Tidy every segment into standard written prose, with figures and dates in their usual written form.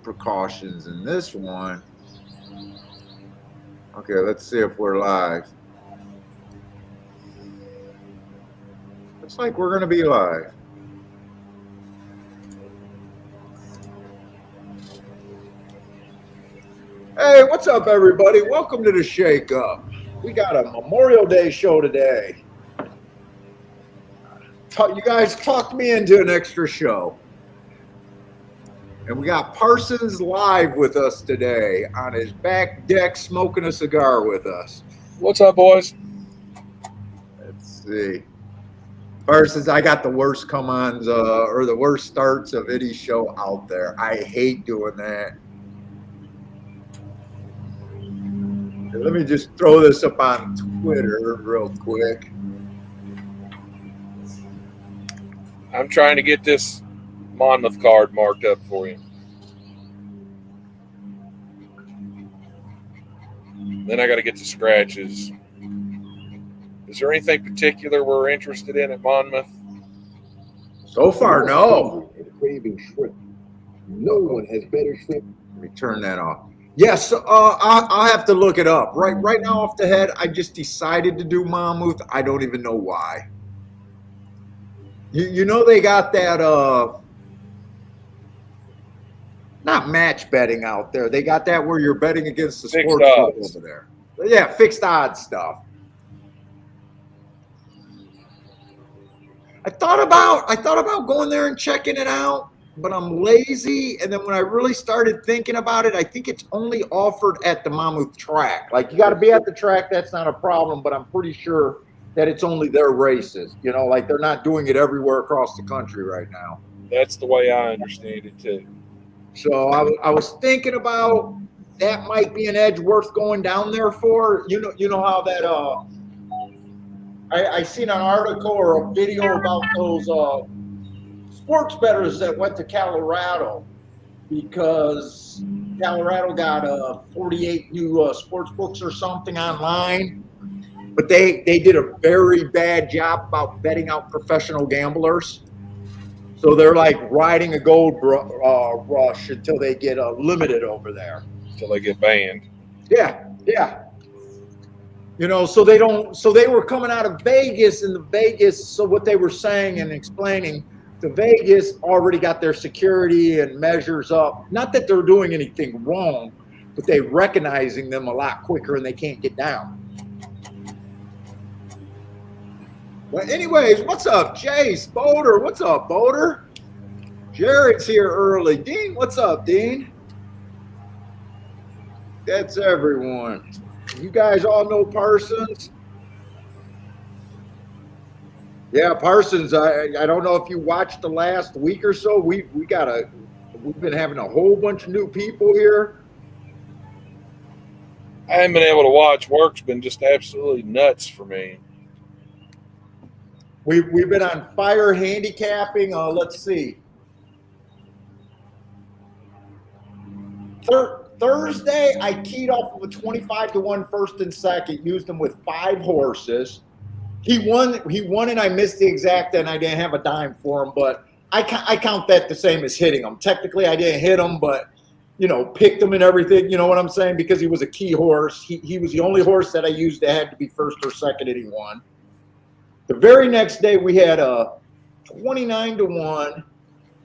precautions in this one. Okay, let's see if we're live. Looks like we're going to be live. Hey, what's up, everybody? Welcome to the Shake Up. We got a Memorial Day show today. You guys talked me into an extra show. And we got Parsons live with us today on his back deck smoking a cigar with us. What's up, boys? Let's see. Parsons, I got the worst come-ons or the worst starts of any show out there. I hate doing that. Let me just throw this up on Twitter real quick. I'm trying to get this Monmouth card marked up for you. Then I got to get the scratches. Is there anything particular we're interested in at Monmouth? So far, no. Craving shrimp. No one has better shrimp. Let me turn that off. Yes, I'll have to look it up. Right now, off the head, I just decided to do Monmouth. I don't even know why. You know they got that not match betting out there. They got that where you're betting against the sports book over there. Yeah, fixed odds stuff. I thought about going there and checking it out, but I'm lazy. And then when I really started thinking about it, I think it's only offered at the Monmouth track. Like, you got to be at the track. That's not a problem, but I'm pretty sure that it's only their races. You know, like they're not doing it everywhere across the country right now. That's the way I understand it too. So I was thinking about that might be an edge worth going down there for. You know how that I seen an article or a video about those sports bettors that went to Colorado because Colorado got 48 new sports books or something online. But they did a very bad job about betting out professional gamblers. So they're like riding a gold rush until they get limited over there. Until they get banned. Yeah. You know, so they were coming out of Vegas, and so what they were saying and explaining, the Vegas already got their security and measures up. Not that they're doing anything wrong, but they're recognizing them a lot quicker and they can't get down. Well, anyways, what's up, Jace? Boulder, what's up, Boulder? Jared's here early. Dean, what's up, Dean? That's everyone. You guys all know Parsons? Yeah, Parsons, I don't know if you watched the last week or so. We've been having a whole bunch of new people here. I haven't been able to watch. Work's been just absolutely nuts for me. We've been on fire handicapping. Let's see. Thursday, I keyed off of a 25-1 first and second. Used them with 5 horses. He won, and I missed the exact, and I didn't have a dime for him. But I count that the same as hitting him. Technically, I didn't hit him, but picked him and everything. You know what I'm saying? Because he was a key horse. He was the only horse that I used that had to be first or second, and he won. The very next day, we had a 29-1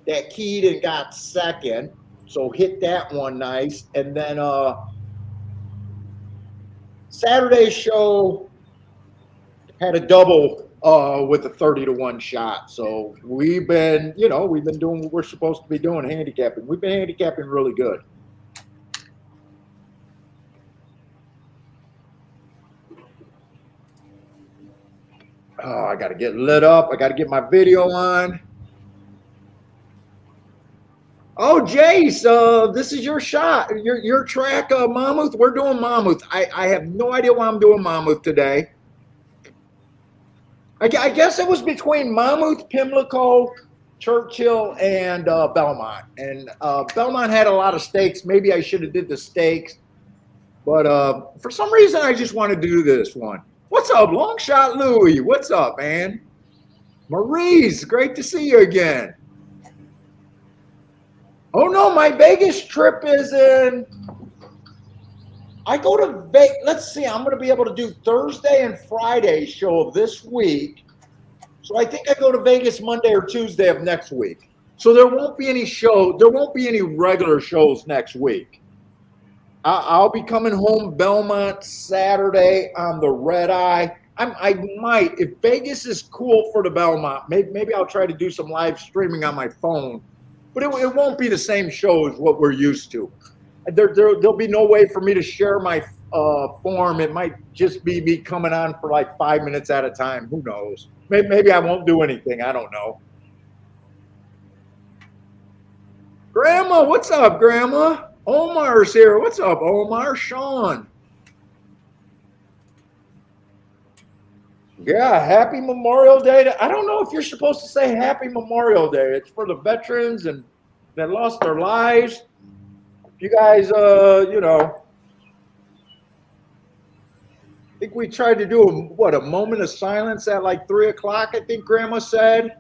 that keyed and got second, so hit that one nice. And then Saturday's show had a double with a 30-1 shot. So we've been doing what we're supposed to be doing, handicapping. We've been handicapping really good. Oh, I got to get lit up. I got to get my video on. Oh, Jace, this is your shot. Your track, Monmouth. We're doing Monmouth. I have no idea why I'm doing Monmouth today. I guess it was between Monmouth, Pimlico, Churchill, and Belmont. And Belmont had a lot of stakes. Maybe I should have did the stakes. But for some reason, I just want to do this one. What's up, Long Shot Louie? What's up, man? Maurice, great to see you again. Oh no, my Vegas trip is in. I go to Vegas. Let's see, I'm going to be able to do Thursday and Friday show this week. So I think I go to Vegas Monday or Tuesday of next week. So there won't be any show. There won't be any regular shows next week. I'll be coming home Belmont Saturday on the red eye. I might, if Vegas is cool for the Belmont, maybe I'll try to do some live streaming on my phone. But it won't be the same show as what we're used to. There'll be no way for me to share my form. It might just be me coming on for like 5 minutes at a time. Who knows? Maybe I won't do anything. I don't know. Grandma, what's up, Grandma? Omar's here. What's up, Omar? Sean. Yeah, happy Memorial Day. I don't know if you're supposed to say happy Memorial Day. It's for the veterans and that lost their lives. You guys, you know, I think we tried to do a moment of silence at like 3 o'clock, I think Grandma said.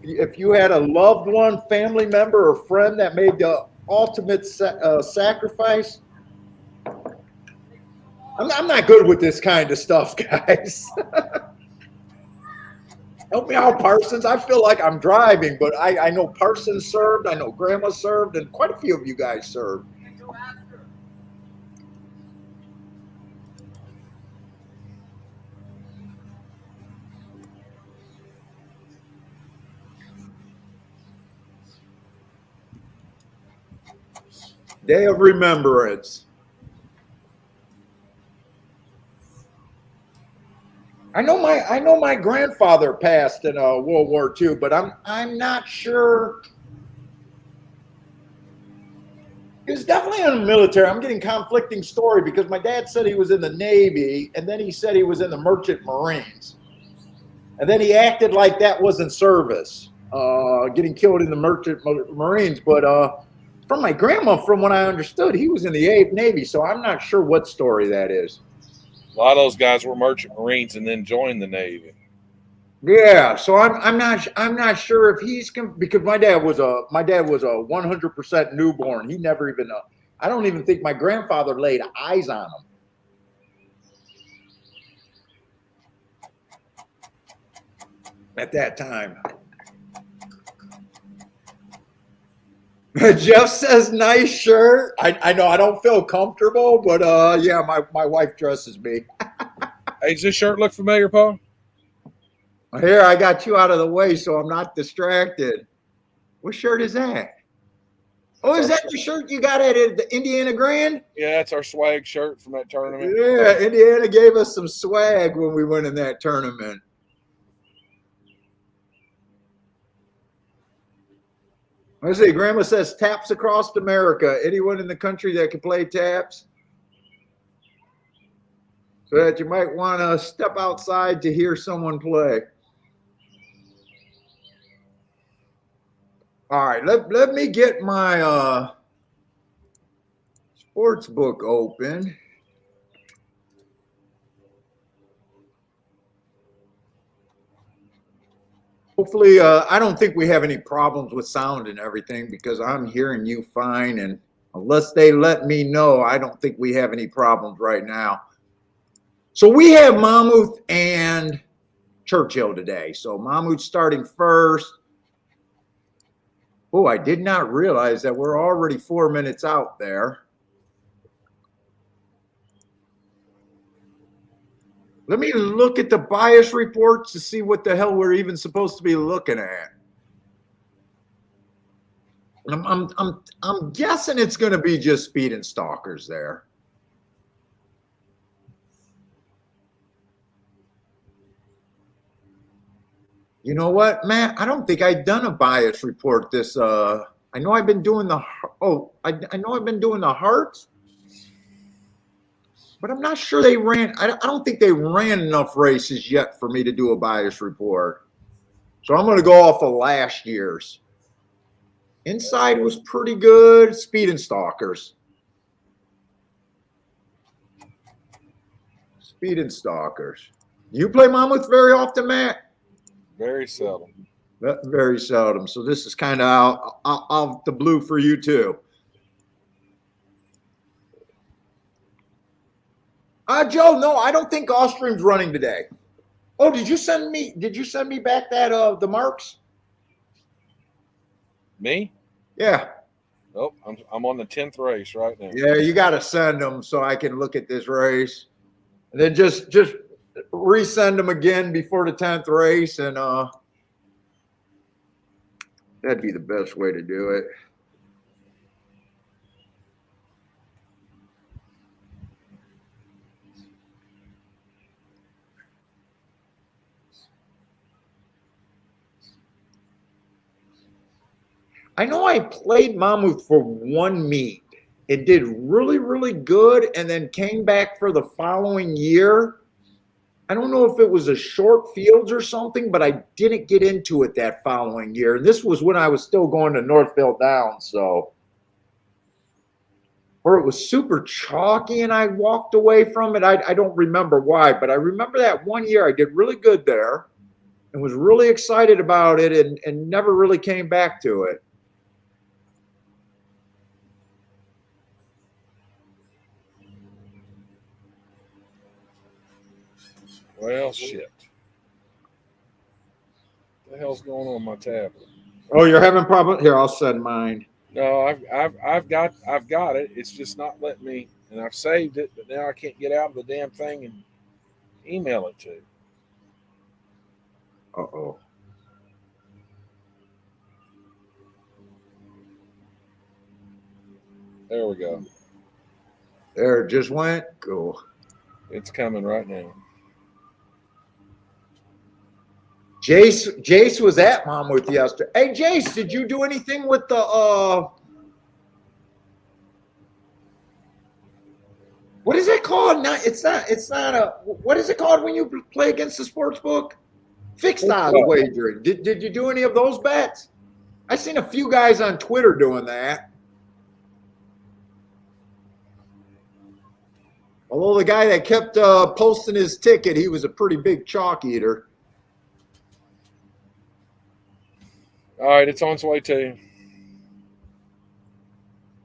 If you had a loved one, family member, or friend that made the ultimate sacrifice. I'm not good with this kind of stuff, guys. Help me out, Parsons. I feel like I'm driving, but I know Parsons served. I know Grandma served, and quite a few of you guys served. Day of Remembrance. I know my grandfather passed in World War II, but I'm not sure. He was definitely in the military. I'm getting conflicting story because my dad said he was in the Navy, and then he said he was in the Merchant Marines, and then he acted like that wasn't service, getting killed in the Merchant Marines. But from my grandma, from what I understood, he was in the Navy, so I'm not sure what story that is. A lot of those guys were Merchant Marines and then joined the Navy. Yeah, so I'm not sure if he's because my dad was a 100% newborn. He never even I don't even think my grandfather laid eyes on him. At that time. Jeff says nice shirt. I know I don't feel comfortable, but yeah, my wife dresses me. Hey, does this shirt look familiar, Paul? Here, I got you out of the way so I'm not distracted. What shirt is that? Oh, is that the shirt you got at the Indiana Grand? Yeah, that's our swag shirt from that tournament. Yeah, Indiana gave us some swag when we went in that tournament. Let's see, Grandma says taps across America. Anyone in the country that can play taps? So that you might want to step outside to hear someone play. All right, let me get my sports book open. Hopefully, I don't think we have any problems with sound and everything because I'm hearing you fine. And unless they let me know, I don't think we have any problems right now. So we have Monmouth and Churchill today. So Monmouth starting first. Oh, I did not realize that we're already 4 minutes out there. Let me look at the bias reports to see what the hell we're even supposed to be looking at. I'm guessing it's going to be just speed and stalkers there. You know what, Matt? I don't think I've done a bias report this. I know I've been doing the. I know I've been doing the hearts, but I'm not sure they ran. I don't think they ran enough races yet for me to do a bias report. So I'm going to go off of last year's. Inside was pretty good. Speed and stalkers. Speed and stalkers. You play Monmouth very often, Matt? Very seldom. Very seldom. So this is kind of out the blue for you too. Joe, no, I don't think Gulfstream's running today. Oh, did you send me back that the marks? Me? Yeah. Oh, I'm on the 10th race right now. Yeah, you got to send them so I can look at this race. And then just resend them again before the 10th race, and that'd be the best way to do it. I know I played Monmouth for one meet. It did really, really good, and then came back for the following year. I don't know if it was a short fields or something, but I didn't get into it that following year. And this was when I was still going to Churchill Downs, so or it was super chalky and I walked away from it. I don't remember why, but I remember that one year I did really good there and was really excited about it and never really came back to it. Well, shit. What the hell's going on my tablet? Oh, you're having problems? Here, I'll send mine. No, I've got it. It's just not letting me, and I've saved it, but now I can't get out of the damn thing and email it to. Uh-oh. There we go. There, it just went. Cool. It's coming right now. Jace was at Monmouth yesterday. Hey, Jace, did you do anything with the what is it called? No, it's not a what is it called when you play against the sports book? Fixed odds wagering. Did you do any of those bets? I seen a few guys on Twitter doing that. Although the guy that kept posting his ticket, he was a pretty big chalk eater. All right, it's on its way to.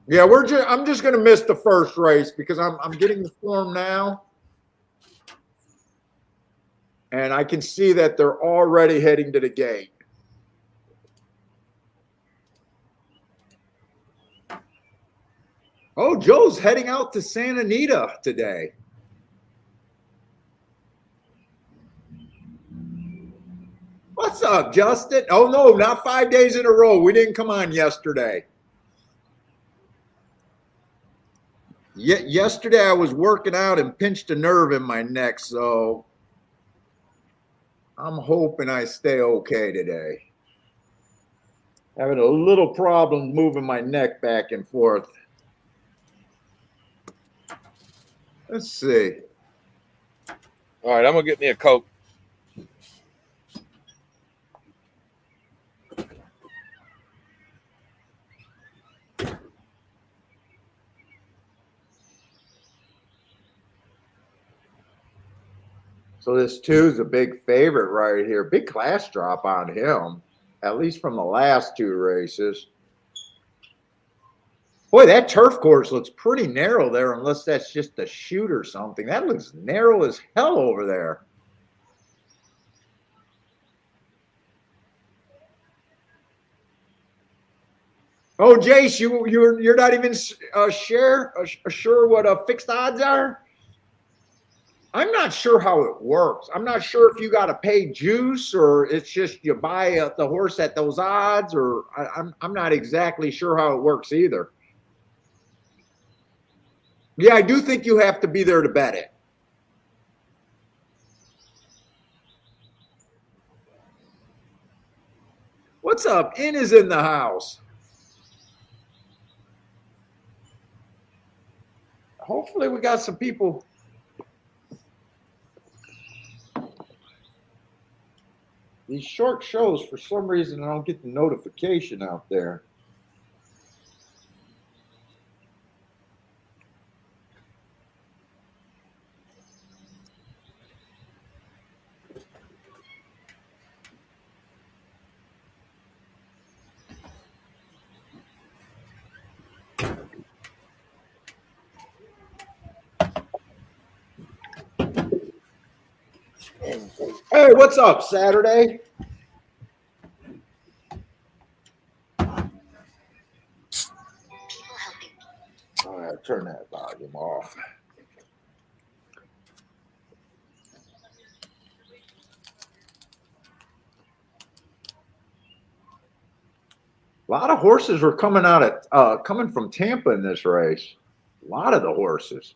Yeah, I'm just gonna miss the first race because I'm getting the form now. And I can see that they're already heading to the gate. Oh, Joe's heading out to Santa Anita today. What's up, Justin? Oh, no, not 5 days in a row. We didn't come on yesterday. Yesterday I was working out and pinched a nerve in my neck, so I'm hoping I stay okay today. Having a little problem moving my neck back and forth. Let's see. All right, I'm gonna get me a Coke. So this 2 is a big favorite right here. Big class drop on him, at least from the last 2 races. Boy, that turf course looks pretty narrow there, unless that's just a chute or something. That looks narrow as hell over there. Oh, Jace, you're not even sure what fixed odds are? I'm not sure how it works. I'm not sure if you got to pay juice or it's just you buy the horse at those odds, or I'm not exactly sure how it works either. Yeah, I do think you have to be there to bet it. What's up? In is in the house. Hopefully we got some people. These short shows, for some reason, I don't get the notification out there. Hey, what's up, Saturday? All right, turn that volume off. A lot of horses were coming coming from Tampa in this race. A lot of the horses.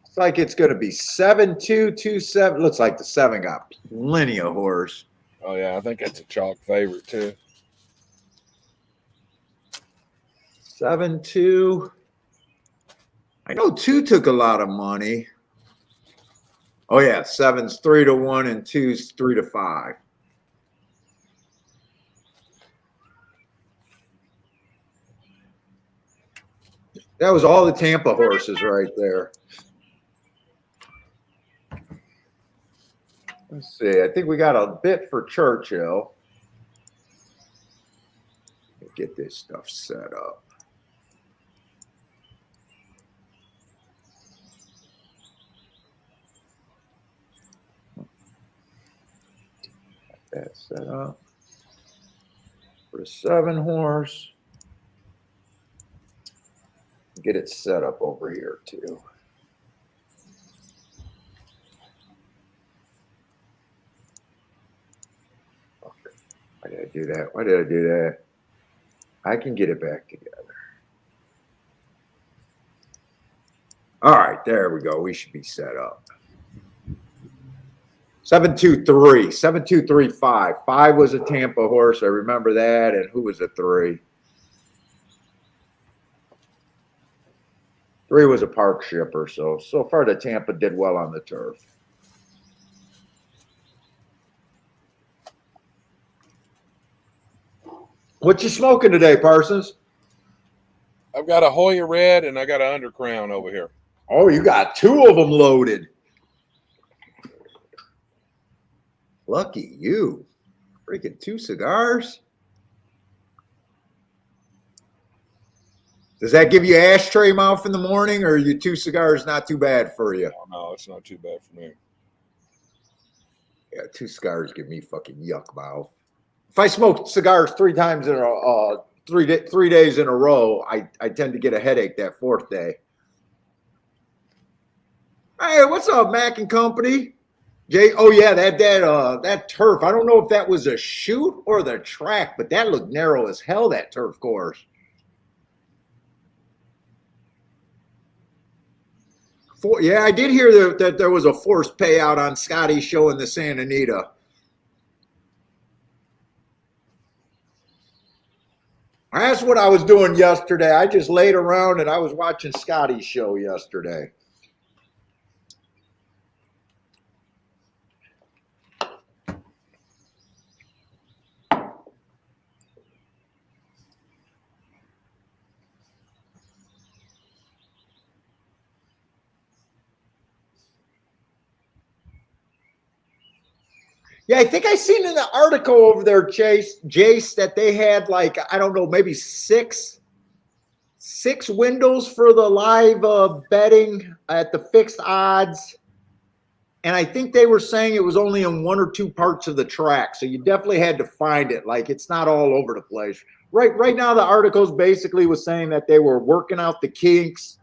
Looks like it's going to be 7-2-2-7. Looks like the 7 got plenty of horse. Oh yeah, I think that's a chalk favorite too. 7-2. I know 2 took a lot of money. Oh yeah, 7's 3-1 and 2's 3-5. That was all the Tampa horses right there. Let's see. I think we got a bit for Churchill. Get this stuff set up. That set up for the 7 horse. Get it set up over here too. Okay. Why did I do that? Why did I do that? I can get it back together. All right, there we go. We should be set up. 7-2-3, 7-2-3-5. 5 was a Tampa horse. I remember that. And who was a 3? 3 was a park shipper. So far the Tampa did well on the turf. What you smoking today, Parsons? I've got a Hoya Red and I got an Undercrown over here. Oh, you got 2 of them loaded. Lucky you. Freaking 2 cigars. Does that give you ashtray mouth in the morning, or are you 2 cigars not too bad for you? No, it's not too bad for me. Yeah, 2 cigars give me fucking yuck mouth. If I smoke cigars 3 times in a 3 days in a row, I tend to get a headache that 4th day. Hey, what's up, Mac and Company? Jay, oh yeah, that turf. I don't know if that was a shoot or the track, but that looked narrow as hell, that turf course. Yeah, I did hear that there was a forced payout on Scotty's show in the Santa Anita. That's what I was doing yesterday. I just laid around and I was watching Scotty's show yesterday. Yeah, I think I seen in the article over there, Jace, that they had like, I don't know, maybe six windows for the live betting at the fixed odds. And I think they were saying it was only in 1 or 2 parts of the track. So you definitely had to find it. Like, it's not all over the place. Right now, the articles basically was saying that they were working out the kinks.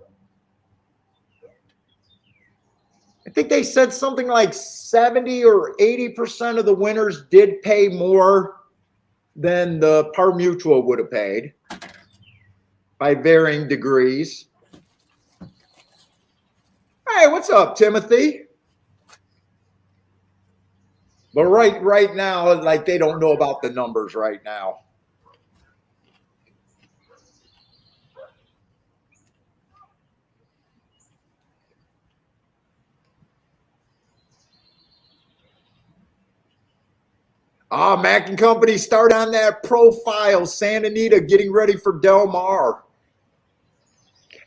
I think they said something like 70 or 80% of the winners did pay more than the par mutual would have paid by varying degrees. Hey, what's up, Timothy? But right now, like, they don't know about the numbers right now. Mac and Company, start on that profile. Santa Anita getting ready for Del Mar.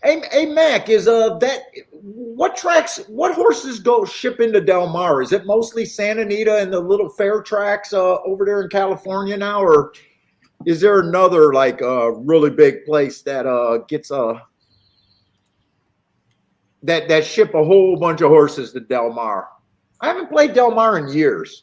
Hey, Mac, is what horses go ship into Del Mar? Is it mostly Santa Anita and the little fair tracks over there in California now, or is there another like really big place that gets that ship a whole bunch of horses to Del Mar? I haven't played Del Mar in years.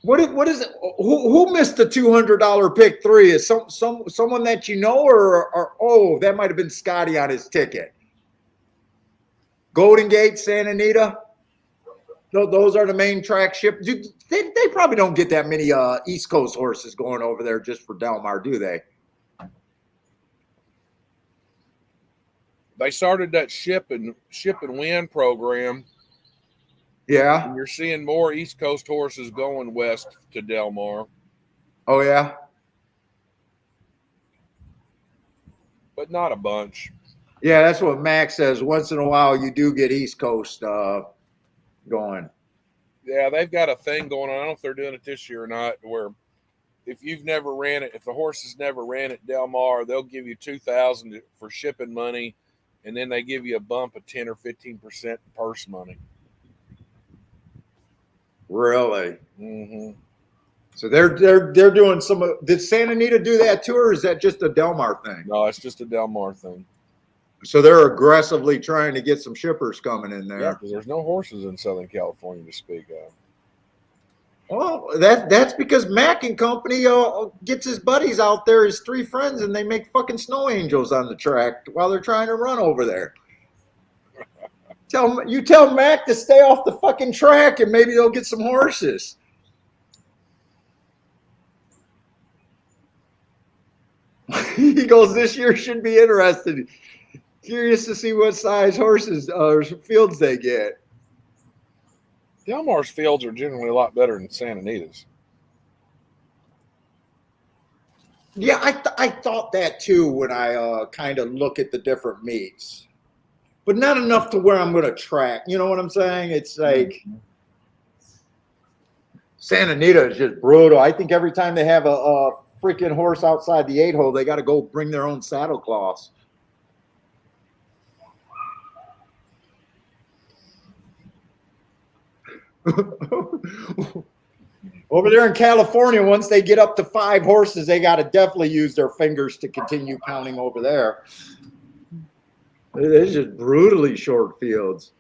What is it? Who missed the $200 pick three? Is someone that you know, or oh, that might have been Scotty on his ticket. Golden Gate, Santa Anita. Those are the main track ship. They probably don't get that many East Coast horses going over there just for Del Mar, do they? They started that ship and win program. Yeah. And you're seeing more East Coast horses going west to Del Mar. Oh, yeah? But not a bunch. Yeah, that's what Max says. Once in a while, you do get East Coast going. Yeah, they've got a thing going on. I don't know if they're doing it this year or not, where if you've never ran it, if the horse has never ran at Del Mar, they'll give you $2,000 for shipping money, and then they give you a bump of 10 or 15% purse money. Really? Mm-hmm. So they're doing some of. Did Santa Anita do that too, or is that just a Del Mar thing? No, it's just a Del Mar thing. So they're aggressively trying to get some shippers coming in there. Yeah, because there's no horses in Southern California to speak of. Well, that's because Mack and Company gets his buddies out there, his three friends, and they make fucking snow angels on the track while they're trying to run over there. Tell Mac to stay off the fucking track, and maybe they'll get some horses. He goes, this year should be interesting. Curious to see what size horses or fields they get. Del Mar's fields are generally a lot better than Santa Anita's. Yeah, I thought that too when I kind of look at the different meets. But not enough to where I'm going to track. You know what I'm saying? It's like Santa Anita is just brutal. I think every time they have a freaking horse outside the 8-hole, they got to go bring their own saddle cloths. Over there in California, once they get up to 5 horses, they got to definitely use their fingers to continue counting over there. It's just brutally short fields.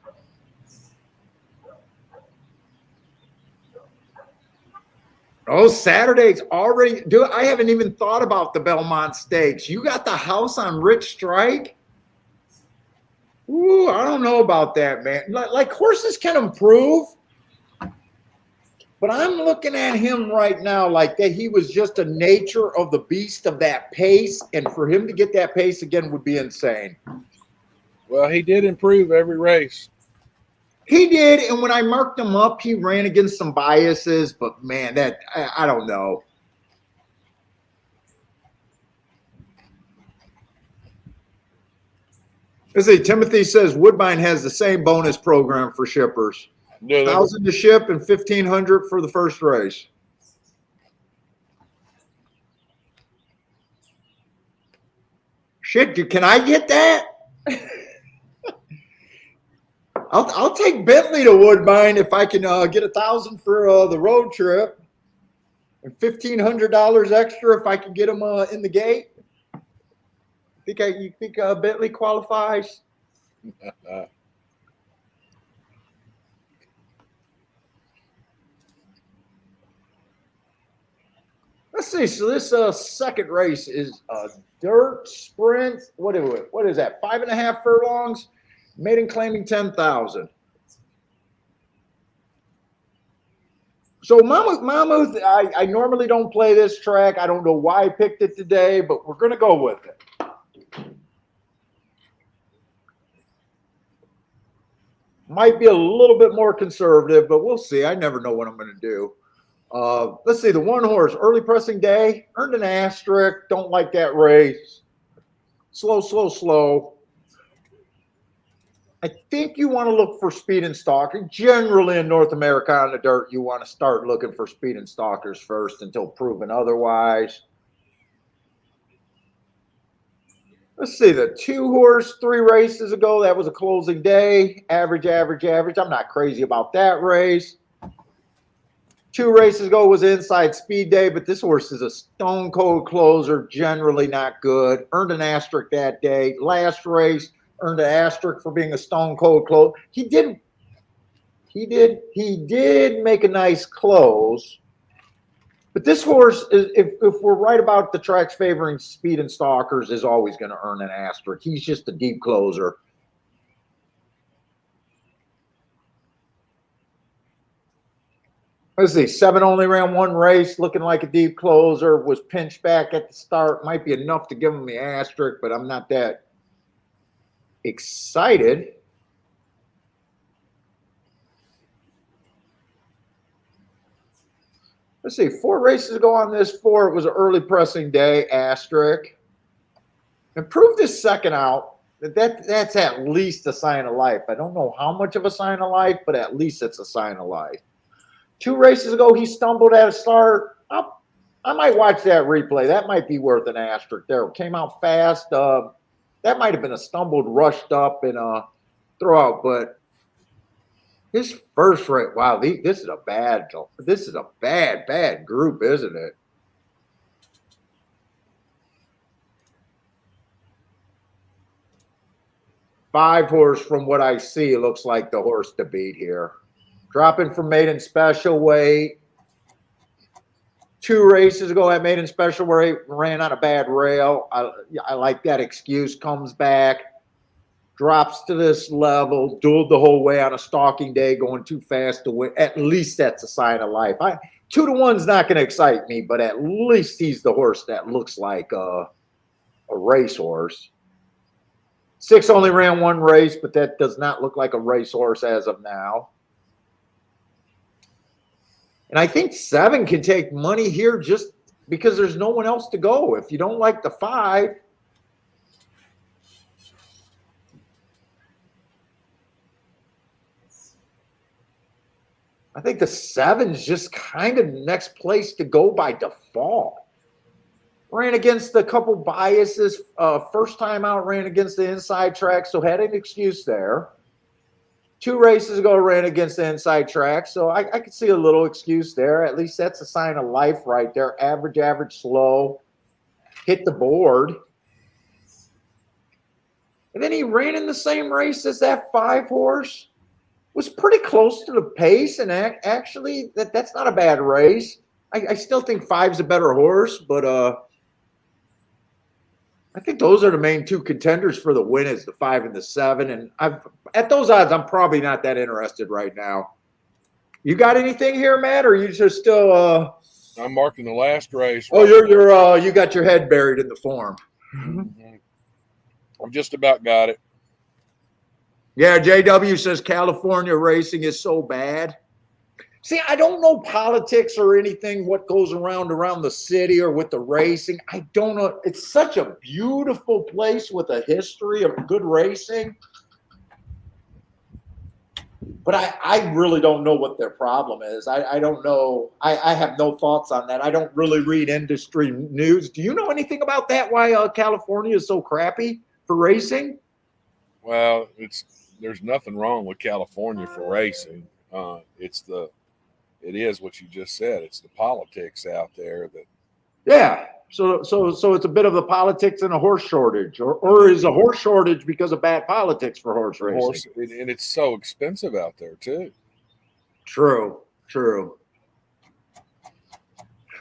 Oh, Saturday's already. Dude, I haven't even thought about the Belmont Stakes. You got the house on Rich Strike? Ooh, I don't know about that, man. Like horses can improve. But I'm looking at him right now like that he was just a nature of the beast of that pace. And for him to get that pace again would be insane. Well, he did improve every race. He did. And when I marked him up, he ran against some biases. But, man, that I don't know. Let's see. Timothy says Woodbine has the same bonus program for shippers. Yeah, 1,000 to ship and 1,500 for the first race. Shit, can I get that? I'll take Bentley to Woodbine if I can get 1,000 for the road trip, and $1,500 extra if I can get them in the gate. You think Bentley qualifies? Let's see. So this second race is a dirt sprint. What is that? 5.5 furlongs. Maiden claiming 10,000. So Monmouth, I normally don't play this track. I don't know why I picked it today, but we're going to go with it. Might be a little bit more conservative, but we'll see. I never know what I'm going to do. Let's see, the one horse, early pressing day, earned an asterisk. Don't like that race. Slow, slow, slow. I think you want to look for speed and stalker. Generally in North America on the dirt, you want to start looking for speed and stalkers first until proven otherwise. Let's see, the 2-horse 3 races ago, that was a closing day. Average, average, average. I'm not crazy about that race. 2 races ago was inside speed day, but this horse is a stone cold closer, generally not good. Earned an asterisk that day. Last race, earned an asterisk for being a stone cold close. He did make a nice close. But this horse, if we're right about the tracks favoring speed and stalkers, is always going to earn an asterisk. He's just a deep closer. Let's see, 7 only ran 1 race, looking like a deep closer, was pinched back at the start. Might be enough to give him the asterisk, but I'm not that excited. Let's see, 4 races ago on this 4, it was an early pressing day, asterisk. Improved his second out. That's at least a sign of life. I don't know how much of a sign of life, but at least it's a sign of life. 2 races ago, he stumbled at a start. I might watch that replay. That might be worth an asterisk there. Came out fast. That might have been a stumbled, rushed up, and throw out, but his first race, wow, this is a bad group, isn't it? Five horse, from what I see, looks like the horse to beat here. Dropping from maiden special weight. 2 races ago at maiden special weight, ran on a bad rail. I like that excuse. Comes back. Drops to this level, dueled the whole way on a stalking day, going too fast to win. At least that's a sign of life. 2 to 1's not going to excite me, but at least he's the horse that looks like a racehorse. 6 only ran 1 race, but that does not look like a racehorse as of now. And I think 7 can take money here just because there's no one else to go. If you don't like the 5, I think the 7's just kind of next place to go by default. Ran against a couple biases. First time out, ran against the inside track, so had an excuse there. 2 races ago, ran against the inside track, so I could see a little excuse there. At least that's a sign of life right there. Average, average, slow. Hit the board. And then he ran in the same race as that 5 horse. Was pretty close to the pace, and actually that's not a bad race. I still think 5's a better horse, but I think those are the main 2 contenders for the win, is the 5 and the 7. And at those odds, I'm probably not that interested right now. You got anything here, Matt, or you just still? I'm marking the last race. Oh, you got your head buried in the form. Mm-hmm. I've just about got it. Yeah, JW says California racing is so bad. See, I don't know politics or anything, what goes around the city or with the racing. I don't know. It's such a beautiful place with a history of good racing. But I really don't know what their problem is. I don't know. I have no thoughts on that. I don't really read industry news. Do you know anything about that, why California is so crappy for racing? Well, there's nothing wrong with California for racing. It is what you just said. It's the politics out there that. Yeah. So it's a bit of the politics and a horse shortage, or is a horse shortage because of bad politics for horse racing? And it's so expensive out there too. True.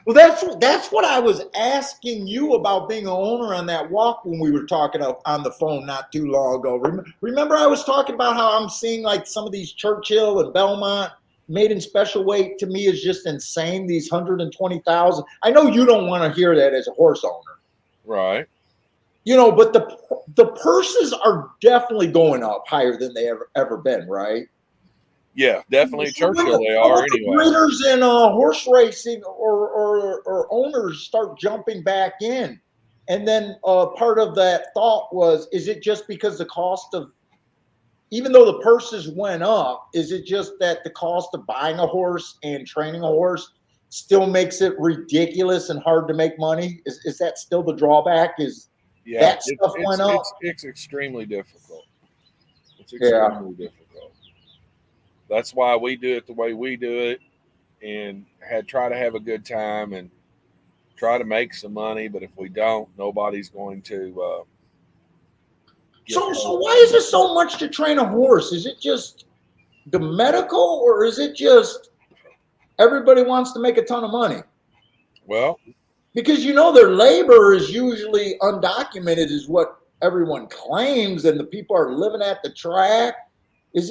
Well, that's what I was asking you about, being an owner on that walk when we were talking on the phone not too long ago. Remember I was talking about how I'm seeing like some of these Churchill and Belmont maiden special weight, to me, is just insane. These 120,000. I know you don't want to hear that as a horse owner, right? But the purses are definitely going up higher than they ever been, right? Yeah, definitely So when Churchill they how are about the anyway. breeders in horse racing or owners start jumping back in? And then part of that thought was, is it just because the cost of, even though the purses went up, is it just that the cost of buying a horse and training a horse still makes it ridiculous and hard to make money? Is that still the drawback? Is Yeah, that stuff went up? it's extremely difficult. It's Yeah. extremely difficult. That's why we do it the way we do it, and try to have a good time and try to make some money. But if we don't, nobody's going to get So hurt. why is it so much to train a horse? Is it just the medical, or is it just everybody wants to make a ton of money? Well, Because their labor is usually undocumented, is what everyone claims, and the people are living at the track. Is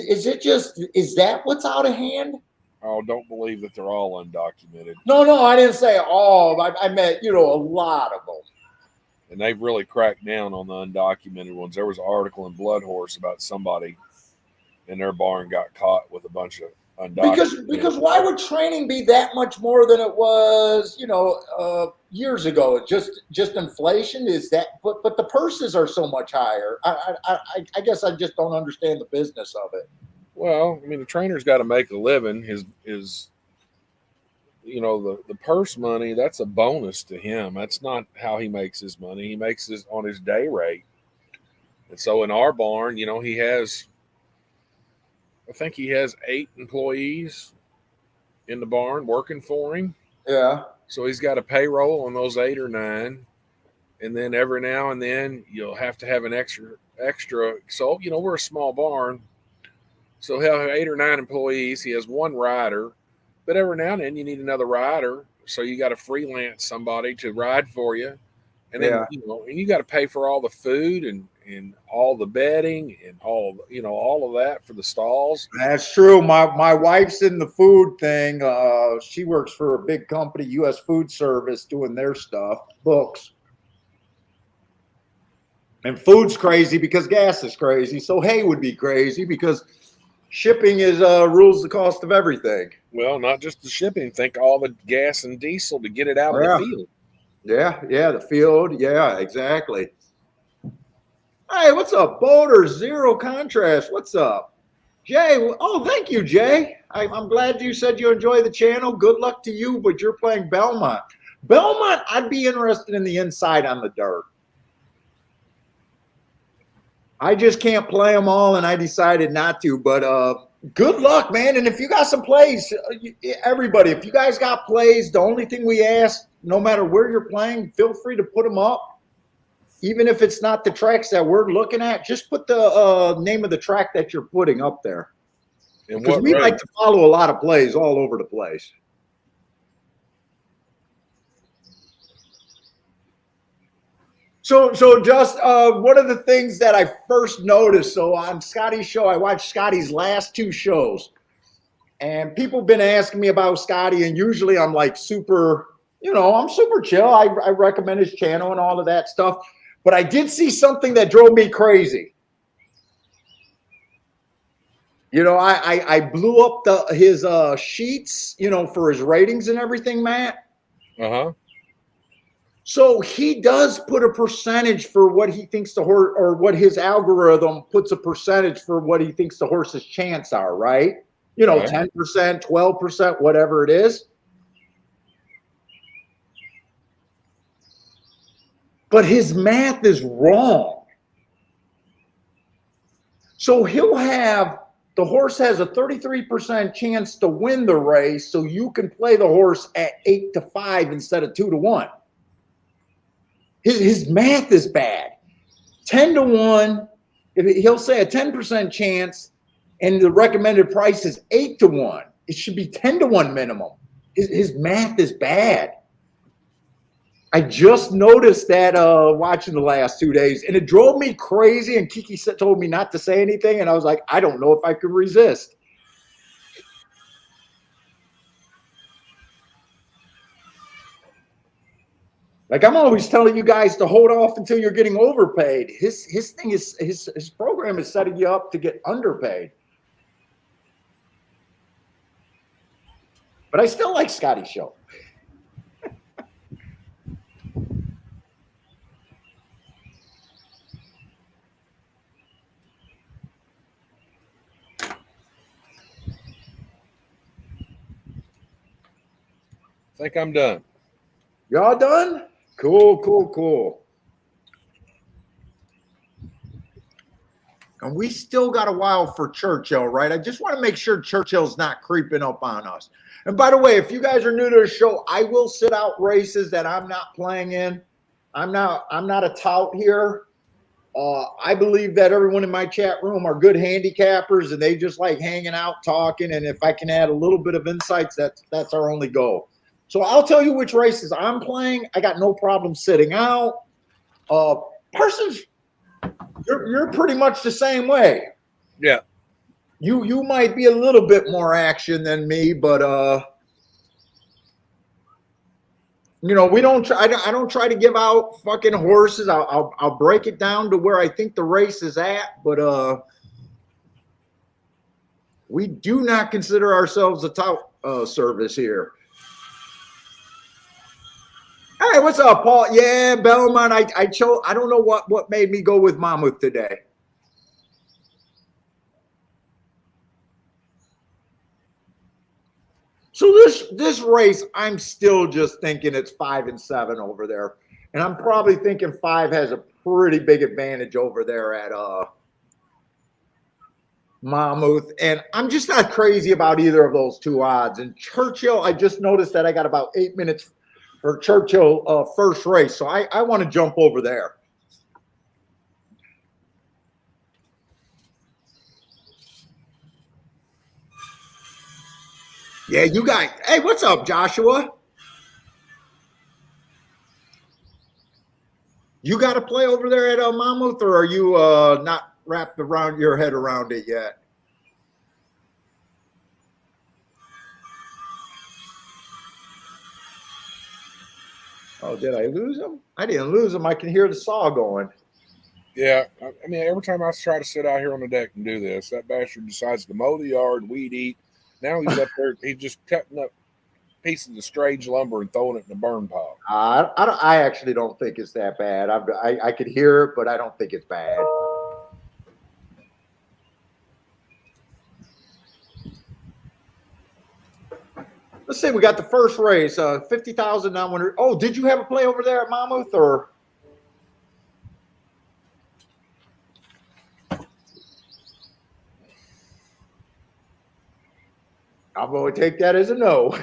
that what's out of hand? I don't believe that they're all undocumented, No, I didn't say all. I meant a lot of them. and they've really cracked down on the undocumented ones. There was an article in Blood Horse about somebody in their barn got caught with a bunch of undocumented. Because why would training be that much more than it was years ago? Just inflation is that, but the purses are so much higher. I guess I just don't understand the business of it. Well, I mean, the trainer's got to make a living. His the purse money, that's a bonus to him. That's not how he makes his money. He makes his on his day rate. And so in our barn, I think he has 8 employees in the barn working for him. Yeah. So he's got a payroll on those 8 or 9. And then every now and then you'll have to have an extra. So, we're a small barn. So he'll have 8 or 9 employees. He has 1 rider. But every now and then you need another rider. So you got to freelance somebody to ride for you. And then, and you got to pay for all the food and all the bedding and all of that for the stalls. That's true. My wife's in the food thing. She works for a big company, U.S. Food Service, doing their stuff, books. And food's crazy because gas is crazy. So hay would be crazy because shipping rules the cost of everything. Well, not just the shipping. Think all the gas and diesel to get it out of the field. Yeah, the field. Yeah, exactly. Hey, what's up, Boulder? Zero Contrast. What's up? Jay, oh, thank you, Jay. I'm glad you said you enjoy the channel. Good luck to you, but you're playing Belmont. Belmont, I'd be interested in the inside on the dirt. I just can't play them all, and I decided not to, but good luck, man. And if you got some plays, everybody, if you guys got plays, the only thing we ask, no matter where you're playing, feel free to put them up. Even if it's not the tracks that we're looking at, just put the name of the track that you're putting up there. Because we like to follow a lot of plays all over the place. So just one of the things that I first noticed, so on Scotty's show, I watched Scotty's last 2 shows. And people have been asking me about Scotty, and usually I'm like super, I'm super chill. I recommend his channel and all of that stuff. But I did see something that drove me crazy. I blew up his sheets, for his ratings and everything, Matt. Uh-huh. So he does put a percentage for what he thinks the horse, or what his algorithm puts a percentage for what he thinks the horse's chance are, right? 10%, 12%, whatever it is. But his math is wrong. So the horse has a 33% chance to win the race, so you can play the horse at 8-5 instead of 2-1. His math is bad. 10-1, he'll say a 10% chance, and the recommended price is 8-1. It should be 10-1 minimum. His math is bad. I just noticed that watching the last 2 days, and it drove me crazy. And Kiki told me not to say anything, and I was like, I don't know if I could resist. Like, I'm always telling you guys to hold off until you're getting overpaid. His thing is his program is setting you up to get underpaid. But I still like Scotty Show. I think I'm done. Y'all done? Cool. And we still got a while for Churchill, right? I just want to make sure Churchill's not creeping up on us. And by the way, if you guys are new to the show, I will sit out races that I'm not playing in. I'm not a tout here. I believe that everyone in my chat room are good handicappers and they just like hanging out, talking. And if I can add a little bit of insights, that's our only goal. So I'll tell you which races I'm playing. I got no problem sitting out. Parsons, you're pretty much the same way. Yeah. You might be a little bit more action than me, but you know, we don't try. I don't try to give out fucking horses. I'll break it down to where I think the race is at, but we do not consider ourselves a tout service here. Hey, what's up, Paul? Yeah, Belmont. I chose. I don't know what made me go with Monmouth today. So this race, I'm still just thinking it's 5 and 7 over there, and I'm probably thinking 5 has a pretty big advantage over there at Monmouth, and I'm just not crazy about either of those two odds. And Churchill, I just noticed that I got about 8 minutes for Churchill first race, so I want to jump over there. Yeah, you guys. Hey, what's up, Joshua? You got to play over there at Monmouth, or are you not wrapped around your head around it yet? Oh, did I lose him? I didn't lose him. I can hear the saw going. Yeah. I mean, every time I try to sit out here on the deck and do this, that bastard decides to mow the yard, weed eat. Now he's up there. He's just cutting up pieces of strange lumber and throwing it in the burn pile. I actually don't think it's that bad. I could hear it, but I don't think it's bad. Let's say we got the first race, 50,000 non-winner. Oh, did you have a play over there at Monmouth, or? I'm going to take that as a no.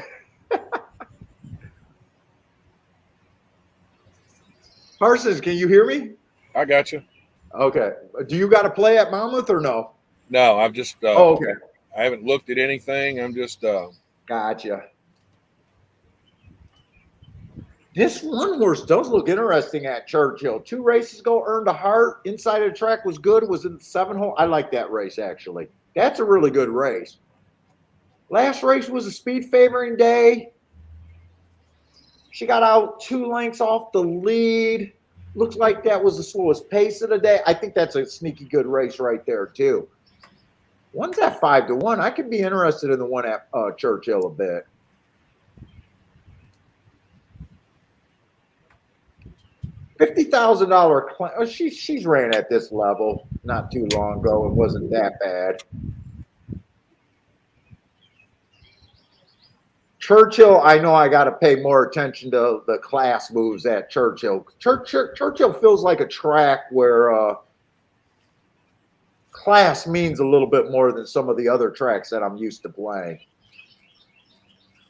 Parsons, can you hear me? I got you. Okay. Do you got to play at Monmouth or no? No, I've just. Oh, okay. I haven't looked at anything. I'm just. Gotcha. This one horse does look interesting at Churchill. 2 races ago, earned a heart. Inside of the track was good. Was in 7 hole. I like that race, actually. That's a really good race. Last race was a speed favoring day. She got out 2 lengths off the lead. Looks like that was the slowest pace of the day. I think that's a sneaky good race right there, too. One's at 5 to 1. I could be interested in the one at Churchill a bit. $50,000. She's ran at this level not too long ago. It wasn't that bad. Churchill, I know I got to pay more attention to the class moves at Churchill. Churchill feels like a track where class means a little bit more than some of the other tracks that I'm used to playing.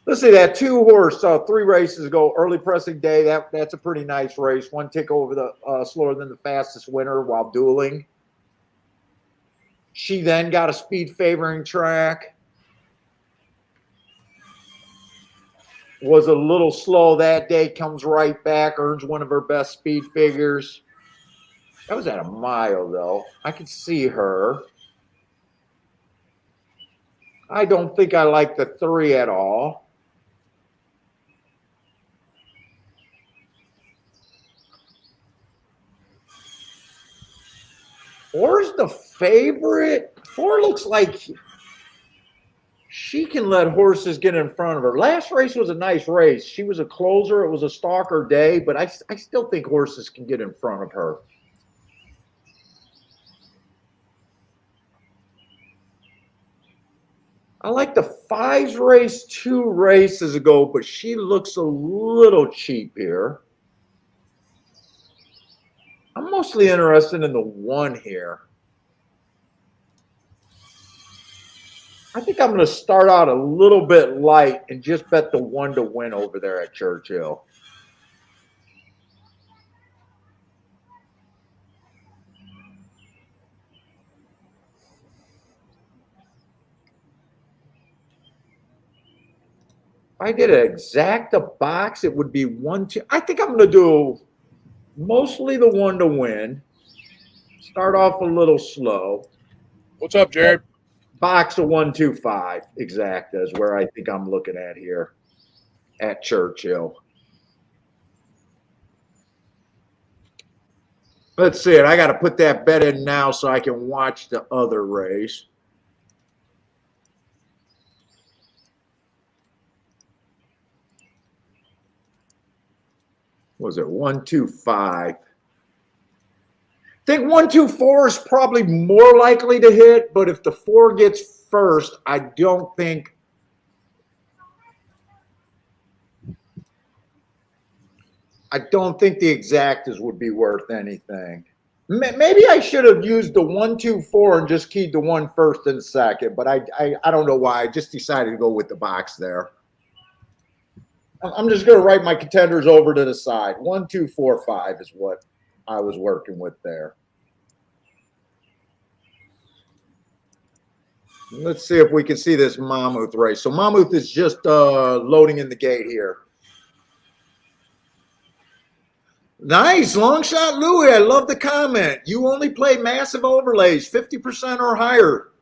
Let's see, that 2 horse 3 races ago, early pressing day. That's a pretty nice race. 1 tick over the slower than the fastest winner while dueling. She then got a speed favoring track. Was a little slow that day, comes right back, earns one of her best speed figures. That was at a mile, though. I could see her. I don't think I like the 3 at all. Four's the favorite. 4 looks like she can let horses get in front of her. Last race was a nice race. She was a closer. It was a stalker day, but I still think horses can get in front of her. I like the 5's race 2 races ago, but she looks a little cheap here. I'm mostly interested in the 1 here. I think I'm going to start out a little bit light and just bet the 1 to win over there at Churchill. If I get an exact box, it would be 1, 2. I think I'm going to do mostly the 1 to win. Start off a little slow. What's up, Jared? Box of 1, 2, 5 exact is where I think I'm looking at here at Churchill. Let's see it. I got to put that bet in now so I can watch the other race. Was it 1, 2, 5? I think 1, 2, 4 is probably more likely to hit, but if the 4 gets first, I don't think the exactas would be worth anything. Maybe I should have used the 1, 2, 4 and just keyed the 1 first and second, but I don't know why. I just decided to go with the box there. I'm just going to write my contenders over to the side. 1, 2, 4, 5 is what I was working with there. Let's see if we can see this Monmouth race. So Monmouth is just loading in the gate here. Nice. Long shot, Louie. I love the comment. You only play massive overlays, 50% or higher.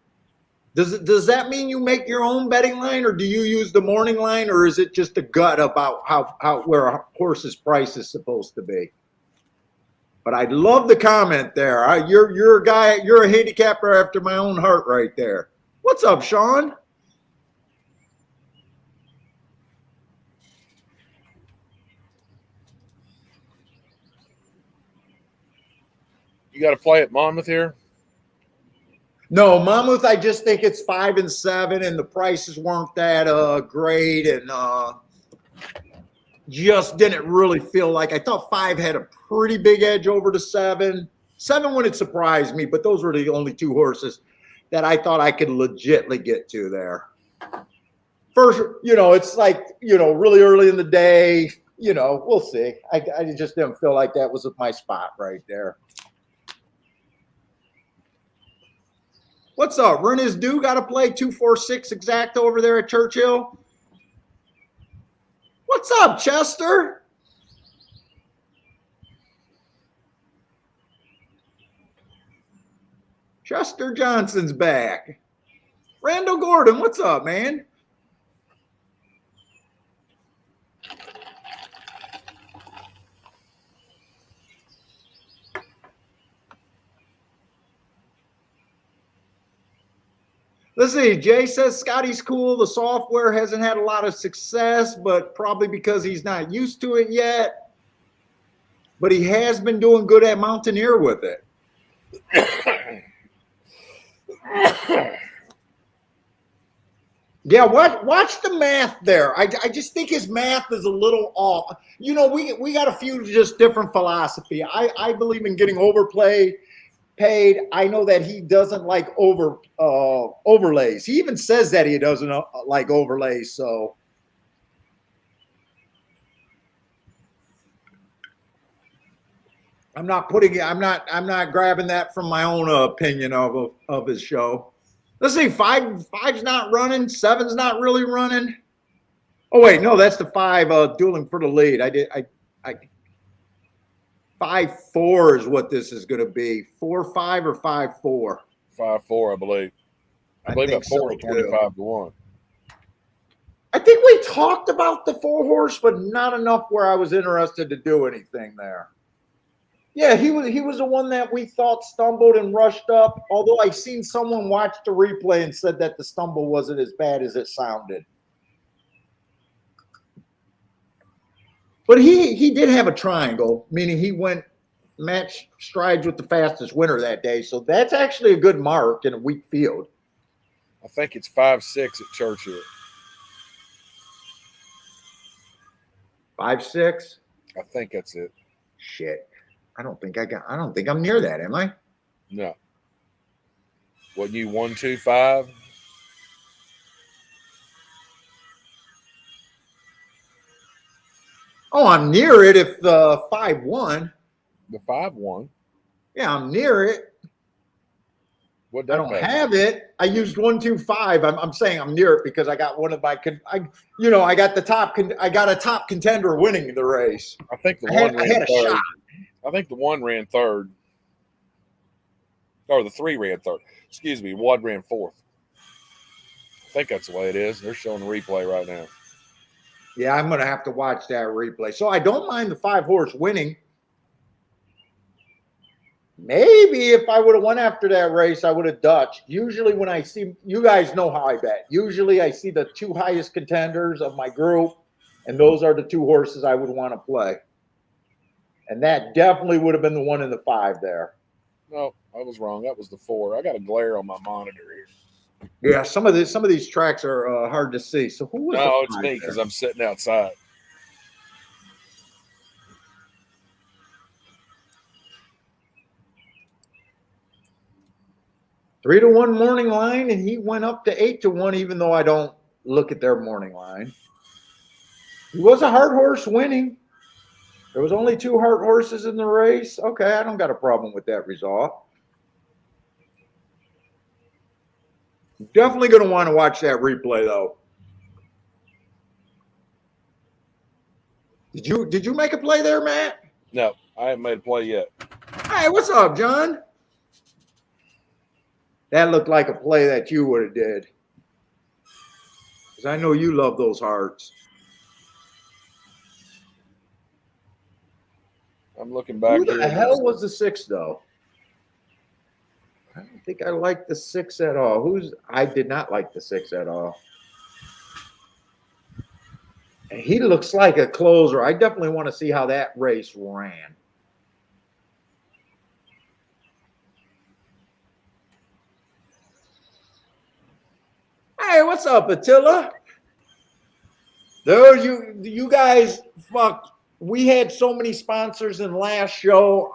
Does that mean you make your own betting line, or do you use the morning line, or is it just a gut about how where a horse's price is supposed to be? But I love the comment there. You're a guy. You're a handicapper after my own heart, right there. What's up, Sean? You got to play at Monmouth here? No, Monmouth, I just think it's 5 and 7, and the prices weren't that great, and just didn't really feel like. I thought 5 had a pretty big edge over to 7. 7 wouldn't surprise me, but those were the only 2 horses that I thought I could legitly get to there. First, it's like, really early in the day, we'll see. I just didn't feel like that was my spot right there. What's up? Run is due. Got to play 2, 4, 6 exact over there at Churchill. What's up, Chester? Chester Johnson's back. Randall Gordon, what's up, man? Let's see. Jay says Scotty's cool. The software hasn't had a lot of success, but probably because he's not used to it yet. But he has been doing good at Mountaineer with it. Yeah, watch the math there. I just think his math is a little off. We got a few just different philosophy. I believe in getting paid. I know that he doesn't like overlays. He even says that he doesn't like overlays. So I'm not grabbing that from my own opinion of his show. Let's see, 5's not running, 7's not really running. Oh wait, no, that's the 5 dueling for the lead. 5-4 is what this is going to be. 4-5 or 5-4? 5-4, I believe. I believe at 4 so 25 to 1. I think we talked about the 4 horse, but not enough where I was interested to do anything there. Yeah, he was the one that we thought stumbled and rushed up. Although I seen someone watch the replay and said that the stumble wasn't as bad as it sounded. But he did have a triangle, meaning he went match strides with the fastest winner that day. So that's actually a good mark in a weak field. I think it's 5-6 at Churchill. 5-6. I think that's it. Shit. I don't think I'm near that, am I? No. Wasn't you 1-2-5? Oh, I'm near it if the 5-1. The 5-1. Yeah, I'm near it. What I don't have it. I used 1-2-5. I'm saying I'm near it because I got one of my I got a top contender winning the race. I think the I one ran had a third. shot. I think the one ran third. Or the 3 ran third. Excuse me, one ran fourth. I think that's the way it is. They're showing the replay right now. Yeah, I'm going to have to watch that replay. So I don't mind the 5-horse winning. Maybe if I would have won after that race, I would have Dutched. Usually when I see, you guys know how I bet. Usually I see the 2 highest contenders of my group, and those are the 2 horses I would want to play. And that definitely would have been the 1 and the 5 there. No, I was wrong. That was the 4. I got a glare on my monitor here. Yeah, some of these tracks are hard to see. So who was? No, it's me because I'm sitting outside. Three to 1 morning line, and he went up to 8 to 1. Even though I don't look at their morning line, he was a hard horse winning. There was only 2 hard horses in the race. Okay, I don't got a problem with that result. Definitely going to want to watch that replay, though. Did you make a play there, Matt? No, I haven't made a play yet. Hey, what's up, John? That looked like a play that you would have did. Because I know you love those hearts. I'm looking back. Who the hell was the 6, though? I don't think I liked the 6 at all. I did not like the 6 at all. And he looks like a closer. I definitely want to see how that race ran. Hey, what's up, Attila? Those you guys, fuck. We had so many sponsors in last show.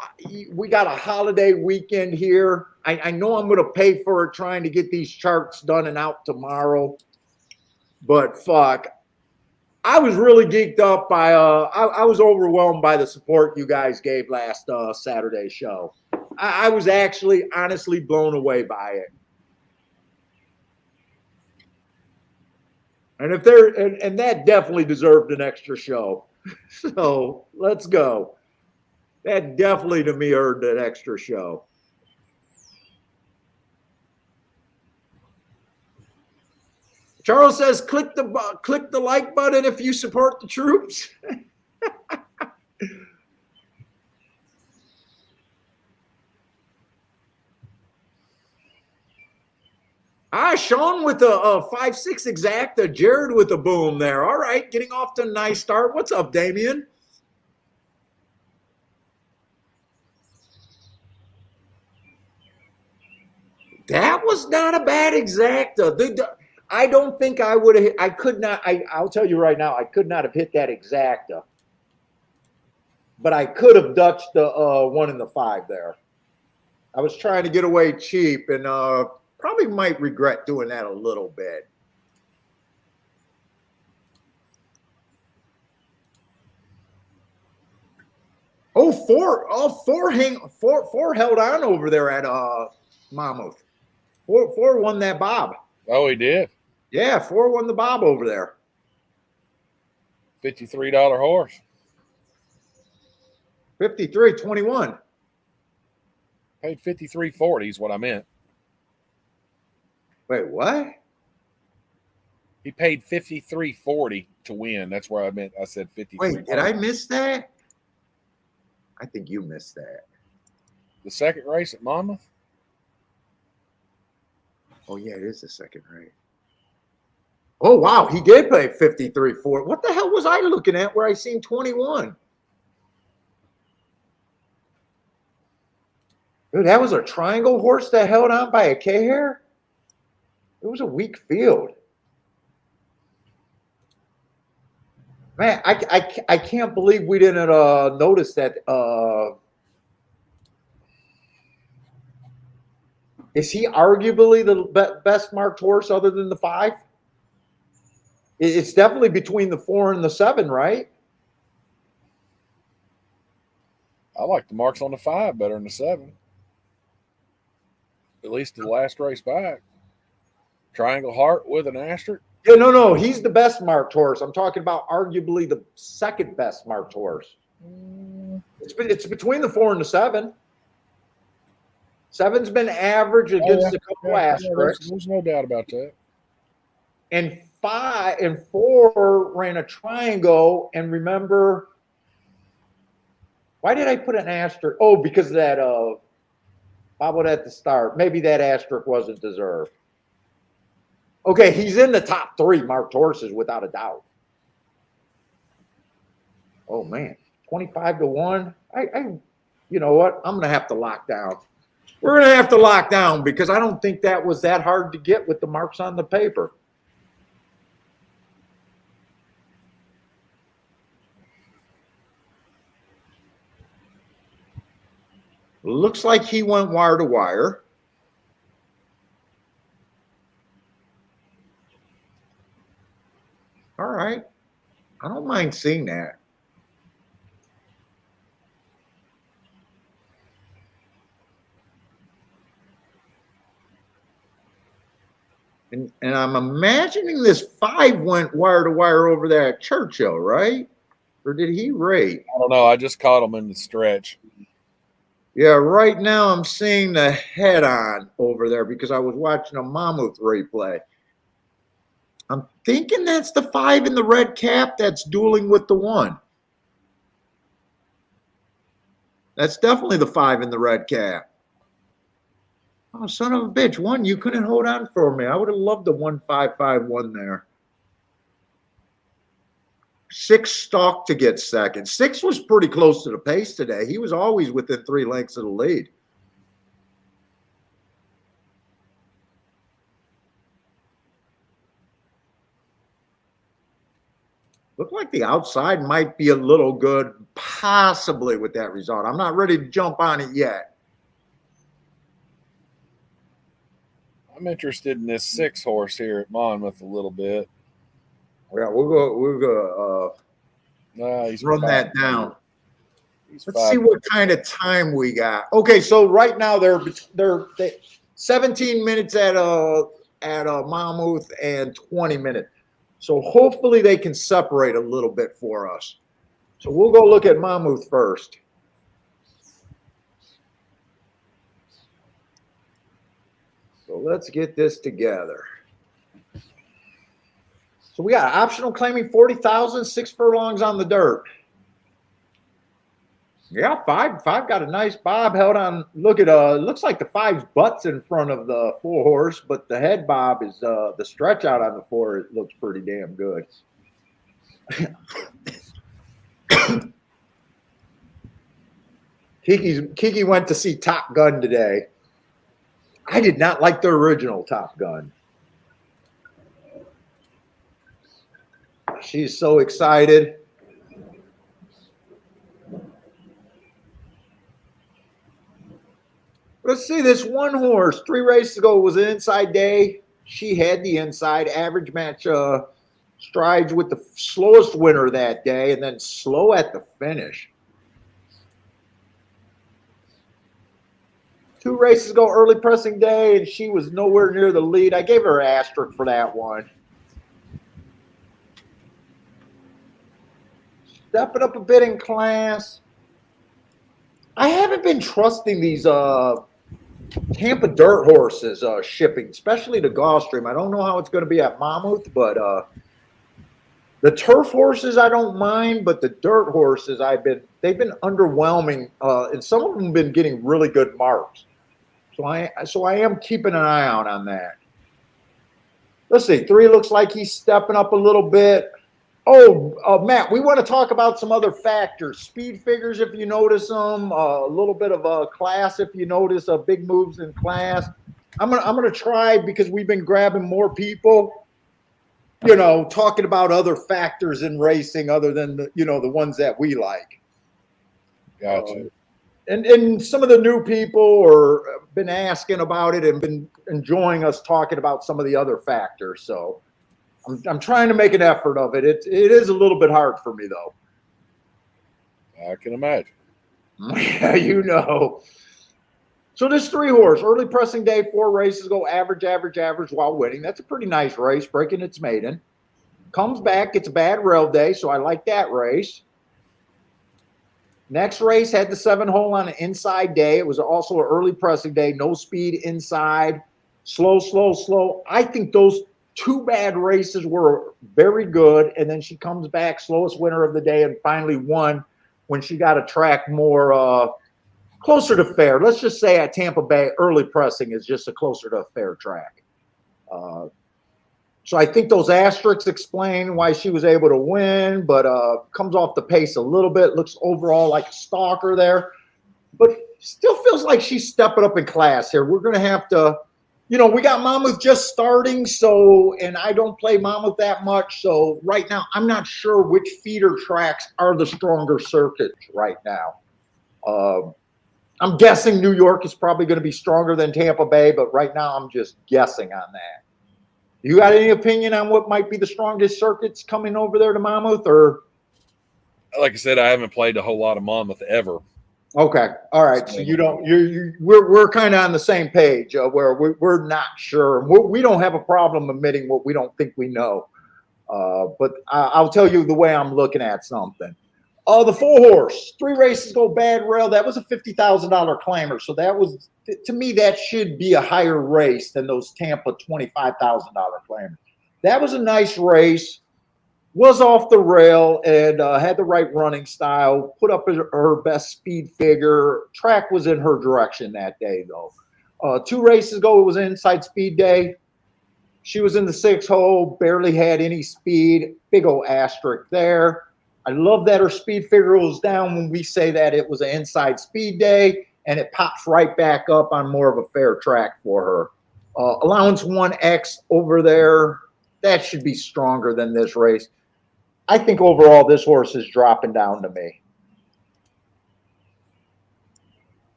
We got a holiday weekend here. I know I'm going to pay for it trying to get these charts done and out tomorrow. But fuck, I was really geeked up by I was overwhelmed by the support you guys gave last Saturday show. I was actually honestly blown away by it. And and that definitely deserved an extra show. So let's go. That definitely to me earned an extra show. Charles says, click the like button if you support the troops. Sean with a 5-6 exacta. Jared with a boom there. All right, getting off to a nice start. What's up, Damien? That was not a bad exacta. I don't think I would have. I could not. I'll tell you right now, I could not have hit that exacta. But I could have Dutched the 1 and the 5 there. I was trying to get away cheap, and probably might regret doing that a little bit. Four held on over there at Monmouth. Four won that bob. Oh, he did? Yeah, 4 won the bob over there. $53 horse. 53-21. Paid $53.40 is what I meant. Wait, what? He paid $53.40 to win. That's where I meant. I said 53. Wait, did I miss that? I think you missed that. The second race at Monmouth? Oh, yeah, it is the second race. Oh, wow, he did pay 53 for it. What the hell was I looking at where I seen 21? Dude, that was a triangle horse that held on by a K-hair? It was a weak field. Man, I can't believe we didn't notice that. Is he arguably the best marked horse other than the 5? It's definitely between the 4 and the 7, right? I like the marks on the 5 better than the 7. At least the last race back. Triangle Heart with an asterisk. Yeah, no. He's the best marked horse. I'm talking about arguably the second best marked horse. It's between the 4 and the 7. 7's been average against a couple asterisks. There's no doubt about that. And 5 and 4 ran a triangle. And remember, why did I put an asterisk? Oh, because of that bobbled at the start. Maybe that asterisk wasn't deserved. Okay, he's in the top 3 marked horses without a doubt. Oh man, 25-1. You know what? I'm gonna have to lock down. We're gonna have to lock down because I don't think that was that hard to get with the marks on the paper. Looks like he went wire to wire. All right. I don't mind seeing that. And I'm imagining this 5 went wire to wire over there at Churchill, right? Or did he rate? I don't know. I just caught him in the stretch. Yeah, right now I'm seeing the head on over there because I was watching a Monmouth replay. I'm thinking that's the 5 in the red cap that's dueling with the 1. That's definitely the 5 in the red cap. Oh, son of a bitch. 1, you couldn't hold on for me. I would have loved the 1-5-5-1 there. 6 stalked to get second. 6 was pretty close to the pace today. He was always within 3 lengths of the lead. Looked like the outside might be a little good, possibly with that result. I'm not ready to jump on it yet. I'm interested in this 6 horse here at Monmouth a little bit. Yeah, we'll go run that down. Let's see what kind of time we got. Okay, so right now they're 17 minutes at Monmouth and 20 minutes. So hopefully they can separate a little bit for us. So we'll go look at Monmouth first. So let's get this together. So we got optional claiming 40,000, 6 furlongs on the dirt. Yeah, five got a nice bob held on. Look at looks like the 5's butts in front of the 4 horse, but the head bob is the stretch out on the 4. It looks pretty damn good. Kiki went to see Top Gun today. I did not like the original Top Gun. She's so excited. Let's see, this 1 horse, 3 races ago was an inside day. She had the inside average match strides with the slowest winner that day and then slow at the finish. 2 races ago, early pressing day, and she was nowhere near the lead. I gave her an asterisk for that one. Stepping up a bit in class. I haven't been trusting these Tampa dirt horses shipping, especially the Gulfstream. I don't know how it's going to be at Monmouth, but The turf horses I don't mind, but the dirt horses they've been underwhelming, and some of them have been getting really good marks. So I am keeping an eye out on that. Let's see, 3 looks like he's stepping up a little bit. Oh, Matt, we want to talk about some other factors. Speed figures, if you notice them, a little bit of a class, if you notice big moves in class. I'm gonna try, because we've been grabbing more people, talking about other factors in racing other than the ones that we like. Gotcha. And some of the new people have been asking about it and been enjoying us talking about some of the other factors. So I'm trying to make an effort of it. It is a little bit hard for me, though. I can imagine. Yeah, So this 3-horse, early pressing day, 4 races, go average while winning. That's a pretty nice race, breaking its maiden. Comes back, gets a bad rail day, so I like that race. Next race had the 7-hole on an inside day. It was also an early pressing day, no speed inside, slow. I think those 2 bad races were very good, and then she comes back, slowest winner of the day, and finally won when she got a track more closer to fair. Let's just say at Tampa Bay, early pressing is just a closer to a fair track. So I think those asterisks explain why she was able to win, but comes off the pace a little bit, looks overall like a stalker there, but still feels like she's stepping up in class here. We're going to have to, we got Monmouth just starting, and I don't play Monmouth that much, so right now I'm not sure which feeder tracks are the stronger circuits right now. I'm guessing New York is probably going to be stronger than Tampa Bay, but right now I'm just guessing on that. You got any opinion on what might be the strongest circuits coming over there to Monmouth, or? Like I said, I haven't played a whole lot of Monmouth ever. Okay, all right. So you don't. We're kind of on the same page where we're not sure. We don't have a problem admitting what we don't think we know. But I'll tell you the way I'm looking at something. The 4-horse, 3 races go bad rail. That was a $50,000 claimer. So that was, to me, that should be a higher race than those Tampa $25,000 claimers. That was a nice race. Was off the rail and had the right running style. Put up her best speed figure. Track was in her direction that day, though. 2 races ago, it was an inside speed day. She was in the 6-hole, barely had any speed. Big old asterisk there. I love that her speed figure was down when we say that it was an inside speed day, and it pops right back up on more of a fair track for her. Allowance 1X over there, that should be stronger than this race. I think overall this horse is dropping down to me.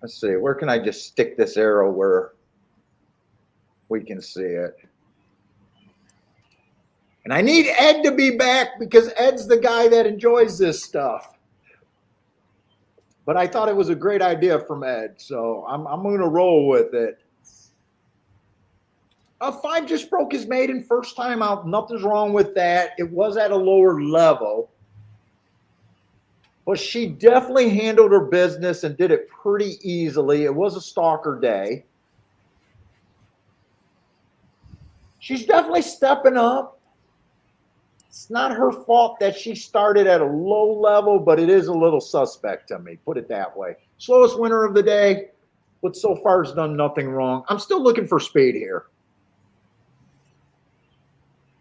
Let's see, where can I just stick this arrow where we can see it? And I need Ed to be back because Ed's the guy that enjoys this stuff. But I thought it was a great idea from Ed, so I'm going to roll with it. 5 just broke his maiden first time out. Nothing's wrong with that. It was at a lower level. But she definitely handled her business and did it pretty easily. It was a stalker day. She's definitely stepping up. It's not her fault that she started at a low level, but it is a little suspect to me, put it that way. Slowest winner of the day, but so far has done nothing wrong. I'm still looking for speed here.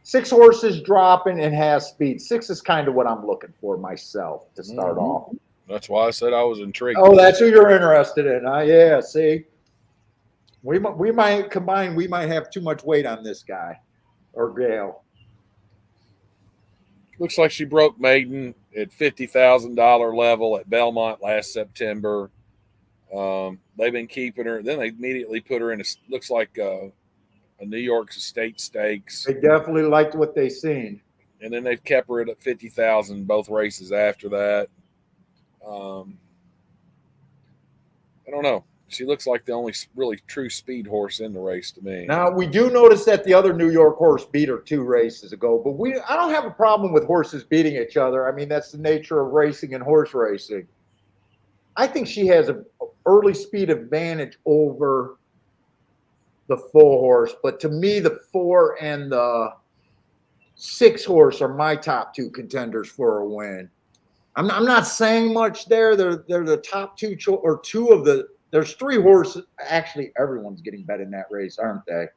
6 horses dropping and has speed. 6 is kind of what I'm looking for myself to start off. That's why I said I was intrigued. Oh, that's who you're interested in. Yeah, see? We might combine. We might have too much weight on this guy or gal. Looks like she broke maiden at $50,000 level at Belmont last September. They've been keeping her. Then they immediately put her in looks like a New York State Stakes. They definitely liked what they seen. And then they've kept her at 50,000 both races after that. I don't know. She looks like the only really true speed horse in the race to me. Now, we do notice that the other New York horse beat her 2 races ago, but I don't have a problem with horses beating each other. I mean, that's the nature of racing and horse racing. I think she has an early speed advantage over the 4 horse, but to me, the 4 and the 6 horse are my top 2 contenders for a win. I'm not saying much there. They're the top 2 or 2 of the. There's 3 horses. Actually, everyone's getting bet in that race, aren't they?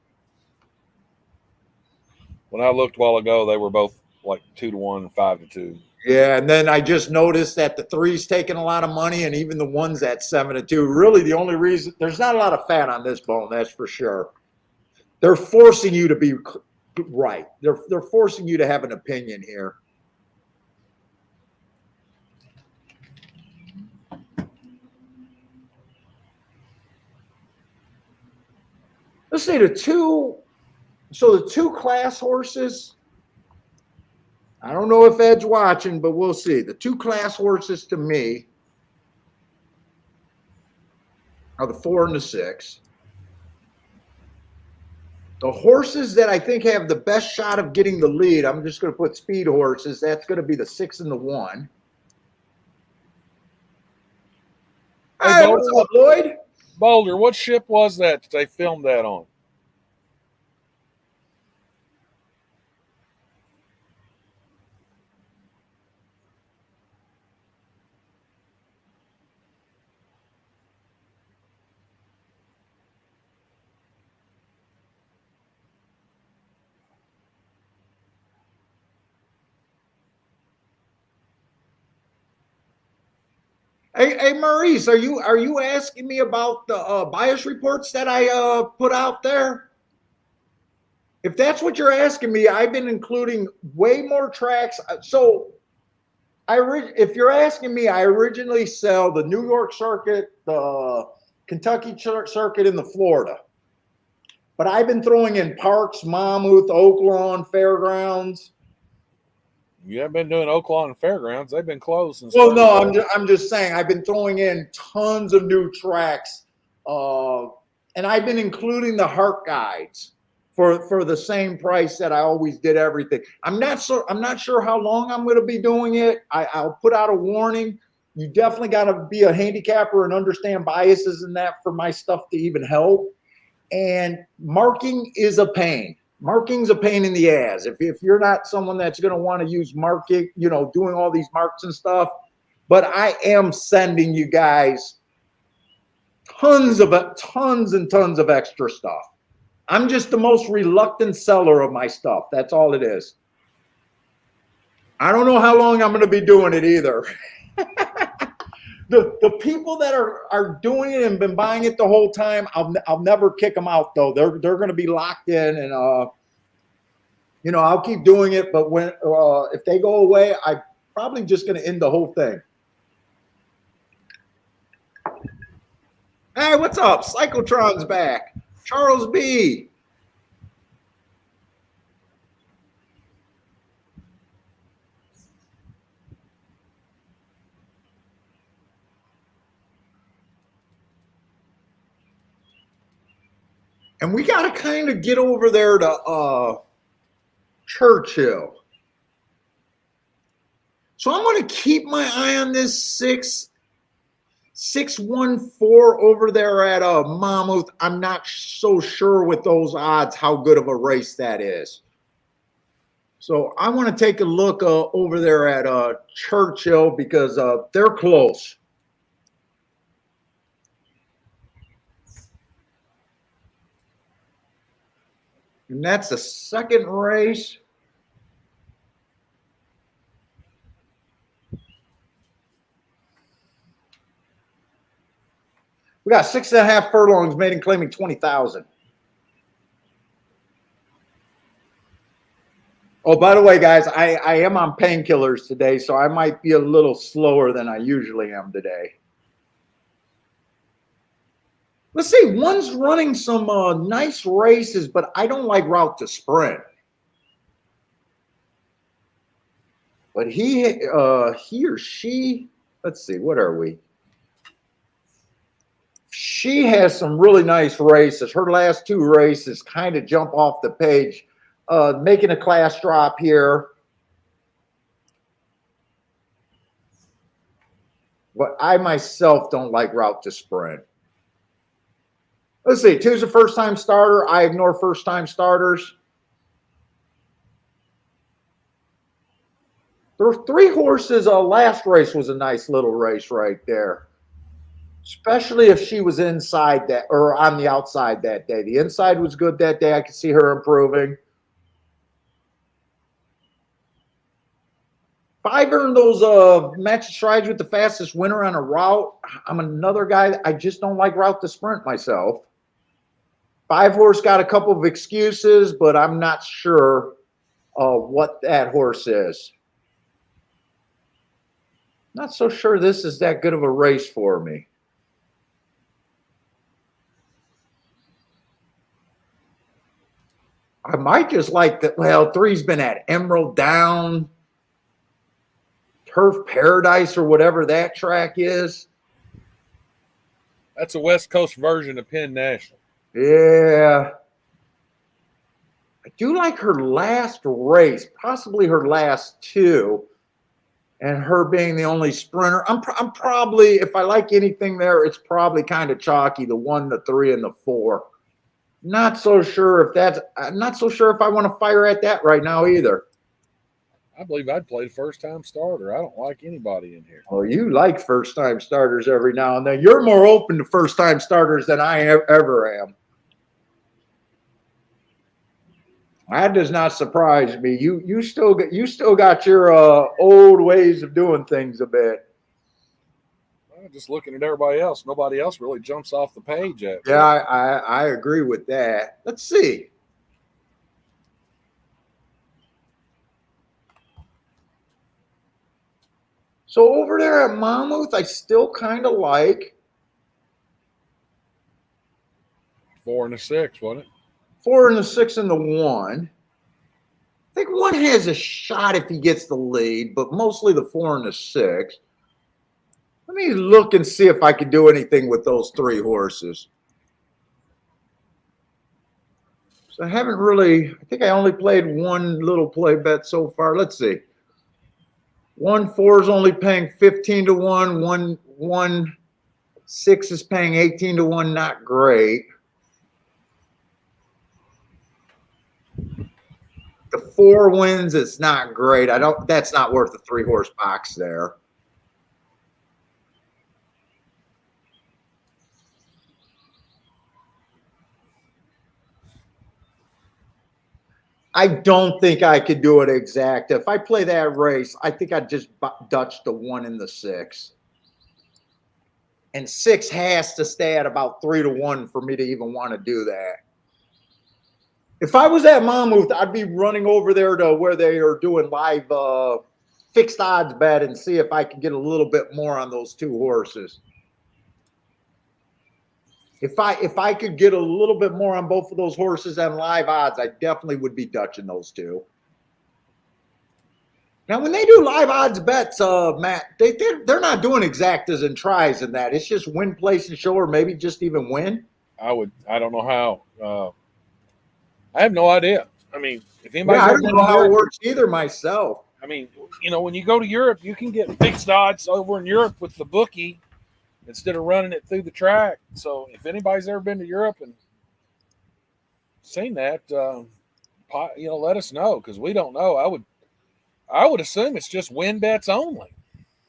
When I looked a while ago, they were both like 2-1, 5-2. Yeah, and then I just noticed that the 3's taking a lot of money, and even the 1's at 7-2. Really, the only reason there's not a lot of fat on this bone, that's for sure. They're forcing you to be right. They're forcing you to have an opinion here. Let's say the 2 class horses. I don't know if Ed's watching, but we'll see. The 2 class horses to me are the 4 and the 6. The horses that I think have the best shot of getting the lead, I'm just going to put speed horses. That's going to be the 6 and the 1. Hey, what's up, Lloyd? Boulder, what ship was that they filmed that on? Hey, Maurice, are you asking me about the bias reports that I put out there? If that's what you're asking me, I've been including way more tracks. So, if you're asking me, I originally sell the New York circuit, the Kentucky circuit, and the Florida. But I've been throwing in Parks, Monmouth, Oaklawn, Fairgrounds. You haven't been doing Oaklawn Fairgrounds. They've been closed since. Well, no, I'm just saying I've been throwing in tons of new tracks, and I've been including the heart guides for the same price that I always did everything. I'm not sure how long I'm going to be doing it. I'll put out a warning. You definitely got to be a handicapper and understand biases in that for my stuff to even help. And marking is a pain. Marking's a pain in the ass. If you're not someone that's going to want to use marking, doing all these marks and stuff, but I am sending you guys tons and tons of extra stuff. I'm just the most reluctant seller of my stuff. That's all it is. I don't know how long I'm going to be doing it either. The people that are doing it and been buying it the whole time, I'll never kick them out though. They're going to be locked in, and I'll keep doing it. But when if they go away, I'm probably just going to end the whole thing. Hey, what's up? Cyclotron's back. Charles B. And we got to kind of get over there to Churchill. So I'm going to keep my eye on this 614 over there at Monmouth. I'm not so sure with those odds how good of a race that is. So I want to take a look over there at Churchill because they're close. And that's the second race. We got 6.5 furlongs made and claiming 20,000. Oh, by the way, guys, I am on painkillers today, so I might be a little slower than I usually am today. Let's see, one's running some nice races, but I don't like route to sprint. But he or she, let's see, what are we? She has some really nice races. Her last 2 races kind of jump off the page. Making a class drop here. But I myself don't like route to sprint. Let's see, 2's a first-time starter. I ignore first-time starters. There were 3 horses. Last race was a nice little race right there. Especially if she was inside that or on the outside that day. The inside was good that day. I could see her improving. 5 earned those match strides with the fastest winner on a route. I'm another guy. I just don't like route to sprint myself. 5 horse got a couple of excuses, but I'm not sure what that horse is. Not so sure this is that good of a race for me. I might just like that. Well, 3's been at Emerald Down, Turf Paradise, or whatever that track is. That's a West Coast version of Penn National. Yeah. I do like her last race, possibly her last 2, and her being the only sprinter. I'm probably, if I like anything there, it's probably kind of chalky, the 1, the 3, and the 4. Not so sure if that's, I'm not so sure if I want to fire at that right now either. I believe I'd play the first-time starter. I don't like anybody in here. Well, you like first-time starters every now and then. You're more open to first-time starters than I ever am. That does not surprise me. You still got your old ways of doing things a bit. Well, just looking at everybody else, nobody else really jumps off the page at me. Yeah, I agree with that. Let's see. So over there at Monmouth, I still kind of like 4 and a 6, wasn't it? 4 and the 6 and the 1. I think 1 has a shot if he gets the lead, but mostly the 4 and the 6. Let me look and see if I can do anything with those 3 horses. So I haven't really, I think I only played 1 little play bet so far. Let's see. 1 4 is only paying 15 to 1. 1 6 is paying 18 to 1. Not great. The 4 wins. It's not great. That's not worth a 3 horse box there. I don't think I could do it exact. If I play that race, I think I'd just Dutch the 1 and the 6. And 6 has to stay at about 3 to 1 for me to even want to do that. If I was at Monmouth, I'd be running over there to where they are doing live fixed odds bet and see if I could get a little bit more on those 2 horses. If I could get a little bit more on both of those horses and live odds, I definitely would be Dutching those 2. Now, when they do live odds bets, Matt, they're not doing exactas and tries in that. It's just win, place, and show, or maybe just even win. I don't know how. I have no idea. I mean, if anybody's I don't know how it works either myself. I mean, when you go to Europe, you can get fixed odds over in Europe with the bookie instead of running it through the track. So if anybody's ever been to Europe and seen that, let us know, because we don't know. I would assume it's just win bets only.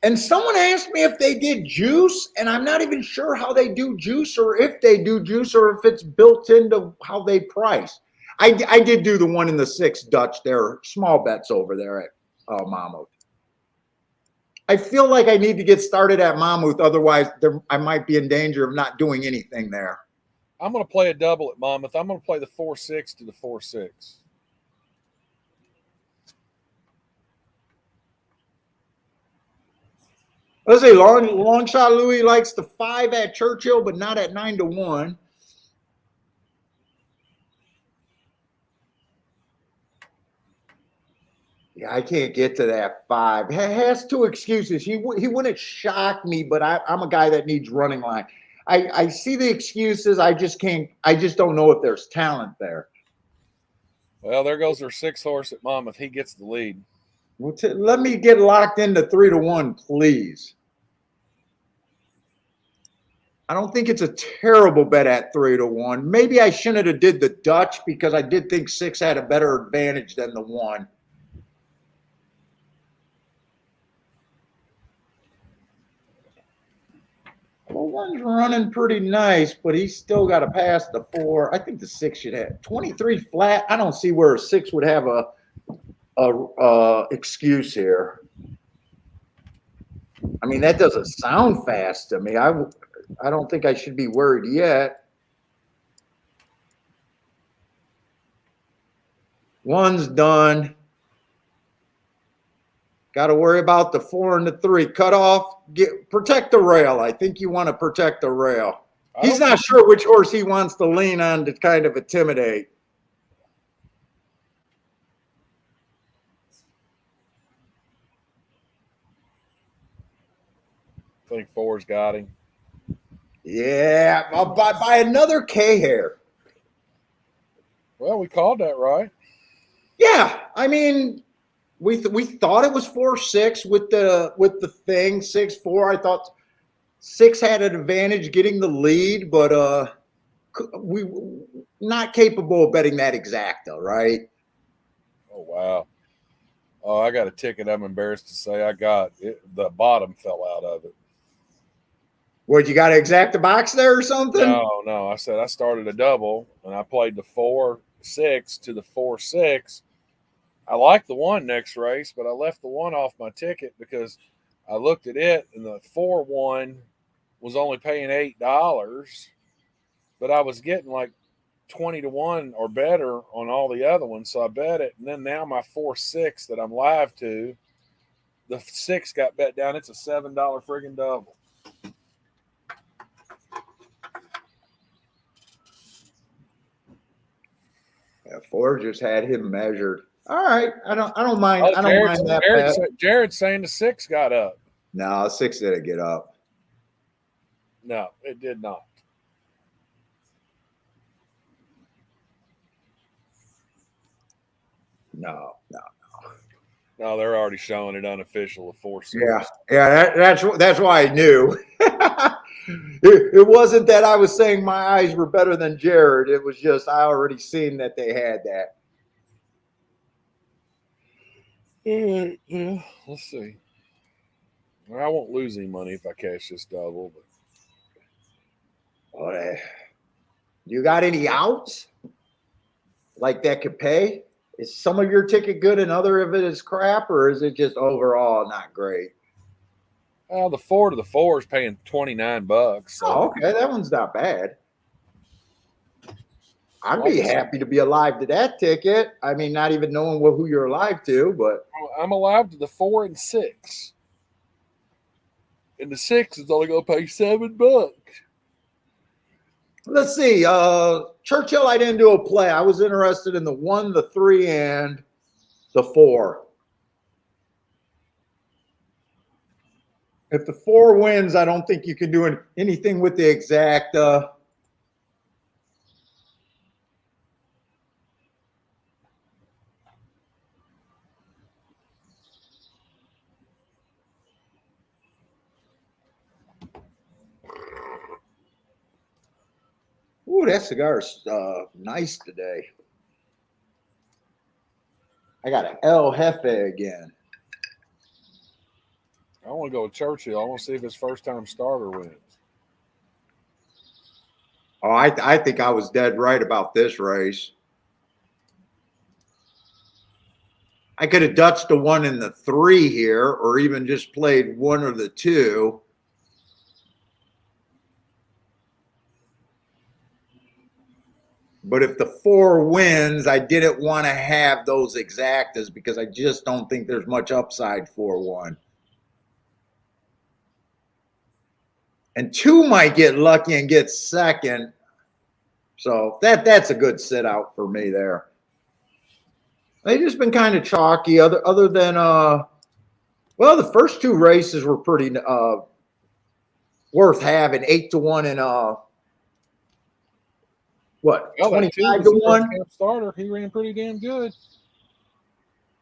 And someone asked me if they did juice, and I'm not even sure how they do juice, or if they do juice, or if it's built into how they price. I did do the 1 and the 6 Dutch there, small bets over there at Monmouth. I feel like I need to get started at Monmouth, otherwise I might be in danger of not doing anything there. I'm going to play a double at Monmouth. I'm going to play the 4-6 to the 4-6. Let's say long shot Louis likes the 5 at Churchill, but not at 9 to 1. Yeah, I can't get to that 5. He has 2 excuses. He wouldn't shock me, but I'm a guy that needs running line. I see the excuses. I just don't know if there's talent there. Well, there goes their 6 horse at Monmouth. He gets the lead. Well, let me get locked into 3 to 1, please. I don't think it's a terrible bet at 3 to 1. Maybe I shouldn't have did the Dutch, because I did think 6 had a better advantage than the 1. Well, one's running pretty nice, but he's still got to pass the 4. I think the 6 should have 23 flat. I don't see where a 6 would have a excuse here. I mean, that doesn't sound fast to me. I don't think I should be worried yet. One's done. Got to worry about the 4 and the 3. Cut off. Protect the rail. I think you want to protect the rail. He's not sure which horse he wants to lean on to kind of intimidate. I think 4's got him. Yeah, by another K hair. Well, we called that right. Yeah, I mean, we thought it was 4-6 with the thing 6-4. I thought 6 had an advantage getting the lead, but we not capable of betting that exacta, right? Oh wow. Oh, I got a ticket. I'm embarrassed to say I got it. The bottom fell out of it. What, you got to exact the box there or something? No. I said I started a double and I played the 4-6 to the 4-6. I like the 1 next race, but I left the 1 off my ticket because I looked at it and the 4-1 was only paying $8, but I was getting like 20-1 or better on all the other ones. So I bet it. And then now my 4-6 that I'm live to, the 6 got bet down. It's a $7 friggin' double. Yeah, 4 just had him measured. All right, I don't mind. I don't mind that bet. Jared's saying the 6 got up. No, 6 didn't get up. No, it did not. No. No, they're already showing it unofficial of 4-6. Yeah. That's why I knew. It wasn't that I was saying my eyes were better than Jared. It was just I already seen that they had that. Yeah, let's see. I won't lose any money if I cash this double. But you got any outs like that could pay? Is some of your ticket good and other of it is crap, or is it just overall not great? The 4 to the 4 is paying $29. So. Oh, okay, that one's not bad. I'd be happy to be alive to that ticket. I mean, not even knowing who you're alive to, but I'm alive to the 4 and 6, and the 6 is only going to pay $7. Let's see. Churchill, I didn't do a play. I was interested in the 1, the 3, and the 4. If the 4 wins, I don't think you can do anything with the exact. Ooh, that cigar's nice today. I got an El Jefe again. I want to go with Churchill. I want to see if his first-time starter wins. Oh, I think I was dead right about this race. I could have Dutched the 1 and the 3 here, or even just played 1 or the 2. But if the 4 wins, I didn't want to have those exactas because I just don't think there's much upside for 1. And 2 might get lucky and get second. So that's a good sit out for me there. They've just been kind of chalky other than well, the first 2 races were pretty worth having. 8-1 and what? 25-1 starter. He ran pretty damn good.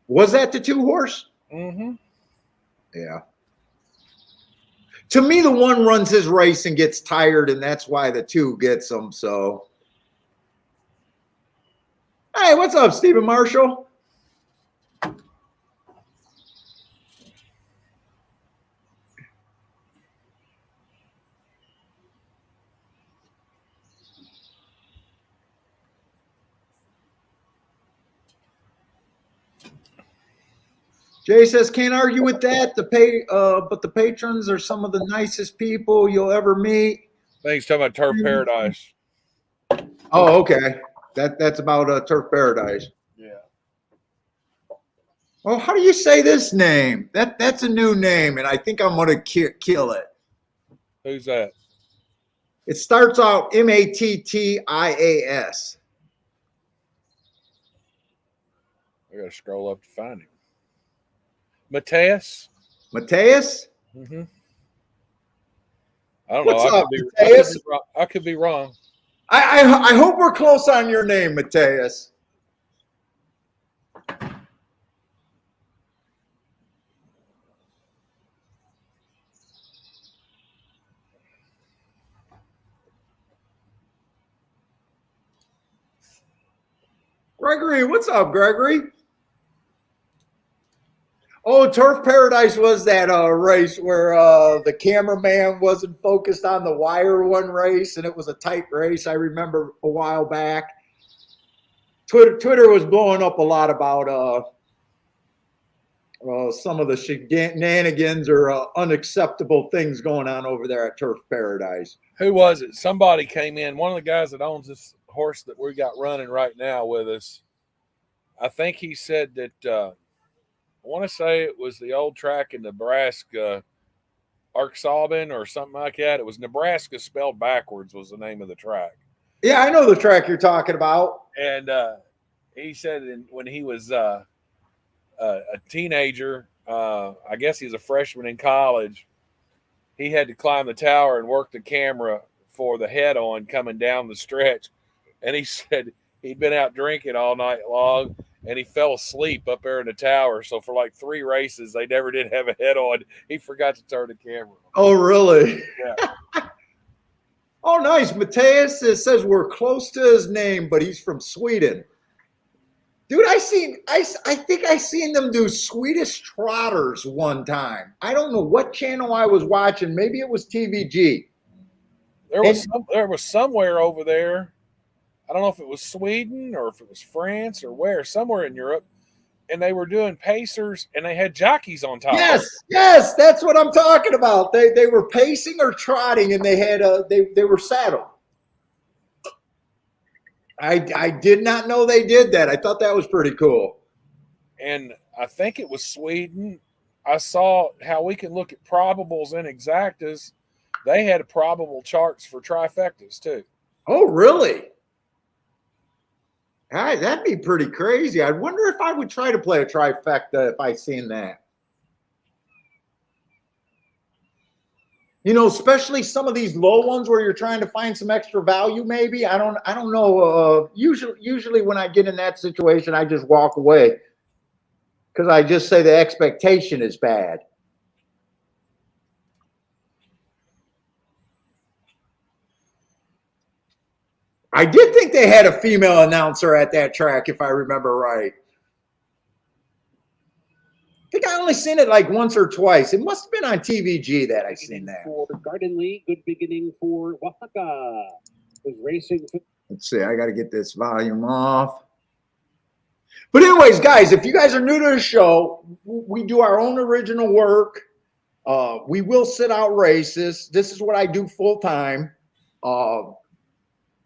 Was that the 2 horse? Mm-hmm. Yeah. To me, the 1 runs his race and gets tired, and that's why the 2 gets him. So, hey, what's up, Stephen Marshall? Jay says, can't argue with that. But the patrons are some of the nicest people you'll ever meet. I think he's talking about Turf Paradise. Oh, okay. That's about Turf Paradise. Yeah. Oh, how do you say this name? That's a new name, and I think I'm gonna kill it. Who's that? It starts out Mattias. I gotta scroll up to find him. Mateus? Mateus? Mm-hmm. I don't What's know. up, Mateus? I could be wrong. I hope we're close on your name, Mateus. Gregory, what's up, Gregory? Oh, Turf Paradise was that race where the cameraman wasn't focused on the wire one race, and it was a tight race. I remember a while back. Twitter was blowing up a lot about some of the shenanigans or unacceptable things going on over there at Turf Paradise. Who was it? Somebody came in. One of the guys that owns this horse that we got running right now with us. I think he said that I want to say it was the old track in Nebraska, Arksaben or something like that. It was Nebraska spelled backwards was the name of the track. Yeah, I know the track you're talking about. And he said when he was a teenager, I guess he was a freshman in college, he had to climb the tower and work the camera for the head-on coming down the stretch. And he said he'd been out drinking all night long, and he fell asleep up there in the tower. So for like 3 races, they never did have a head-on. He forgot to turn the camera on. Oh, really? Yeah. Oh, nice. Mateus says we're close to his name, but he's from Sweden. Dude, I think I seen them do Swedish trotters one time. I don't know what channel I was watching. Maybe it was TVG. There was somewhere over there. I don't know if it was Sweden or if it was France or where, somewhere in Europe, and they were doing pacers and they had jockeys on top. Yes, that's what I'm talking about. They were pacing or trotting, and they had they were saddled. I did not know they did that. I thought that was pretty cool. And I think it was Sweden. I saw how we can look at probables and exactas. They had probable charts for trifectas too. Oh, really? That'd be pretty crazy. I wonder if I would try to play a trifecta if I seen that. You know, especially some of these low ones where you're trying to find some extra value. Maybe I don't know. Usually when I get in that situation, I just walk away because I just say the expectation is bad. I did think they had a female announcer at that track, if I remember right. I think I only seen it like once or twice. It must have been on TVG that I seen that. For Garden League, good beginning for Oaxaca. Was racing. Let's see. I got to get this volume off. But anyways, guys, if you guys are new to the show, we do our own original work. We will sit out races. This is what I do full time.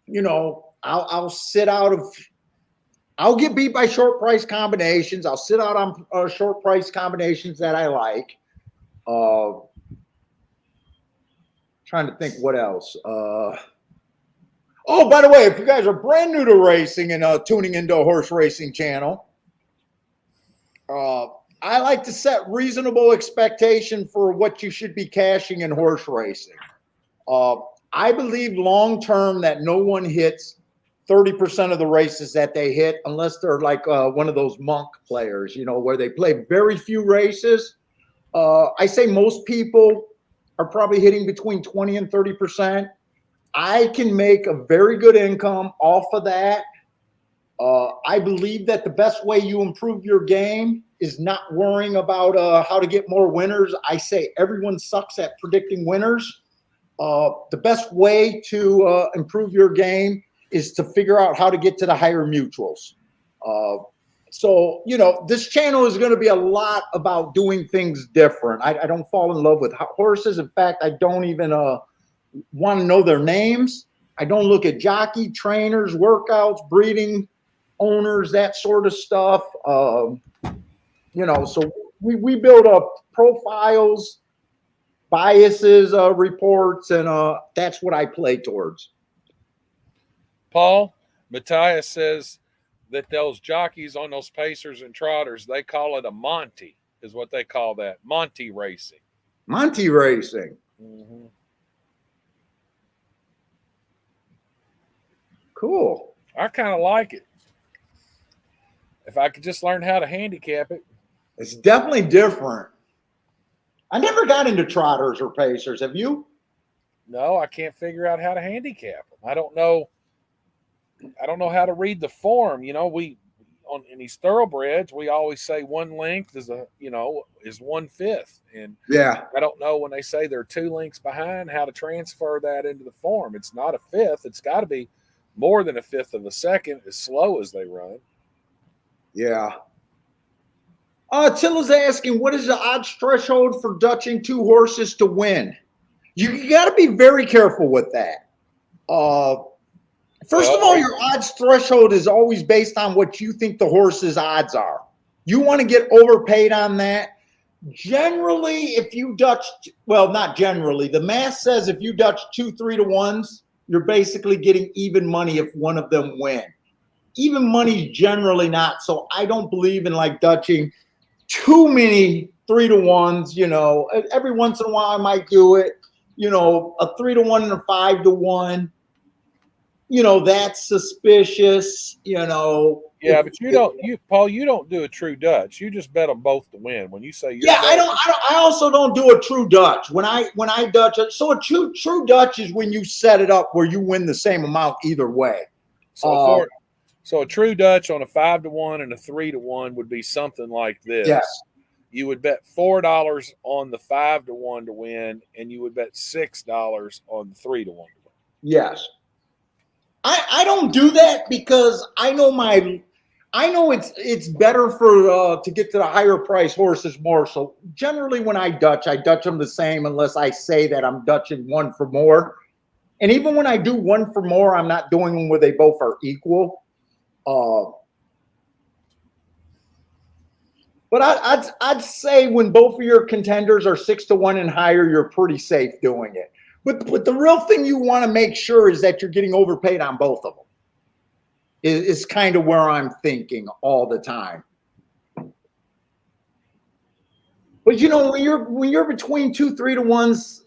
You know, I'll sit out of. I'll get beat by short price combinations. I'll sit out on short price combinations that I like. Trying to think what else. Oh, by the way, if you guys are brand new to racing and tuning into a horse racing channel, I like to set reasonable expectation for what you should be cashing in horse racing. I believe long term that no one hits 30% of the races that they hit unless they're like one of those monk players, you know, where they play very few races. I say most people are probably hitting between 20 and 30%. I can make a very good income off of that. I believe that the best way you improve your game is not worrying about how to get more winners. I say everyone sucks at predicting winners. The best way to improve your game is to figure out how to get to the higher mutuals. So, this channel is going to be a lot about doing things different. I don't fall in love with horses. In fact, I don't even want to know their names. I don't look at jockey, trainers, workouts, breeding owners, that sort of stuff. So we build up profiles, biases, reports, and that's what I play towards. Paul, Matthias says that those jockeys on those pacers and trotters, they call it a Monty, is what they call that. Monty racing. Monty racing. Mm-hmm. Cool. I kind of like it. If I could just learn how to handicap it. It's definitely different. I never got into trotters or pacers. Have you? No, I can't figure out how to handicap them. I don't know how to read the form. In these thoroughbreds, we always say one length is 1/5. And Yeah. I don't know when they say they're 2 lengths behind, how to transfer that into the form. It's not 1/5. It's got to be more than 1/5 of a second, as slow as they run. Yeah. Tilla's asking, what is the odds threshold for dutching 2 horses to win? You got to be very careful with that. First of all, your odds threshold is always based on what you think the horse's odds are. You want to get overpaid on that. Generally, if you dutch, well, not generally, the math says if you dutch 2 3-to-1s, you're basically getting even money if one of them win. Even money's generally not. So I don't believe in like dutching too many 3-to-1s. Every once in a while I might do it. A 3-to-1 and a 5-to-1. That's suspicious. Yeah, but Paul, you don't do a true Dutch. You just bet them both to win. When you say I also don't do a true Dutch. When I Dutch, so a true Dutch is when you set it up where you win the same amount either way. So a true Dutch on a 5-to-1 and a 3-to-1 would be something like this. Yes. You would bet $4 on the 5-to-1 to win, and you would bet $6 on the 3-to-1 to win. Yes. I don't do that because I know it's better for to get to the higher price horses more. So generally when I dutch them the same unless I say that I'm dutching 1 for more. And even when I do 1 for more, I'm not doing them where they both are equal. But I'd say when both of your contenders are 6-to-1 and higher, you're pretty safe doing it. But the real thing you want to make sure is that you're getting overpaid on both of them. Is kind of where I'm thinking all the time. But when you're between 2 3-to-1s,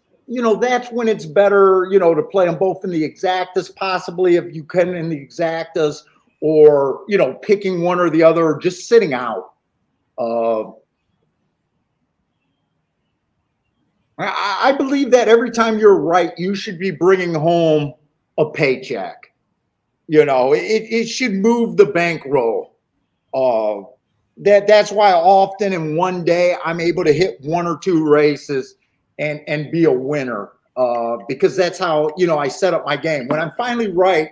that's when it's better, to play them both in the exactas, possibly if you can in the exactas, or picking one or the other, or just sitting out. I believe that every time you're right, you should be bringing home a paycheck. It should move the bankroll. That's why often in one day I'm able to hit 1 or 2 races and be a winner. Because that's how I set up my game. When I'm finally right,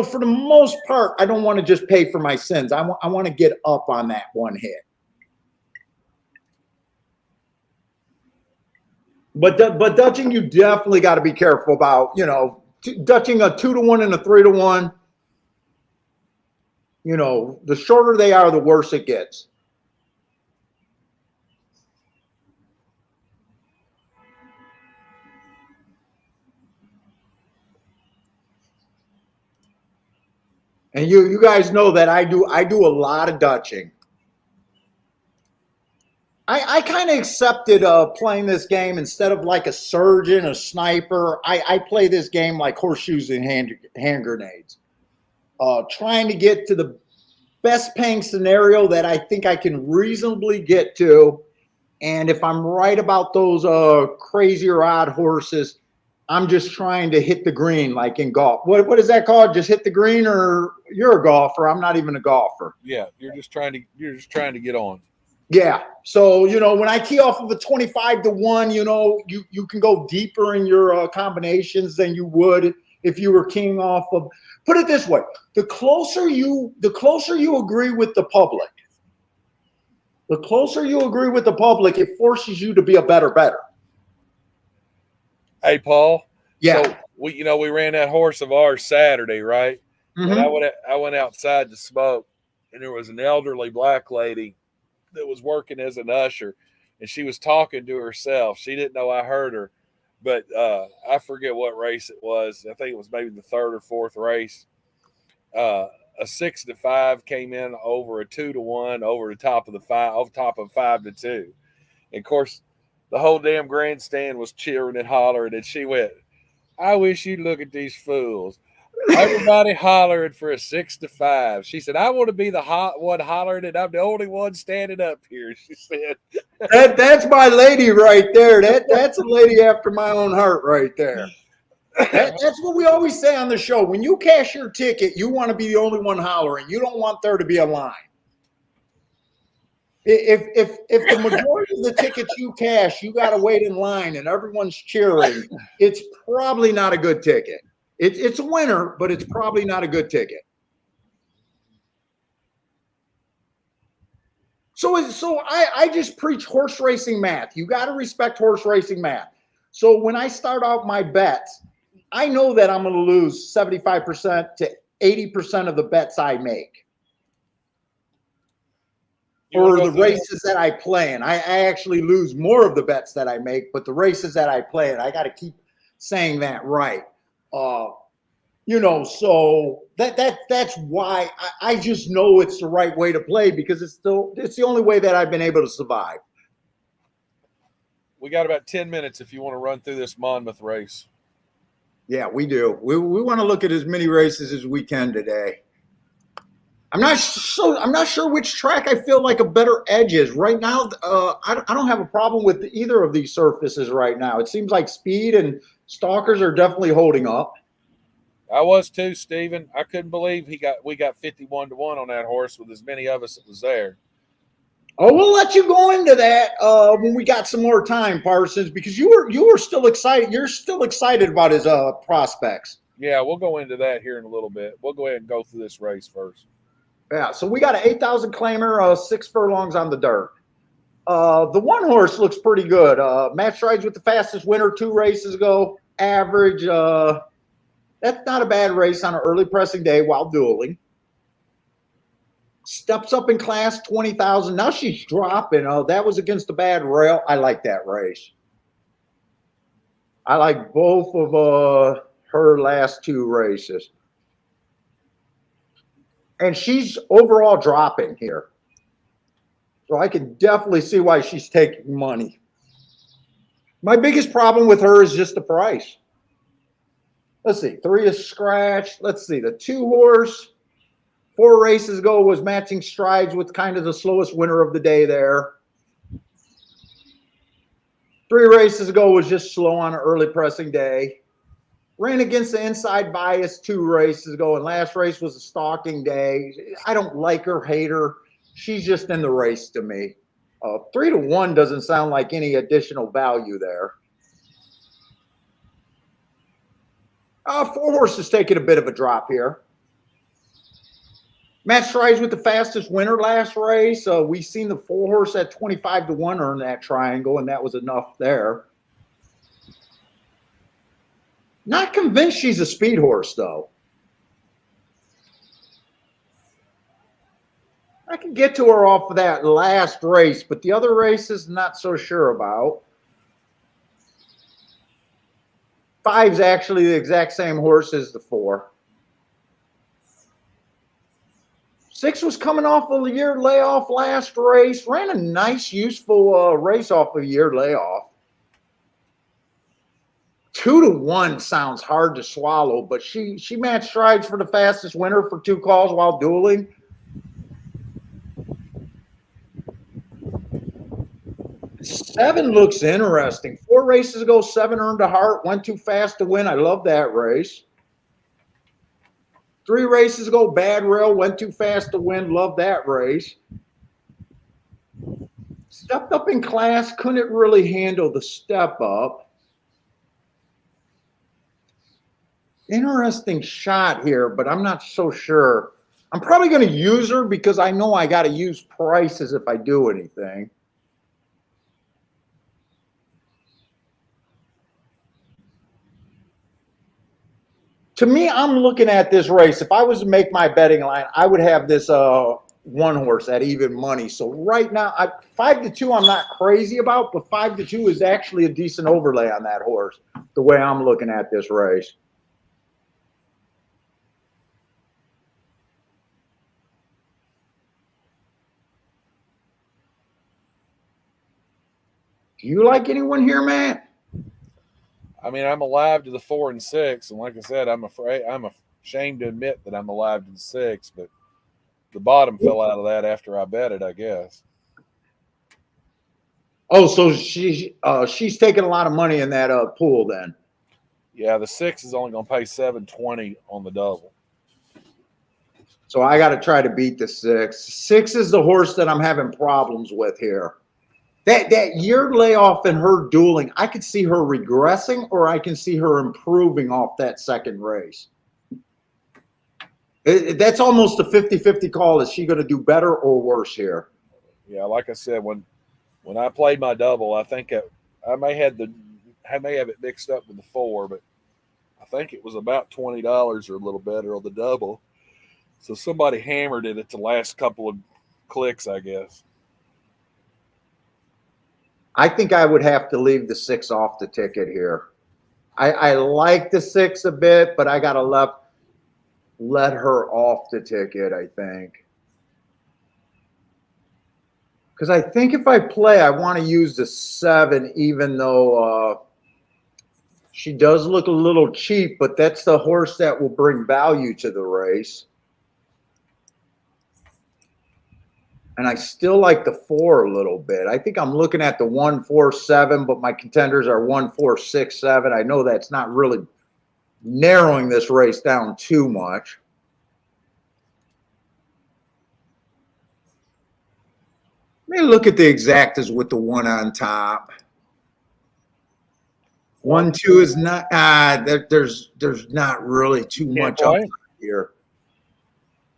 for the most part, I don't want to just pay for my sins. I want to get up on that one hit. But dutching, you definitely got to be careful about, dutching a 2-to-1 and a 3-to-1. The shorter they are, the worse it gets. And you guys know that I do a lot of dutching. I kind of accepted playing this game instead of like a surgeon, a sniper. I play this game like horseshoes and hand grenades. Trying to get to the best paying scenario that I think I can reasonably get to. And if I'm right about those crazier odd horses, I'm just trying to hit the green like in golf. What is that called? Just hit the green, or you're a golfer? I'm not even a golfer. Yeah, you're just trying to get on. Yeah. So, when I key off of a 25-to-1, you can go deeper in your combinations than you would if you were keying off of, put it this way, the closer you agree with the public, it forces you to be a better bettor. Hey, Paul. Yeah. So we ran that horse of ours Saturday, right? Mm-hmm. And I went outside to smoke, and there was an elderly black lady that was working as an usher, and she was talking to herself. She didn't know I heard her, but I forget what race it was. I think it was maybe the third or fourth race. A 6-5 came in over a 2-1 over the top of 5-2. And of course, the whole damn grandstand was cheering and hollering, and she went, "I wish you'd look at these fools. Everybody hollering for a 6-5." She said, "I want to be the one hollering, and I'm the only one standing up here." She said, That's my lady right there. That's a lady after my own heart right there. That's what we always say on the show. When you cash your ticket, you want to be the only one hollering. You don't want there to be a line. If the majority of the tickets you cash, you got to wait in line and everyone's cheering, it's probably not a good ticket. It's a winner, but it's probably not a good ticket. So I just preach horse racing math. You got to respect horse racing math. So when I start out my bets, I know that I'm going to lose 75% to 80% of the bets I make. Or the races that I play in. I actually lose more of the bets that I make, but the races that I play in, I got to keep saying that right. So that's why I just know it's the right way to play, because it's the only way that I've been able to survive. We got about 10 minutes if you want to run through this Monmouth race. Yeah, we do. We want to look at as many races as we can today. I'm not sure which track I feel like a better edge is right now. I don't have a problem with either of these surfaces right now. It seems like Speed and Stalkers are definitely holding up. I was too, Stephen. I couldn't believe we got 51-1 on that horse with as many of us that was there. Oh, we'll let you go into that when we got some more time, Parsons, because you were still excited. You're still excited about his prospects. Yeah, we'll go into that here in a little bit. We'll go ahead and go through this race first. Yeah, so we got an 8,000 claimer, 6 furlongs on the dirt. The one horse looks pretty good. Matt Strides with the fastest winner 2 races ago. Average. That's not a bad race on an early pressing day while dueling. Steps up in class, 20,000. Now she's dropping. That was against the bad rail. I like that race. I like both of her last 2 races. And she's overall dropping here. So I can definitely see why she's taking money. My biggest problem with her is just the price. Let's see. 3 is scratch. Let's see. The 2 horse 4 races ago was matching Strides with kind of the slowest winner of the day there. 3 races ago was just slow on an early pressing day. Ran against the inside bias 2 races ago, and last race was a stalking day. I don't like her, hate her. She's just in the race to me. 3-1 doesn't sound like any additional value there. 4 horses taking a bit of a drop here. Matt Strides with the fastest winner last race. We've seen the 4 horse at 25-1 earn that triangle, and that was enough there. Not convinced she's a speed horse, though. I can get to her off of that last race, but the other races, not so sure about. 5's actually the exact same horse as the 4. 6 was coming off of a year layoff last race. Ran a nice, useful race off a year layoff. 2-1 sounds hard to swallow, but she matched Strides for the fastest winner for 2 calls while dueling. Seven looks interesting. 4 races ago, 7 earned a heart, went too fast to win. I love that race. 3 races ago, bad rail, went too fast to win. Love that race. Stepped up in class, couldn't really handle the step up. interesting shot here, but I'm not so sure. I'm probably going to use her because I know I got to use prices if I do anything. To me, I'm looking at this race. If I was to make my betting line, I would have this one horse at even money. So right now, 5-2, I'm not crazy about, but 5-2 is actually a decent overlay on that horse. The way I'm looking at this race. Do you like anyone here, Matt? I mean, I'm alive to the 4 and 6, and like I said, I'm ashamed to admit that I'm alive to the 6, but the bottom fell out of that after I bet it, I guess. Oh, so she's taking a lot of money in that pool then. Yeah, the 6 is only going to pay $720 on the double. So I got to try to beat the 6. 6 is the horse that I'm having problems with here. That year layoff in her dueling, I could see her regressing or I can see her improving off that second race. That's almost a 50-50 call. Is she going to do better or worse here? Yeah, like I said, when I played my double, I think I may have it mixed up with the 4, but I think it was about $20 or a little better on the double. So somebody hammered it at the last couple of clicks, I guess. I think I would have to leave the 6 off the ticket here. I like the 6 a bit, but I got to let her off the ticket, I think. Because I think if I play, I want to use the 7, even though she does look a little cheap, but that's the horse that will bring value to the race. And I still like the 4 a little bit. I think I'm looking at the 1, 4, 7, but my contenders are 1, 4, 6, 7. I know that's not really narrowing this race down too much. Let me look at the exactas with the 1 on top. 1, 2 is not. There's not really too much up here.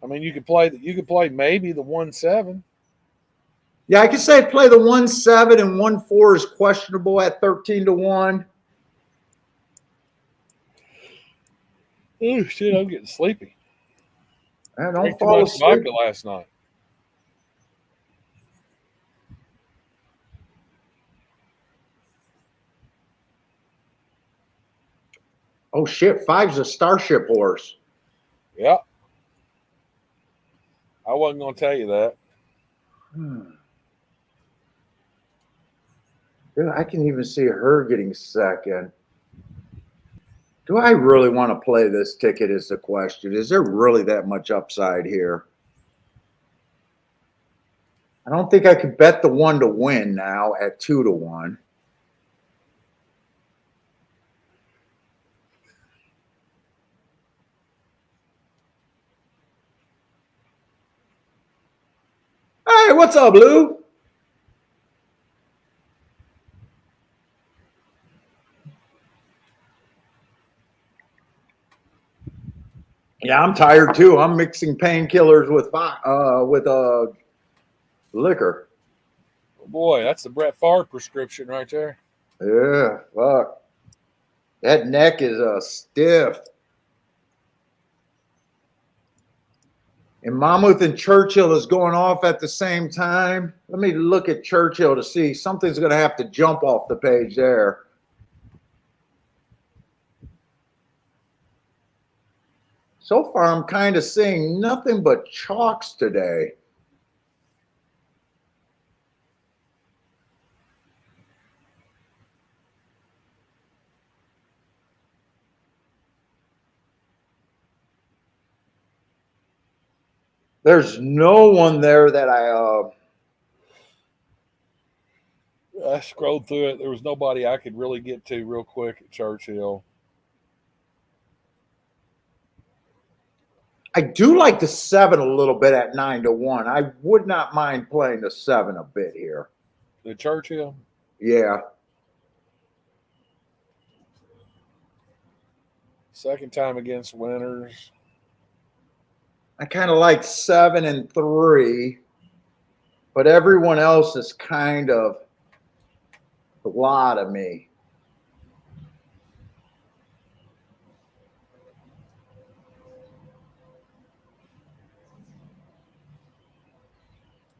I mean, you could play maybe the 1-7. Yeah, I could say play the 1-7 and 1-4 is questionable at 13-1. Oh shit, I'm getting sleepy. I don't Drank too fall much asleep. vodka last night. Oh shit, 5's a Starship horse. Yeah. I wasn't going to tell you that. Dude, I can even see her getting second. Do I really want to play this ticket is the question. Is there really that much upside here? I don't think I could bet the 1 to win now at 2-1. Hey, what's up, Lou? Yeah, I'm tired too. I'm mixing painkillers with liquor. Oh boy, that's the Brett Favre prescription right there. Yeah, fuck. That neck is stiff. And Monmouth and Churchill is going off at the same time. Let me look at Churchill to see. Something's going to have to jump off the page there. So far, I'm kind of seeing nothing but chalks today. There's no one there that I scrolled through it. There was nobody I could really get to real quick at Churchill. I do like the 7 a little bit at 9-1. I would not mind playing the 7 a bit here. The Churchill? Yeah. Second time against winners. I kind of like 7 and 3, but everyone else is kind of a lot of me.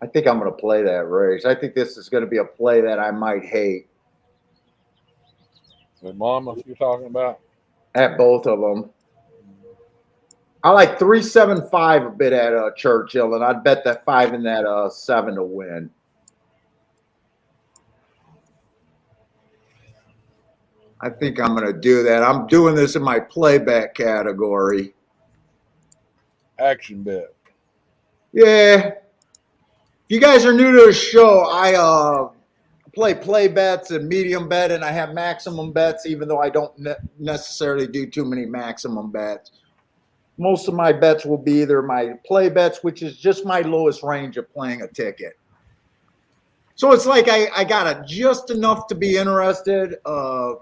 I think I'm going to play that race. I think this is going to be a play that I might hate The Monmouth you're talking about? at both of them. I like 3-7-5 a bit at Churchill, and I'd bet that 5 and that 7 to win. I think I'm going to do that. I'm doing this in my playback category. Action bet. Yeah. If you guys are new to the show, I play bets and medium bet, and I have maximum bets, even though I don't necessarily do too many maximum bets. Most of my bets will be either my play bets, which is just my lowest range of playing a ticket. So it's like I got just enough to be interested. I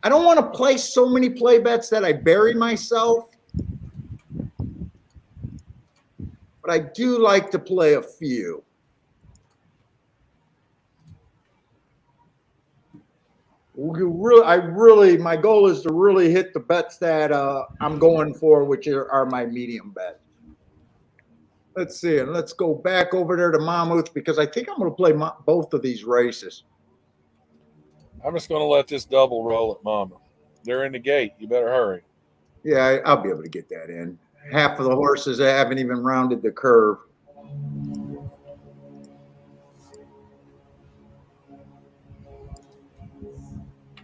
don't want to play so many play bets that I bury myself. But I do like to play a few. My goal is to really hit the bets that I'm going for, which are my medium bets. Let's see, and let's go back over there to Monmouth because I think I'm going to play both of these races. I'm just going to let this double roll at Monmouth. They're in the gate. You better hurry. Yeah, I'll be able to get that in. Half of the horses haven't even rounded the curve.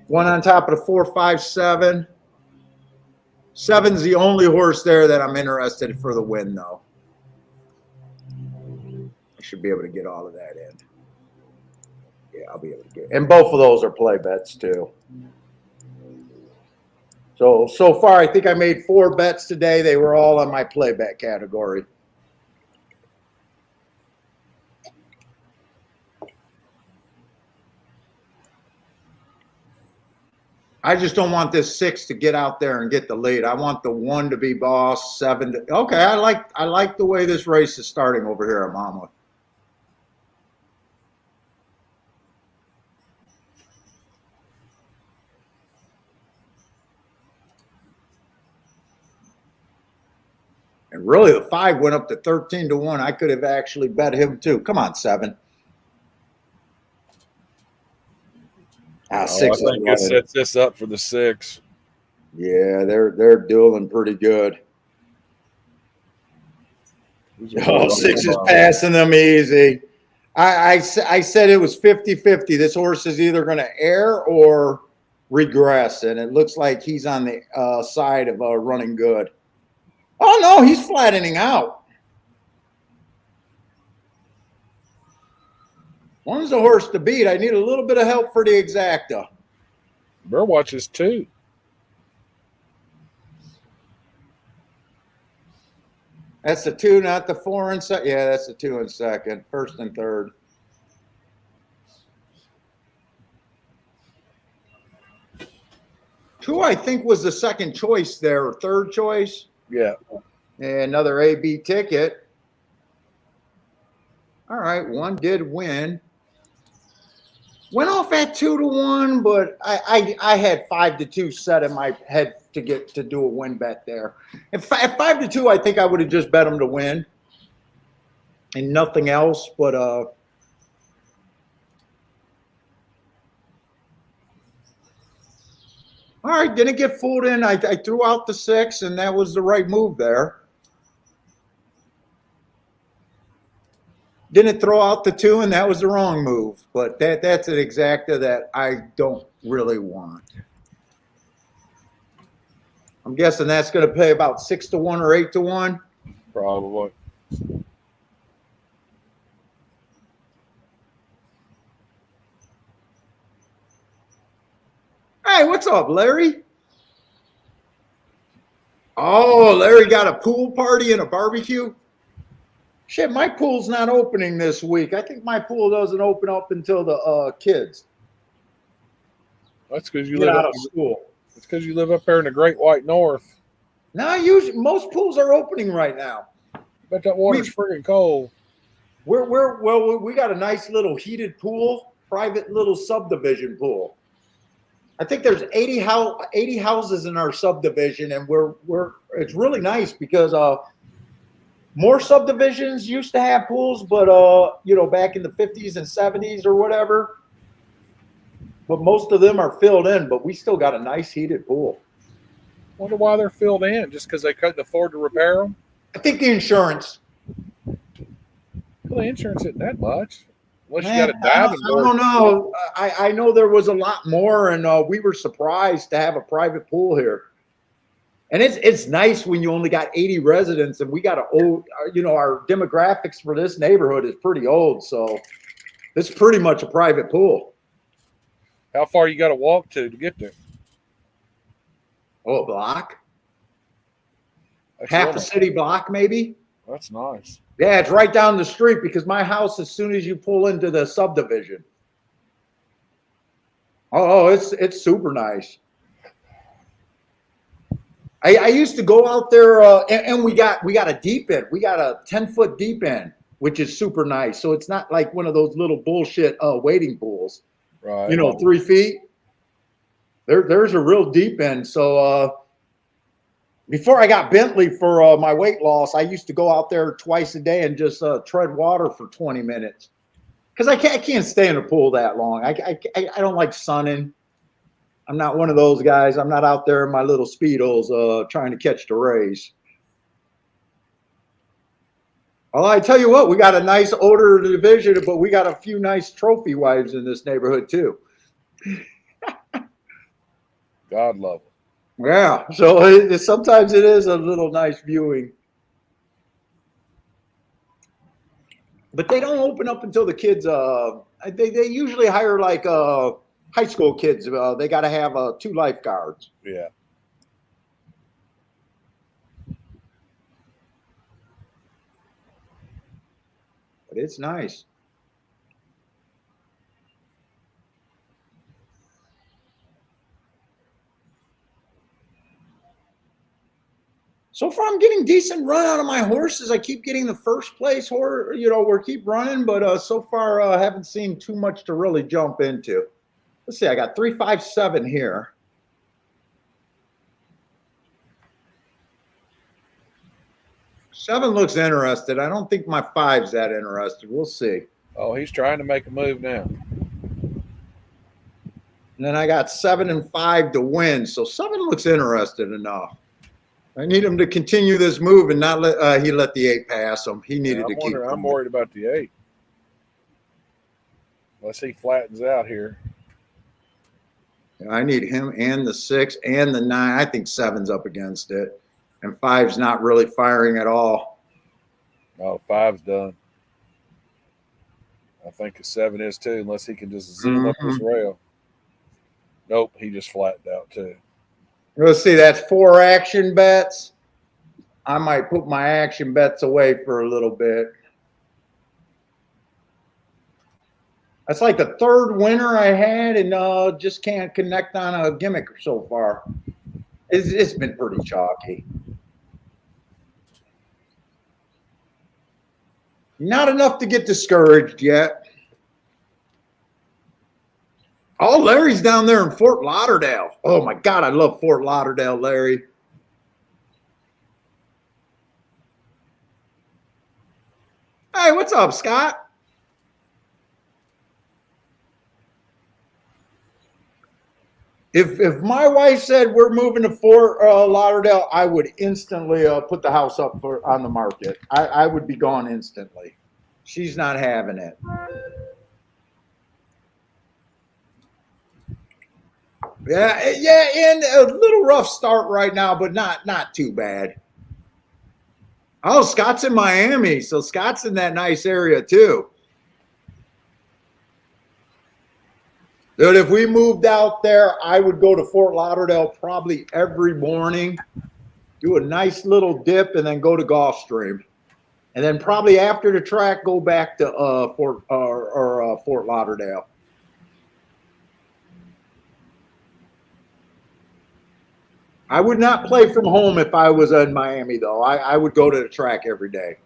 One on top of the 4, 5, 7. 7's the only horse there that I'm interested for the win, though. I should be able to get all of that in. Yeah, I'll be able to get. And both of those are play bets too. So far, I think I made 4 bets today. They were all on my play bet category. I just don't want this 6 to get out there and get the lead. I want the 1 to be boss, 7 to. Okay, I like the way this race is starting over here at Monmouth. And really, the 5 went up to 13 to 1. I could have actually bet him too. Come on, 7. I 6 think it sets this up for the 6. Yeah, they're dueling pretty good. Oh, 6 is passing them easy. I said it was 50-50. This horse is either going to err or regress, and it looks like he's on the side of running good. Oh, no, he's flattening out. One's the horse to beat. I need a little bit of help for the exacta. Bear watches 2. That's the 2, not the 4 and second. Yeah, that's the 2 and second. First and third. Two, I think, was the second choice there, or third choice. Yeah. And another AB ticket. All right, 1 did win. Went off at 2 to 1, but I had 5 to 2 set in my head to get to do a win bet there. At 5 to 2, I think I would have just bet him to win and nothing else. But all right, didn't get fooled in. I threw out the 6, and that was the right move there. Didn't throw out the 2, and that was the wrong move. But that's an exacta that I don't really want. I'm guessing that's going to pay about 6 to 1 or 8 to 1. Probably. Hey, what's up, Larry? Oh, Larry got a pool party and a barbecue? Shit, my pool's not opening this week. I think my pool doesn't open up until the kids That's because you get live out up, of school. It's because you live up there in the Great White North. Now, usually most pools are opening right now. But that water's friggin' cold. We got a nice little heated pool, private little subdivision pool. I think there's 80 houses in our subdivision, and it's really nice because more subdivisions used to have pools, but back in the 50s and 70s or whatever. But most of them are filled in, but we still got a nice heated pool. Wonder why they're filled in, just because they couldn't afford to repair them? I think the insurance. Well, the insurance isn't that much. Unless you Man, got a diving board. I don't know. I know there was a lot more, and we were surprised to have a private pool here. And it's nice when you only got 80 residents, and we got our demographics for this neighborhood is pretty old, so it's pretty much a private pool. How far you got to walk to get there? Oh, a block? That's Half a little. city block, maybe? That's nice. Yeah, it's right down the street because my house, as soon as you pull into the subdivision. Oh, it's super nice. I used to go out there, and we got a deep end. We got a 10-foot deep end, which is super nice. So it's not like one of those little bullshit wading pools. Right. 3 feet. There's a real deep end. So before I got Bentley for my weight loss, I used to go out there twice a day and just tread water for 20 minutes. Because I can't stay in a pool that long. I don't like sunning. I'm not one of those guys. I'm not out there in my little Speedos trying to catch the rays. Well, I tell you what, we got a nice older division, but we got a few nice trophy wives in this neighborhood too. God love them. Yeah, so sometimes it is a little nice viewing. But they don't open up until the kids, they usually hire like high school kids. They got to have 2 lifeguards. Yeah. But it's nice. So far, I'm getting decent run out of my horses. I keep getting the first place horse. We keep running, but so far, I haven't seen too much to really jump into. Let's see. I got 3, 5, 7 here. Seven looks interested. I don't think my 5's that interested. We'll see. Oh, he's trying to make a move now. And then I got 7 and 5 to win. So 7 looks interested enough. I need him to continue this move and not let he let the 8 pass him. He needed to keep. I'm worried about the 8. Unless he flattens out here. I need him and the 6 and the 9. I think 7's up against it. And 5's not really firing at all. No, 5's done. I think a 7 is too, unless he can just zoom up this rail. Nope, he just flattened out too. Let's see, that's 4 action bets. I might put my action bets away for a little bit. That's like the 3rd winner I had, and just can't connect on a gimmick so far. It's been pretty chalky. Not enough to get discouraged yet. Oh, Larry's down there in Fort Lauderdale. Oh, my God, I love Fort Lauderdale, Larry. Hey, what's up, Scott? If my wife said we're moving to Fort Lauderdale, I would instantly put the house up on the market. I would be gone instantly. She's not having it. Yeah, and a little rough start right now, but not too bad. Oh, Scott's in Miami, so Scott's in that nice area too. Dude, if we moved out there, I would go to Fort Lauderdale probably every morning, do a nice little dip, and then go to Gulfstream. And then probably after the track, go back to Fort Lauderdale. I would not play from home if I was in Miami, though. I would go to the track every day.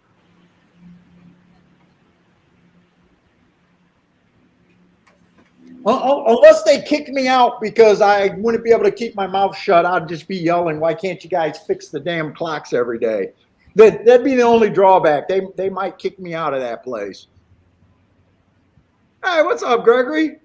Unless they kick me out because I wouldn't be able to keep my mouth shut, I'd just be yelling, "Why can't you guys fix the damn clocks every day?" That'd be the only drawback. They might kick me out of that place. Hey, what's up, Gregory?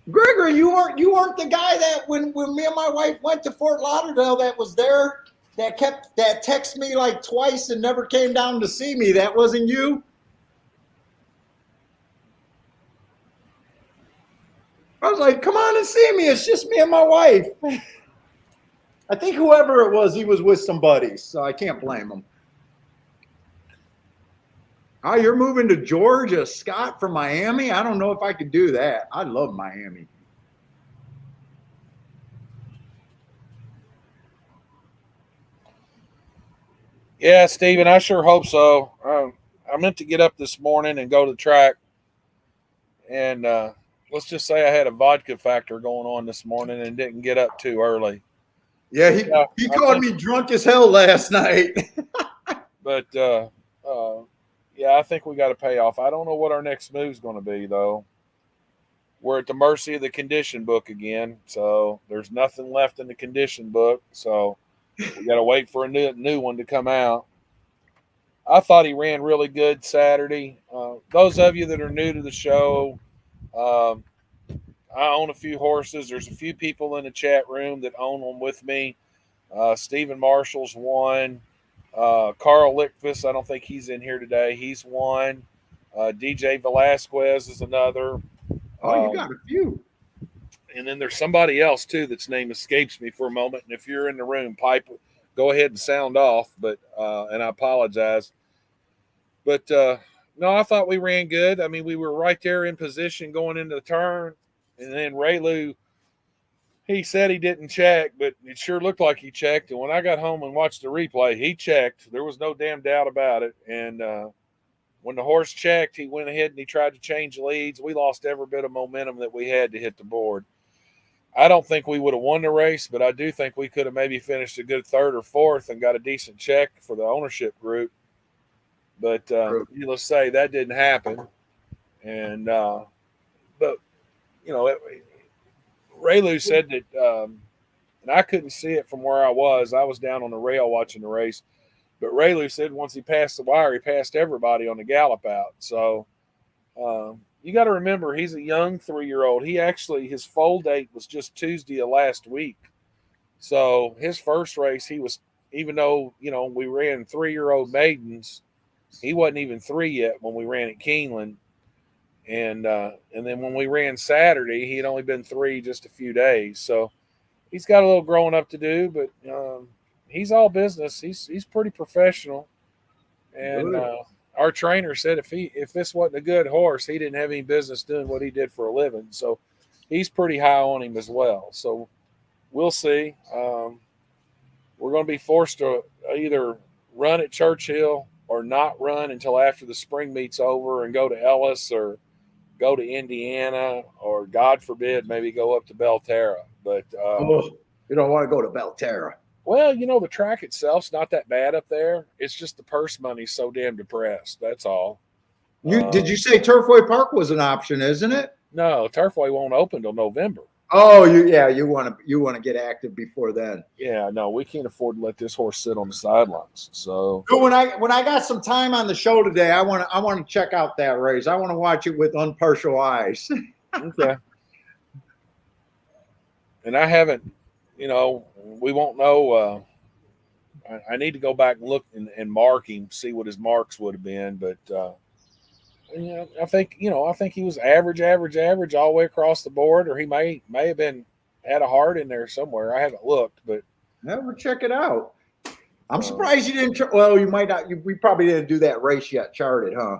Gregory, you weren't the guy that when me and my wife went to Fort Lauderdale that was there that texted me like twice and never came down to see me. That wasn't you? I was like, come on and see me. It's just me and my wife. I think whoever it was, he was with some buddies, so I can't blame him. Oh, you're moving to Georgia, Scott, from Miami? I don't know if I could do that. I love Miami. Yeah, Steven, I sure hope so. I meant to get up this morning and go to the track. And let's just say I had a vodka factor going on this morning and didn't get up too early. Yeah, he called me drunk as hell last night. But yeah, I think we got to pay off. I don't know what our next move's going to be, though. We're at the mercy of the condition book again, so there's nothing left in the condition book. So we got to wait for a new one to come out. I thought he ran really good Saturday. Those of you that are new to the show, I own a few horses. There's a few people in the chat room that own them with me. Stephen Marshall's one. Carl Lickfus, I don't think he's in here today. He's one. DJ Velasquez is another. Oh, you got a few. And then there's somebody else, too, that's name escapes me for a moment. And if you're in the room, pipe, go ahead and sound off. But and I apologize. But, no, I thought we ran good. I mean, we were right there in position going into the turn. And then Raylu, he said he didn't check, but it sure looked like he checked. And when I got home and watched the replay, he checked. There was no damn doubt about it. And when the horse checked, he went ahead and he tried to change leads. We lost every bit of momentum that we had to hit the board. I don't think we would have won the race, but I do think we could have maybe finished a good third or fourth and got a decent check for the ownership group. But needless to say, that didn't happen. And but you know, Raylu said that, and I couldn't see it from where I was. I was down on the rail watching the race. But Raylu said once he passed the wire, he passed everybody on the gallop out. So you got to remember, he's a young 3-year-old. His foal date was just Tuesday of last week. So his first race, he was, even though, you know, we ran 3-year-old maidens, he wasn't even 3 yet when we ran at Keeneland. And then when we ran Saturday, he had only been 3 just a few days. So he's got a little growing up to do, but he's all business. He's pretty professional. And our trainer said if this wasn't a good horse, he didn't have any business doing what he did for a living. So he's pretty high on him as well. So we'll see. We're going to be forced to either run at Churchill or not run until after the spring meet's over and go to Ellis or go to Indiana or, God forbid, maybe go up to Belterra. But you don't want to go to Belterra. Well, you know, the track itself's not that bad up there. It's just the purse money's so damn depressed. That's all. Did you say Turfway Park was an option, isn't it? No, Turfway won't open till November. Oh, you want to get active before then. Yeah, no, we can't afford to let this horse sit on the sidelines. So when I got some time on the show today, I want to check out that race. I want to watch it with impartial eyes. Okay. And I haven't, you know, we won't know. I need to go back and look and mark him, see what his marks would have been. But you know, I think he was average all the way across the board, or he may have been had a heart in there somewhere. I haven't looked, but never check it out. I'm surprised you didn't. Well, you might not. We probably didn't do that race yet. Charted, huh?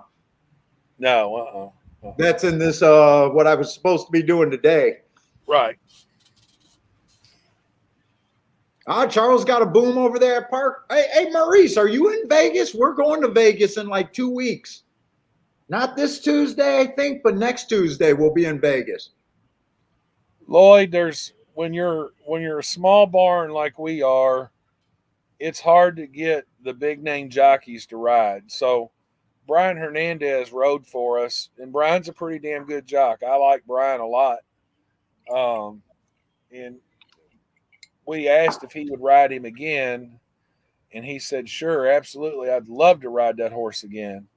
No. That's in this. What I was supposed to be doing today. Right. Charles got a boom over there at Park. Hey, Maurice, are you in Vegas? We're going to Vegas in like 2 weeks. Not this Tuesday, I think, but next Tuesday we'll be in Vegas. Lloyd, there's when you're a small barn like we are, it's hard to get the big name jockeys to ride. So Brian Hernandez rode for us, and Brian's a pretty damn good jock. I like Brian a lot. Um, and we asked if he would ride him again, and he said, "Sure, absolutely, I'd love to ride that horse again."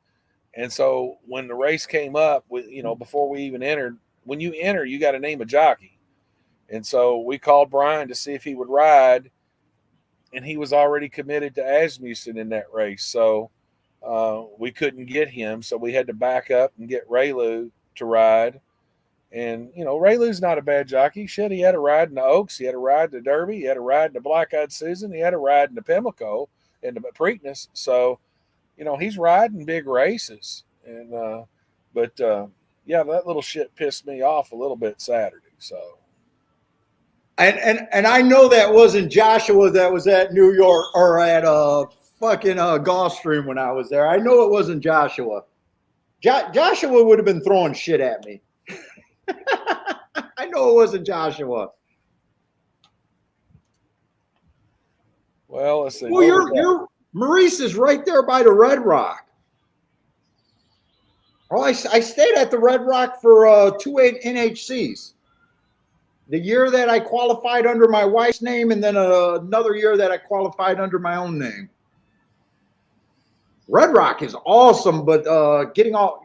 And so when the race came up, before we even entered, when you enter, you got to name a jockey. And so we called Brian to see if he would ride, and he was already committed to Asmussen in that race. So we couldn't get him, so we had to back up and get Raylu to ride. And Raylu's not a bad jockey. Shit, he had a ride in the Oaks, he had a ride in the Derby, he had a ride in the Black Eyed Susan, he had a ride in the Pimlico and the Preakness. So he's riding big races. And but yeah, that little shit pissed me off a little bit Saturday. So. And I know that wasn't Joshua that was at New York or at fucking Gulfstream when I was there. I know it wasn't Joshua. Joshua would have been throwing shit at me. I know it wasn't Joshua. Well, let's see. Well, your Maurice is right there by the Red Rock. Oh, I stayed at the Red Rock for 2 NHCs. The year that I qualified under my wife's name, and then another year that I qualified under my own name. Red Rock is awesome, but getting all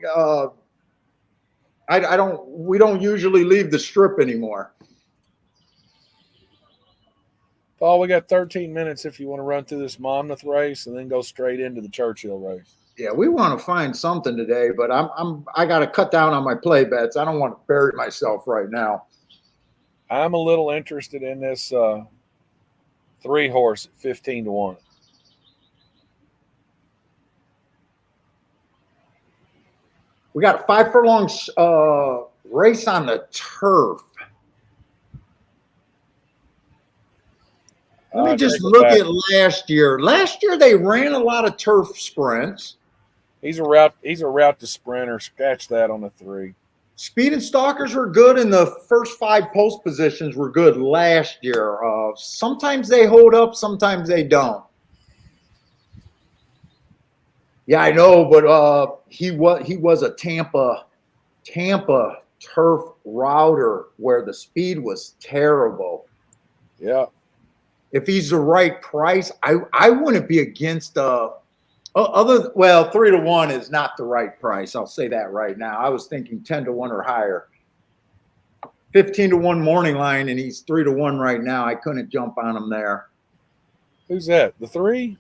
we don't usually leave the strip anymore. Paul, we got 13 minutes if you want to run through this Monmouth race and then go straight into the Churchill race. Yeah, we want to find something today, but I got to cut down on my play bets. I don't want to bury myself right now. I'm a little interested in this 3-horse at 15-1. We got a 5 furlong race on the turf. Let me just look at last year. Last year they ran a lot of turf sprints. He's a route to sprinter. Scratch that on the 3. Speed and Stalkers were good, and the first 5 post positions were good last year. Sometimes they hold up, sometimes they don't. Yeah, I know, but he was a Tampa turf router where the speed was terrible. Yeah. If he's the right price, I wouldn't be against 3-1 is not the right price. I'll say that right now. I was thinking 10-1 or higher. 15-1 morning line, and he's 3-1 right now. I couldn't jump on him there. Who's that? The 3?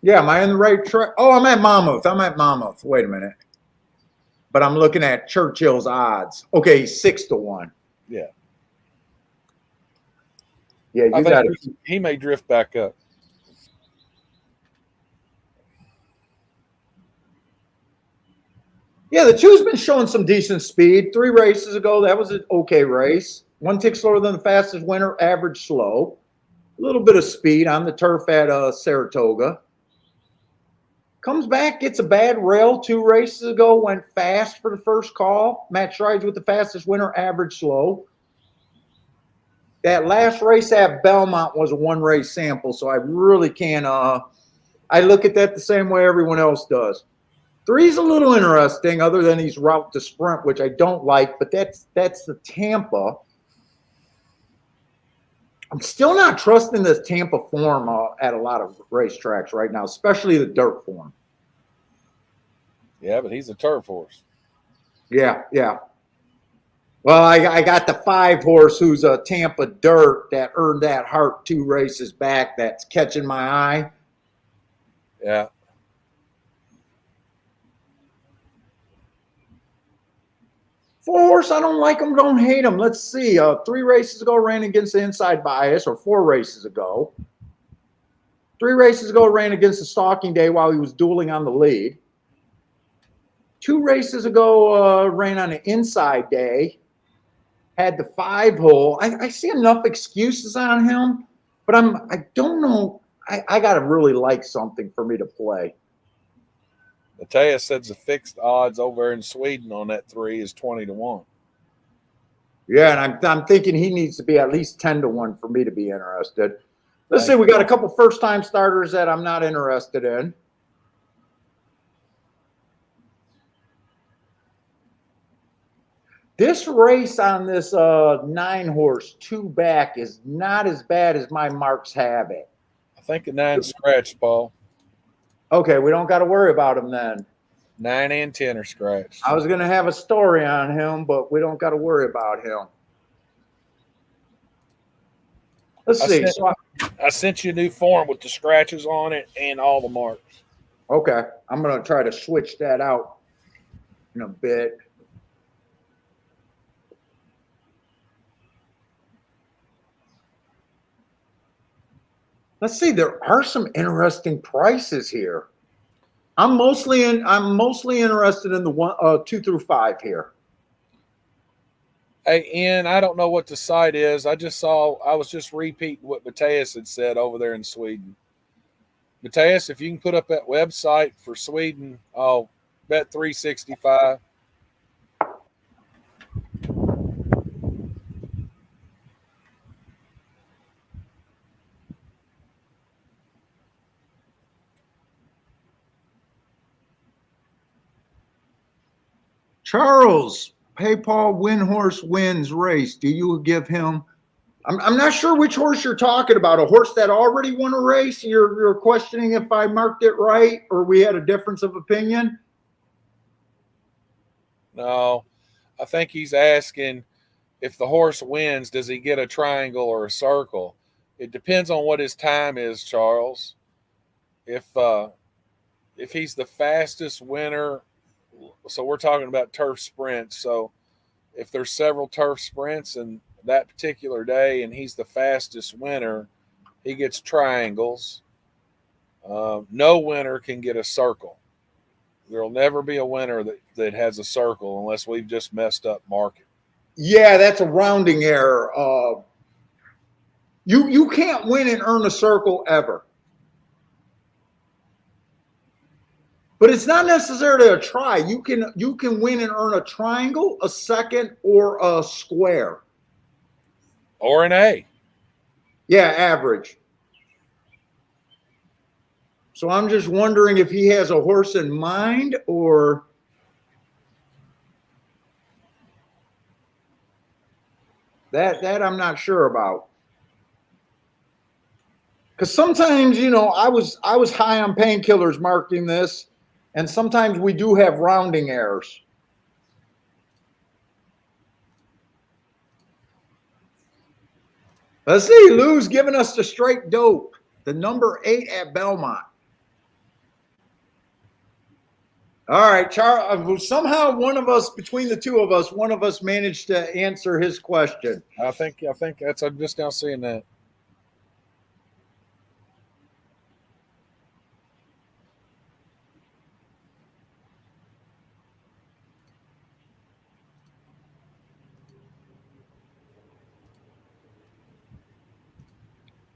Yeah, am I in the right track? Oh, I'm at Monmouth. Wait a minute. But I'm looking at Churchill's odds. Okay, he's 6-1. Yeah. Yeah, you got it. He may drift back up. Yeah, the 2's been showing some decent speed. 3 races ago, that was an okay race. 1 tick slower than the fastest winner, average slow. A little bit of speed on the turf at Saratoga. Comes back, gets a bad rail 2 races ago, went fast for the first call. Matt strides with the fastest winner, average slow. That last race at Belmont was a 1-race sample, so I really can't I look at that the same way everyone else does. 3's a little interesting, other than he's route to sprint, which I don't like, but that's the Tampa. I'm still not trusting this Tampa form at a lot of racetracks right now, especially the dirt form. Yeah, but he's a turf horse. Yeah. Well, I got the 5-horse who's a Tampa dirt that earned that heart 2 races back. That's catching my eye. Yeah. Four-horse, I don't like him, don't hate him. Let's see. 3 races ago, ran against the inside bias, or 4 races ago. 3 races ago, ran against the stalking day while he was dueling on the lead. 2 races ago, ran on an inside day. Had the 5-hole. I see enough excuses on him, but I don't know. I got to really like something for me to play. Matthias says the fixed odds over in Sweden on that 3 is 20-1. Yeah, and I'm thinking he needs to be at least 10 to 1 for me to be interested. Let's see, Thank we got a couple first-time starters that I'm not interested in. This race on this 9-horse 2-back is not as bad as my marks have it. I think a 9 scratched, Paul. Okay, we don't got to worry about him then. 9 and 10 are scratched. I was going to have a story on him, but we don't got to worry about him. Let's see. I sent you a new form with the scratches on it and all the marks. Okay, I'm going to try to switch that out in a bit. Let's see. There are some interesting prices here. I'm mostly interested in the 2 through 5 here. Hey, Ian, I don't know what the site is. I was just repeating what Mateus had said over there in Sweden. Mateus, if you can put up that website for Sweden, I'll bet 365. Charles, hey Paul, win horse wins race. Do you give him? I'm not sure which horse you're talking about. A horse that already won a race? You're questioning if I marked it right or we had a difference of opinion? No, I think he's asking if the horse wins, does he get a triangle or a circle? It depends on what his time is, Charles. If he's the fastest winner, so we're talking about turf sprints. So if there's several turf sprints and that particular day and he's the fastest winner, he gets triangles. No winner can get a circle. There'll never be a winner that has a circle unless we've just messed up market. Yeah, that's a rounding error. You can't win and earn a circle ever. But it's not necessarily a try. You can win and earn a triangle, a second, or a square. Or an A. Yeah, average. So I'm just wondering if he has a horse in mind or that I'm not sure about. Because sometimes, I was high on painkillers marking this, and sometimes we do have rounding errors. Let's see, Lou's giving us the straight dope, the number 8 at Belmont. All right, Charles. Somehow, between the two of us, one of us managed to answer his question. I think that's. I'm just now seeing that.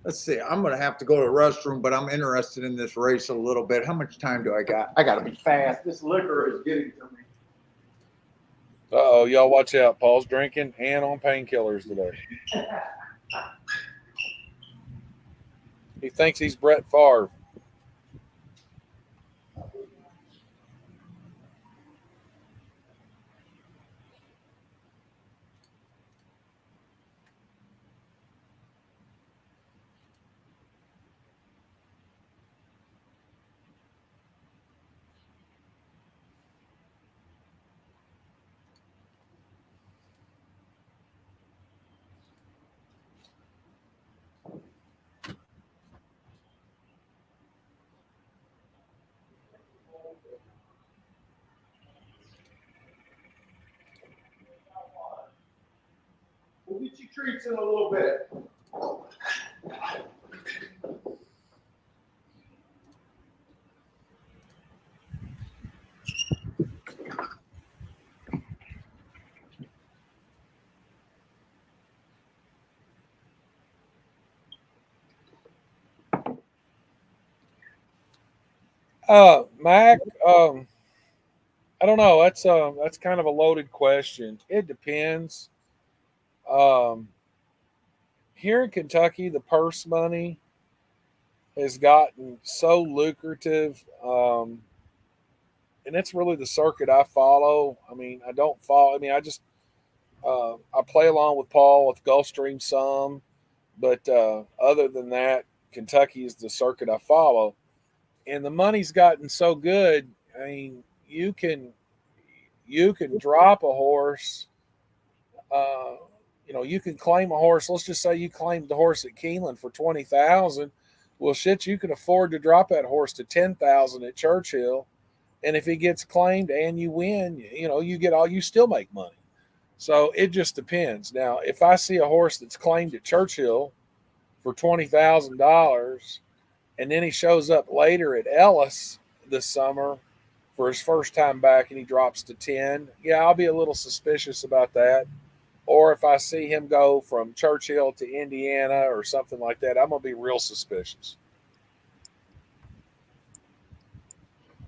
Let's see. I'm going to have to go to the restroom, but I'm interested in this race a little bit. How much time do I got? I got to be fast. This liquor is getting to me. Uh-oh, y'all watch out. Paul's drinking and on painkillers today. He thinks he's Brett Favre. We'll get you treats in a little bit. Mac, I don't know. That's kind of a loaded question. It depends. Here in Kentucky, the purse money has gotten so lucrative. And it's really the circuit I follow. I mean, I don't follow. I mean, I play along with Paul with Gulfstream some, but other than that, Kentucky is the circuit I follow. And the money's gotten so good. I mean, you can drop a horse. Uh, you can claim a horse. Let's just say you claimed the horse at Keeneland for 20,000. Well, shit, you can afford to drop that horse to 10,000 at Churchill, and if he gets claimed and you win, you still make money. So it just depends. Now, if I see a horse that's claimed at Churchill for $20,000, and then he shows up later at Ellis this summer for his first time back and he drops to 10, yeah, I'll be a little suspicious about that. Or if I see him go from Churchill to Indiana or something like that, I'm going to be real suspicious.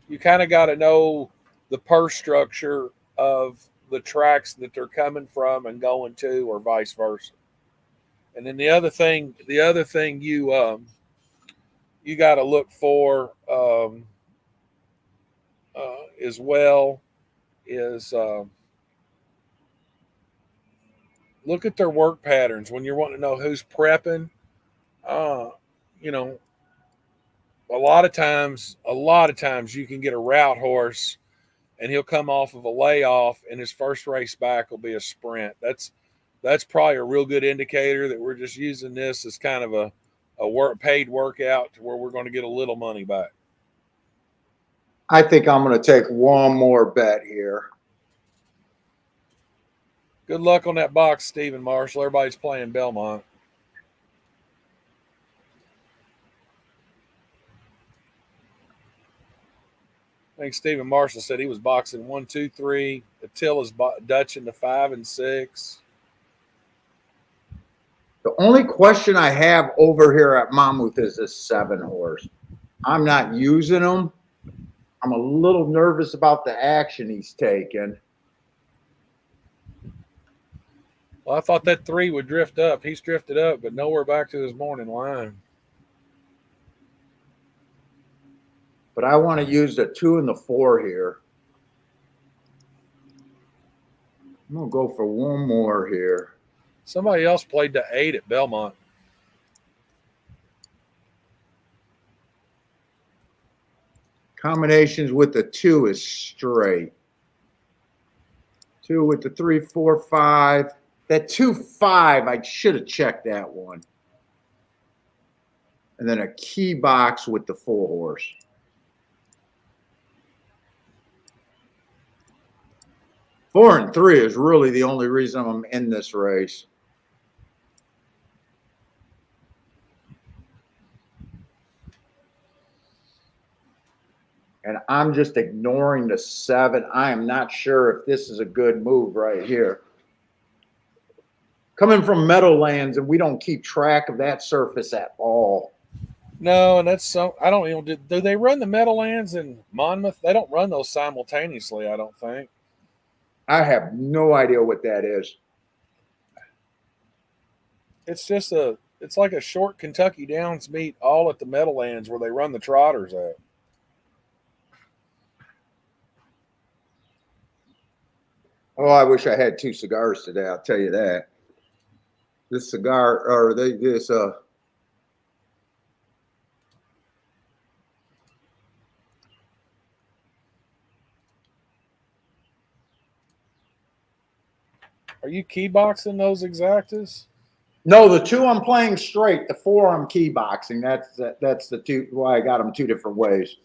You kind of got to know the purse structure of the tracks that they're coming from and going to, or vice versa. And then the other thing you got to look for as well is look at their work patterns when you're wanting to know who's prepping. You know, a lot of times you can get a route horse and he'll come off of a layoff and his first race back will be a sprint. That's probably a real good indicator that we're just using this as kind of a paid workout to where we're going to get a little money back. I think I'm going to take one more bet here. Good luck on that box, Stephen Marshall. Everybody's playing Belmont. I think Stephen Marshall said he was boxing 1, 2, 3. Attila's Dutching to 5 and 6. The only question I have over here at Monmouth is this 7 horse. I'm not using him. I'm a little nervous about the action he's taking. Well, I thought that 3 would drift up. He's drifted up, but nowhere back to his morning line. But I want to use the 2 and the 4 here. I'm going to go for one more here. Somebody else played the 8 at Belmont. Combinations with the 2 is straight. 2 with the 3, 4, 5. That 2, 5, I should have checked that one. And then a key box with the 4 horse. Four and 3 is really the only reason I'm in this race. And I'm just ignoring the 7. I am not sure if this is a good move right here. Coming from Meadowlands, and we don't keep track of that surface at all. No, and that's so. I don't even. Do they run the Meadowlands in Monmouth? They don't run those simultaneously, I don't think. I have no idea what that is. It's like a short Kentucky Downs meet all at the Meadowlands where they run the trotters at. Oh, I wish I had 2 cigars today. I'll tell you that. This cigar, or this Are you key boxing those exactas? No, the 2 I'm playing straight. The 4 I'm key boxing. That's the 2. Why I got them 2 different ways.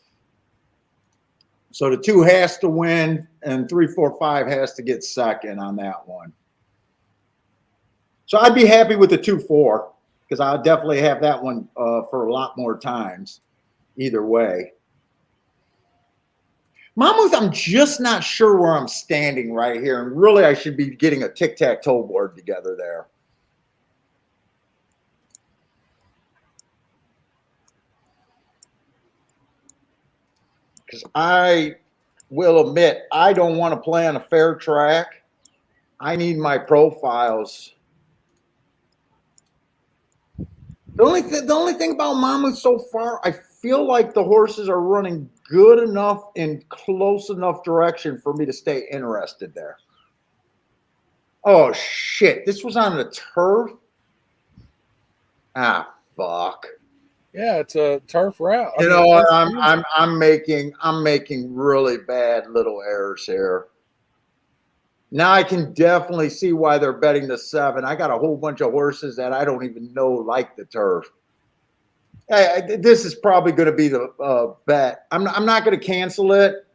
So the 2 has to win, and 3, 4, 5 has to get second on that one. So I'd be happy with the 2, 4 because I'll definitely have that one for a lot more times. Either way. Monmouth, I'm just not sure where I'm standing right here. And really, I should be getting a tic-tac-toe board together there. Because I will admit, I don't want to play on a fair track. I need my profiles The only thing about Monmouth so far, I feel like the horses are running good enough in close enough direction for me to stay interested there. Oh shit! This was on the turf. Ah, fuck. Yeah, it's a turf route. You know what? I'm making really bad little errors here. Now I can definitely see why they're betting the 7. I got a whole bunch of horses that I don't even know like the turf. This is probably going to be the bet. I'm not going to cancel it,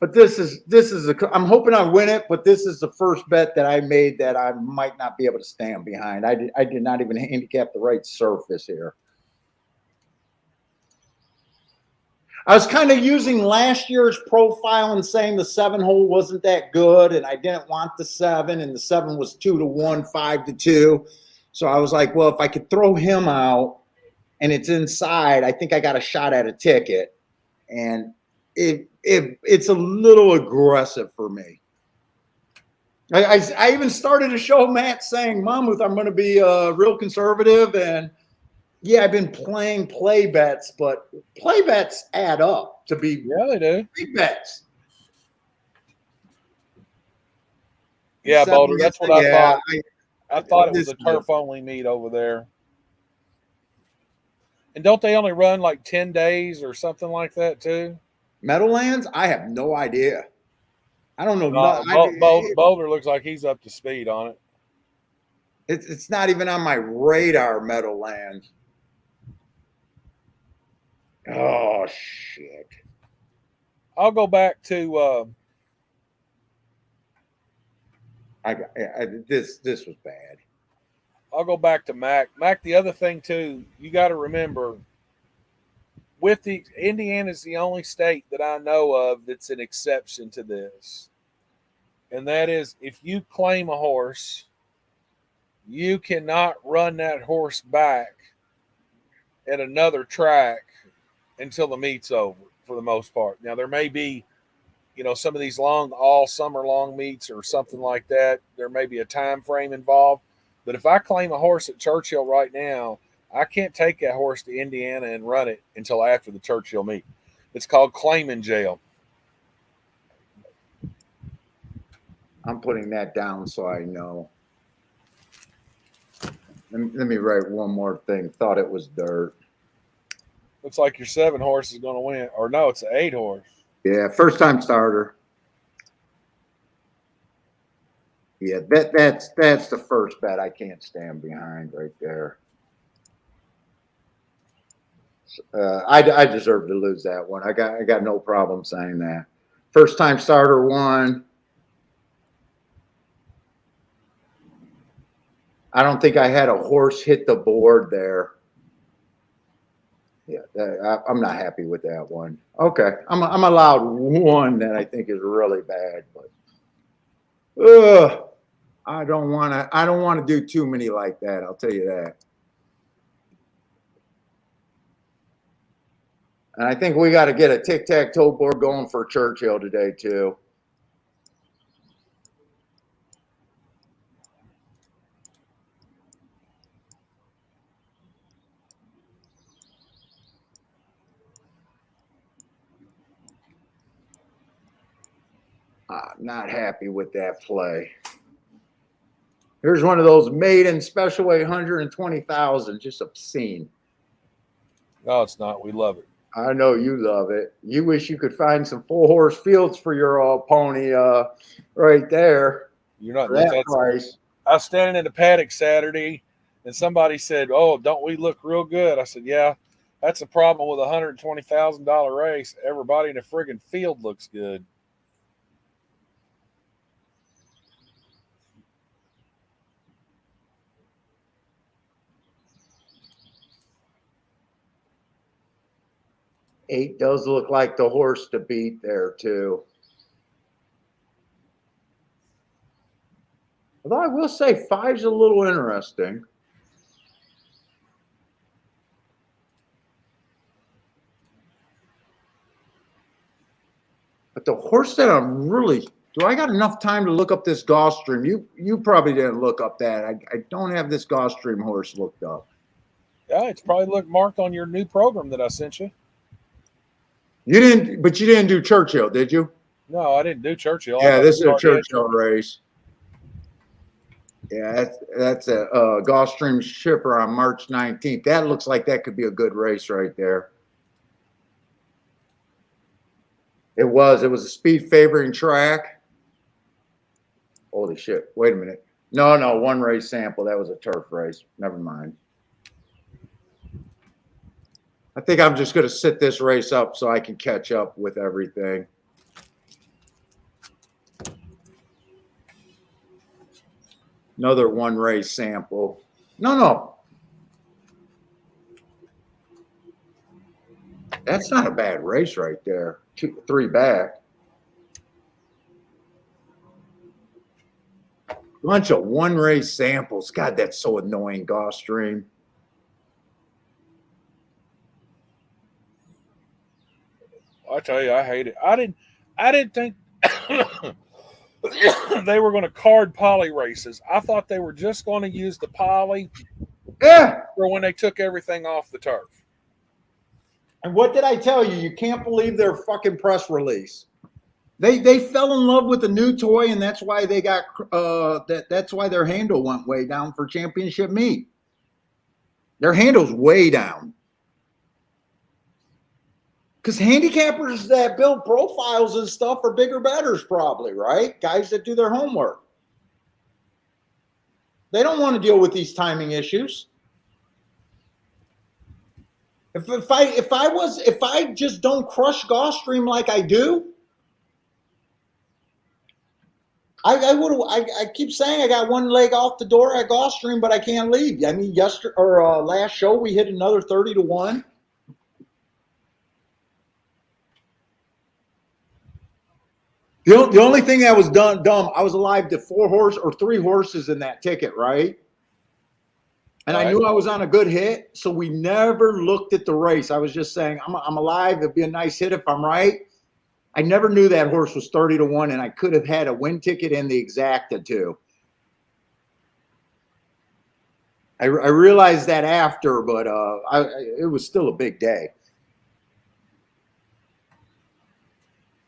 but this is I'm hoping I win it. But this is the first bet that I made that I might not be able to stand behind. I did not even handicap the right surface here. I was kind of using last year's profile and saying the 7 hole wasn't that good, and I didn't want the 7, and the 7 was 2-1, 5-2. So I was like, well, if I could throw him out and it's inside, I think I got a shot at a ticket. And it's a little aggressive for me. I even started to show Matt saying, Monmouth, I'm going to be real conservative, and yeah, I've been playing play bets, but play bets add up to be they do. big bets. Yeah, Boulder, that's what I thought. I thought it was a turf-only meet over there. And don't they only run like 10 days or something like that too? Meadowlands? I have no idea. I don't know. Boulder looks like he's up to speed on it. It's not even on my radar, Meadowlands. Oh shit! I'll go back to. This was bad. I'll go back to Mac. Mac, the other thing too, you got to remember, with the Indiana's the only state that I know of that's an exception to this, and that is if you claim a horse, you cannot run that horse back at another track until the meet's over, for the most part. Now, there may be, some of these long, all summer long meets or something like that. There may be a time frame involved. But if I claim a horse at Churchill right now, I can't take that horse to Indiana and run it until after the Churchill meet. It's called claiming jail. I'm putting that down so I know. Let me write one more thing. Thought it was dirt. Looks like your 7 horse is going to win. Or no, it's an 8 horse. Yeah, first time starter. Yeah, that's the first bet I can't stand behind right there. I deserve to lose that one. I got no problem saying that. First time starter 1. I don't think I had a horse hit the board there. Yeah, I'm not happy with that one. Okay, I'm allowed one that I think is really bad, but I don't want to do too many like that. I'll tell you that. And I think we got to get a tic-tac-toe board going for Churchill today too. Not happy with that play. Here's one of those maiden special weight 120,000, just obscene. No, it's not. We love it. I know you love it. You wish you could find some 4-horse fields for your pony right there. You're not that price. I was standing in the paddock Saturday, and somebody said, "Oh, don't we look real good?" I said, "Yeah, that's a problem with a $120,000 race. Everybody in the friggin' field looks good." Eight does look like the horse to beat there too. Although I will say 5's a little interesting. But the horse that I'm really, do I got enough time to look up this Gulfstream? You probably didn't look up that. I don't have this Gulfstream horse looked up. Yeah, it's probably looked marked on your new program that I sent you. You didn't, but you didn't do Churchill, did you? No, I didn't do Churchill. Yeah, this is a Churchill. Churchill race. Yeah, that's a Gulfstream shipper on March 19th. That looks like that could be a good race right there. It was a speed favoring track. Holy shit. Wait a minute. No, one race sample. That was a turf race. Never mind. I think I'm just going to sit this race up so I can catch up with everything. Another one race sample. No. That's not a bad race right there. 2, 3 back. Bunch of one race samples. God, that's so annoying, Gulfstream. I tell you, I hate it. I didn't think they were going to card poly races. I thought they were just going to use the poly for when they took everything off the turf. And what did I tell you? You can't believe their fucking press release. They fell in love with the new toy, and that's why they got that's why their handle went way down for championship meet. Their handle's way down. Because handicappers that build profiles and stuff are bigger bettors, probably, right? Guys that do their homework. They don't want to deal with these timing issues. If I just don't crush Gulfstream like I do, I keep saying I got one leg off the door at Gulfstream, but I can't leave. I mean, last show we hit another 30 to 1. The only thing that was dumb, I was alive to 3 horses in that ticket, right? And I knew I was on a good hit, so we never looked at the race. I was just saying, I'm alive. It'd be a nice hit if I'm right. I never knew that horse was 30 to 1, and I could have had a win ticket in the exacta too. I realized that after, but it was still a big day.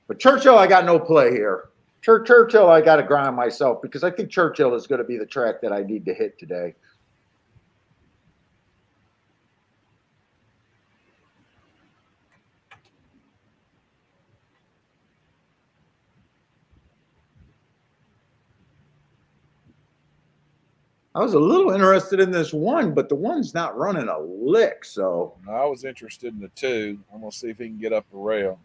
But Churchill, I got no play here. Churchill, I got to grind myself because I think Churchill is going to be the track that I need to hit today. I was a little interested in this one, but the one's not running a lick. So I was interested in the 2. I'm going to see if he can get up the rail.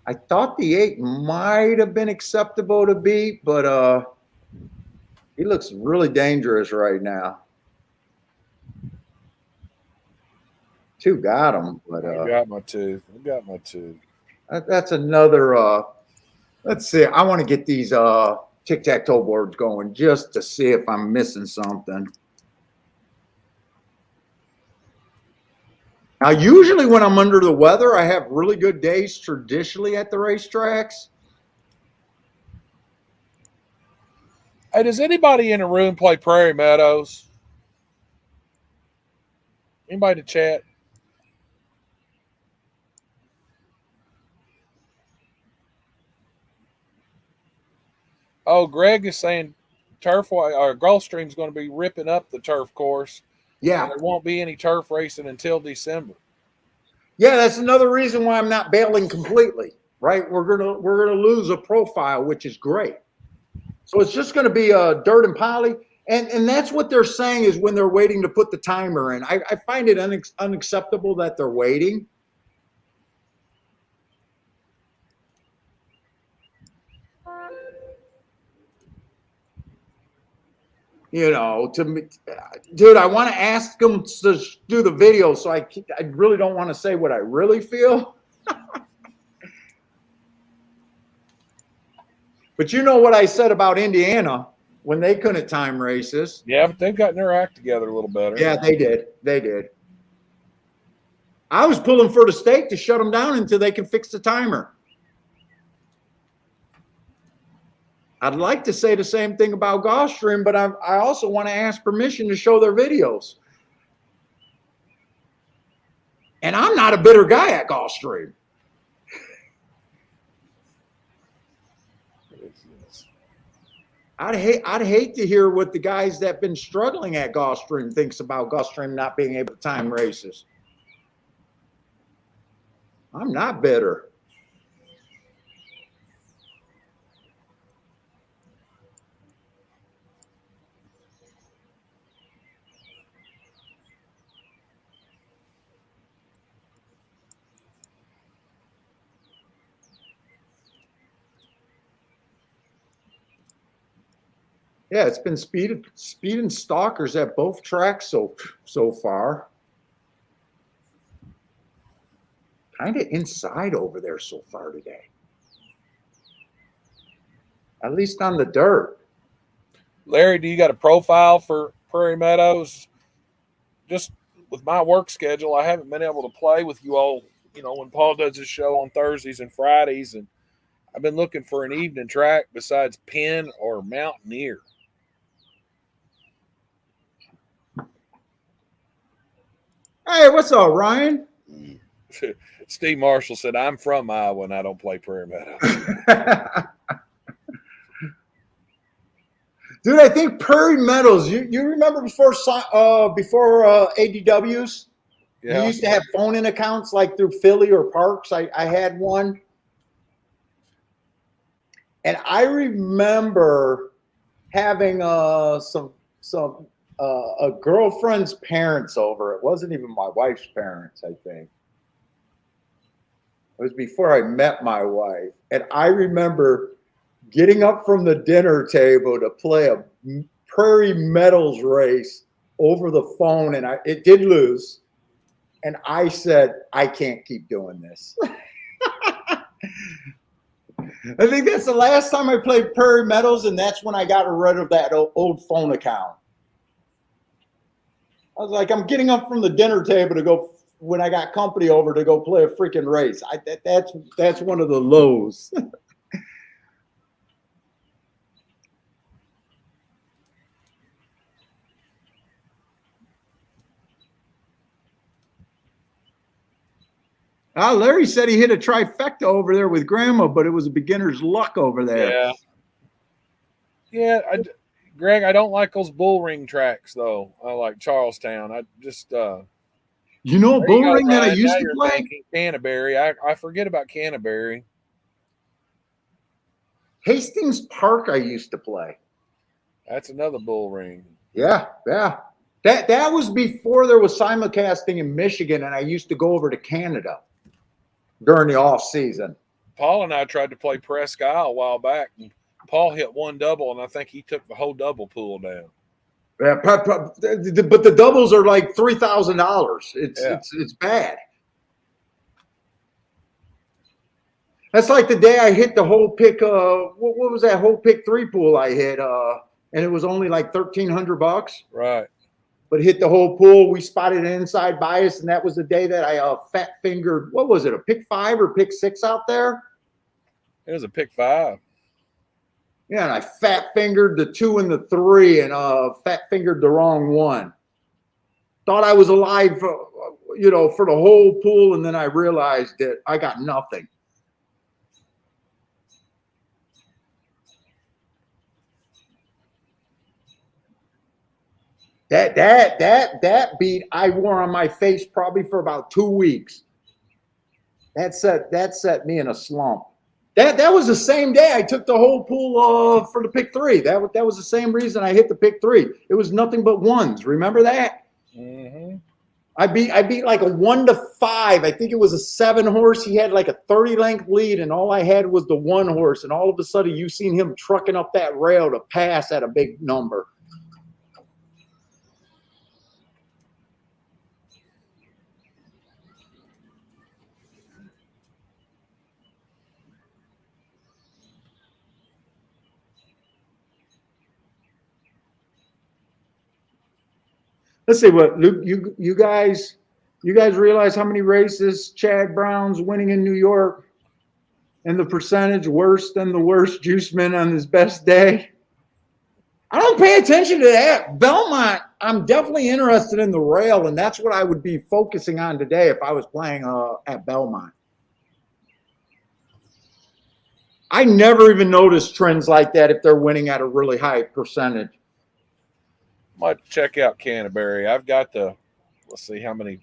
I thought the 8 might have been acceptable to beat, but he looks really dangerous right now. 2 got him, but I got my 2. That's another. Let's see. I want to get these tic-tac-toe boards going just to see if I'm missing something. Now, usually when I'm under the weather, I have really good days traditionally at the racetracks. Hey, does anybody in the room play Prairie Meadows? Anybody to chat? Oh, Greg is saying Gulfstream's going to be ripping up the turf course. Yeah. There won't be any turf racing until December. Yeah, that's another reason why I'm not bailing completely, right? We're gonna lose a profile, which is great. So it's just gonna be dirt and poly. And that's what they're saying is when they're waiting to put the timer in. I find it unacceptable that they're waiting. You know, to me, dude, I want to ask them to do the video, so I really don't want to say what I really feel. But you know what I said about Indiana when they couldn't time races. Yeah, but they've gotten their act together a little better. Yeah, they did. They did. I was pulling for the state to shut them down until they can fix the timer. I'd like to say the same thing about Gulfstream, but I also want to ask permission to show their videos. And I'm not a bitter guy at Gulfstream. I'd hate to hear what the guys that've been struggling at Gulfstream thinks about Gulfstream not being able to time races. I'm not bitter. Yeah, it's been speed and stalkers at both tracks so far. Kind of inside over there so far today. At least on the dirt. Larry, do you got a profile for Prairie Meadows? Just with my work schedule, I haven't been able to play with you all, when Paul does his show on Thursdays and Fridays, and I've been looking for an evening track besides Penn or Mountaineer. Hey, what's up, Ryan? Steve Marshall said, I'm from Iowa and I don't play Prairie Meadows. Dude, I think Prairie Meadows, you remember before ADWs? Yeah. You used to have phone-in accounts like through Philly or Parks. I had one. And I remember having a girlfriend's parents over. It wasn't even my wife's parents, I think. It was before I met my wife. And I remember getting up from the dinner table to play a Prairie Meadows race over the phone. And it did lose. And I said, I can't keep doing this. I think that's the last time I played Prairie Meadows, and that's when I got rid of that old phone account. I was like, I'm getting up from the dinner table to go, when I got company over, to go play a freaking race. That's one of the lows. Larry said he hit a trifecta over there with Grandma, but it was a beginner's luck over there. Yeah. Greg, I don't like those bull ring tracks, though. I like Charlestown. I just bull ring that I used now to you're play? thinking Canterbury. I forget about Canterbury. Hastings Park I used to play. That's another bull ring. Yeah. That was before there was simulcasting in Michigan, and I used to go over to Canada during the off season. Paul and I tried to play Presque Isle a while back, and Paul hit one double, and I think he took the whole double pool down. Yeah, but the doubles are like $3,000. It's bad. That's like the day I hit the whole pick. What was that whole pick 3 pool I hit? And it was only like $1,300. Right. But hit the whole pool. We spotted an inside bias, and that was the day that I fat fingered. What was it? A pick 5 or pick 6 out there? It was a pick 5. Yeah, and I fat fingered the 2 and the 3, and fat fingered the wrong one. Thought I was alive, for the whole pool, and then I realized that I got nothing. That beat I wore on my face probably for about 2 weeks. That set me in a slump. That was the same day I took the whole pool for the pick 3. That was the same reason I hit the pick 3. It was nothing but ones. Remember that? Mm-hmm. I beat like a 1 to 5. I think it was a 7 horse. He had like a 30 length lead, and all I had was the 1 horse. And all of a sudden, you seen him trucking up that rail to pass at a big number. Let's see what Luke. You guys realize how many races Chad Brown's winning in New York? and the percentage worse than the worst juiceman on his best day. I don't pay attention to that. Belmont, I'm definitely interested in the rail, and that's what I would be focusing on today if I was playing at Belmont. I never even notice trends like that if they're winning at a really high percentage. Might check out Canterbury. I've got let's see how many.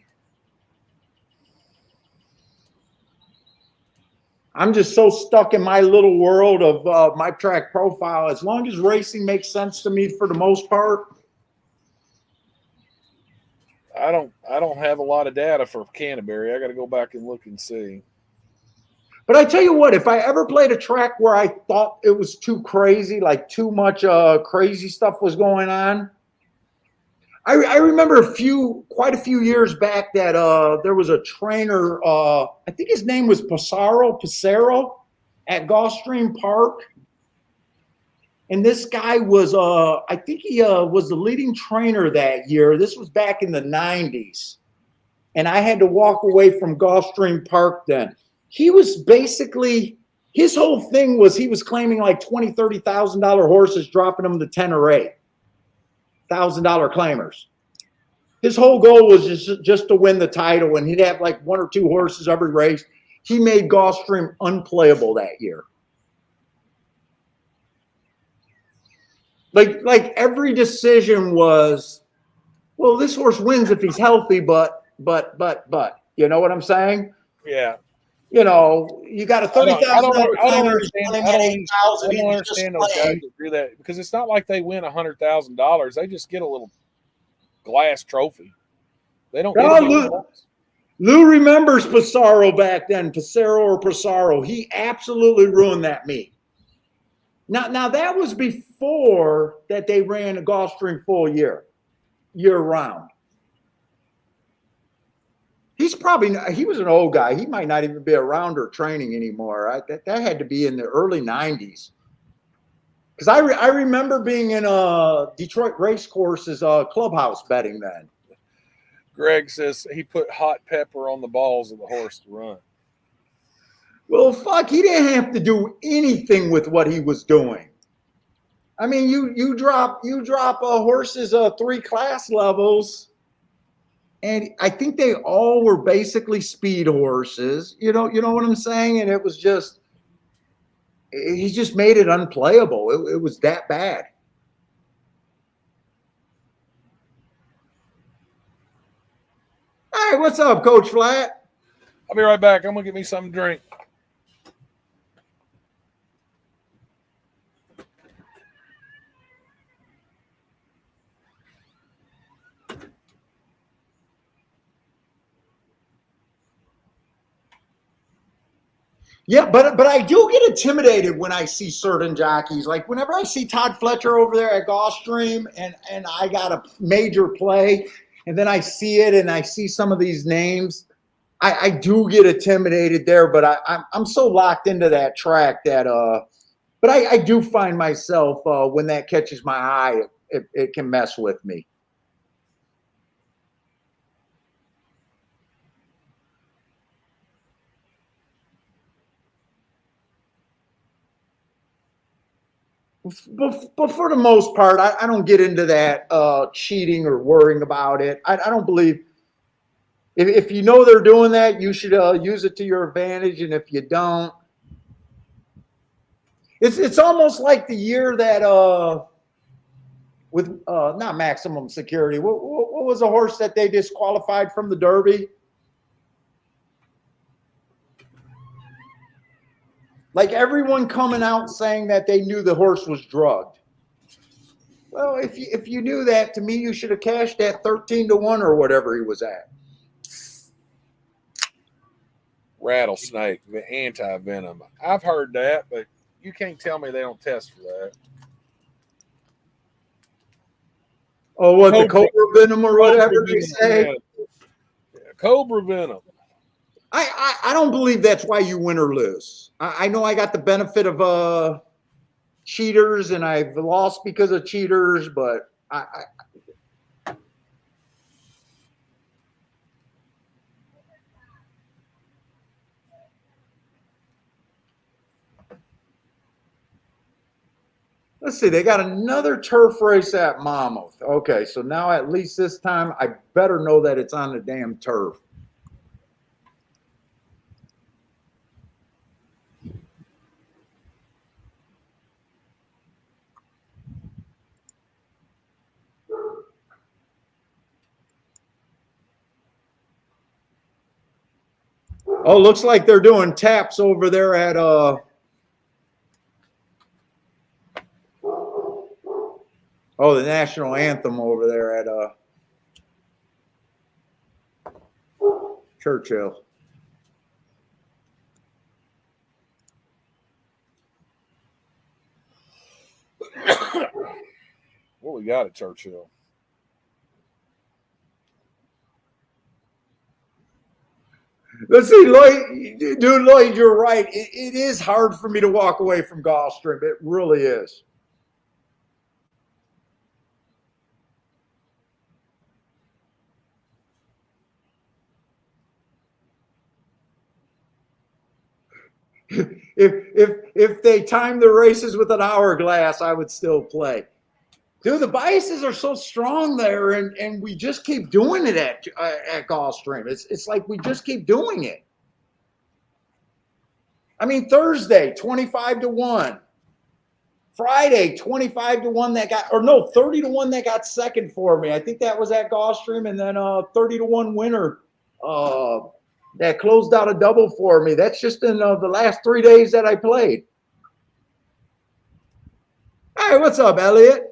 I'm just so stuck in my little world of my track profile. As long as racing makes sense to me for the most part. I don't have a lot of data for Canterbury. I got to go back and look and see. But I tell you what, if I ever played a track where I thought it was too crazy, like too much crazy stuff was going on, I remember quite a few years back that there was a trainer, I think his name was Pissarro at Gulfstream Park. And this guy was, I think he was the leading trainer that year. This was back in the 90s. And I had to walk away from Gulfstream Park then. He was basically, his whole thing was he was claiming like $20,000, $30,000 horses, dropping them to 10 or $8,000 claimers. His whole goal was just to win the title, and he'd have like one or two horses every race. He made Gulfstream unplayable that year. Like every decision was, well, this horse wins if he's healthy, but, you know what I'm saying? Yeah. You know, you got a $30,000 I don't claimer. understand those guys that do that, because it's not like they win $100,000. They just get a little glass trophy. They don't. Lou remembers Pissarro back then, Pissarro. He absolutely ruined that meet. Now that was before that they ran a Gulfstream full year round. He was an old guy. He might not even be around or training anymore. That had to be in the early 90s. Because I remember being in Detroit Racecourse's clubhouse betting then. Greg says he put hot pepper on the balls of the horse to run. Well, fuck, he didn't have to do anything with what he was doing. I mean, you drop horses 3 class levels, and I think they all were basically speed horses. You know what I'm saying? And it was just, he just made it unplayable. It was that bad. All right, what's up, Coach Flat? I'll be right back. I'm gonna get me something to drink. Yeah, but I do get intimidated when I see certain jockeys. Like whenever I see Todd Fletcher over there at Gulfstream and I got a major play, and then I see it and I see some of these names, I do get intimidated there. But I'm so locked into that track that but I do find myself when that catches my eye, it can mess with me. But for the most part, I don't get into that cheating or worrying about it. I don't believe if you know they're doing that, you should use it to your advantage. And if you don't, it's almost like the year that with not maximum security. What was the horse that they disqualified from the Derby? Like everyone coming out saying that they knew the horse was drugged. Well, if you knew that, to me, you should have cashed that 13-1 or whatever he was at. Rattlesnake, the anti-venom. I've heard that, but you can't tell me they don't test for that. Oh, what, the cobra venom or whatever they say? Yeah, cobra venom. I don't believe that's why you win or lose. I know I got the benefit of cheaters and I've lost because of cheaters, but Let's see, they got another turf race at Monmouth. Okay, so now at least this time I better know that it's on the damn turf. Oh, looks like they're doing taps over there at oh, the national anthem over there at Churchill. What we got at Churchill? Let's see, Lloyd, dude, Lloyd, you're right. It is hard for me to walk away from Gulfstream. It really is. If they time the races with an hourglass, I would still play. Dude, the biases are so strong there, and we just keep doing it at Gulfstream. It's like we just keep doing it. I mean, Thursday, 25-1. Friday, 25-1 that got, or no, 30-1 that got second for me. I think that was at Gulfstream, and then 30-1 winner that closed out a double for me. That's just in the last 3 days that I played. Hey, what's up, Elliot?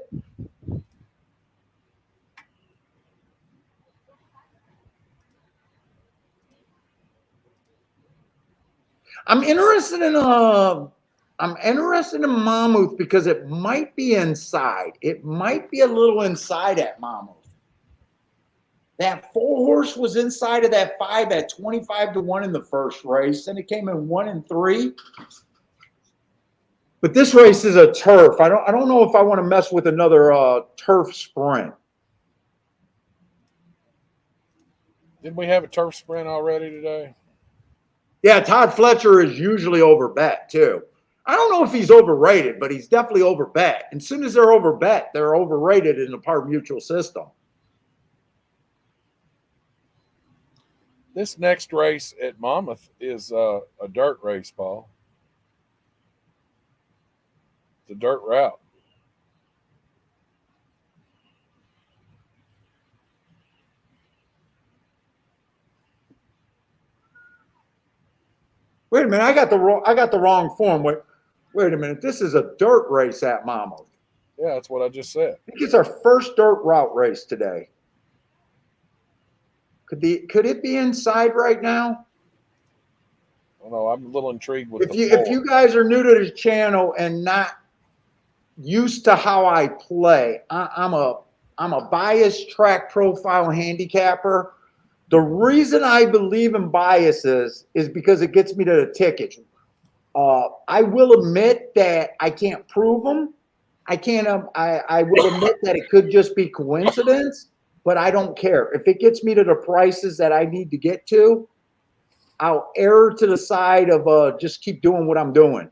I'm interested in Monmouth because it might be inside. It might be a little inside at Monmouth. That 4-horse was inside of that 5 at 25-1 in the first race, and it came in 1 and 3. But this race is a turf. I don't know if I want to mess with another turf sprint. Didn't we have a turf sprint already today? Yeah, Todd Fletcher is usually overbet too. I don't know if he's overrated, but he's definitely overbet. And as soon as they're overbet, they're overrated in the par mutual system. This next race at Monmouth is a dirt race, Paul. It's a dirt route. Wait a minute, I got the wrong form. Wait a minute, this is a dirt race at Monmouth. Yeah, that's what I just said. I think it's our first dirt route race today. Could it be inside right now? I don't know. I'm a little intrigued with If you guys are new to the channel and not used to how I play, I'm a biased track profile handicapper. The reason I believe in biases is because it gets me to the tickets. I will admit that I can't prove them. I will admit that it could just be coincidence, but I don't care. If it gets me to the prices that I need to get to, I'll err to the side of just keep doing what I'm doing,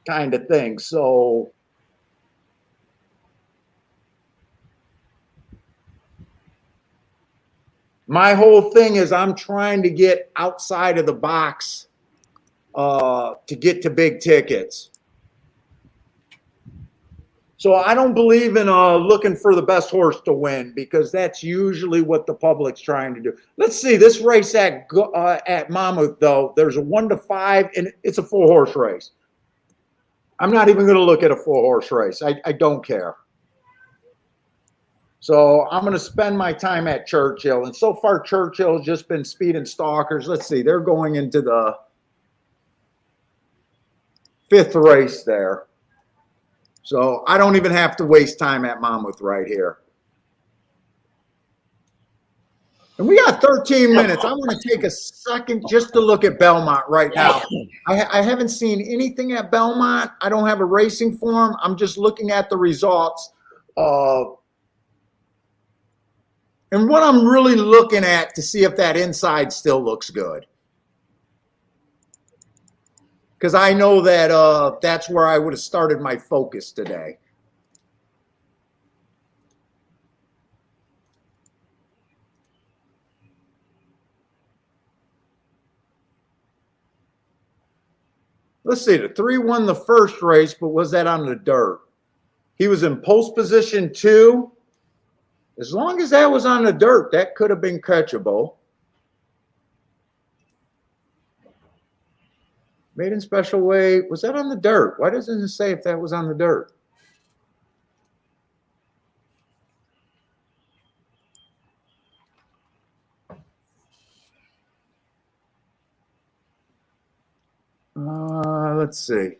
kind of thing. So my whole thing is I'm trying to get outside of the box to get to big tickets. So I don't believe in looking for the best horse to win because that's usually what the public's trying to do. Let's see this race at Monmouth though. There's a 1-5 and it's a 4-horse race. I'm not even going to look at a 4-horse race. I don't care. So I'm going to spend my time at Churchill. And so far, Churchill has just been speed and stalkers. Let's see. They're going into the 5th race there. So I don't even have to waste time at Monmouth right here. And we got 13 minutes. I want to take a second just to look at Belmont right now. I haven't seen anything at Belmont. I don't have a racing form. I'm just looking at the results. And what I'm really looking at to see if that inside still looks good. because I know that that's where I would have started my focus today. Let's see, the 3 won the first race, but was that on the dirt? He was in post position 2. As long as that was on the dirt, that could have been catchable. Maiden special weight, was that on the dirt? Why doesn't it say if that was on the dirt? Let's see.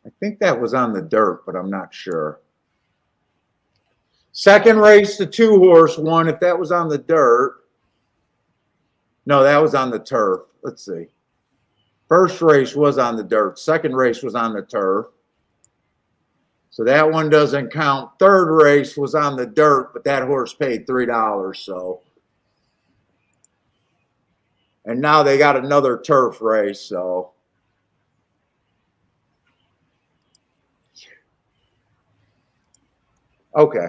I think that was on the dirt, but I'm not sure. Second race, the 2-horse won. If that was on the dirt. No, that was on the turf. Let's see. First race was on the dirt. Second race was on the turf. So that one doesn't count. Third race was on the dirt, but that horse paid $3. So. And now they got another turf race. So. Okay.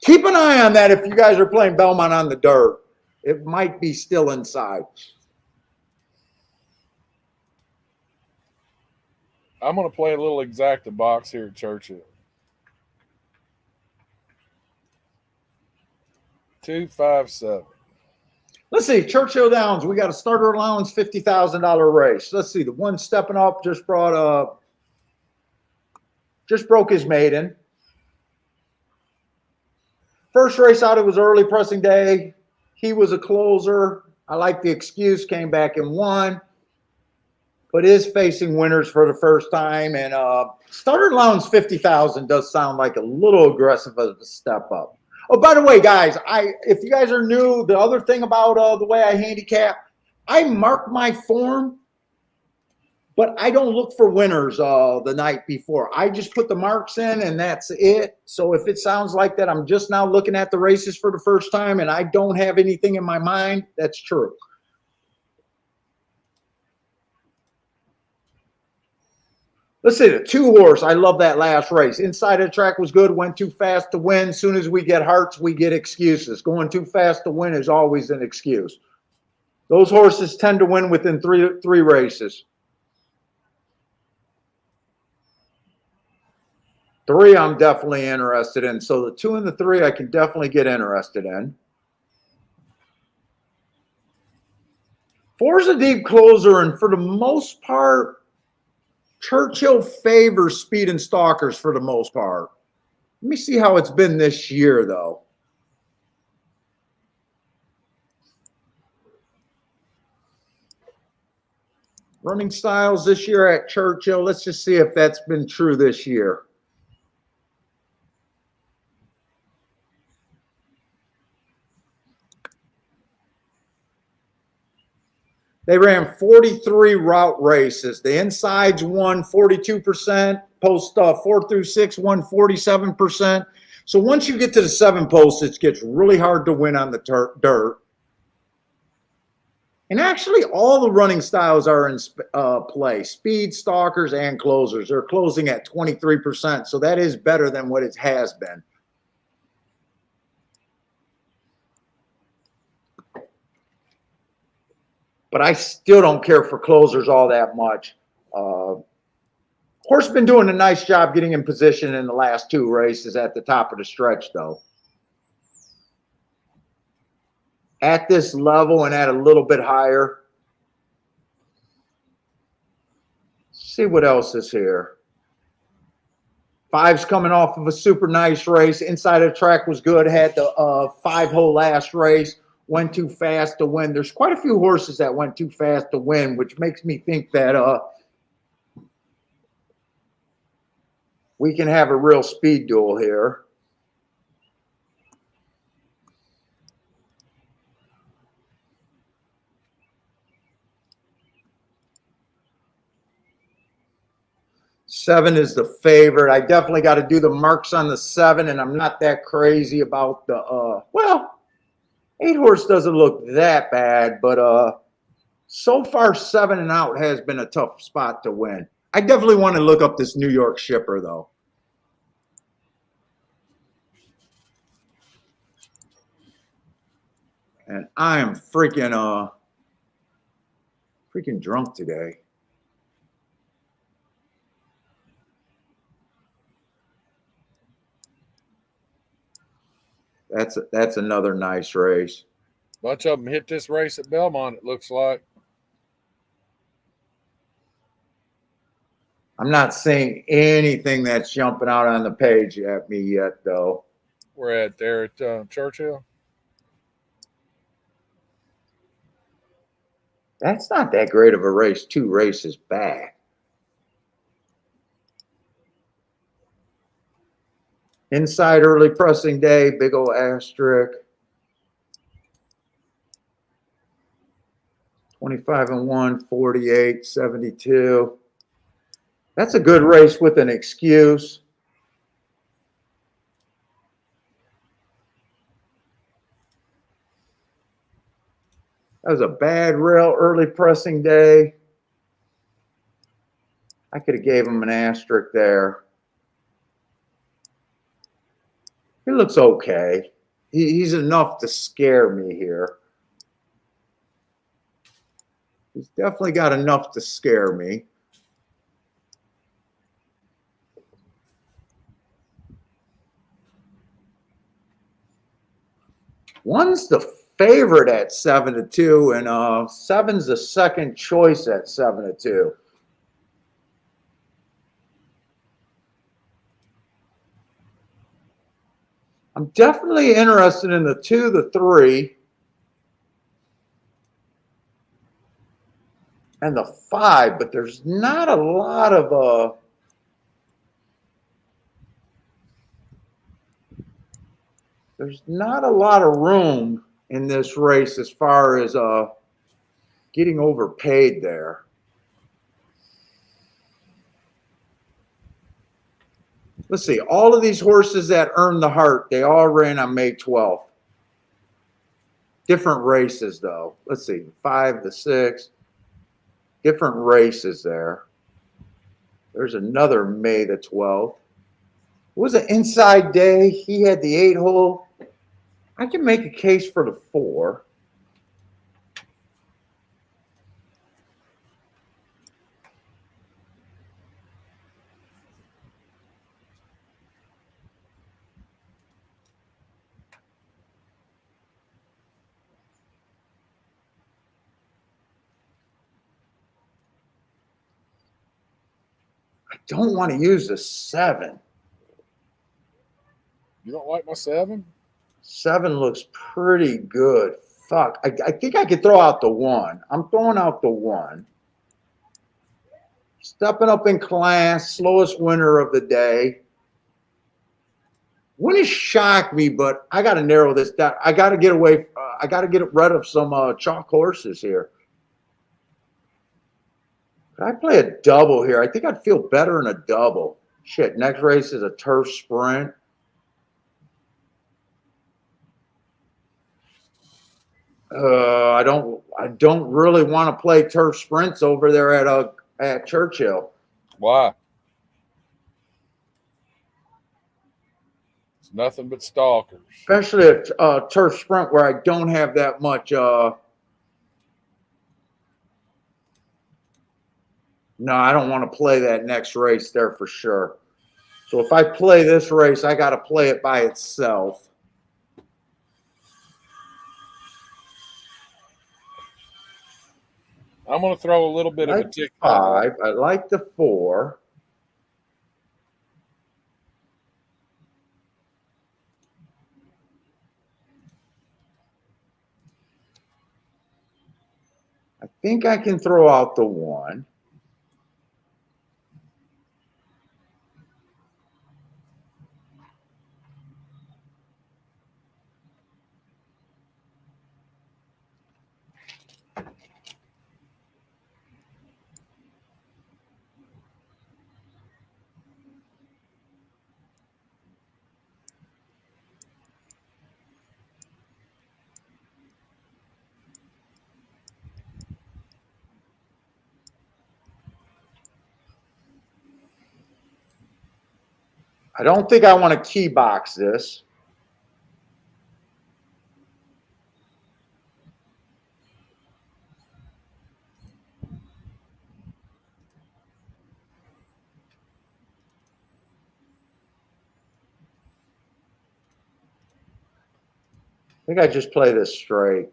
Keep an eye on that if you guys are playing Belmont on the dirt. It might be still inside. I'm going to play a little exacta box here at Churchill. 257. Let's see, Churchill Downs. We got a starter allowance $50,000 race. Let's see, the one stepping up just broke his maiden. First race out, it was early pressing day. He was a closer. I like the excuse, came back and won, but is facing winners for the first time. And starter allowance $50,000 does sound like a little aggressive of a step up. Oh, by the way, guys, if you guys are new, the other thing about the way I handicap, I mark my form, but I don't look for winners the night before. I just put the marks in, and that's it. So if it sounds like that I'm just now looking at the races for the first time and I don't have anything in my mind, that's true. Let's see, the 2-horse. I love that last race. Inside of the track was good. Went too fast to win. As soon as we get hearts, we get excuses. Going too fast to win is always an excuse. Those horses tend to win within three races. 3 I'm definitely interested in. So the 2 and the 3 I can definitely get interested in. 4 is a deep closer, and for the most part, Churchill favors speed and stalkers for the most part. Let me see how it's been this year, though. Running styles this year at Churchill. Let's just see if that's been true this year. They ran 43 route races. The insides won 42%. Post 4 through 6 won 47%. So once you get to the 7 posts, it gets really hard to win on the dirt. And actually, all the running styles are in play. Speed, stalkers, and closers. They're closing at 23%. So that is better than what it has been. But I still don't care for closers all that much. Horse been doing a nice job getting in position in the last 2 races at the top of the stretch, though. At this level and at a little bit higher. See what else is here. 5's coming off of a super nice race. Inside of the track was good. Had the 5-hole last race. Went too fast to win. There's quite a few horses that went too fast to win, which makes me think that we can have a real speed duel here. Seven is the favorite. I definitely got to do the marks on the 7, and I'm not that crazy about the well, 8 horse doesn't look that bad, but So far, 7 and out has been a tough spot to win. I definitely want to look up this New York shipper, though. And I am freaking drunk today. That's another nice race. Bunch of them hit this race at Belmont, it looks like. I'm not seeing anything that's jumping out on the page at me yet, though. We're at there at Churchill. That's not that great of a race 2 races back. Inside early pressing day, big old asterisk. 25-1, 48, 72. That's a good race with an excuse. That was a bad rail early pressing day. I could have gave him an asterisk there. He looks okay. He's enough to scare me here. He's definitely got enough to scare me. One's the favorite at 7-2, and 7's the second choice at 7-2. I'm definitely interested in the 2, the 3, and the 5, but there's not a lot of room in this race as far as getting overpaid there. Let's see, all of these horses that earned the heart, they all ran on May 12th. Different races, though. Let's see, 5, the 6. Different races there. There's another May the 12th. It was an inside day. He had the 8-hole. I can make a case for the 4. I don't want to use the 7. You don't like my 7? 7 looks pretty good. Fuck. I think I could throw out the 1. I'm throwing out the 1. Stepping up in class, slowest winner of the day. Wouldn't shock me, but I got to narrow this down. I got to get away. I got to get rid of some chalk horses here. Could I play a double here? I think I'd feel better in a double. Shit, next race is a turf sprint. I don't really want to play turf sprints over there at Churchill. Why? It's nothing but stalkers. Especially a turf sprint where I don't have that much. No, I don't want to play that next race there for sure. So if I play this race, I got to play it by itself. I'm going to throw a little bit of a tick. 5. I like the 4. I think I can throw out the 1. I don't think I want to key box this. I think I just play this straight.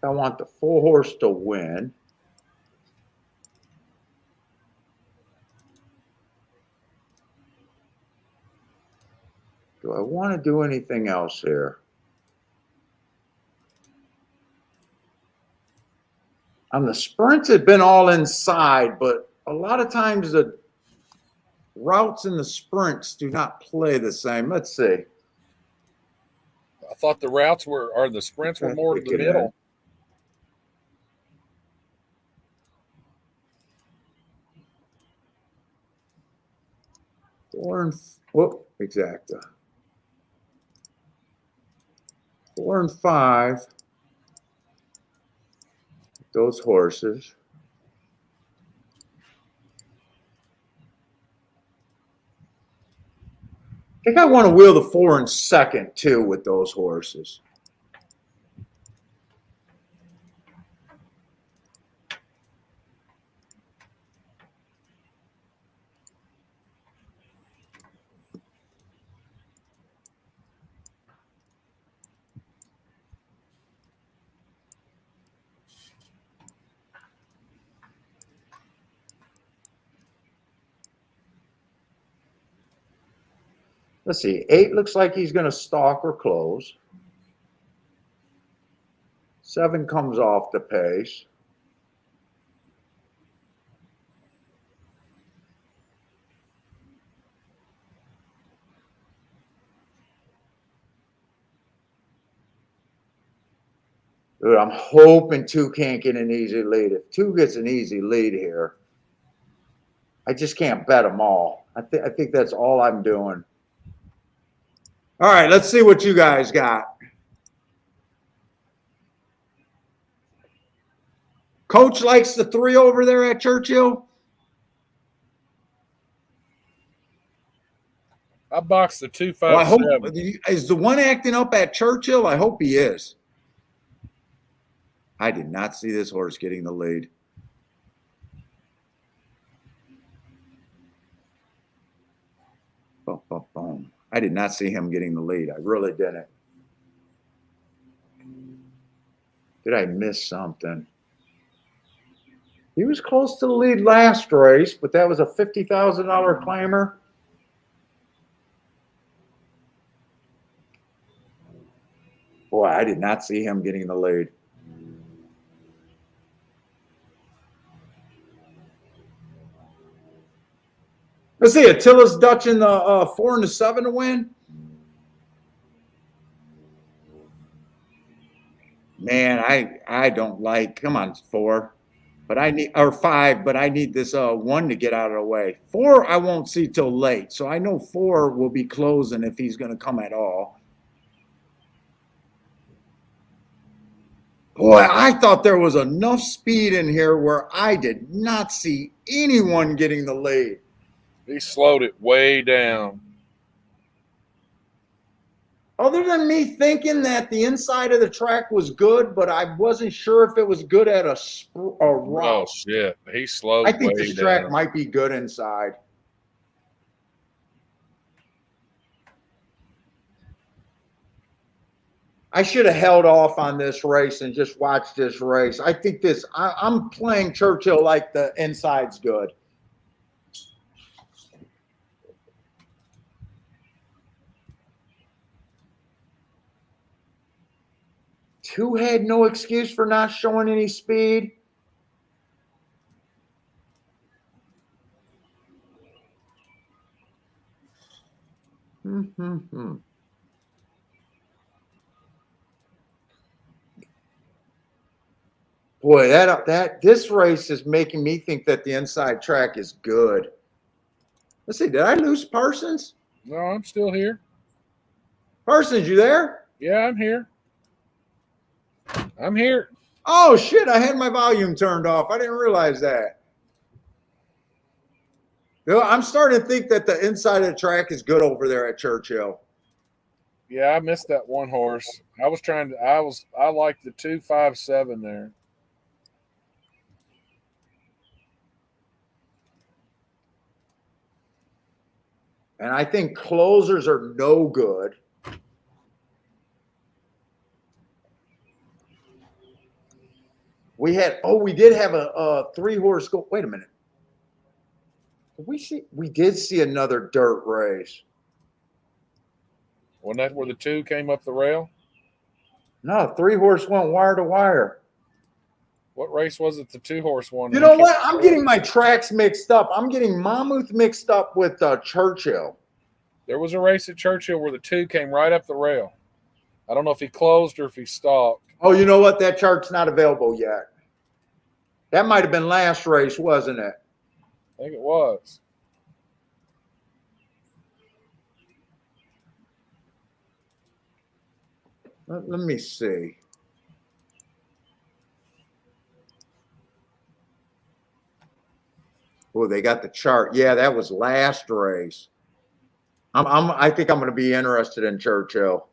I want the 4 horse to win. Do I want to do anything else here? On the sprints, it's been all inside, but a lot of times the routes in the sprints do not play the same. Let's see. I thought the routes or the sprints were more to the middle. 4 and whoop, exacta. 4 and 5. Those horses. I think I want to wheel the 4 and second too with those horses. Let's see. 8 looks like he's going to stalk or close. 7 comes off the pace. Dude, I'm hoping 2 can't get an easy lead. If 2 gets an easy lead here, I just can't bet them all. I think that's all I'm doing. All right, let's see what you guys got. Coach likes the 3 over there at Churchill. I boxed the 2, 5, Well, I hope 7. is the one acting up at Churchill. I hope he is. I did not see this horse getting the lead. Boom, boom, boom. I did not see him getting the lead. I really didn't. Did I miss something? He was close to the lead last race, but that was a $50,000 climber. Boy, I did not see him getting the lead. Let's see, Attila's Dutch in the 4 and the 7 to win. Man, I don't like. Come on, 4, but I need or 5, but I need this 1 to get out of the way. 4 I won't see till late, so I know 4 will be closing if he's going to come at all. Boy, I thought there was enough speed in here where I did not see anyone getting the lead. He slowed it way down. Other than me thinking that the inside of the track was good, but I wasn't sure if it was good at a route. Oh, shit. He slowed I think way this track down. might be good inside. I should have held off on this race and just watched this race. I think I'm playing Churchill like the inside's good. Two had no excuse for not showing any speed. Boy, this race is making me think that the inside track is good. Let's see, did I lose Parsons? No, I'm still here. Parsons, you there? Yeah, I'm here. I'm here. Oh shit, I had my volume turned off. I didn't realize that. You know, I'm starting to think that the inside of the track is good over there at Churchill. Yeah, I missed that one horse. I liked the 257 there. And I think closers are no good. We did have a 3-horse go. Wait a minute. We did see another dirt race. Wasn't that where the 2 came up the rail? No, 3-horse went wire to wire. What race was it? The 2-horse one. You know what? I'm getting my tracks mixed up. I'm getting Monmouth mixed up with Churchill. There was a race at Churchill where the 2 came right up the rail. I don't know if he closed or if he stopped. Oh, you know what? That chart's not available yet. That might have been last race, wasn't it? I think it was. Let me see. Oh, they got the chart. Yeah, that was last race. I think I'm going to be interested in Churchill.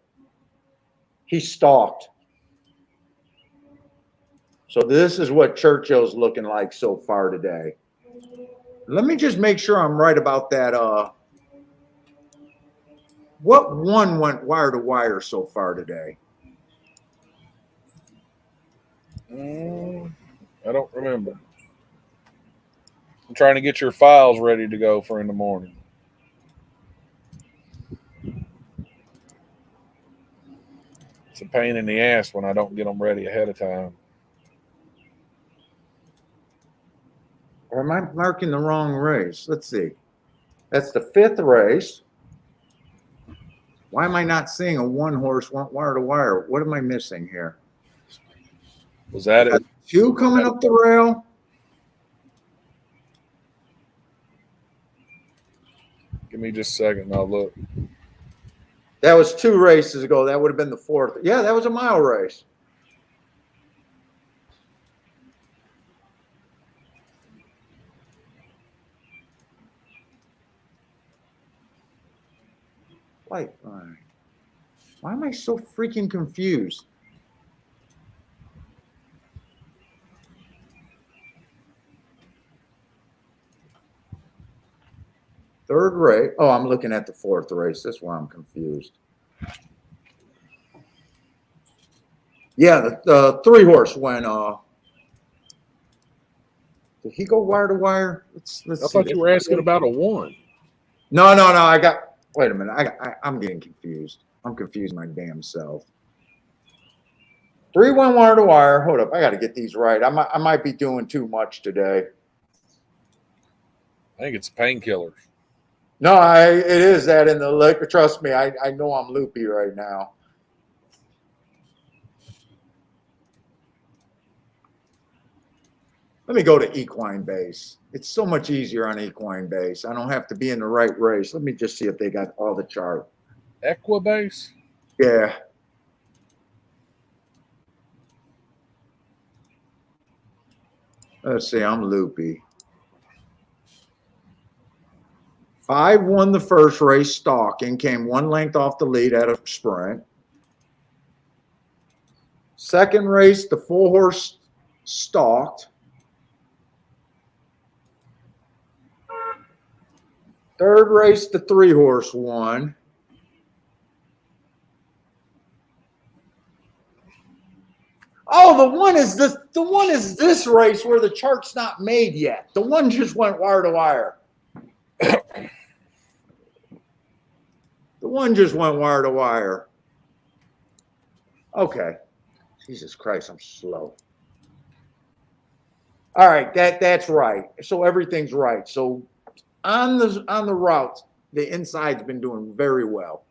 He stalked. So this is what Churchill's looking like so far today. Let me just make sure I'm right about that. What one went wire to wire so far today? I don't remember. I'm trying to get your files ready to go for in the morning. It's a pain in the ass when I don't get them ready ahead of time. Or am I marking the wrong race? Let's see. That's the 5th race. Why am I not seeing a 1-horse went wire to wire? What am I missing here? Was that it? 2 coming up the rail. Give me just a second and I'll look. That was 2 races ago. That would have been the 4th. Yeah, that was a mile race. Why am I so freaking confused? Third race. Oh, I'm looking at the 4th race. That's why I'm confused. Yeah, the 3-horse went. Did he go wire to wire? Let's I see. thought you were asking about a 1. No. Wait a minute. I'm getting confused. I'm confused my damn self. 3 went wire to wire. Hold up. I got to get these right. I might be doing too much today. I think it's painkillers. No, it is that in the liquor. Trust me, I know I'm loopy right now. Let me go to equine base. It's so much easier on equine base. I don't have to be in the right race. Let me just see if they got all the chart. Equibase? Yeah. Let's see, I'm loopy. 5 won the first race stalking, came 1 length off the lead at a sprint. Second race, the 4-horse stalked. Third race, the 3-horse won. Oh, the one is this race where the chart's not made yet. The one just went wire to wire. The one just went wire to wire. Okay. Jesus Christ, I'm slow. All right, that's right. So everything's right. So on the route, the inside's been doing very well.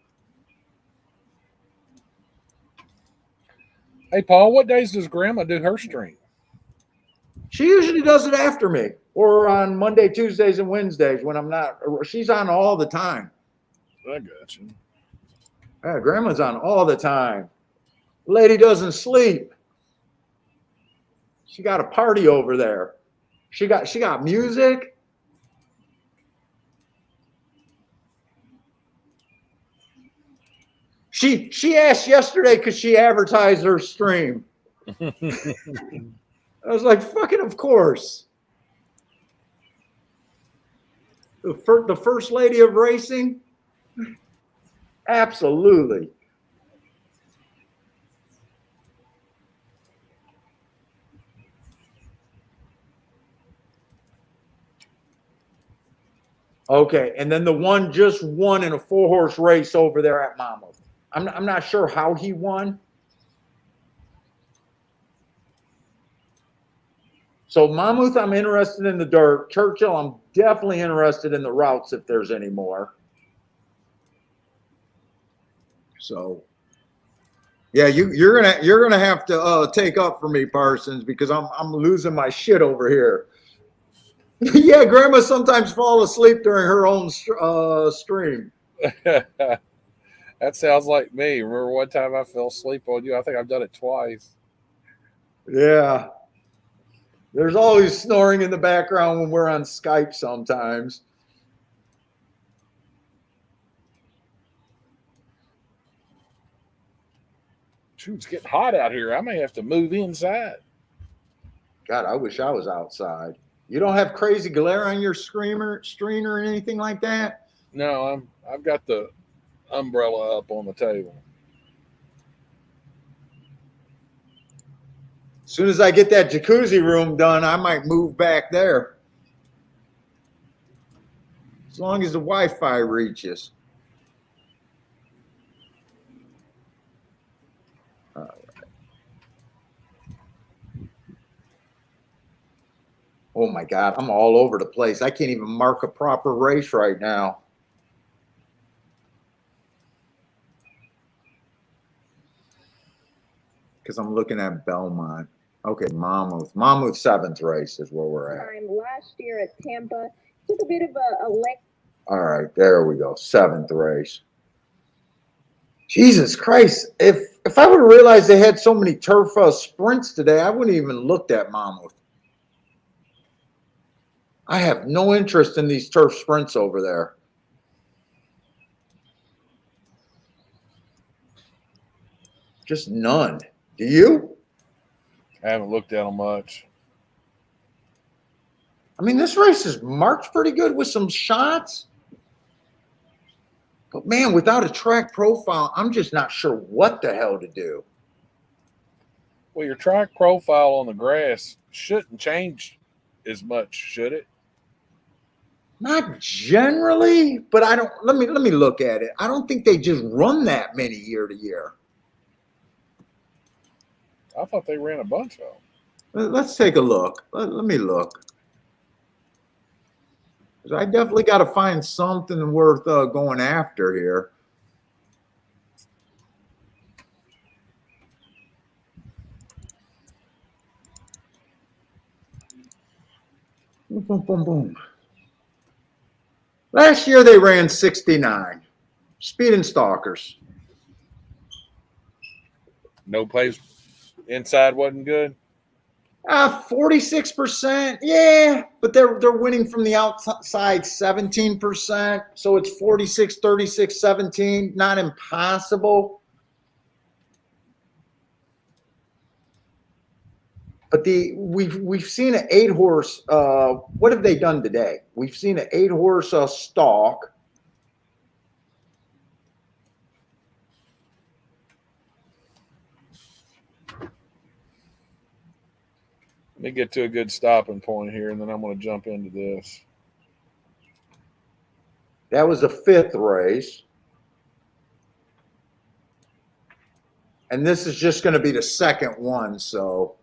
Hey, Paul, what days does Grandma do her stream? She usually does it after me or on Monday, Tuesdays, and Wednesdays when I'm not. She's on all the time. I got you. Yeah, Grandma's on all the time. Lady doesn't sleep. She got a party over there. She got music. She asked yesterday because she advertised her stream. I was like, fucking of course. The first lady of racing? Absolutely. Okay, and then the one just won in a 4-horse race over there at Monmouth. I'm not sure how he won. So Monmouth, I'm interested in the dirt. Churchill, I'm definitely interested in the routes if there's any more. So, yeah, you're gonna have to take up for me, Parsons, because I'm losing my shit over here. Yeah, Grandma sometimes falls asleep during her own stream. That sounds like me. Remember one time I fell asleep on you? I think I've done it twice. Yeah. There's always snoring in the background when we're on Skype sometimes. Shoot, it's getting hot out here. I may have to move inside. God, I wish I was outside. You don't have crazy glare on your screen or anything like that? No, I've got the umbrella up on the table. As soon as I get that jacuzzi room done, I might move back there. As long as the Wi-Fi reaches. All right. Oh my God, I'm all over the place. I can't even mark a proper race right now. Because I'm looking at Belmont. Okay, Monmouth. Monmouth 7th race is where we're at. Last year at Tampa, took a bit of a All right, there we go. 7th race. Jesus Christ. If I would have realized they had so many turf sprints today, I wouldn't even looked at Monmouth. I have no interest in these turf sprints over there. Just none. Do you? I haven't looked at them much. I mean, this race is marked pretty good with some shots. But man, without a track profile, I'm just not sure what the hell to do. Well, your track profile on the grass shouldn't change as much, should it? Not generally, but I don't. Let me look at it. I don't think they just run that many year to year. I thought they ran a bunch of them. Let's take a look. Let me look. I definitely got to find something worth going after here. Boom, boom, boom, boom. Last year they ran 69. Speed and Stalkers. No place inside wasn't good. 46%. Yeah, but they're winning from the outside 17%. So it's 46, 36, 17. Not impossible. But we've seen an 8-horse. What have they done today? We've seen an 8-horse stalk. Let me get to a good stopping point here, and then I'm going to jump into this. That was the 5th race. And this is just going to be the 2nd one, so.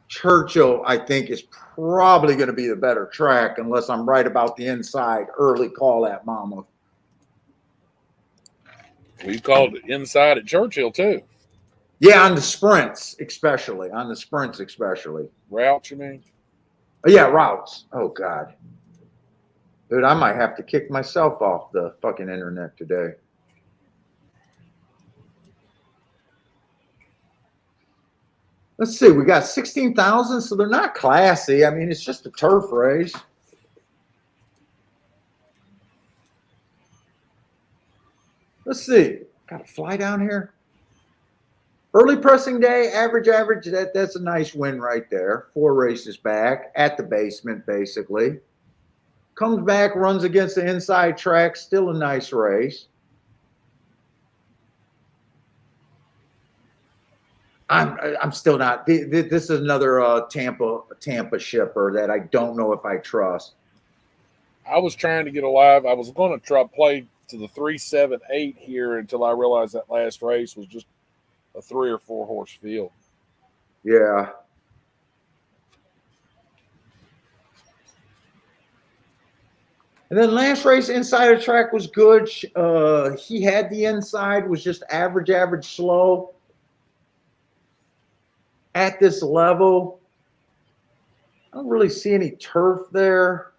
Churchill, I think, is probably going to be the better track unless I'm right about the inside. Early call at Monmouth. We called it inside at Churchill too. Yeah, on the sprints, especially. Route, you mean? Oh, yeah, routes. Oh, God. Dude, I might have to kick myself off the fucking internet today. Let's see. We got 16,000, so they're not classy. I mean, it's just a turf race. Let's see. Got a fly down here. Early pressing day, average. That's a nice win right there. 4 races back at the basement, basically. Comes back, runs against the inside track. Still a nice race. I'm still not. This is another Tampa shipper that I don't know if I trust. I was trying to get alive. I was going to try play to the 3-7-8 here until I realized that last race was just a 3 or 4 horse field. Yeah. And then last race, inside of track was good. He had the inside, was just average, slow. At this level, I don't really see any turf there.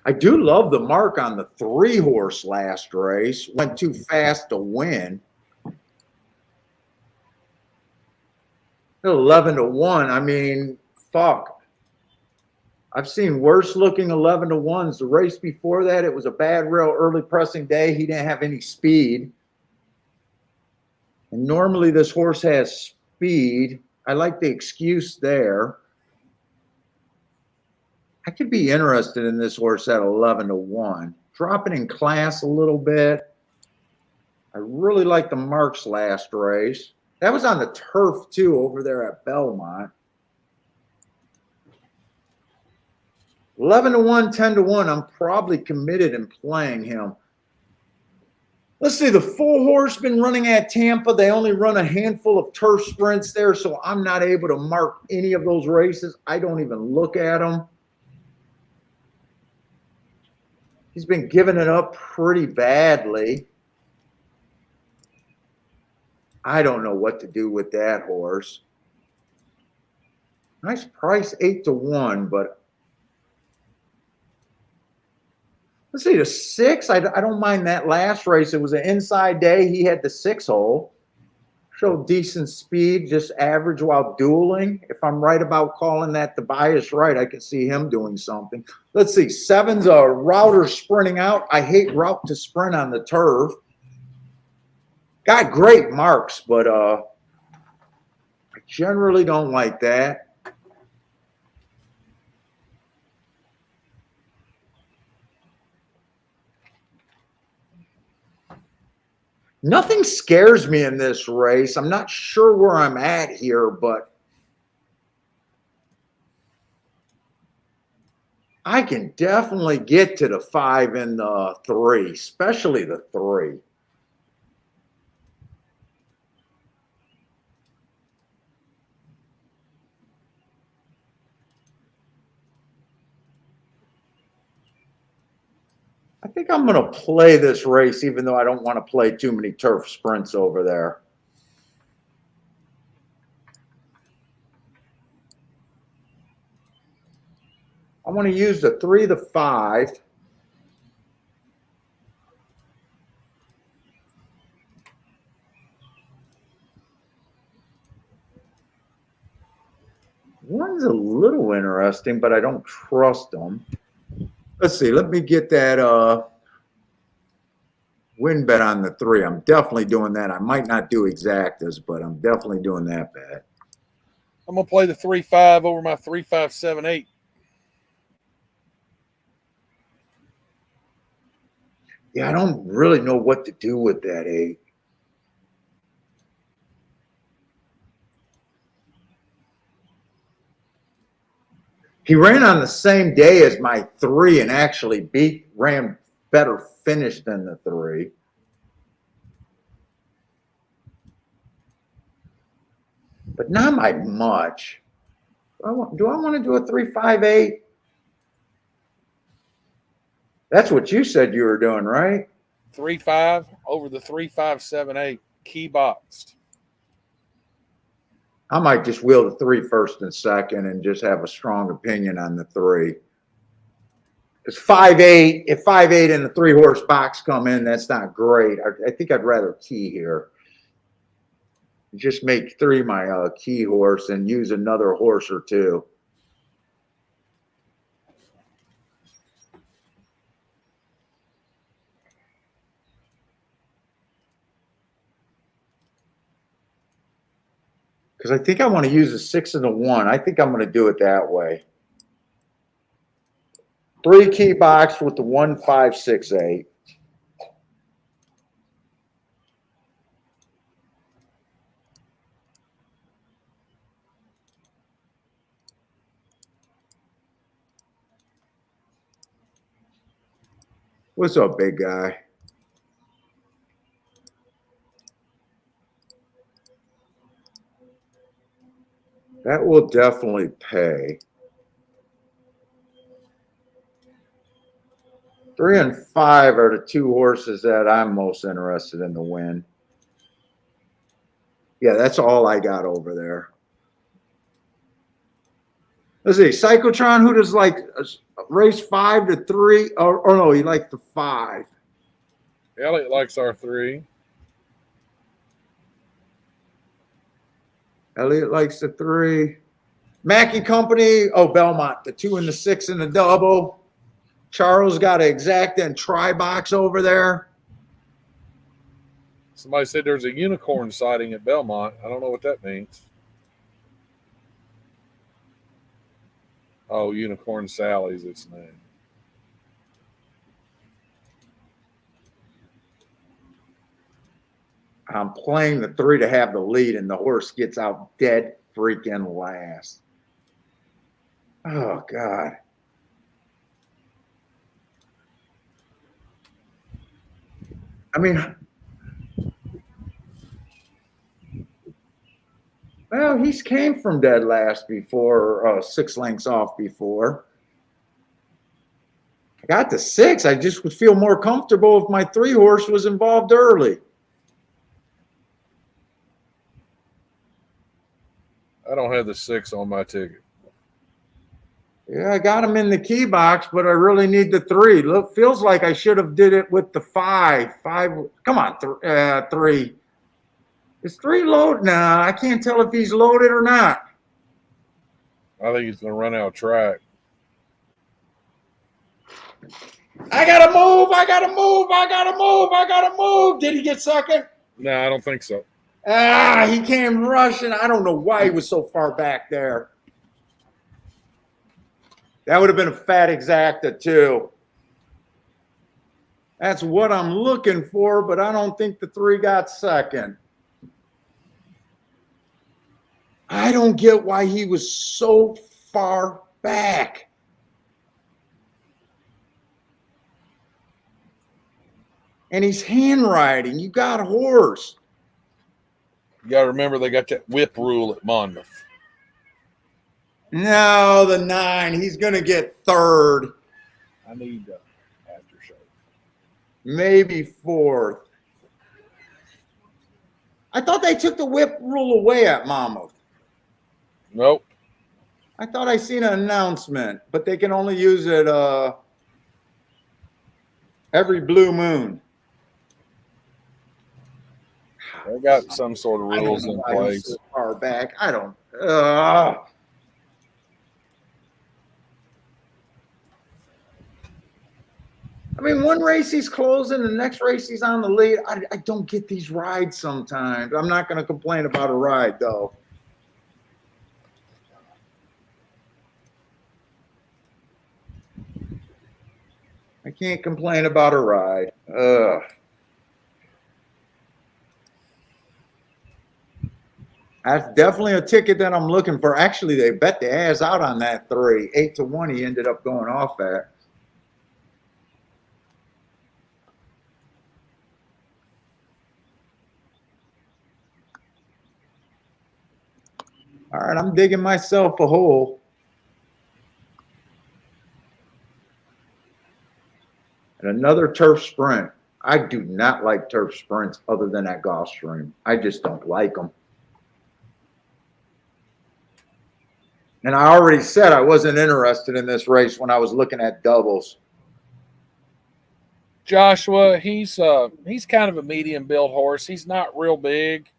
I do love the mark on the 3-horse last race. Went too fast to win. 11-1. I mean, fuck. I've seen worse looking 11-1s. The race before that, it was a bad rail early pressing day. He didn't have any speed. And normally this horse has speed. I like the excuse there. I could be interested in this horse at 11-1. Dropping in class a little bit. I really like the marks last race. That was on the turf too over there at Belmont. 11-1, 10-1. I'm probably committed in playing him. Let's see, the full horse been running at Tampa. They only run a handful of turf sprints there, so I'm not able to mark any of those races. I don't even look at them. He's been giving it up pretty badly. I don't know what to do with that horse. Nice price, 8-1, but let's see, the 6. I don't mind that last race. It was an inside day. He had the 6-hole. Showed decent speed, just average while dueling. If I'm right about calling that the bias right, I can see him doing something. Let's see, 7's a router sprinting out. I hate route to sprint on the turf. Got great marks, but I generally don't like that. Nothing scares me in this race. I'm not sure where I'm at here, but I can definitely get to the 5 and the 3, especially the 3. I think I'm going to play this race, even though I don't want to play too many turf sprints over there. I want to use the 3, the 5. One's a little interesting, but I don't trust them. Let's see. Let me get that win bet on the 3. I'm definitely doing that. I might not do exactas, but I'm definitely doing that bet. I'm going to play the 3-5 over my 3-5-7-8. Yeah, I don't really know what to do with that 8. He ran on the same day as my 3 and actually ran better finish than the 3. But not by much. Do I want to do a 3-5-8? That's what you said you were doing, right? 3-5 over the 3-5-7-8 key boxed. I might just wheel the 3 first and second and just have a strong opinion on the 3. It's 5-8. If 5-8 and the 3 horse box come in, that's not great. I think I'd rather key here. Just make 3 my key horse and use another horse or 2. Because I think I want to use a 6 and a 1. I think I'm going to do it that way. 3 key box with the 1, 5, 6, 8. What's up, big guy? That will definitely pay. 3 and 5 are the 2 horses that I'm most interested in to win. Yeah, that's all I got over there. Let's see, Cyclotron, who does like race 5 to 3? Or no, he liked the 5. Elliot likes our 3. Elliot likes the 3. Mackey Company, oh, Belmont, the 2 and the 6 and the double. Charles got an exacta and try box over there. Somebody said there's a unicorn sighting at Belmont. I don't know what that means. Oh, Unicorn Sally's its name. I'm playing the 3 to have the lead, and the horse gets out dead freaking last. Oh, God. I mean, well, he's came from dead last before, 6 lengths off before. I got the 6. I just would feel more comfortable if my 3 horse was involved early. I don't have the 6 on my ticket. Yeah, I got him in the key box, but I really need the 3. Look, feels like I should have did it with the 5. 5, come on, 3. Is 3 loaded? Nah, I can't tell if he's loaded or not. I think he's going to run out of track. I gotta move. I gotta move. I gotta move. I gotta move. Did he get second? No, I don't think so. He came rushing. I don't know why he was so far back there. That would have been a fat exacta too. That's what I'm looking for, but I don't think the 3 got second. I don't get why he was so far back. And he's handwriting. You got a horse. You got to remember they got that whip rule at Monmouth. No, the 9. He's going to get 3rd. I need aftershow. Maybe 4th. I thought they took the whip rule away at Monmouth. Nope. I thought I seen an announcement, but they can only use it every blue moon. They got some sort of rules in place. So far back. I don't. I mean, one race he's closing, the next race he's on the lead. I don't get these rides sometimes. I'm not going to complain about a ride, though. I can't complain about a ride. That's definitely a ticket that I'm looking for. Actually, they bet the ass out on that 3. 8 to 1 he ended up going off at. All right, I'm digging myself a hole. And another turf sprint. I do not like turf sprints other than at Gulfstream. I just don't like them. And I already said I wasn't interested in this race when I was looking at doubles. Joshua, he's kind of a medium build horse. He's not real big.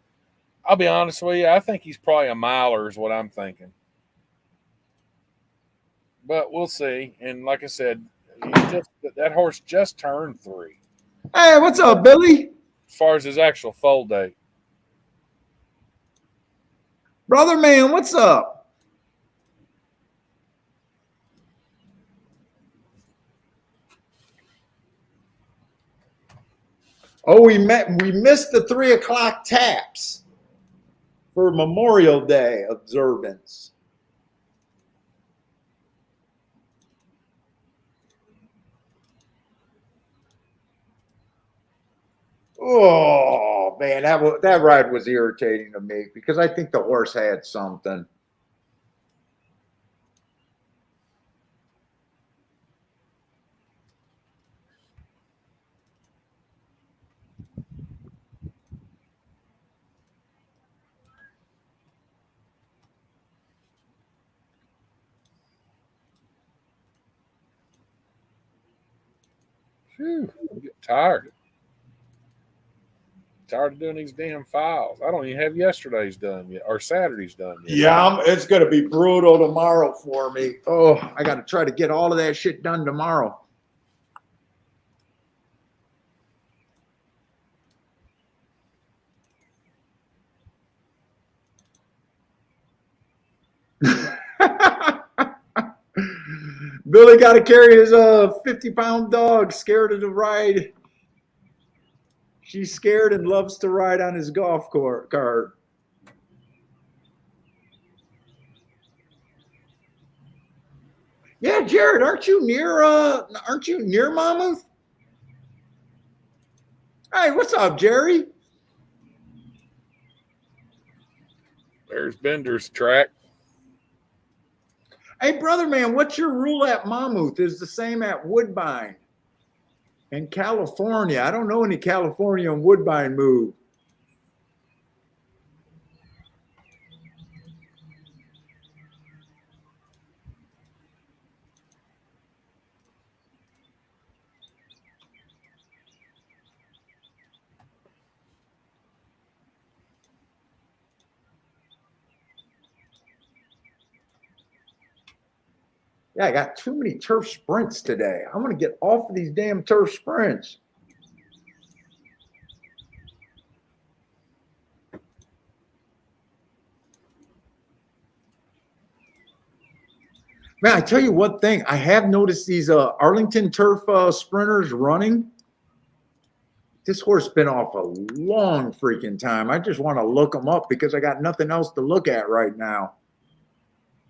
I'll be honest with you. I think he's probably a miler is what I'm thinking. But we'll see. And like I said, that horse just turned 3. Hey, what's up, Billy? As far as his actual foal date. Brother man, what's up? Oh, we missed the 3 o'clock taps for Memorial Day observance. Oh man, that ride was irritating to me because I think the horse had something. Whew, I'm getting tired. Tired of doing these damn files. I don't even have yesterday's done yet or Saturday's done yet. Yeah, it's going to be brutal tomorrow for me. Oh, I got to try to get all of that shit done tomorrow. Billy got to carry his 50-pound dog, scared of the ride. She's scared and loves to ride on his golf cart. Yeah, Jared, aren't you near Monmouth? Hey, what's up, Jerry? There's Bender's track. Hey, brother man, what's your rule at Monmouth? Is the same at Woodbine in California. I don't know any California and Woodbine move. Yeah, I got too many turf sprints today. I'm going to get off of these damn turf sprints. Man, I tell you one thing. I have noticed these Arlington turf sprinters running. This horse been off a long freaking time. I just want to look them up because I got nothing else to look at right now.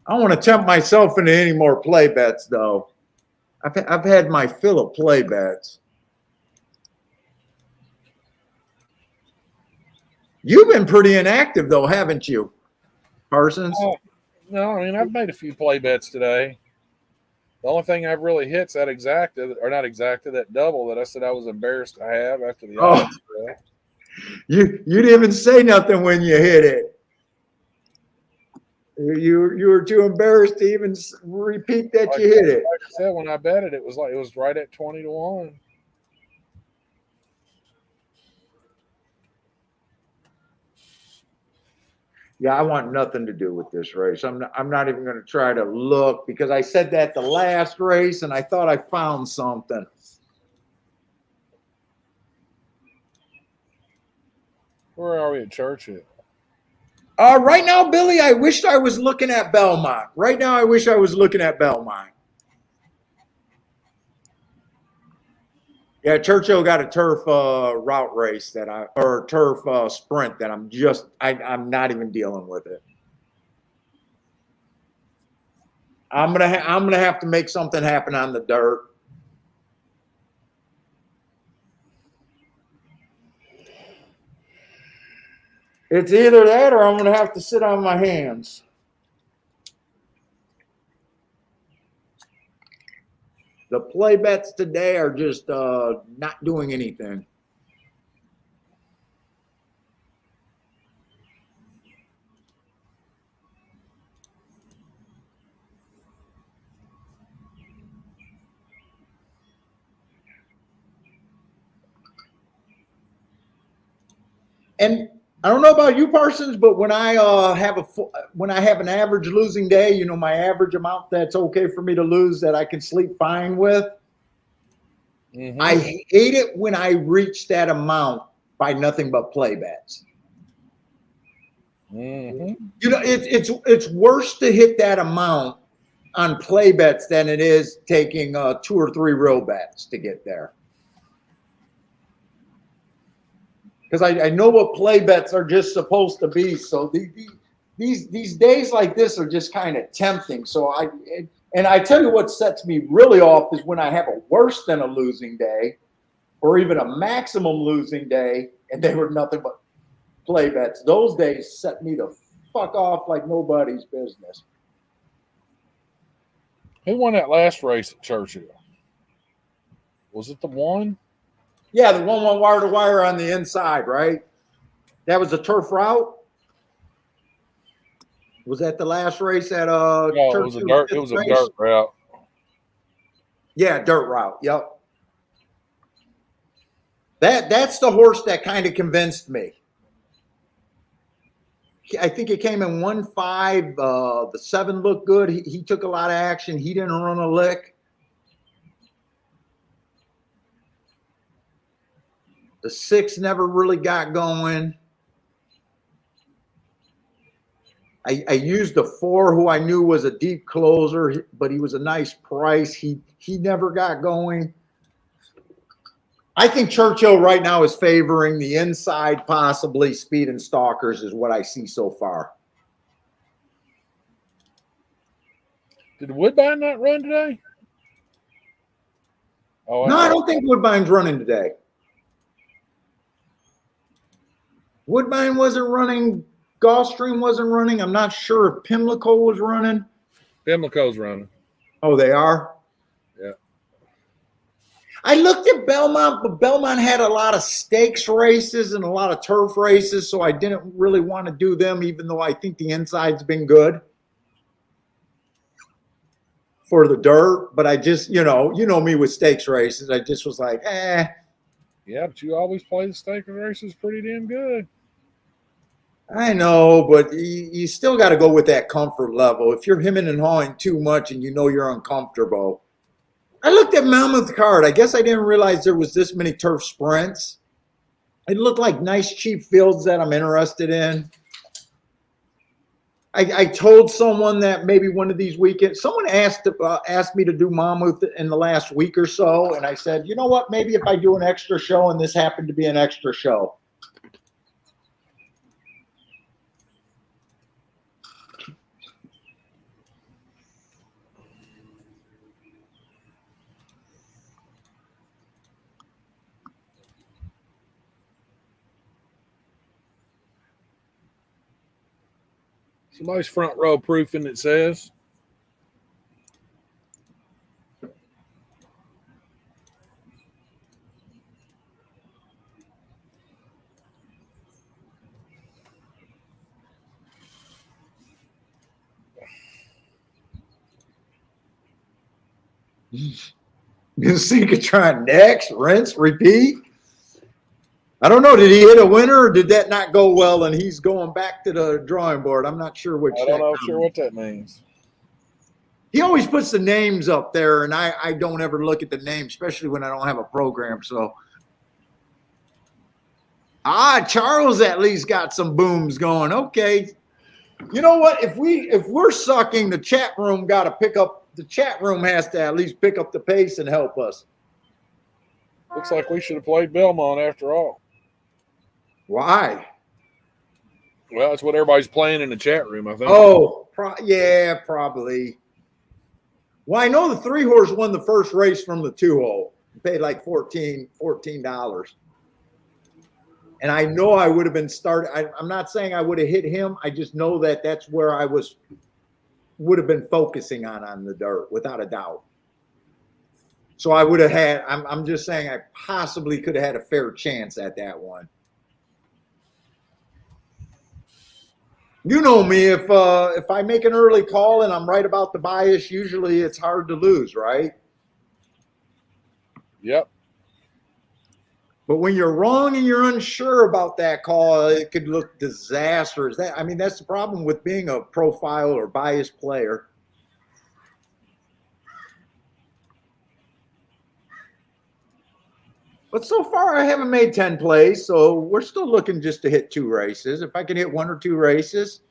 I don't want to tempt myself into any more play bets, though. I've had my fill of play bets. You've been pretty inactive, though, haven't you, Parsons? Oh, no, I mean, I've made a few play bets today. The only thing I've really hit's that that double that I said I was embarrassed to have after the odds. You didn't even say nothing when you hit it. You were too embarrassed to even repeat that you hit it. Like I said, when I bet it, it was right at 20-1. Yeah, I want nothing to do with this race. I'm not even going to try to look because I said that the last race and I thought I found something. Where are we at Churchill? Right now, Billy, I wished I was looking at Belmont. Right now, I wish I was looking at Belmont. Yeah, Churchill got a turf route race or turf sprint that I'm not even dealing with it. I'm gonna have to make something happen on the dirt. It's either that or I'm gonna have to sit on my hands. The play bets today are just not doing anything. And I don't know about you, Parsons, but when I have an average losing day, you know, my average amount that's okay for me to lose that I can sleep fine with. Mm-hmm. I hate it when I reach that amount by nothing but play bets. Mm-hmm. You know, it's worse to hit that amount on play bets than it is taking 2 or 3 real bets to get there. Because I know what play bets are just supposed to be. So these days like this are just kind of tempting. So I tell you what sets me really off is when I have a worse than a losing day or even a maximum losing day and they were nothing but play bets. Those days set me the fuck off like nobody's business. Who won that last race at Churchill? Was it the one? Yeah, the one wire to wire on the inside, right? That was a turf route. Was that the last race at No, it was a dirt. It was a dirt route. Yeah, dirt route. Yep. That's the horse that kind of convinced me. I think it came in 1-5. The 7 looked good. He took a lot of action. He didn't run a lick. The 6 never really got going. I used the 4, who I knew was a deep closer, but he was a nice price. He never got going. I think Churchill right now is favoring the inside, possibly Speed and Stalkers is what I see so far. Did Woodbine not run today? Oh, No, I don't think Woodbine's running today. Woodbine wasn't running. Gulfstream wasn't running. I'm not sure if Pimlico was running. Pimlico's running. Oh, they are? Yeah. I looked at Belmont, but Belmont had a lot of stakes races and a lot of turf races, so I didn't really want to do them, even though I think the inside's been good for the dirt. But I just, you know me with stakes races. I just was like, eh. Yeah, but you always play the stake races pretty damn good. I know, but you still got to go with that comfort level. If you're hemming and hawing too much and you know you're uncomfortable. I looked at Monmouth card. I guess I didn't realize there was this many turf sprints. It looked like nice, cheap fields that I'm interested in. I told someone that maybe one of these weekends, someone asked me to do Monmouth in the last week or so, and I said, you know what, maybe if I do an extra show, and this happened to be an extra show. Somebody's front row proofing, it says. Synchrotron next, rinse, repeat. I don't know. Did he hit a winner or did that not go well and he's going back to the drawing board? I'm not sure which. I don't know sure what that means. He always puts the names up there, and I don't ever look at the name, especially when I don't have a program. So, Charles at least got some booms going. Okay, you know what? If we're sucking, the chat room got to pick up. The chat room has to at least pick up the pace and help us. Looks like we should have played Belmont after all. Why? Well, that's what everybody's playing in the chat room, I think. Oh, yeah, probably. Well, I know the 3-horse won the first race from the 2-hole. Paid like $14. And I know I would have been started. I'm not saying I would have hit him. I just know that that's where I would have been focusing on the dirt, without a doubt. So I would have had, I'm just saying I possibly could have had a fair chance at that one. You know me, if I make an early call and I'm right about the bias, usually it's hard to lose, right? Yep. But when you're wrong and you're unsure about that call, it could look disastrous. That's the problem with being a profile or biased player. But so far, I haven't made 10 plays, so we're still looking just to hit 2 races. If I can hit 1 or 2 races,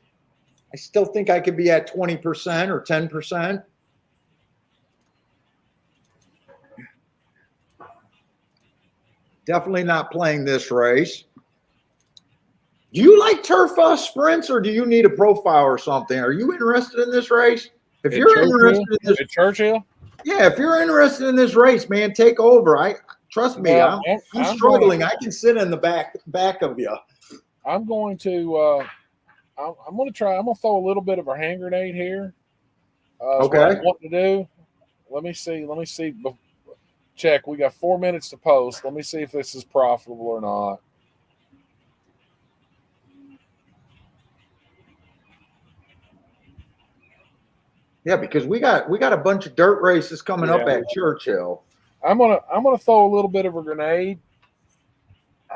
I still think I could be at 20% or 10%. Definitely not playing this race. Do you like turf sprints, or do you need a profile or something? Are you interested in this race? If you're interested in this, at Churchill, yeah, if you're interested in this race, man, take over. Trust me, well, I'm struggling. I can sit in the back of you. I'm going to I'm going to try. I'm going to throw a little bit of a hand grenade here. Okay. What I want to do. Let me see. Check. We got 4 minutes to post. Let me see if this is profitable or not. Yeah, because we got a bunch of dirt races coming up at Churchill. I'm gonna throw a little bit of a grenade,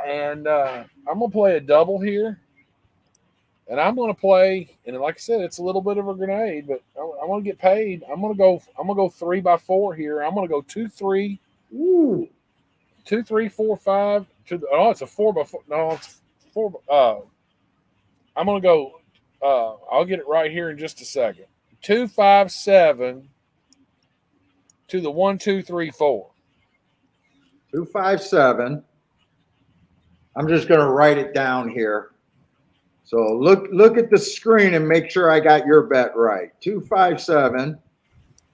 and I'm gonna play a double here. And I'm gonna play, and like I said, it's a little bit of a grenade, but I want to get paid. I'm gonna go 3x4 here. I'm gonna go 2, 3. Ooh. 2, 3, 4, 5. It's a 4x4. No, it's 4. I'm gonna go. I'll get it right here in just a second. 2, 5, 7 to the 1, 2, 3, 4. 2, 5, 7. I'm just gonna write it down here. So look at the screen and make sure I got your bet right. 2, 5, 7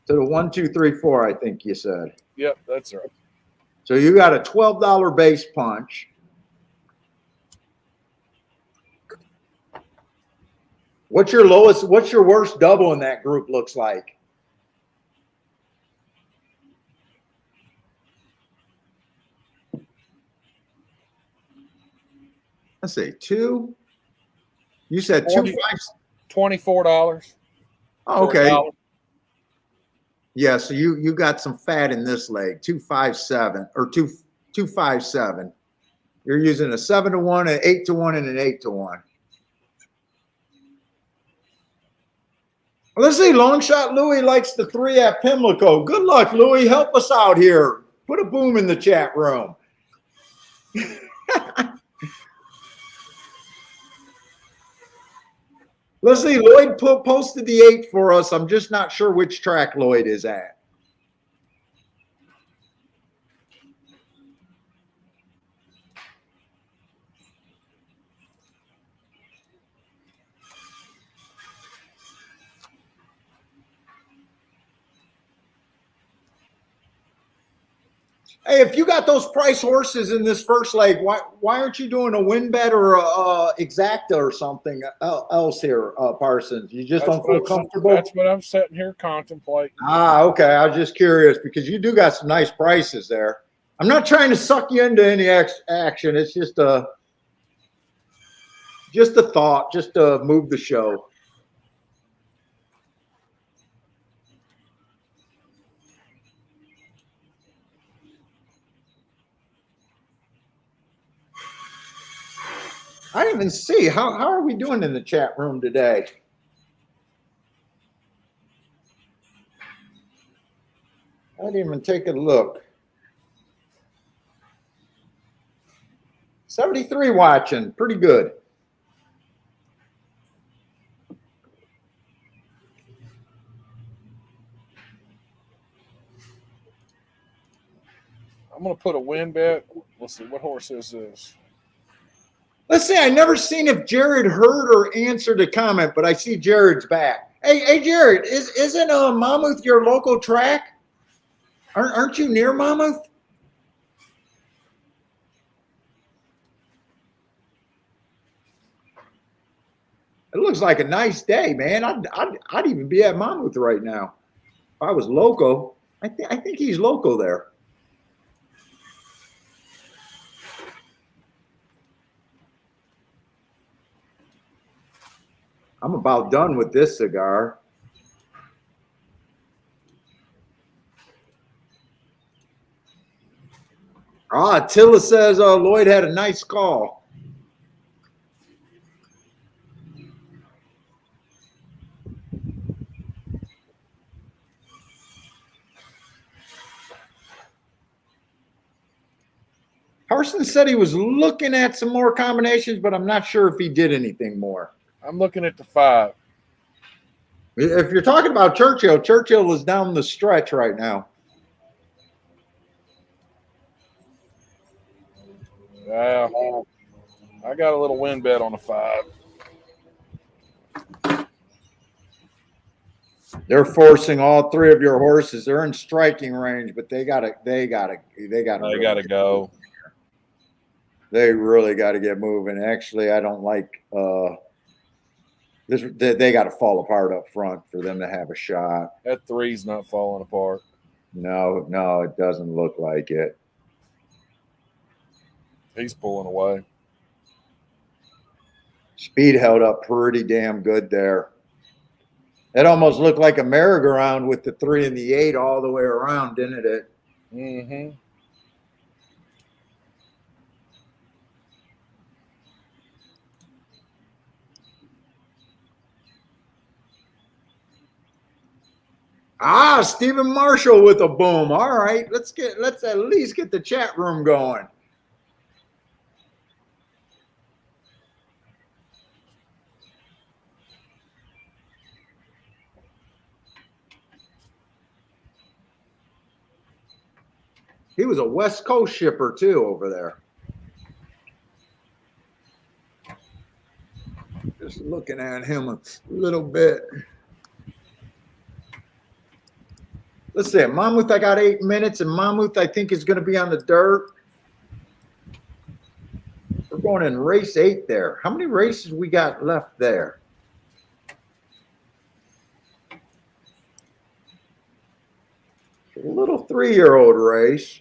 to the 1, 2, 3, 4. I think you said. Yep, that's right. So you got a $12 base punch. What's your lowest? What's your worst double in that group looks like? Let's see, 2. You said 2, 5. $24. Oh, okay. Yeah, so you got some fat in this leg. 2, 5, 7 or 2, 2, 5, 7. You're using a 7-1, an 8-1, and an 8-1. Let's see. Long shot Louis likes the 3 at Pimlico. Good luck, Louis. Help us out here. Put a boom in the chat room. Let's see. Lloyd posted the 8 for us. I'm just not sure which track Lloyd is at. Hey, if you got those price horses in this first leg, why aren't you doing a win bet or a exacta or something else here, Parsons? You just don't feel comfortable? That's what I'm sitting here contemplating. Ah, okay. I was just curious because you do got some nice prices there. I'm not trying to suck you into any action. It's just a thought, just to move the show. I didn't even see. How are we doing in the chat room today? I didn't even take a look. 73 watching. Pretty good. I'm going to put a win bet. Let's see. What horse is this? Let's see. I never seen if Jared heard or answered a comment, but I see Jared's back. Hey, Jared, isn't Monmouth your local track? Aren't you near Monmouth? It looks like a nice day, man. I'd even be at Monmouth right now if I was local. I think he's local there. I'm about done with this cigar. Attila says Lloyd had a nice call. Harson said he was looking at some more combinations, but I'm not sure if he did anything more. I'm looking at the 5. If you're talking about Churchill, Churchill is down the stretch right now. Yeah, I got a little win bet on the 5. They're forcing all 3 of your horses. They're in striking range, but they gotta go. They really got to get moving. Actually, I don't like this. They got to fall apart up front for them to have a shot. That 3's not falling apart. No, it doesn't look like it. He's pulling away. Speed held up pretty damn good there. It almost looked like a merry-go-round with the 3 and the 8 all the way around, didn't it? Mm-hmm. Stephen Marshall with a boom. All right, let's at least get the chat room going. He was a West Coast shipper too over there. Just looking at him a little bit. Let's see. At Monmouth, I got 8 minutes, and Monmouth, I think, is going to be on the dirt. We're going in race 8 there. How many races we got left there? A little 3-year-old race.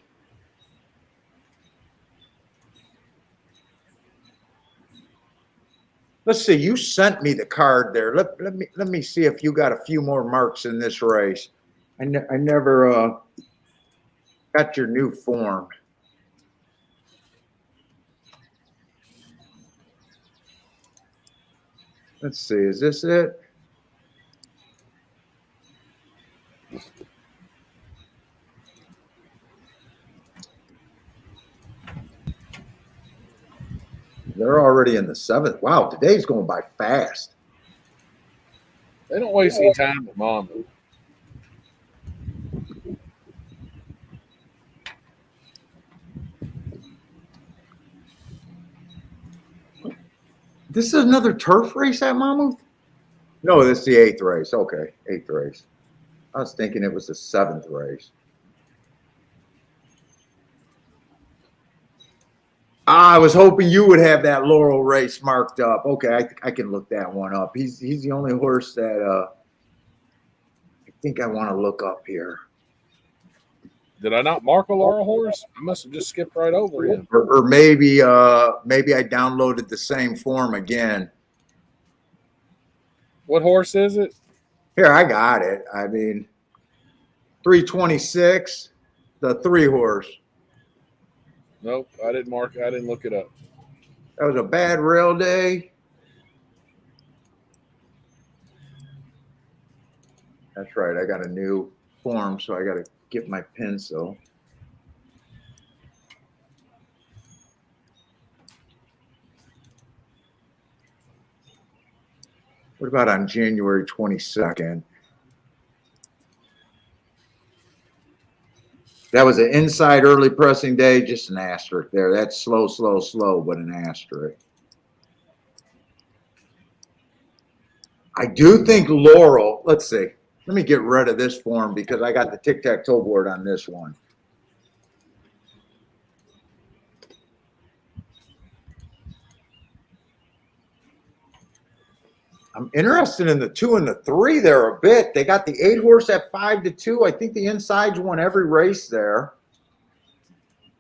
Let's see. You sent me the card there. Let me see if you got a few more marks in this race. I never got your new form. Let's see. Is this it? They're already in the 7th. Wow, today's going by fast. They don't waste any time at Monmouth. This is another turf race at Monmouth? No, this is the 8th race. Okay, 8th race. I was thinking it was the 7th race. I was hoping you would have that Laurel race marked up. Okay, I can look that one up. He's the only horse that I think I want to look up here. Did I not mark a Laurel horse? I must have just skipped right over him. Or maybe I downloaded the same form again. What horse is it? Here, I got it. I mean, 326, the 3 horse. Nope, I didn't mark. I didn't look it up. That was a bad rail day. That's right. I got a new form, so I got to get my pencil. What about on January 22nd? That was an inside early pressing day, just an asterisk there. That's slow, but an asterisk. I do think Laurel, let's see. Let me get rid of this form because I got the tic-tac-toe board on this one. I'm interested in the 2 and the 3 there a bit. They got the 8 horse at 5-2. I think the insides won every race there,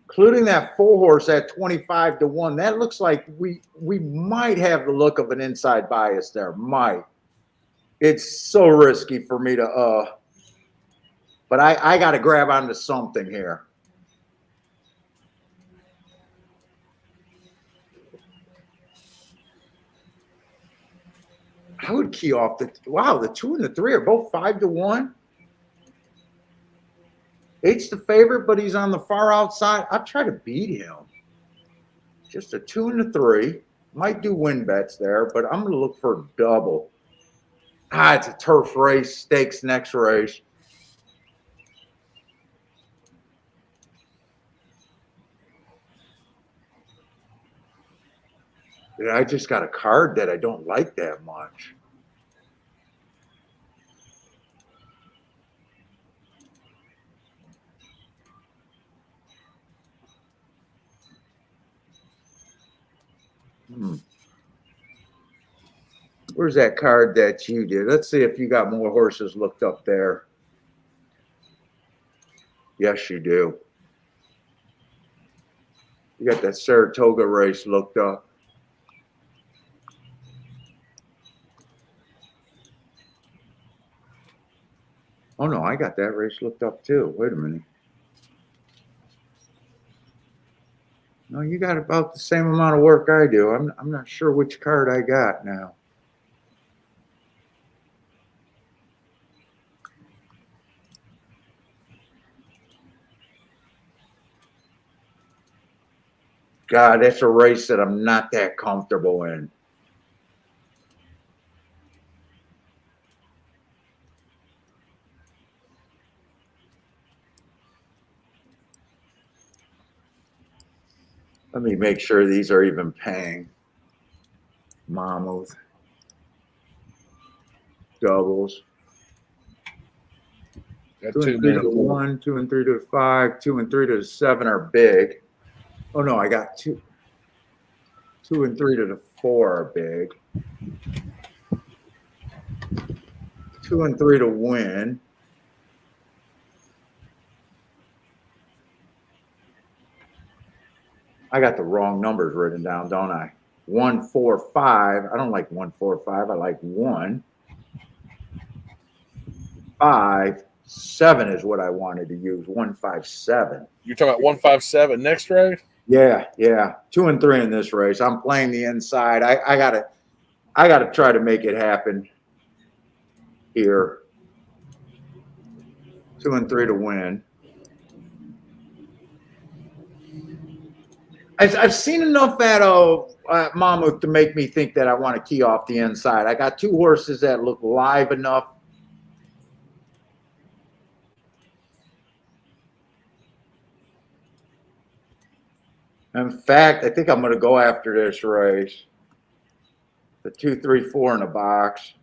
including that 4 horse at 25-1. That looks like we might have the look of an inside bias there. Might. It's so risky for me to but I got to grab onto something here. I would key off the, wow, the 2 and the 3 are both 5-1. 8's the favorite, but he's on the far outside. I'll try to beat him. Just a 2 and a 3. Might do win bets there, but I'm going to look for a double. It's a turf race, stakes next race. I just got a card that I don't like that much. Where's that card that you did? Let's see if you got more horses looked up there. Yes, you do. You got that Saratoga race looked up. Oh, no, I got that race looked up too. Wait a minute. No, you got about the same amount of work I do. I'm not sure which card I got now. God, that's a race that I'm not that comfortable in. Let me make sure these are even paying. Monmouth. Doubles. Got 2 two and 3 to minutes. 1, 2 and 3 to 5, 2 and 3 to 7 are big. Oh no, I got 2 and 3 to the 4 are big. 2 and 3 to win. I got the wrong numbers written down, don't I? 1, 4, 5. I don't like 1, 4, 5. I like 1, 5, 7 is what I wanted to use. 1, 5, 7. You're talking about 157 next race? Yeah. 2 and 3 in this race. I'm playing the inside. I gotta try to make it happen here. 2 and 3 to win. I've seen enough at Monmouth to make me think that I want to key off the inside. I got 2 horses that look live enough. In fact, I think I'm going to go after this race. The 2, 3, 4 in a box.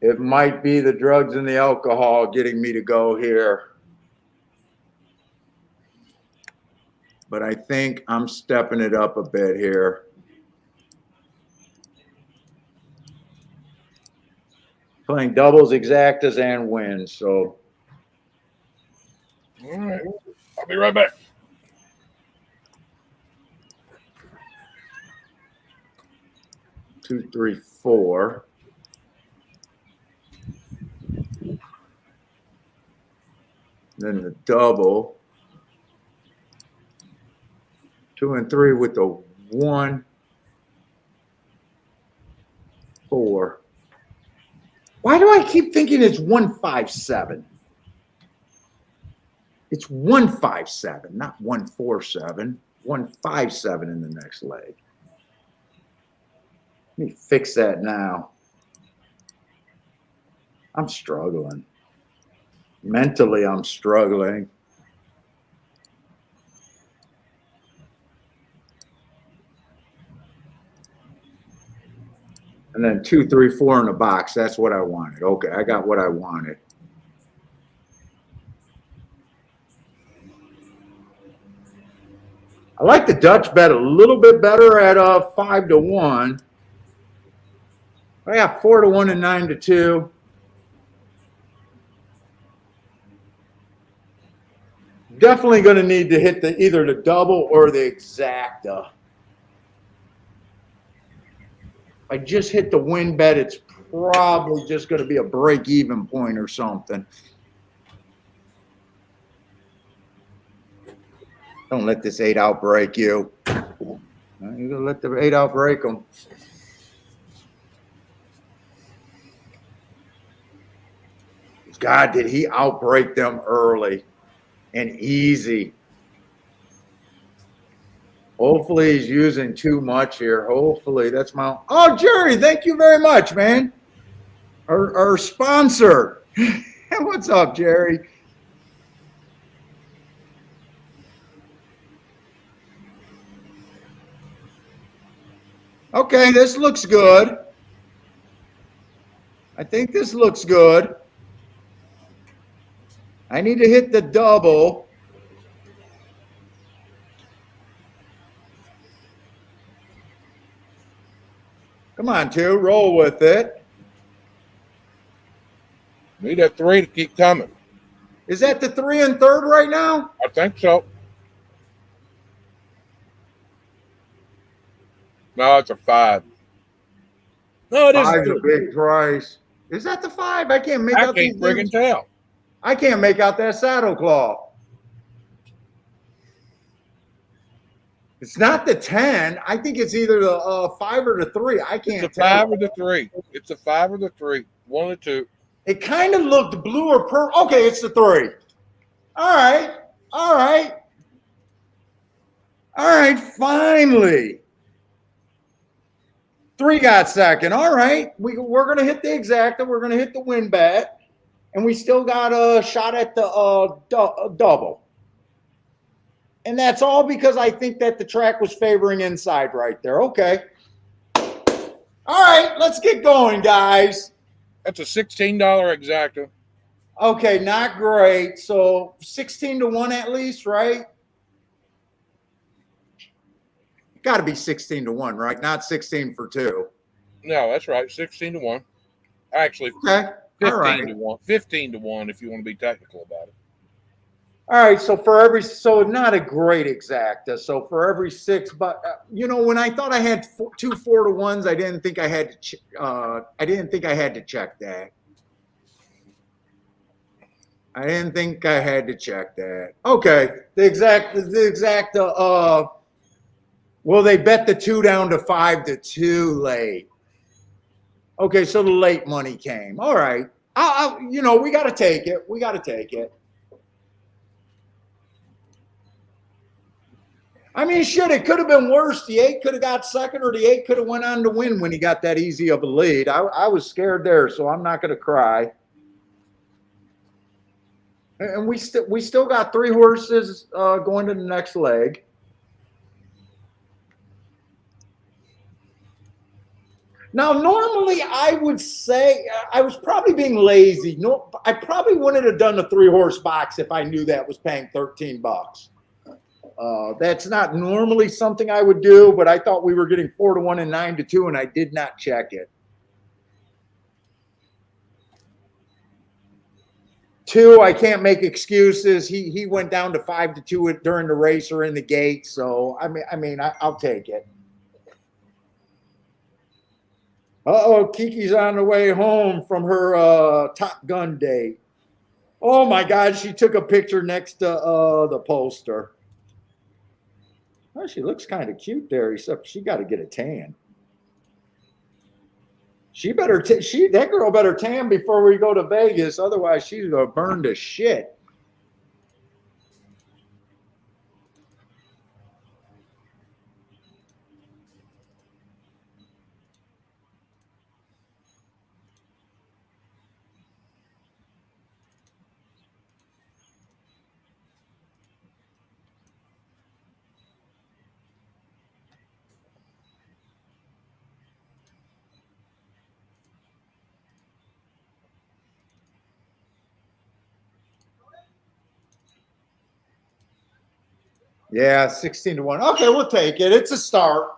It might be the drugs and the alcohol getting me to go here. But I think I'm stepping it up a bit here. Playing doubles, exactas, and wins. So, All right. I'll be right back. Two, 3, 4. Then the double. 2 and 3 with the 1, 4. Why do I keep thinking it's 157? It's 157, not 147. 157 in the next leg. Let me fix that now. I'm struggling. Mentally, I'm struggling. And then 2, 3, 4 in the box. That's what I wanted. Okay, I got what I wanted. I like the Dutch bet a little bit better at 5-1. I got 4 to 1 and 9 to 2. Definitely going to need to hit either the double or the exacta. If I just hit the win bet, it's probably just going to be a break-even point or something. Don't let this 8 out break you. You're going to let the 8 out break them. God, did he outbreak them early and easy. Hopefully he's using too much here. Hopefully that's my. Oh, Jerry, thank you very much, man. Our sponsor. What's up, Jerry? Okay, this looks good. I think this looks good. I need to hit the double. Come on, 2, roll with it. Need that 3 to keep coming. Is that the 3 and 3rd right now? I think so. No, it's a 5. No, it is. 5's a big price. Is that the 5? I can't make I out can't these friggin' things. tell. I can't make out that saddle cloth. It's not the 10. I think it's either the 5 or the 3. I can't It's a tell. 5 or the 3. It's a 5 or the 3. One or two. It kind of looked blue or purple. Okay, it's the 3. All right. All right. All right, finally. 3 got second. All right. We're going to hit the exacta. We're going to hit the win bet. And we still got a shot at the double. And that's all because I think that the track was favoring inside right there. Okay. All right, let's get going, guys. That's a $16 exacta. Okay, not great. So 16 to 1 at least, right? Got to be 16 to 1, right? Not 16 for 2. No, that's right. 16 to 1. Actually, Okay. 15 All right. to 1. 15 to 1 if you want to be technical about it. All right, so not a great exacta. So for every 6, but when I thought I had 2 4 to 1s, I didn't think I had to. I didn't think I had to check that. I didn't think I had to check that. Okay, the exacta. Well, they bet the 2 down to 5 to 2 late. Okay, so the late money came. All right, we got to take it. We got to take it. I mean, shit, it could have been worse. The 8 could have got second, or the 8 could have went on to win when he got that easy of a lead. I was scared there, so I'm not going to cry. And we still got 3 horses going to the next leg. Now, normally I would say I was probably being lazy. No, I probably wouldn't have done the 3-horse box if I knew that was paying $13. That's not normally something I would do, but I thought we were getting 4 to 1 and 9 to 2, and I did not check it. 2, I can't make excuses. He went down to 5 to 2 during the race or in the gate, so I'll take it. Kiki's on the way home from her Top Gun date. Oh my God, she took a picture next to the poster. Oh, she looks kind of cute there, except she got to get a tan. That girl better tan before we go to Vegas, otherwise she's gonna burn to shit. Yeah, 16 to 1. Okay, we'll take it. It's a start.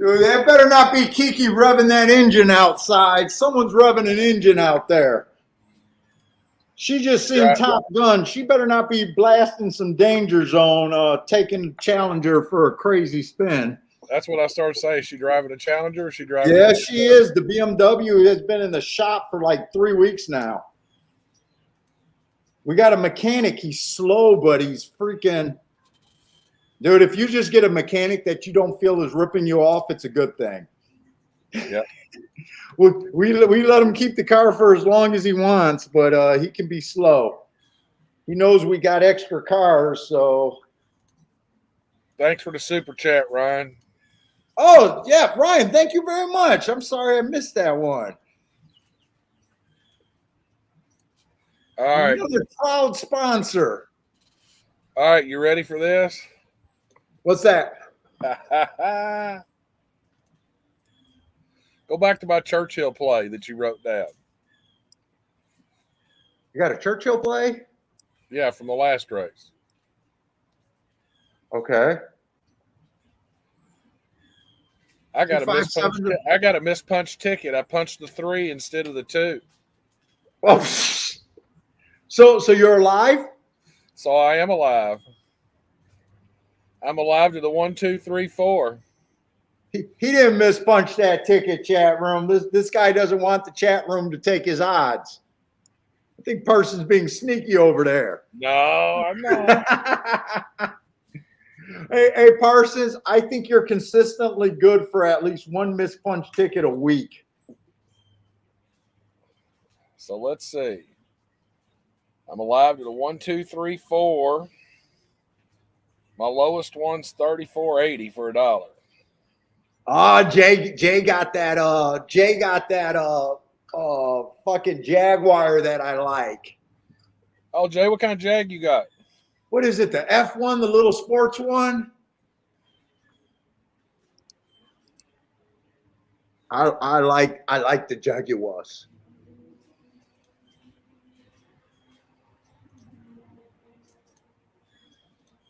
Dude, that better not be Kiki revving that engine outside. Someone's revving an engine out there. She just seen Yeah. Top Gun. She better not be blasting some danger zone, taking Challenger for a crazy spin. That's what I started saying. Is she driving a Challenger? Or is she driving? Yeah, she is. The BMW has been in the shop for like 3 weeks now. We got a mechanic. He's slow, but he's freaking. Dude, if you just get a mechanic that you don't feel is ripping you off, it's a good thing. Yeah. We let him keep the car for as long as he wants, but he can be slow. He knows we got extra cars, so. Thanks for the super chat, Ryan. Oh, yeah, Ryan, thank you very much. I'm sorry I missed that one. All right. Another proud sponsor. All right. You ready for this? What's that? Go back to my Churchill play that you wrote down. You got a Churchill play? Yeah, from the last race. Okay. I got a 257 mispunched. I got a mispunched ticket. I punched the 3 instead of the 2. Well, so you're alive? So I am alive. I'm alive to the 1, 2, 3, 4. He didn't mispunch that ticket, chat room. This guy doesn't want the chat room to take his odds. I think Person's being sneaky over there. No, I'm not. Hey, Parsons, I think you're consistently good for at least one mispunch ticket a week. So let's see. I'm alive to the 1, 2, 3, 4. My lowest one's $34.80 for $1. Jay got that fucking Jaguar that I like. Oh, Jay, what kind of Jag you got? What is it? The F1, the little sports one? I like the Jaguars.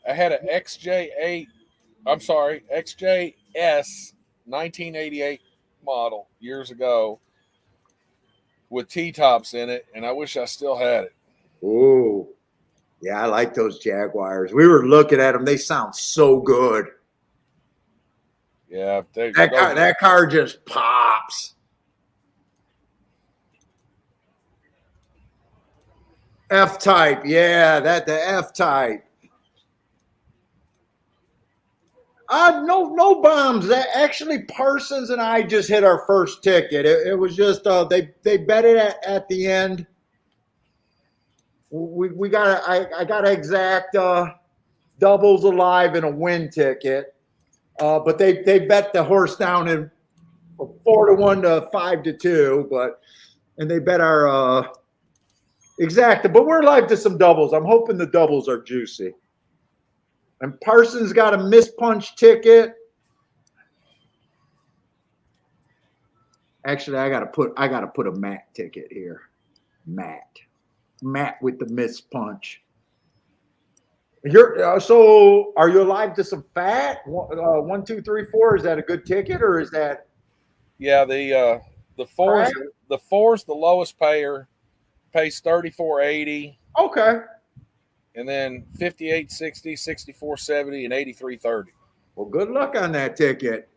I had an XJ8. I'm sorry, XJS 1988 model years ago with T-tops in it, and I wish I still had it. Ooh. Yeah, I like those Jaguars. We were looking at them. They sound so good. Yeah, That car just pops. F-type. Yeah, the F-type. No bombs. That actually Parsons and I just hit our first ticket. It was just they bet it at the end. We got I got exact doubles alive in a win ticket, but they bet the horse down in 4-1 to 5-2, and they bet our exact. But we're live to some doubles. I'm hoping the doubles are juicy. And Parsons got a mispunch ticket. Actually, I gotta put a Matt ticket here. Matt with the mispunch. You're so are you alive to some fat? 1, 2, 3, 4. Is that a good ticket or is that? Yeah, the four's the lowest payer, pays $34.80. Okay. And then 58.60, 64.70, and 83.30. Well, good luck on that ticket.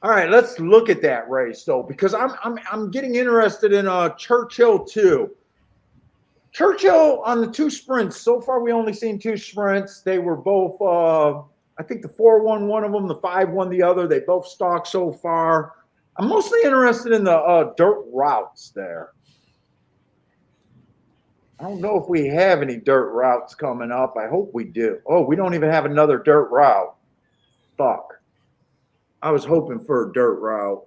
All right, let's look at that race though, because I'm getting interested in Churchill too. Churchill on the 2 sprints. So far, we only seen 2 sprints. They were both. I think the 4 won one of them, the 5 won the other. They both stalked so far. I'm mostly interested in the dirt routes there. I don't know if we have any dirt routes coming up. I hope we do. Oh, we don't even have another dirt route. Fuck. I was hoping for a dirt route.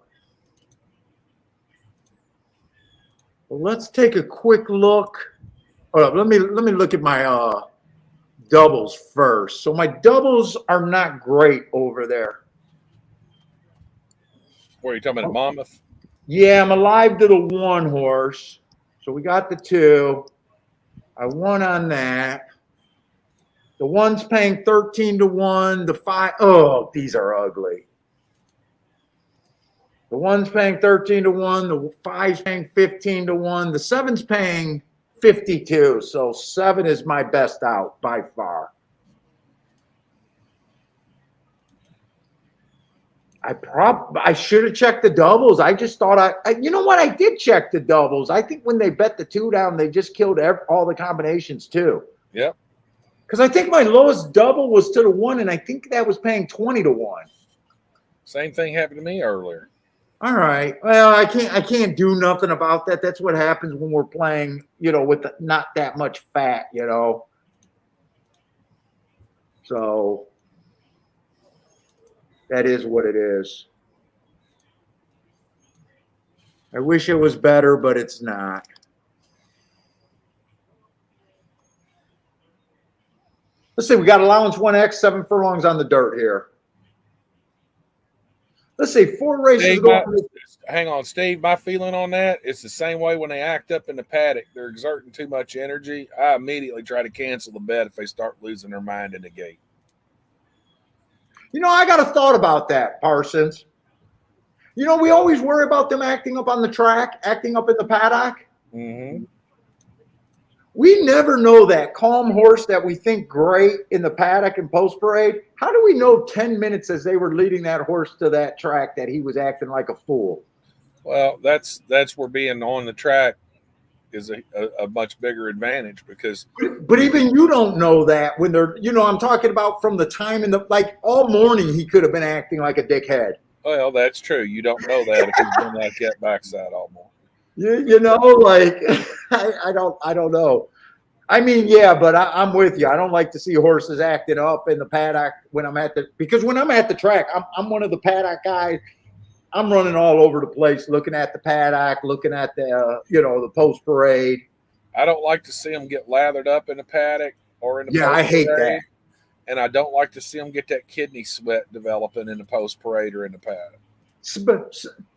Well, let's take a quick look. Let me look at my doubles first. So my doubles are not great over there. What are you talking about, Monmouth? Yeah, I'm alive to the 1 horse. So we got the 2. I won on that. The one's paying 13 to 1. The 5, oh, these are ugly. The one's paying 13 to 1. The 5's paying 15 to 1. The 7's paying 52. So 7 is my best out by far. I should have checked the doubles. I just thought you know what? I did check the doubles. I think when they bet the 2 down, they just killed all the combinations too. Yep. Because I think my lowest double was to the 1, and I think that was paying 20 to 1. Same thing happened to me earlier. All right. Well, I can't do nothing about that. That's what happens when we're playing, with not that much fat, So that is what it is. I wish it was better, but it's not. Let's see. We got allowance 1X, 7 furlongs on the dirt here. Let's see. 4 races Steve, going. hang on, Steve. My feeling on that, it's the same way when they act up in the paddock. They're exerting too much energy. I immediately try to cancel the bet if they start losing their mind in the gate. I got a thought about that, Parsons. We always worry about them acting up on the track, acting up in the paddock. Mm-hmm. We never know that calm horse that we think great in the paddock and post parade. How do we know 10 minutes as they were leading that horse to that track that he was acting like a fool? Well, that's where being on the track is a much bigger advantage because. But even you don't know that when they're, I'm talking about from the time all morning he could have been acting like a dickhead. Well, that's true. You don't know that if he's been like that backside all morning. I don't know. I mean, yeah, but I'm with you. I don't like to see horses acting up in the paddock because when I'm at the track, I'm one of the paddock guys. I'm running all over the place, looking at the paddock, looking at the, the post parade. I don't like to see them get lathered up in the paddock or in the post I hate parade, that. and I don't like to see them get that kidney sweat developing in the post parade or in the paddock.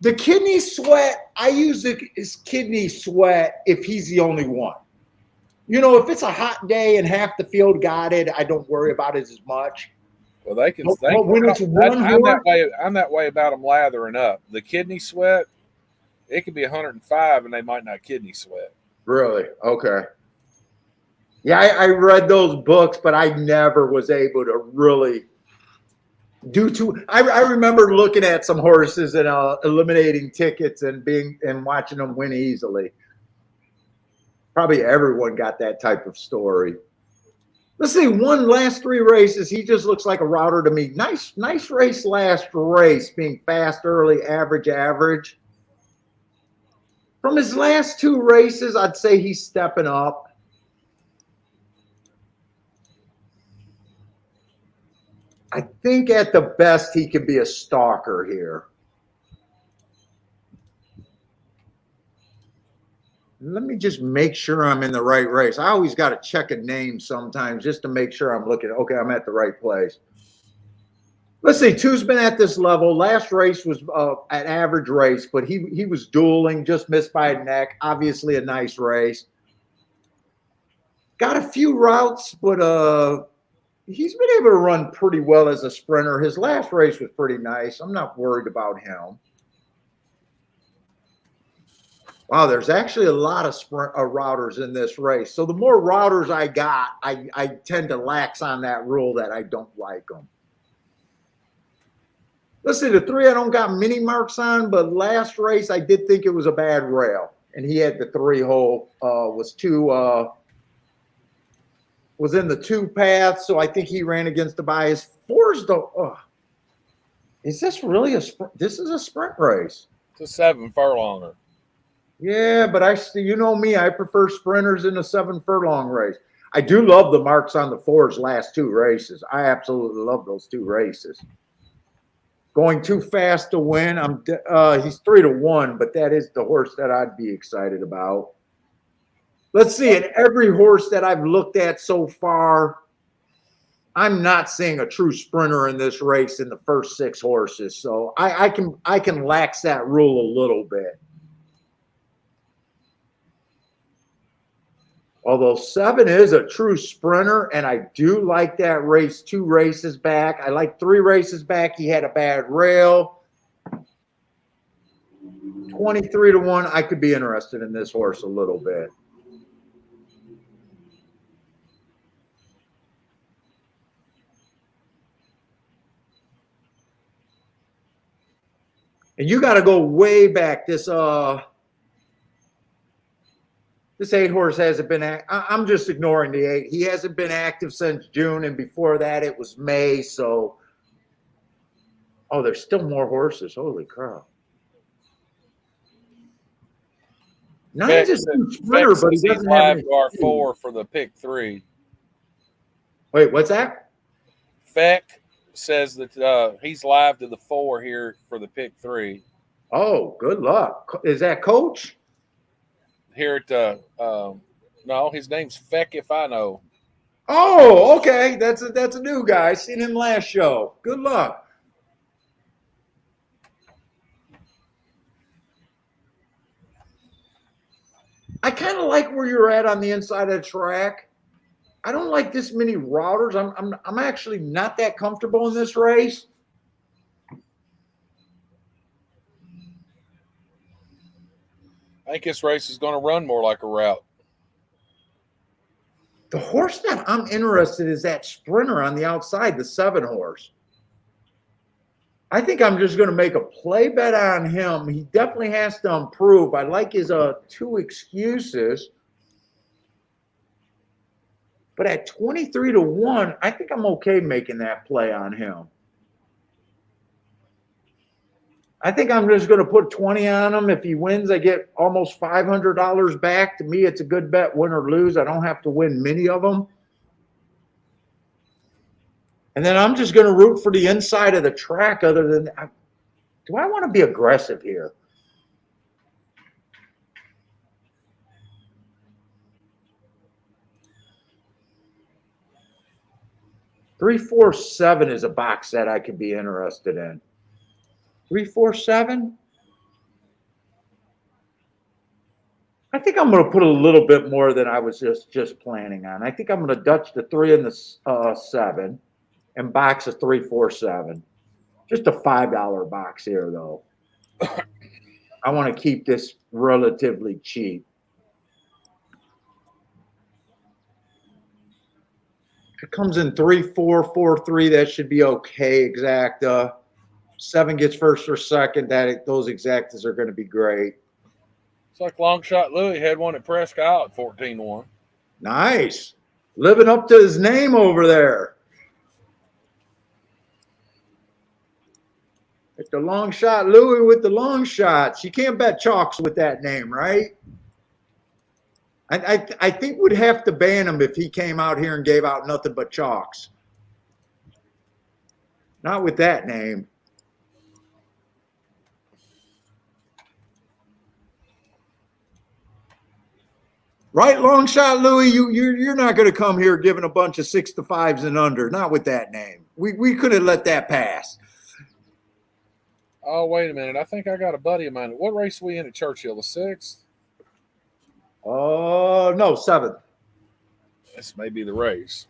The kidney sweat, I use his kidney sweat if he's the only one. If it's a hot day and half the field got it, I don't worry about it as much. Well, they can. But when it's one I'm horse, I'm that way about them lathering up. The kidney sweat, it could be 105 and they might not kidney sweat. Really? Okay. Yeah, I read those books, but I never was able to really I remember looking at some horses and eliminating tickets and watching them win easily. Probably everyone got that type of story. Let's see, last 3 races, he just looks like a router to me. Nice race last race, being fast early, average. From his last 2 races, I'd say he's stepping up. I think at the best he can be a stalker here. Let me just make sure I'm in the right race. I always got to check a name sometimes just to make sure I'm looking. Okay, I'm at the right place. Let's see. 2's been at this level. Last race was an average race, but he was dueling, just missed by a neck. Obviously a nice race. Got a few routes, but he's been able to run pretty well as a sprinter. His last race was pretty nice. I'm not worried about him. Wow, there's actually a lot of routers in this race. So the more routers I got, I tend to lax on that rule that I don't like them. Let's see, the 3 I don't got mini marks on, but last race I did think it was a bad rail. And he had the 3 hole, was in the 2 path, so I think he ran against the bias. 4's though. Is this really a sprint? This is a sprint race. It's a 7 furlonger. Yeah, but you know me, I prefer sprinters in a 7 furlong race. I do love the marks on the 4's last 2 races. I absolutely love those 2 races. Going too fast to win. He's 3 to 1, but that is the horse that I'd be excited about. Let's see. In every horse that I've looked at so far, I'm not seeing a true sprinter in this race in the first 6 horses. So I can lax that rule a little bit. Although 7 is a true sprinter, and I do like that race 2 races back. I like 3 races back. He had a bad rail. 23-1, I could be interested in this horse a little bit. And you got to go way back. This 8 horse hasn't been. I'm just ignoring the 8. He hasn't been active since June, and before that it was May. So, oh, there's still more horses. Holy cow! 9's a sprinter, but he doesn't have live any to our 4 for the pick 3. Wait, what's that? Feck says that he's live to the 4 here for the pick 3. Oh, good luck. Is that Coach? Here at no, his name's Feck, if I know. Oh, okay. That's a new guy. Seen him last show. Good luck. I kind of like where you're at on the inside of the track. I don't like this many routers. I'm actually not that comfortable in this race. I think this race is going to run more like a route. The horse that I'm interested in is that sprinter on the outside, the 7 horse. I think I'm just going to make a play bet on him. He definitely has to improve. I like his 2 excuses. But at 23-1, I think I'm okay making that play on him. I think I'm just going to put 20 on him. If he wins, I get almost $500 back. To me, it's a good bet, win or lose. I don't have to win many of them. And then I'm just going to root for the inside of the track other than that. Do I want to be aggressive here? Three, 4, 7 is a box that I could be interested in. 3, 4, 7. I think I'm going to put a little bit more than I was just planning on. I think I'm going to Dutch the 3 and the 7 and box a 3, 4, 7. Just a $5 box here, though. I want to keep this relatively cheap. If it comes in 3, 4, 4, 3, that should be okay. Exacta. 7 gets first or second. Those exactas are going to be great. It's like Long Shot Louis had one at Prescott at 14-1. Nice. Living up to his name over there. It's the Long Shot Louis with the long shots. You can't bet chalks with that name, right? I think we'd have to ban him if he came out here and gave out nothing but chalks. Not with that name. Right, Long Shot Louis, you're not going to come here giving a bunch of 6 to 5s and under. Not with that name. We couldn't let that pass. Oh, wait a minute. I think I got a buddy of mine. What race are we in at Churchill? The 6th? Oh, no, 7th. This may be the race.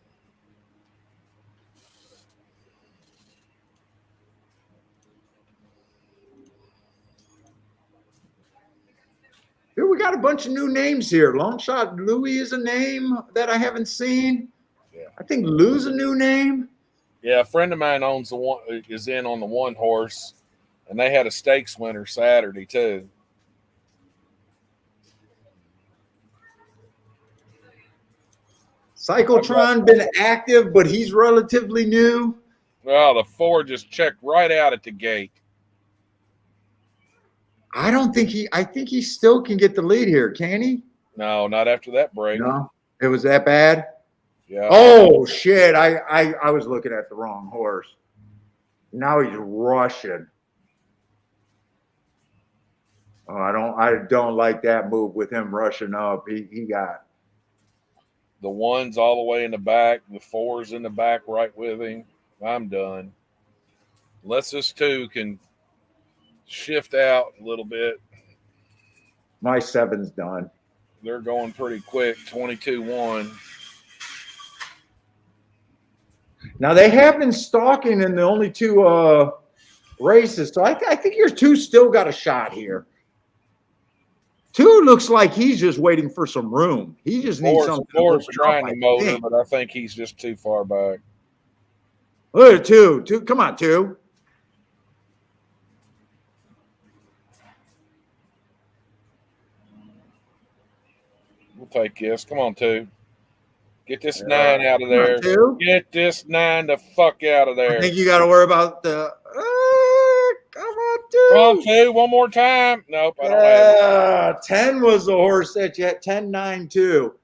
Here we got a bunch of new names here. Long Shot Louis is a name that I haven't seen. Yeah. I think Lou's a new name. Yeah, a friend of mine is in on the 1 horse, and they had a stakes winner Saturday too. Cyclotron been active, but he's relatively new. Well, the 4 just checked right out at the gate. I think he still can get the lead here, can he? No, not after that break. No, it was that bad. Yeah. Oh shit! I was looking at the wrong horse. Now he's rushing. Oh, I don't like that move with him rushing up. He got the 1's all the way in the back, the 4's in the back right with him. I'm done. Unless this 2 can shift out a little bit. My 7's done. They're going pretty quick, 22-1. Now they have been stalking in the only two races, so I think your two still got a shot here. Two looks like he's just waiting for some room. He just needs something to Ford's open trying up, to I motor, think. but I think he's just too far back. Look at two. Come on, two. We'll take this. Come on, two. Get this 9 out of Come on, there. two. Get this 9 the fuck out of I there. think you got to worry about the. Come on, two. Come on, two. One more time. Nope, I don't have it. 10 was the horse that you had. 10, 9, 2.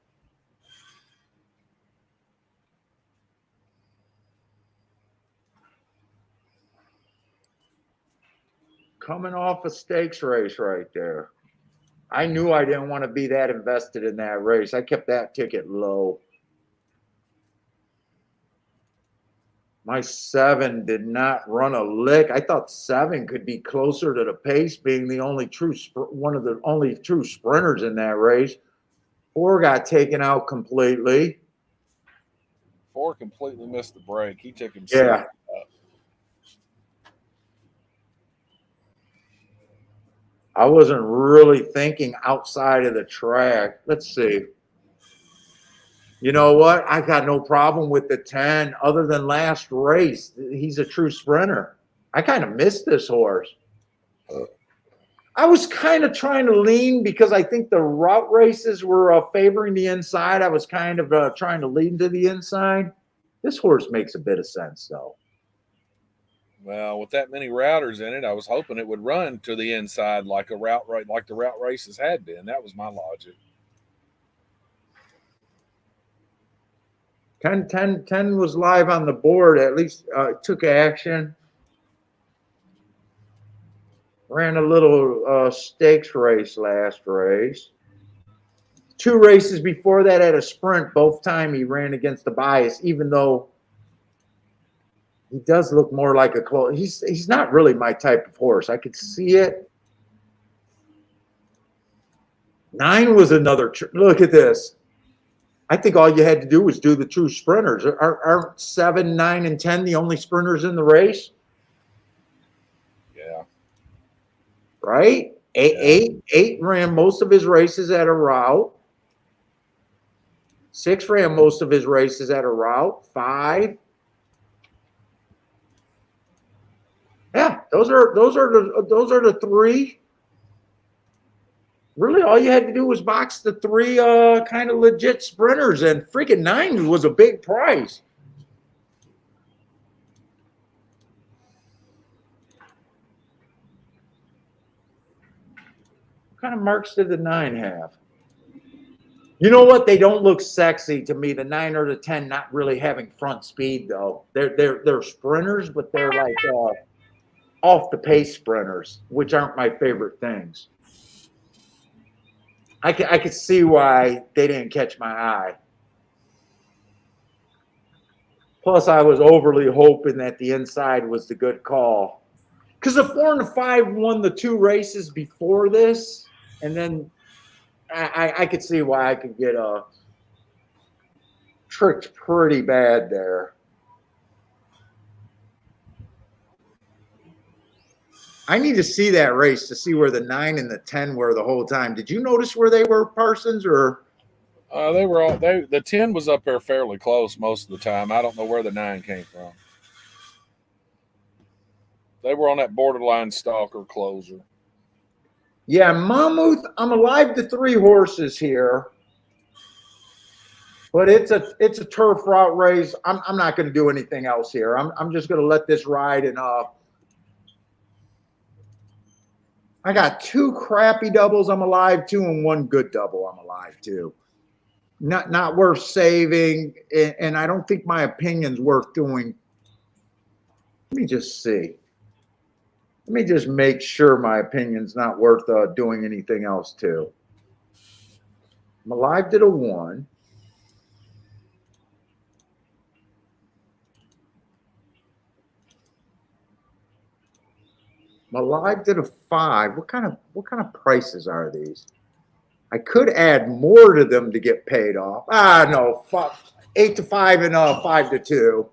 Coming off a stakes race right there. I knew I didn't want to be that invested in that race. I kept that ticket low. My 7 did not run a lick. I thought 7 could be closer to the pace, being the only one of the only true sprinters in that race. 4 got taken out completely. 4 completely missed the break. He took him. Yeah. I wasn't really thinking outside of the track. Let's see. You know what? I got no problem with the 10 other than last race. He's a true sprinter. I kind of missed this horse. I was kind of trying to lean because I think the route races were favoring the inside. I was kind of trying to lean to the inside. This horse makes a bit of sense, though. Well, with that many routers in it, I was hoping it would run to the inside like the route races had been. That was my logic. 10 was live on the board. At least took action. Ran a little stakes race last race. 2 races before that at a sprint. Both time he ran against the bias, even though he does look more like a close. He's not really my type of horse. I could see it. 9 was another. Look at this. I think all you had to do was do the true sprinters. Aren't 7, 9, and 10 the only sprinters in the race? Yeah. Right? Eight ran most of his races at a route. 6 ran most of his races at a route. 5. Yeah, those are the 3. Really, all you had to do was box the 3 kind of legit sprinters, and freaking 9 was a big price. What kind of marks did the 9 have? You know what? They don't look sexy to me. The 9 or the 10 not really having front speed though. They're sprinters, but they're like off the pace sprinters, which aren't my favorite things. I could see why they didn't catch my eye. Plus, I was overly hoping that the inside was the good call. Because the 4 and the 5 won the 2 races before this, and then I could see why I could get tricked pretty bad there. I need to see that race to see where the 9 and the 10 were the whole time. Did you notice where they were, Parsons, or? They were all. The 10 was up there fairly close most of the time. I don't know where the 9 came from. They were on that borderline stalker closer. Yeah, Monmouth. I'm alive to 3 horses here, but it's a turf route race. I'm not going to do anything else here. I'm just going to let this ride, and I got 2 crappy doubles I'm alive to and 1 good double I'm alive to. Not worth saving, and I don't think my opinion's worth doing. Let me just see. Let me just make sure my opinion's not worth doing anything else to. I'm alive to the 1. I'm alive to the 5. What kind of prices are these? I could add more to them to get paid off. Ah, no, fuck. 8-5 and 5-2.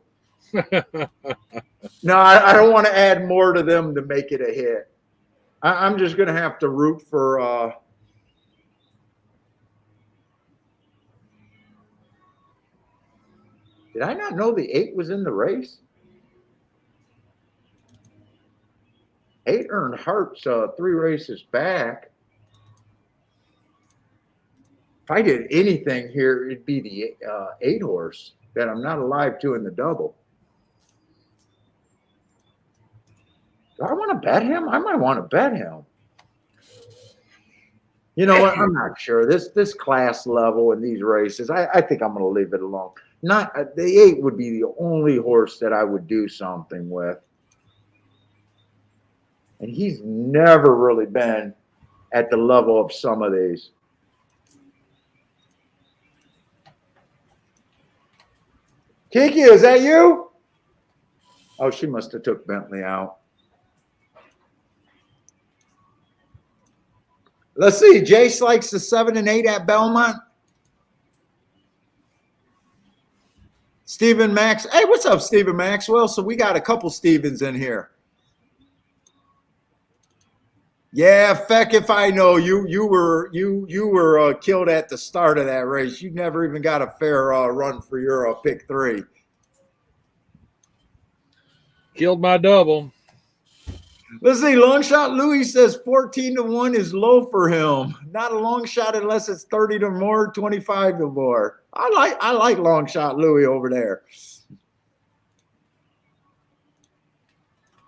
No, I don't want to add more to them to make it a hit. I'm just going to have to root for. Did I not know the 8 was in the race? 8 earned hearts 3 races back. If I did anything here, it'd be the 8 horse that I'm not alive to in the double. Do I want to bet him? I might want to bet him. You know what? I'm not sure. This class level in these races, I think I'm going to leave it alone. Not the 8 would be the only horse that I would do something with. And he's never really been at the level of some of these. Kiki, is that you? Oh, she must have took Bentley out. Let's see. Jace likes the 7 and 8 at Belmont. Stephen Max. Hey, what's up, Stephen Maxwell? So we got a couple Stevens in here. Yeah, feck if I know you were killed at the start of that race. You never even got a fair run for your pick 3. Killed my double. Let's see. Long shot Louis says 14-1 is low for him. Not a long shot unless it's 30 to more, 25 to more. I like long shot Louis over there.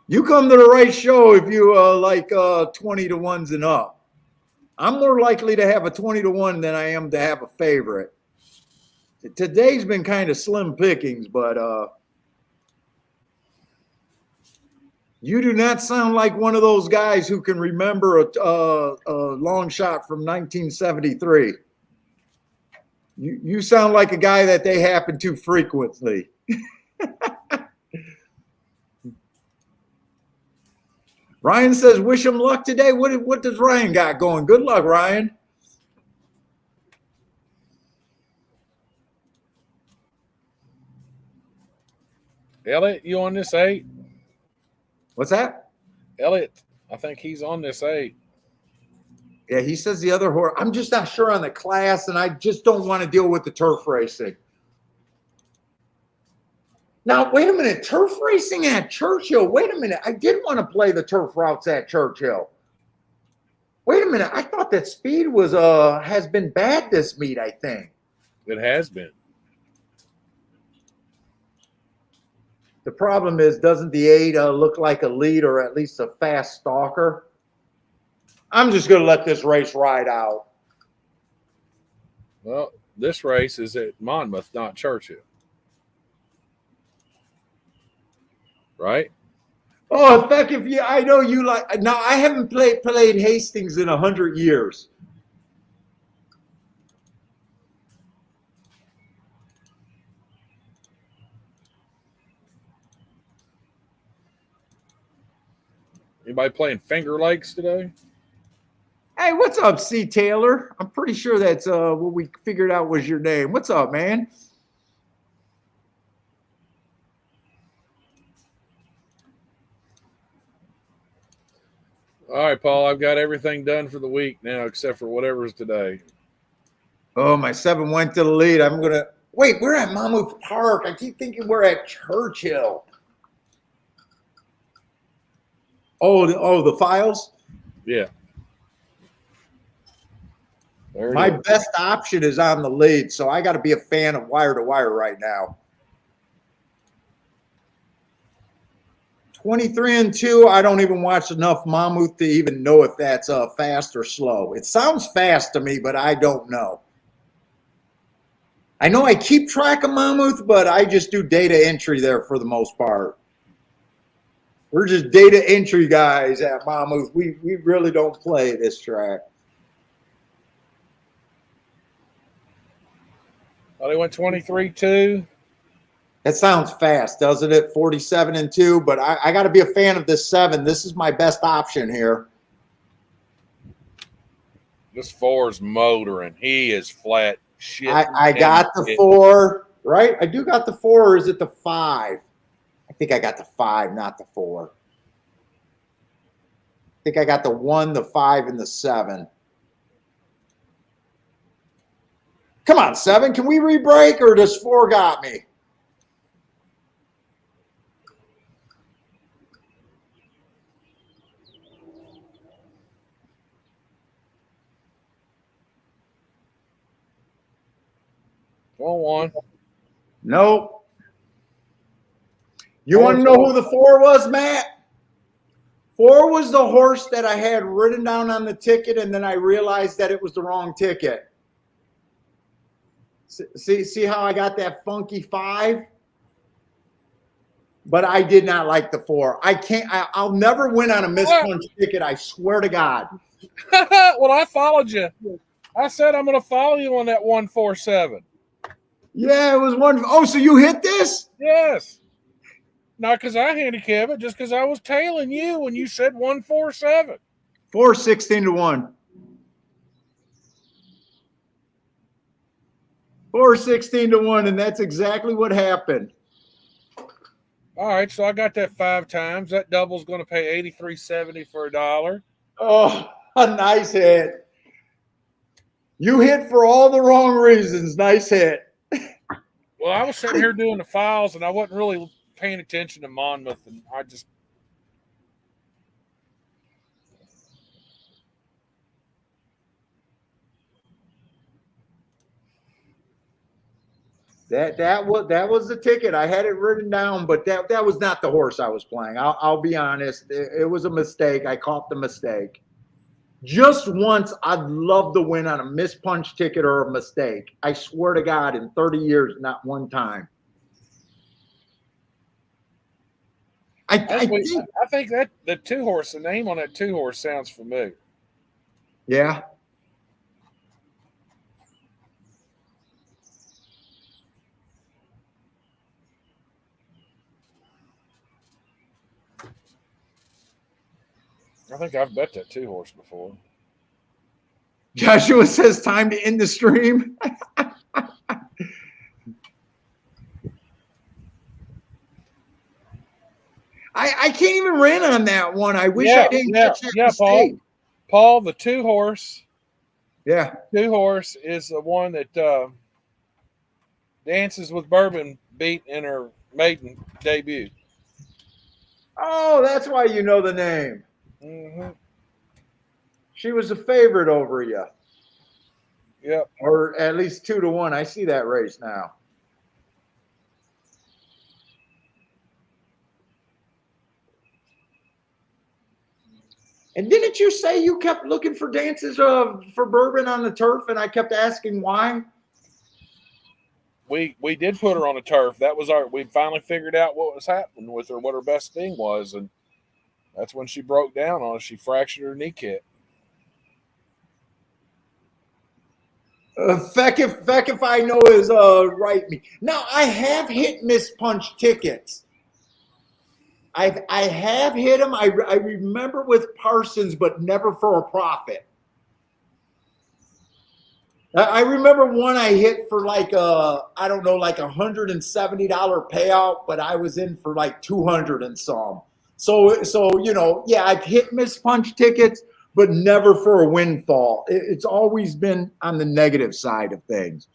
You come to the right show if you like 20-1s and up. I'm more likely to have a 20-1 than I am to have a favorite. Today's been kind of slim pickings, but you do not sound like one of those guys who can remember a long shot from 1973. You sound like a guy that they happen to frequently. Ryan says, wish him luck today. What does Ryan got going? Good luck, Ryan. Elliot, you on this 8? What's that? Elliot, I think he's on this 8. Yeah, he says the other horse. I'm just not sure on the class, and I just don't want to deal with the turf racing. Now, wait a minute. Turf racing at Churchill. Wait a minute. I did want to play the turf routes at Churchill. Wait a minute. I thought that speed was has been bad this meet, I think. It has been. The problem is, doesn't the 8 look like a lead or at least a fast stalker? I'm just going to let this race ride out. Well, this race is at Monmouth, not Churchill. Right? Oh, in fact, I know you like. Now, I haven't played Hastings in 100 years. Anybody playing Finger Lakes today? Hey, what's up, C. Taylor? I'm pretty sure that's what we figured out was your name. What's up, man? All right, Paul, I've got everything done for the week now except for whatever's today. Oh, my 7 went to the lead. I'm going to – wait, we're at Monmouth Park. I keep thinking we're at Churchill. Oh, the files? Yeah. My best option is on the lead, so I got to be a fan of wire to wire right now. 23-2. I don't even watch enough Monmouth to even know if that's fast or slow. It sounds fast to me, but I don't know. I know I keep track of Monmouth, but I just do data entry there for the most part. We're just data entry guys at Monmouth. We really don't play this track. Oh, they went 23-2. That sounds fast, doesn't it? 47-2, but I got to be a fan of this 7. This is my best option here. This 4's motoring. He is flat shit. I got the 4, right? I do got the 4, or is it the 5? I think I got the 5, not the 4. I think I got the 1, the 5, and the 7. Come on, 7. Can we re-break, or does 4 got me? Go on. Nope. You want to know who the 4 was, Matt? 4 was the horse that I had written down on the ticket, and then I realized that it was the wrong ticket. See how I got that funky 5? But I did not like the 4. I'll never win on a mispunch ticket. I swear to God. Well, I followed you. I said I'm going to follow you on that 147. Yeah, it was 1. Oh, so you hit this? Yes. Not because I handicap it, just because I was tailing you when you said 147. 4 16-1. 4 16-1, and that's exactly what happened. All right, so I got that 5 times. That double's going to pay $83.70 for $1. Oh, a nice hit. You hit for all the wrong reasons. Nice hit. Well, I was sitting here doing the files, and I wasn't really paying attention to Monmouth, and I just That was the ticket. I had it written down, but that was not the horse I was playing. I'll be honest. It was a mistake. I caught the mistake. Just once, I'd love to win on a mispunch ticket or a mistake. I swear to God, in 30 years, not one time. I think that the 2-horse, the name on that 2-horse sounds familiar. Yeah. I think I've bet that 2-horse before. Joshua says time to end the stream. I can't even run on that one. I wish I didn't catch that mistake. Paul, the 2-horse. Yeah. 2-horse is the one that Dances with Bourbon beat in her maiden debut. Oh, that's why you know the name. Mm-hmm. She was a favorite over you. Yep. Or at least 2-1. I see that race now. And didn't you say you kept looking for Dances for Bourbon on the turf, and I kept asking why? We did put her on a turf. That was we finally figured out what was happening with her, what her best thing was, and that's when she broke down on us. She fractured her kneecap. Feck if I know is right me. Now I have hit mispunch tickets. I have hit them. I remember with Parsons, but never for a profit. I remember one I hit for like I don't know, like $170 payout, but I was in for like 200 and some. So you know, yeah, I've hit mispunch tickets, but never for a windfall. It's always been on the negative side of things.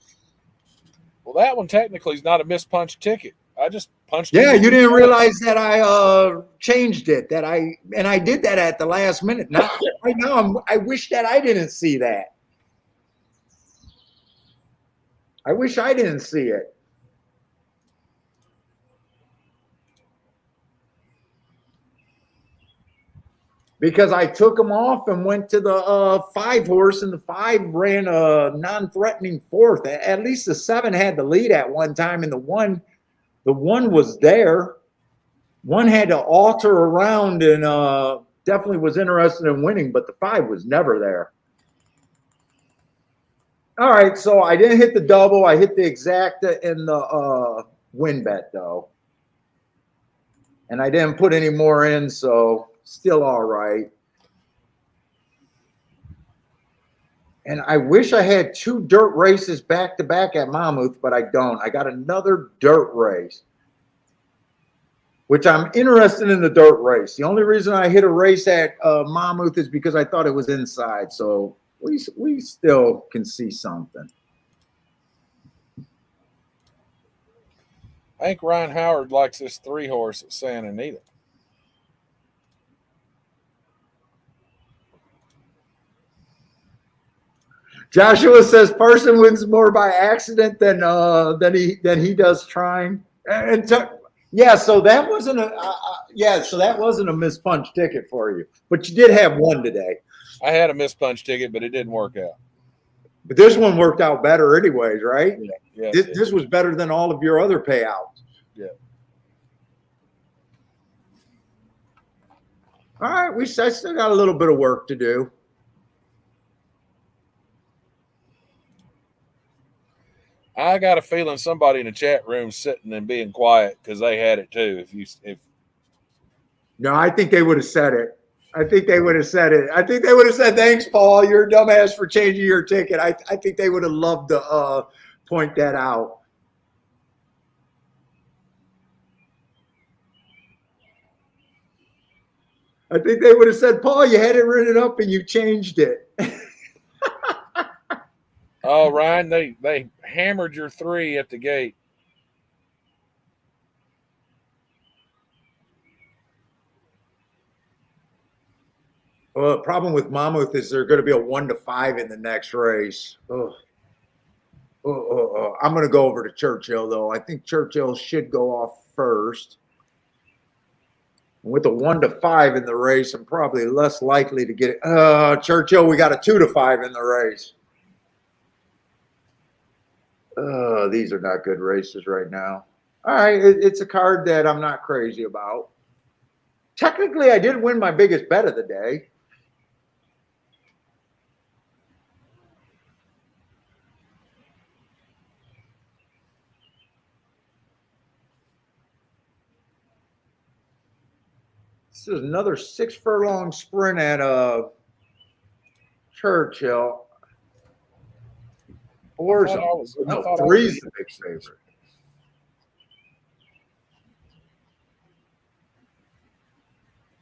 Well, that one technically is not a mispunch ticket. I just punched. Yeah, you didn't realize that I changed it. And I did that at the last minute. Now, right now, I wish that I didn't see that. I wish I didn't see it. Because I took them off and went to the 5-horse, and the 5 ran a non-threatening 4th. At least the 7 had the lead at one time, and the one was there. 1 had to alter around and definitely was interested in winning, but the 5 was never there. All right, so I didn't hit the double. I hit the exacta in the win bet, though. And I didn't put any more in, so still all right. And I wish I had 2 dirt races back to back at Monmouth, but I don't. I got another dirt race, which I'm interested in the dirt race. The only reason I hit a race at Monmouth is because I thought it was inside. So we still can see something. I think Ryan Howard likes this 3-horse at Santa Anita. Joshua says Parson wins more by accident than he does trying. Yeah, so that wasn't a mispunch ticket for you, but you did have one today. I had a mispunch ticket, but it didn't work out. But this one worked out better, anyways, right? Yeah. This was better than all of your other payouts. Yeah. All right, I still got a little bit of work to do. I got a feeling somebody in the chat room sitting and being quiet because they had it too. No, I think they would have said it. I think they would have said it. I think they would have said, "Thanks, Paul. You're a dumbass for changing your ticket." I think they would have loved to point that out. I think they would have said, "Paul, you had it written up and you changed it." Oh, Ryan, they hammered your 3 at the gate. Well, the problem with Monmouth is they're going to be a 1-5 in the next race. I'm going to go over to Churchill, though. I think Churchill should go off first. With a 1-5 in the race, I'm probably less likely to get it. Churchill, we got a 2-5 in the race. These are not good races right now. All right, it's a card that I'm not crazy about. Technically, I did win my biggest bet of the day. This is another 6 furlong sprint at Churchill. Three's the big favorite.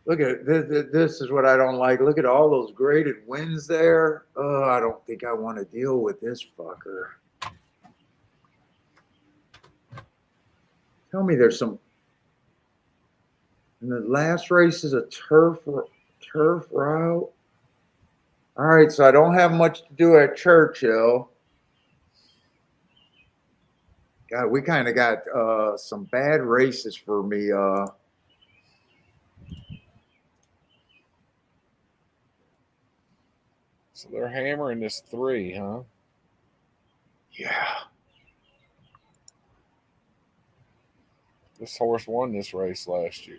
Look at this is what I don't like. Look at all those graded wins there. Oh, I don't think I want to deal with this fucker. Tell me there's some. And the last race is a turf route. All right, so I don't have much to do at Churchill. God, we kind of got some bad races for me. So they're hammering this 3, huh? Yeah. This horse won this race last year.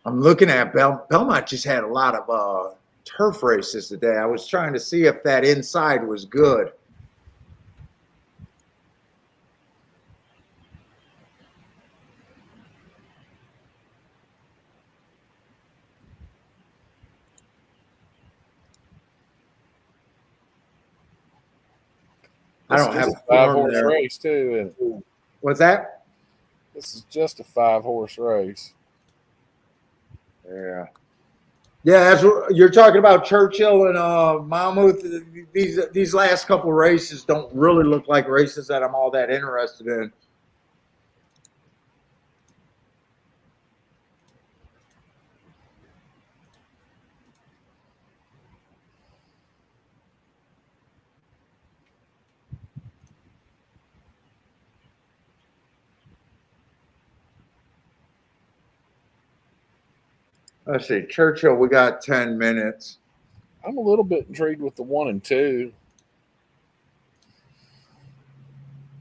I'm looking at Belmont just had a lot of turf races today. I was trying to see if that inside was good. I don't have a 5-horse race too. What's that? This is just a 5-horse race. Yeah. Yeah, that's what you're talking about. Churchill and Monmouth. These last couple races don't really look like races that I'm all that interested in. Let's see, Churchill, we got 10 minutes. I'm a little bit intrigued with the 1 and 2.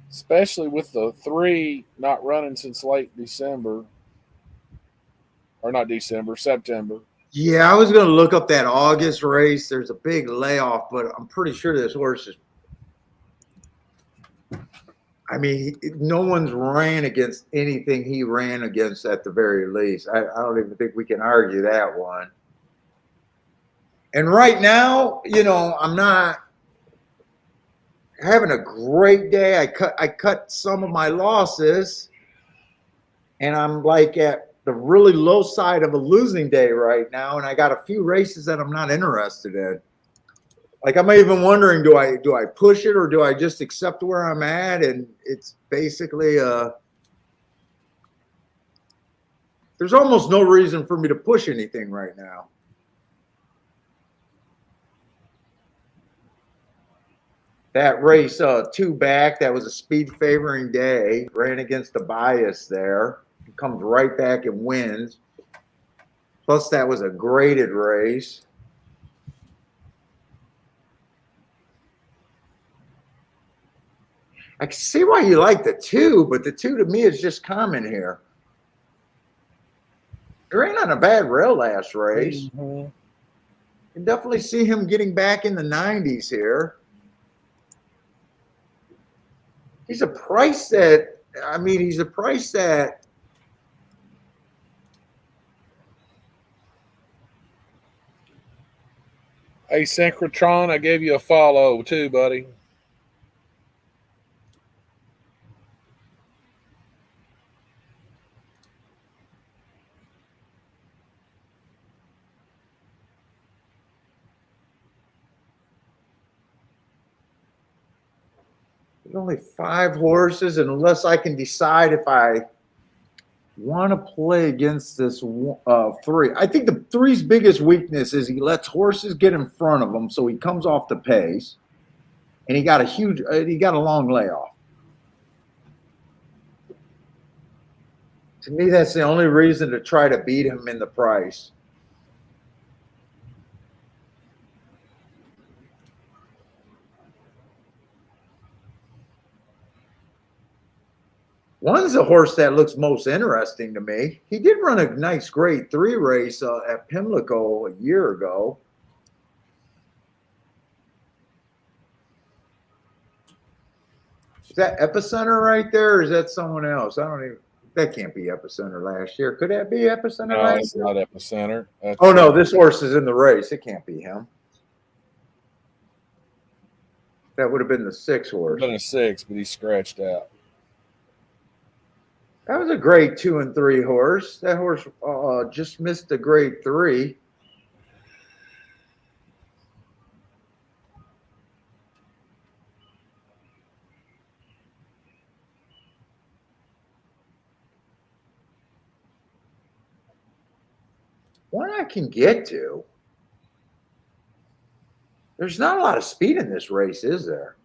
Especially with the 3 not running since late December. Or not December, September. Yeah, I was going to look up that August race. There's a big layoff, but I'm pretty sure this horse is. I mean, no one's ran against anything he ran against at the very least. I don't even think we can argue that one. And right now, I'm not having a great day. I cut some of my losses, and I'm like at the really low side of a losing day right now. And I got a few races that I'm not interested in. Like I'm even wondering, do I push it or do I just accept where I'm at? And it's basically there's almost no reason for me to push anything right now. That race, 2 back, that was a speed favoring day. Ran against the bias there. He comes right back and wins. Plus, that was a graded race. I can see why you like the 2, but the 2 to me is just common here. He ran on a bad rail last race. Mm-hmm. You can definitely see him getting back in the 90s here. He's a price that, Hey, Synchrotron, I gave you a follow too, buddy. there's only 5 horses, and unless I can decide if I want to play against this 3. I think the 3's biggest weakness is he lets horses get in front of him, so he comes off the pace, and he got a long layoff. To me, that's the only reason to try to beat him in the price. One's the horse that looks most interesting to me. He did run a nice grade 3 race at Pimlico a year ago. Is that Epicenter right there, or is that someone else? That can't be Epicenter last year. Could that be Epicenter No, last it's year? not Epicenter. That's, Oh, no, this horse is in the race. It can't be him. That would have been the 6 horse. been a 6, but he's scratched out. That was a grade 2 and 3 horse. That horse just missed the grade 3. One I can get to. There's not a lot of speed in this race, is there?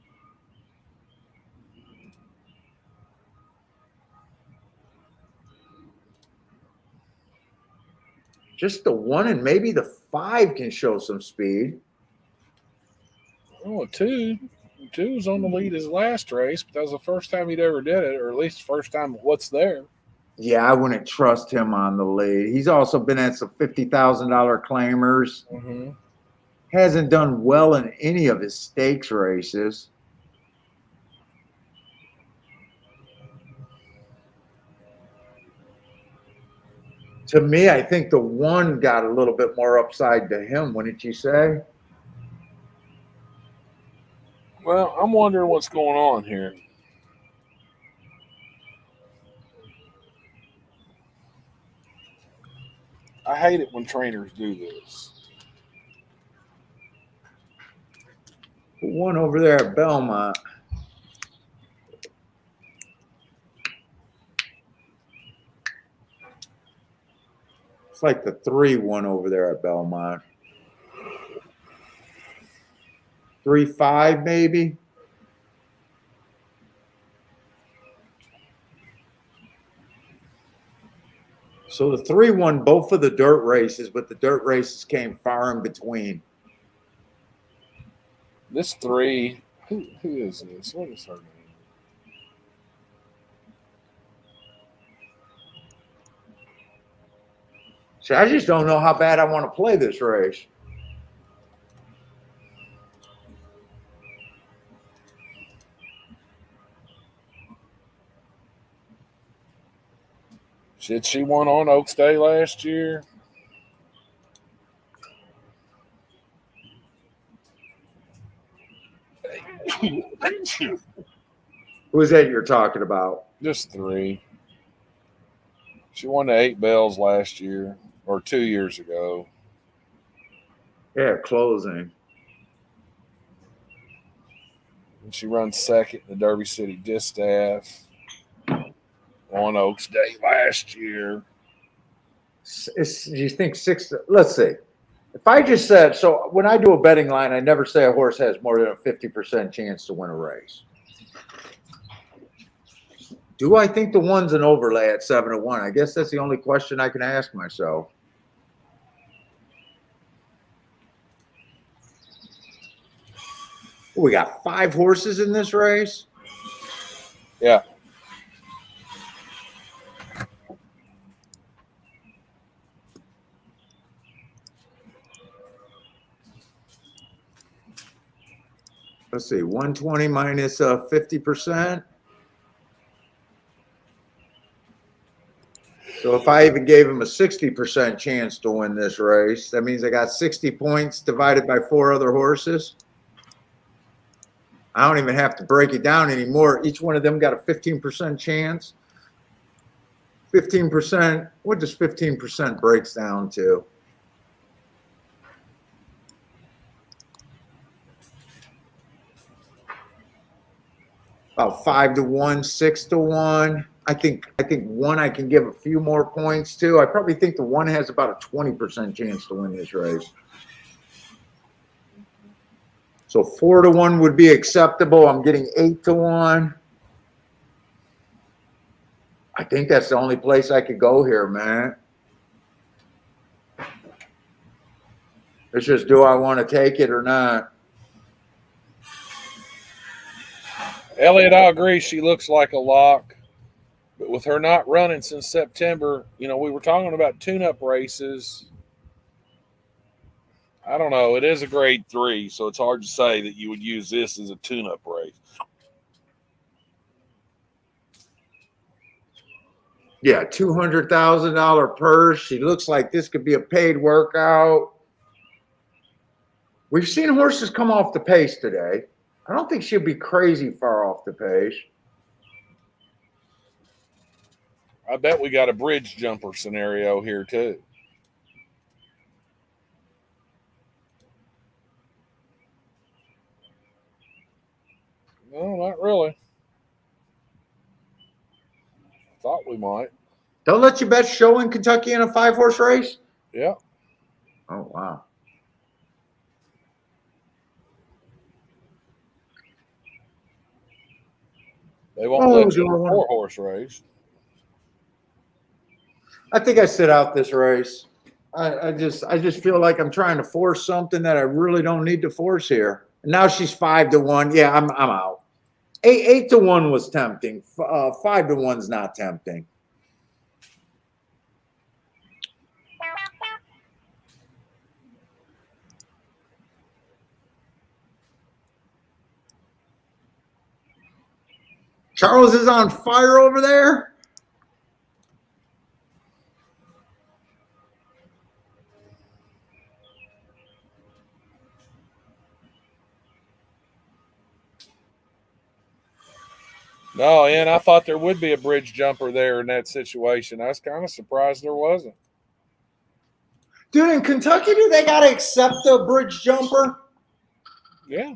Just the 1 and maybe the 5 can show some speed. Oh, a 2. 2 was on the lead his last race, but that was the first time he'd ever did it, or at least the first time what's there. Yeah, I wouldn't trust him on the lead. He's also been at some $50,000 claimers. Mm-hmm. Hasn't done well in any of his stakes races. To me, I think the 1 got a little bit more upside to him, wouldn't you say? Well, I'm wondering what's going on here. I hate it when trainers do this. The 1 over there at Belmont. It's like the 3-1 over there at Belmont. 3-5 maybe. So the 3 won both of the dirt races, but the dirt races came far in between. This 3, who is this? What is her name? See, I just don't know how bad I want to play this race. Shit, she won on Oaks Day last year. Who is that you're talking about? Just 3. She won the 8 Bells last year or 2 years ago. Yeah, closing. And she runs second in the Derby City Distaff on Oaks Day last year. Do you think 6? Let's see. If I just said, so when I do a betting line, I never say a horse has more than a 50% chance to win a race. Do I think the one's an overlay at 7-1? I guess that's the only question I can ask myself. We got 5 horses in this race. Yeah. Let's see, 120 minus 50%. So if I even gave him a 60% chance to win this race, that means I got 60 points divided by 4 other horses. I don't even have to break it down anymore. Each one of them got a 15% chance. 15%, what does 15% breaks down to? About 5-1, 6-1. I think one I can give a few more points to. I probably think the one has about a 20% chance to win this race. So 4-1 would be acceptable. I'm getting 8-1. I think that's the only place I could go here, man. It's just, do I want to take it or not? Elliot, I agree. She looks like a lock. But with her not running since September, we were talking about tune-up races. I don't know. It is a grade 3, so it's hard to say that you would use this as a tune-up race. Yeah, $200,000 purse. She looks like this could be a paid workout. We've seen horses come off the pace today. I don't think she'll be crazy far off the pace. I bet we got a bridge jumper scenario here, too. No, not really. Thought we might. They'll let you bet show in Kentucky in a 5-horse race? Yeah. Oh, wow. They won't let you in a 4-horse race. I think I sit out this race. I just feel like I'm trying to force something that I really don't need to force here. And now she's 5-1. Yeah, I'm out. 8-1 was tempting. 5-1's not tempting. Charles is on fire over there. No, and I thought there would be a bridge jumper there in that situation. I was kind of surprised there wasn't. Dude, in Kentucky, do they got to accept the bridge jumper? Yeah.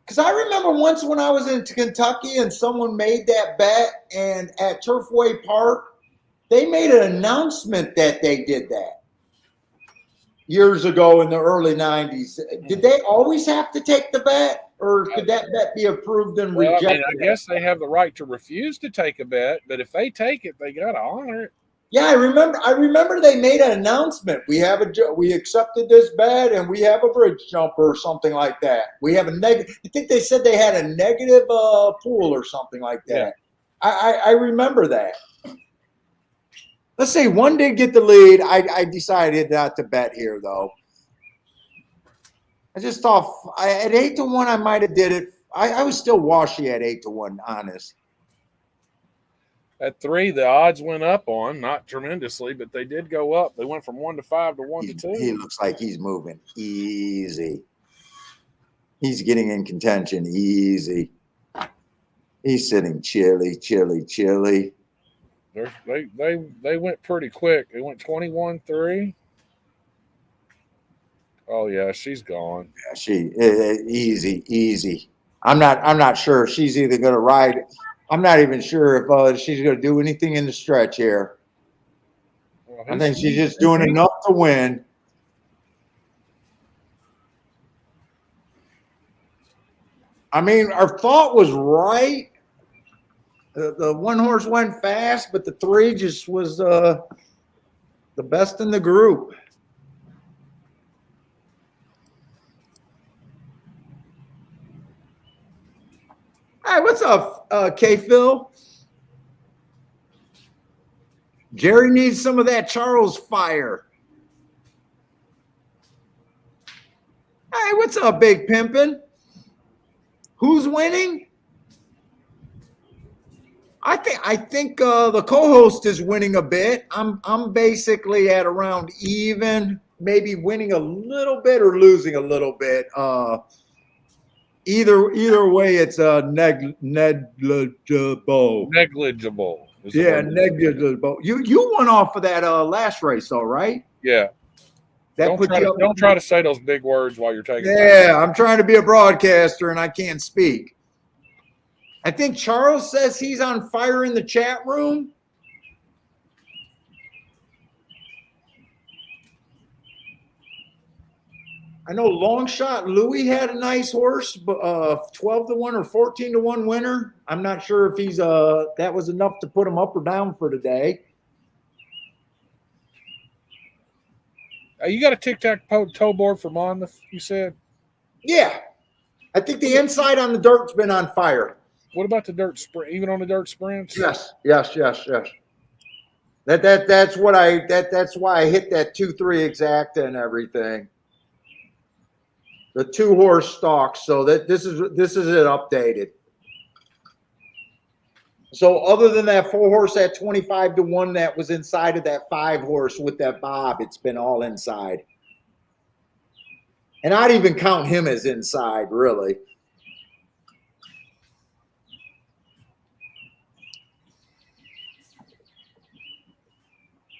Because I remember once when I was in Kentucky and someone made that bet, and at Turfway Park, they made an announcement that they did that years ago in the early 90s. Did they always have to take the bet, or could that bet be approved and rejected? I guess they have the right to refuse to take a bet, but if they take it, they got to honor it. Yeah, I remember they made an announcement. We accepted this bet and we have a bridge jumper or something like that. We have a negative. I think they said they had a negative pool or something like that. Yeah. I remember that. Let's say one did get the lead. I decided not to bet here, though. I just thought at 8-1, I might have did it. I was still washy at 8-1, honest. At 3, the odds went up on, not tremendously, but they did go up. They went from 1 to 5 to 1 to 2. He looks like he's moving easy. He's getting in contention easy. He's sitting chilly. They went pretty quick. They went 21-3. Oh yeah, she's gone. Yeah, easy. I'm not sure if she's either going to ride. I'm not even sure if she's going to do anything in the stretch here. Well, I think she's just doing enough to win. I mean, our thought was right. The one horse went fast, but the 3 just was the best in the group. Hi, what's up, K-Phil? Jerry needs some of that Charles fire. Hi, what's up, Big Pimpin'? Who's winning? I think the co-host is winning a bit. I'm basically at around even, maybe winning a little bit or losing a little bit. Either way, it's negligible. Negligible. Yeah, negligible. You won off of that last race, though, right? Yeah. That Don't try to say those big words while you're taking. Yeah, I'm trying to be a broadcaster and I can't speak. I think Charles says he's on fire in the chat room. I know long shot Louis had a nice horse, but 12-1 or 14-1 winner. I'm not sure if he's that was enough to put him up or down for today. You got a tic-tac-toe board for Monmouth, you said? Yeah. I think the inside on the dirt's been on fire. What about the dirt sprint? Even on the dirt sprints? Yes. That's what that's why I hit that 2-3 exacta and everything. The 2 horse stalks, so that this is it updated. So other than that 4 horse at 25-1 that was inside of that 5 horse with that bob, it's been all inside. And I'd even count him as inside, really.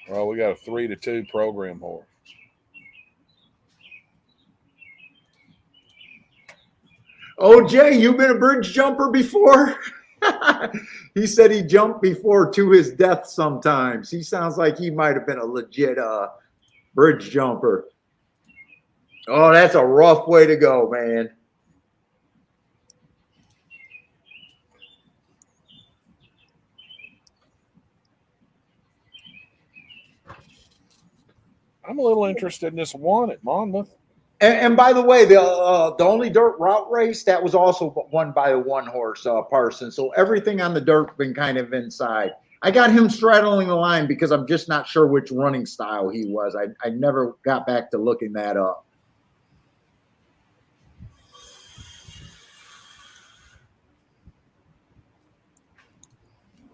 Well, we got a 3-2 program horse. Oh, Jay, you've been a bridge jumper before? He said he jumped before to his death sometimes. He sounds like he might have been a legit bridge jumper. Oh, that's a rough way to go, man. I'm a little interested in this one at Monmouth. And by the way, the only dirt route race that was also won by a 1 horse Parsons. So everything on the dirt been kind of inside. I got him straddling the line because I'm just not sure which running style he was. I never got back to looking that up.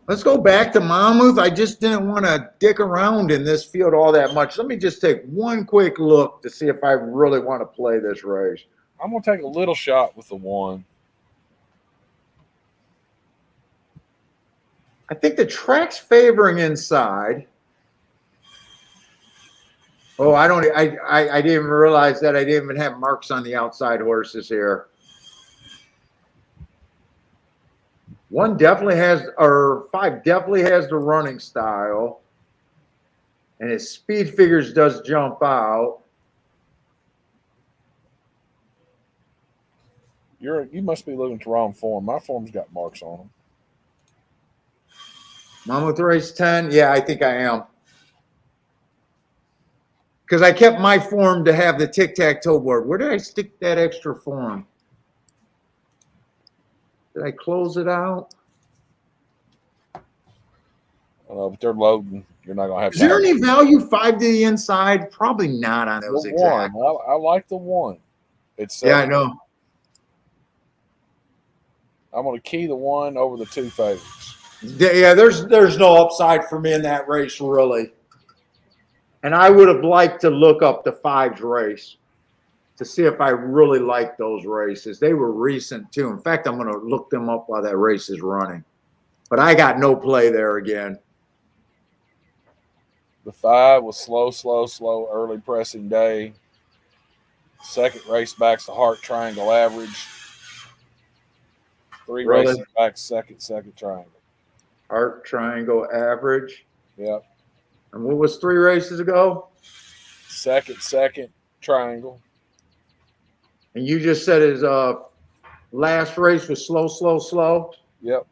Let's go back to Monmouth. I just didn't want to dick around in this field all that much. Let me just take one quick look to see if I really want to play this race. I'm going to take a little shot with the 1. I think the track's favoring inside. Oh, I didn't even realize that I didn't even have marks on the outside horses here. 1 definitely has, or 5 definitely has the running style. And his speed figures does jump out. You must be looking at the wrong form. My form's got marks on them. Monmouth race 10? Yeah, I think I am. Because I kept my form to have the tic-tac-toe board. Where did I stick that extra form? Did I close it out? But they're loading. You're not gonna have Is there time. any value 5 to the inside? Probably not on The those one. exact. I like the one. It's Yeah, I know. I'm gonna key the one over the two favorites. Yeah, there's no upside for me in that race, really. And I would have liked to look up the 5's race to see if I really like those races. They were recent, too. In fact, I'm going to look them up while that race is running. But I got no play there again. The 5 was slow, early pressing day. Second race back's the Heart Triangle average. 3 Really? races back second triangle. Heart Triangle average. Yep. And what was 3 races ago? Second triangle. And you just said his last race was slow. Yep.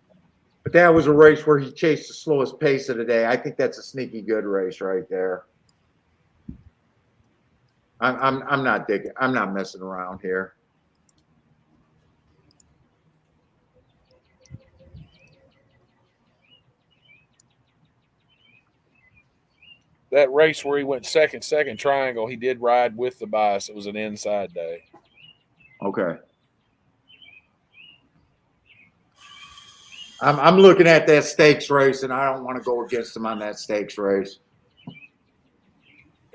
But that was a race where he chased the slowest pace of the day. I think that's a sneaky good race right there. I'm not digging. I'm not messing around here. That race where he went second triangle, he did ride with the bias. It was an inside day. Okay. I'm looking at that stakes race, and I don't want to go against him on that stakes race.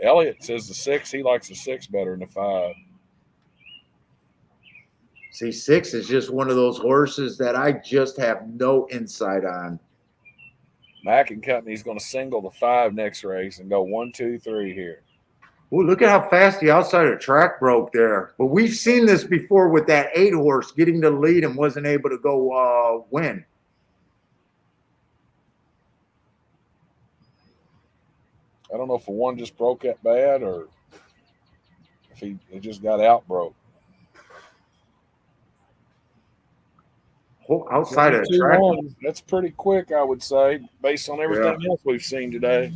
Elliott says the 6. He likes the 6 better than the 5. See, 6 is just one of those horses that I just have no insight on. Mack and Company's going to single the 5 next race and go 1, 2, 3 here. Ooh, look at how fast the outside of the track broke there. But we've seen this before with that 8 horse getting the lead and wasn't able to go win. I don't know if the 1 just broke that bad or if he just got out broke. Outside of the track. That's pretty quick, I would say, based on everything else we've seen today.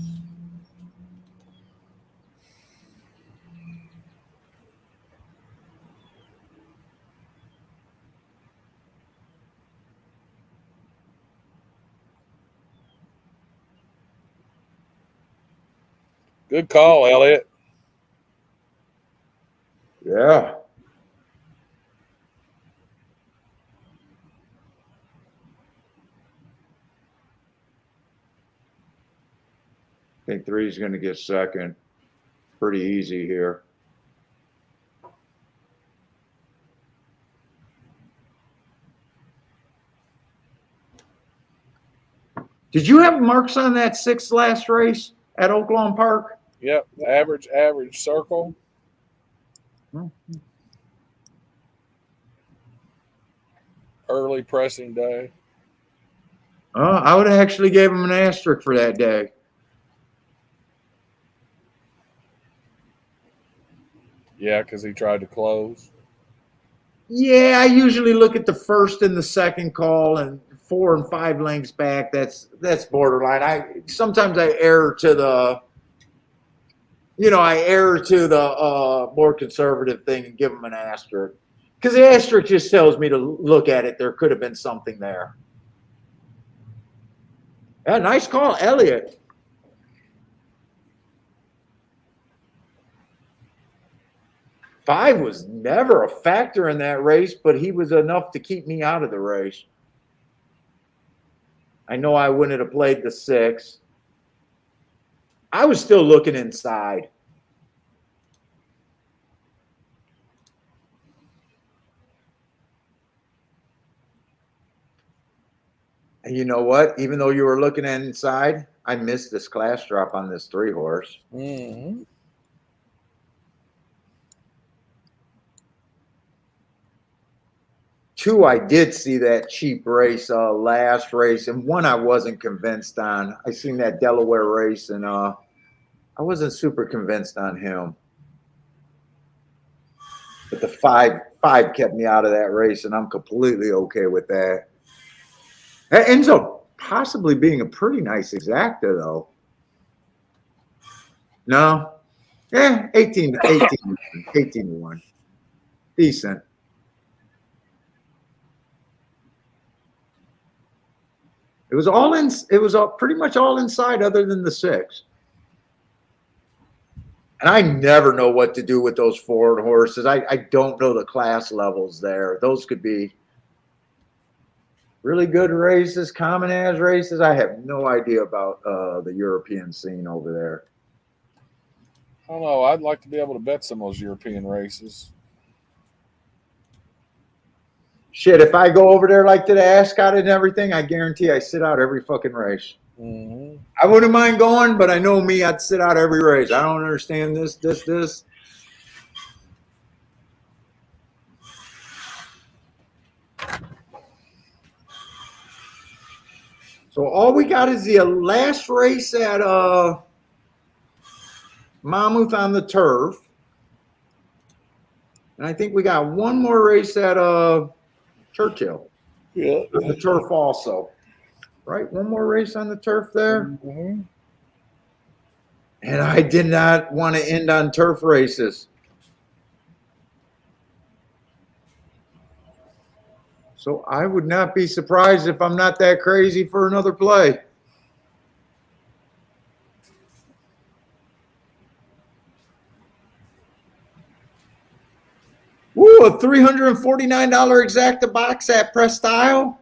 Good call, Elliott. Yeah. I think 3 is going to get second. Pretty easy here. Did you have marks on that 6 last race at Oaklawn Park? Yep, average circle. Early pressing day. I would have actually gave him an asterisk for that day. Yeah, because he tried to close. Yeah, I usually look at the first and the second call, and 4 and 5 lengths back. That's borderline. Sometimes I err to the more conservative thing and give him an asterisk, because the asterisk just tells me to look at it. There could have been something there. Yeah, nice call, Elliott. Five was never a factor in that race, but he was enough to keep me out of the race. I know I wouldn't have played the 6. I was still looking inside. And you know what? Even though you were looking inside, I missed this class drop on this 3 horse. Mm-hmm. 2, I did see that cheap race last race, and 1 I wasn't convinced on. I seen that Delaware race, and I wasn't super convinced on him. But the 5 kept me out of that race, and I'm completely okay with that. That ends up possibly being a pretty nice exacta, though. No? Yeah, 18 to 1. Decent. It was all in. It was all, pretty much all inside, other than the 6. And I never know what to do with those forward horses. I don't know the class levels there. Those could be really good races, common as races. I have no idea about the European scene over there. I don't know. I'd like to be able to bet some of those European races. Shit, if I go over there like to the Ascot and everything, I guarantee I sit out every fucking race. Mm-hmm. I wouldn't mind going, but I know me, I'd sit out every race. I don't understand this. So all we got is the last race at Monmouth on the turf. And I think we got one more race at Churchill. Yeah. On the turf also. Right? One more race on the turf there. Mm-hmm. And I did not want to end on turf races. So I would not be surprised if I'm not that crazy for another play. Woo, a $349 exacta box at Press Style.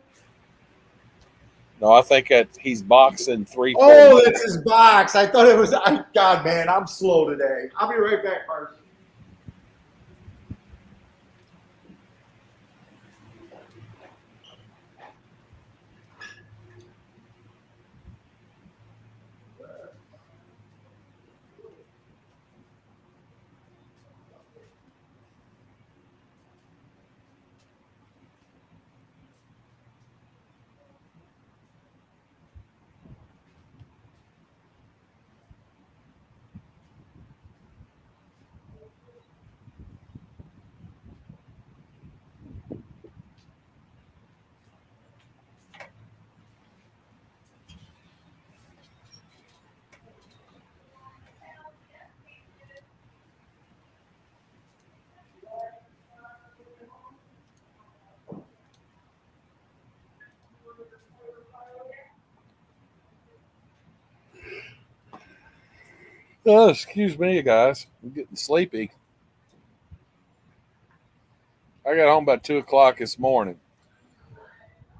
No, I think he's boxing 3. Oh, that's his box. I thought it was. God, man, I'm slow today. I'll be right back, Carson. Oh, excuse me, guys. I'm getting sleepy. I got home about 2 o'clock this morning.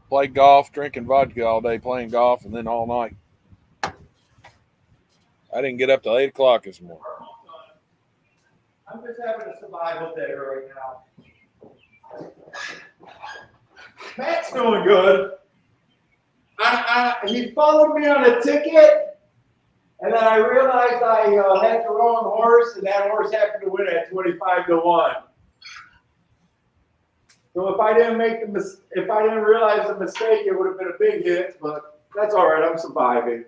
Played golf, drinking vodka all day, playing golf, and then all night. I didn't get up till 8 o'clock this morning. I'm just having a survival day right now. Matt's doing good. He followed me on a ticket, and then I realized I had the wrong horse, and that horse happened to win at 25-1. So if I didn't realize the mistake, it would have been a big hit. But that's all right. I'm surviving.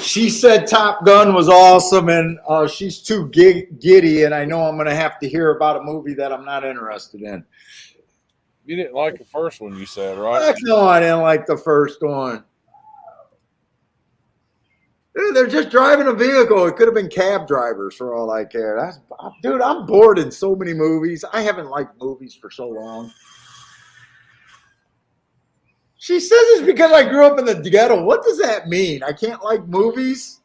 She said Top Gun was awesome, and she's too giddy, and I know I'm going to have to hear about a movie that I'm not interested in. You didn't like the first one, you said, right? No, I didn't like the first one. Dude, they're just driving a vehicle. It could have been cab drivers for all I care. Dude, I'm bored in so many movies. I haven't liked movies for so long. She says it's because I grew up in the ghetto. What does that mean? I can't like movies?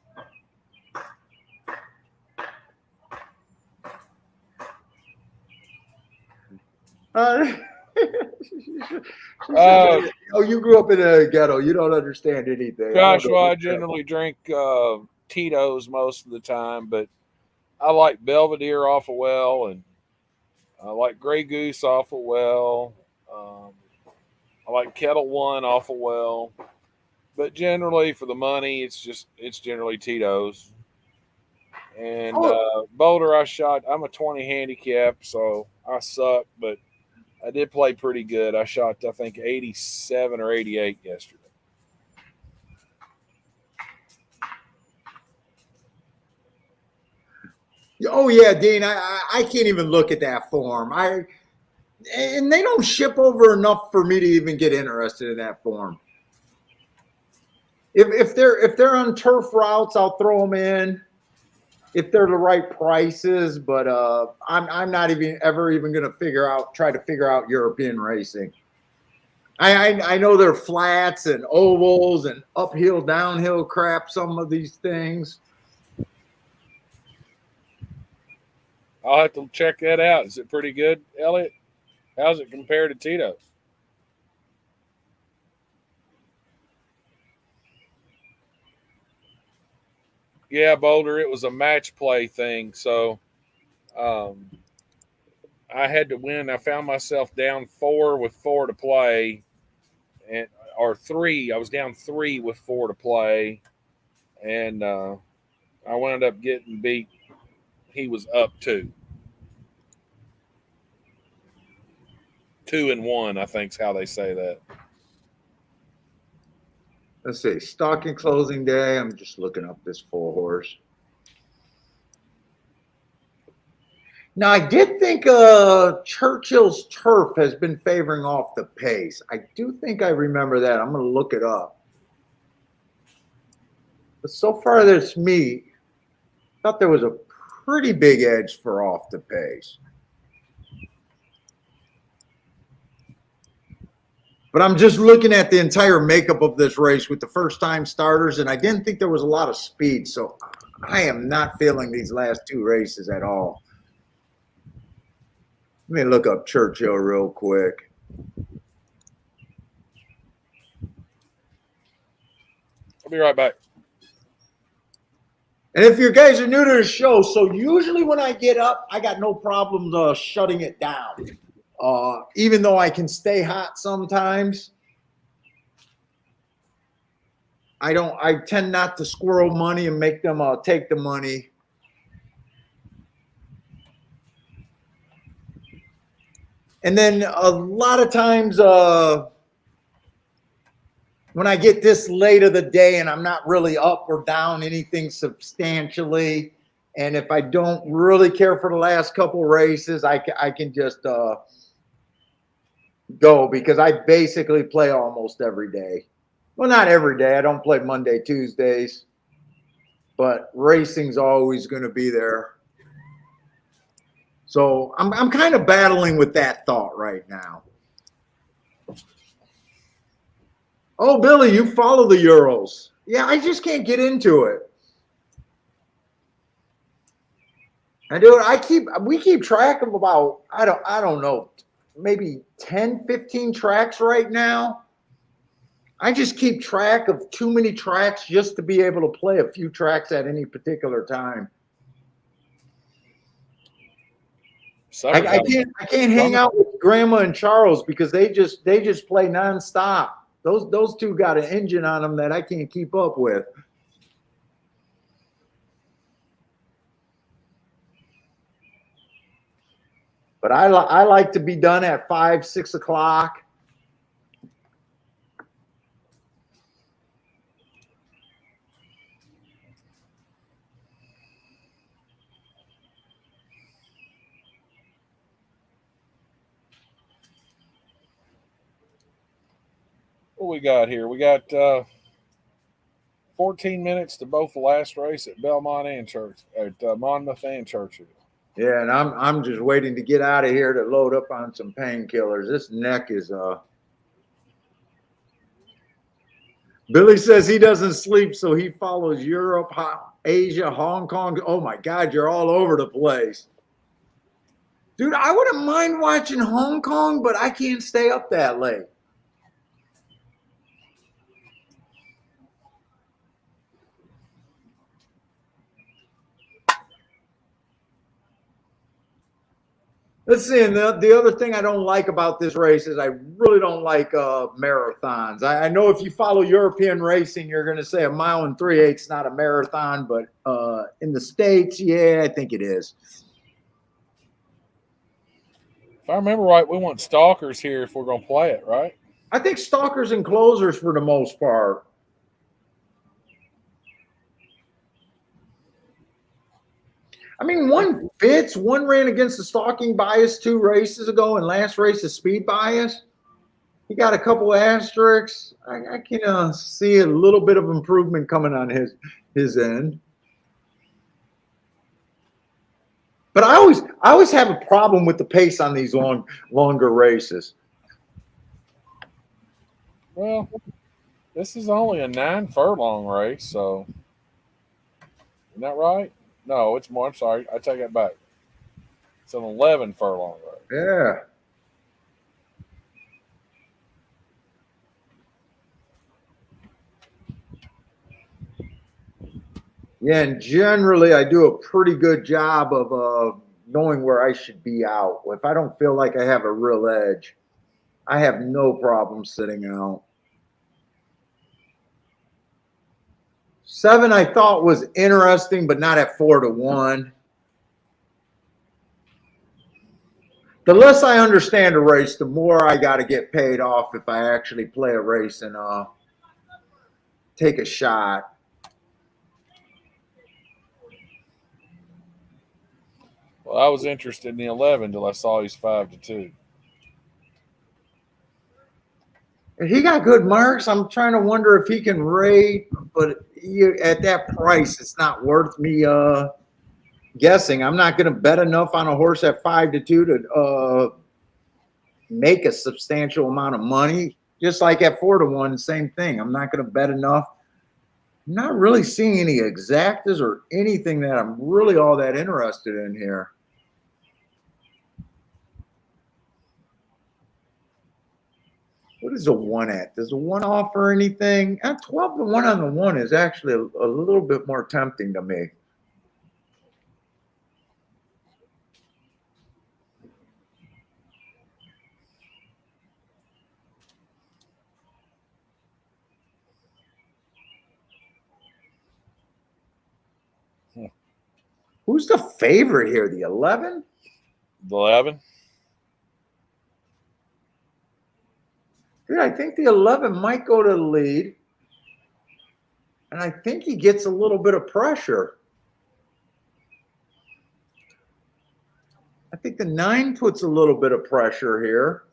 Oh, you grew up in a ghetto. You don't understand anything. Joshua, I generally drink Tito's most of the time, but I like Belvedere off of Well, and I like Grey Goose off of Well. I like Kettle One off of Well. But generally, for the money, it's generally Tito's. And Boulder, I'm a 20 handicap, so I suck, but I did play pretty good. I shot, I think, 87 or 88 yesterday. Oh, yeah, Dean, I can't even look at that form. And they don't ship over enough for me to even get interested in that form. If they're on turf routes, I'll throw them in if they're the right prices. But I'm not even going to try to figure out European racing. I know they're flats and ovals and uphill, downhill crap, some of these things. I'll have to check that out. Is it pretty good, Elliot? How's it compared to Tito's? Yeah, Boulder, it was a match play thing. So I had to win. I found myself down 4 with 4 to play, and or 3. I was down 3 with 4 to play, and I wound up getting beat. He was up 2. 2-1, I think is how they say that. Let's see, stocking closing day. I'm just looking up this 4-horse. Now, I did think Churchill's Turf has been favoring off the pace. I do think I remember that. I'm going to look it up. But so far, there's me. I thought there was a pretty big edge for off the pace. But I'm just looking at the entire makeup of this race with the first-time starters, and I didn't think there was a lot of speed. So I am not feeling these last 2 races at all. Let me look up Churchill real quick. I'll be right back. And if you guys are new to the show, so usually when I get up, I got no problems shutting it down. Even though I can stay hot sometimes, I tend not to squirrel money and make them take the money. And then a lot of times when I get this late of the day and I'm not really up or down anything substantially, and if I don't really care for the last couple races, I can just go, because I basically play almost every day. Well, not every day. I don't play Monday, Tuesdays, but racing's always going to be there. So I'm kind of battling with that thought right now. Oh, Billy, you follow the Euros. Yeah, I just can't get into it. I do. We keep track of about, I don't know, maybe 10, 15 tracks right now. I just keep track of too many tracks just to be able to play a few tracks at any particular time. I can't hang out with Grandma and Charles because they just play nonstop. Those two got an engine on them that I can't keep up with. But I like to be done at 5, 6 o'clock. What we got here? We got 14 minutes to both the last race at Belmont and Monmouth and Churchill. Yeah, and I'm just waiting to get out of here to load up on some painkillers. This neck is Billy says he doesn't sleep, so he follows Europe, Asia, Hong Kong. Oh my God, you're all over the place. Dude, I wouldn't mind watching Hong Kong, but I can't stay up that late. Let's see, and the other thing I don't like about this race is I really don't like marathons. I know if you follow European racing, you're going to say 1 3/8 is not a marathon, but in the States, yeah, I think it is. If I remember right, we want stalkers here if we're going to play it, right? I think stalkers and closers for the most part. I mean, one fits. One ran against the stalking bias 2 races ago, and last race is speed bias. He got a couple of asterisks. I can see a little bit of improvement coming on his end. But I always have a problem with the pace on these longer races. Well, this is only a 9 furlong race, so isn't that right? No, it's more. I'm sorry. I take that back. It's an 11 furlong race. Yeah. Yeah, and generally I do a pretty good job of knowing where I should be out. If I don't feel like I have a real edge, I have no problem sitting out. 7 I thought was interesting, but not at 4-1. The less I understand a race, the more I got to get paid off if I actually play a race and take a shot. Well, I was interested in the 11 till I saw he's 5-2. He got good marks. I'm trying to wonder if he can rate, but at that price, it's not worth me guessing. I'm not going to bet enough on a horse at 5-2 to make a substantial amount of money. Just like at 4-1, same thing. I'm not going to bet enough. I'm not really seeing any exactas or anything that I'm really all that interested in here. What is a 1 at? Does a 1 offer anything? At 12-1 on the 1 is actually a little bit more tempting to me. Who's the favorite here? The 11? The 11? Dude, I think the 11 might go to the lead. And I think he gets a little bit of pressure. I think the 9 puts a little bit of pressure here.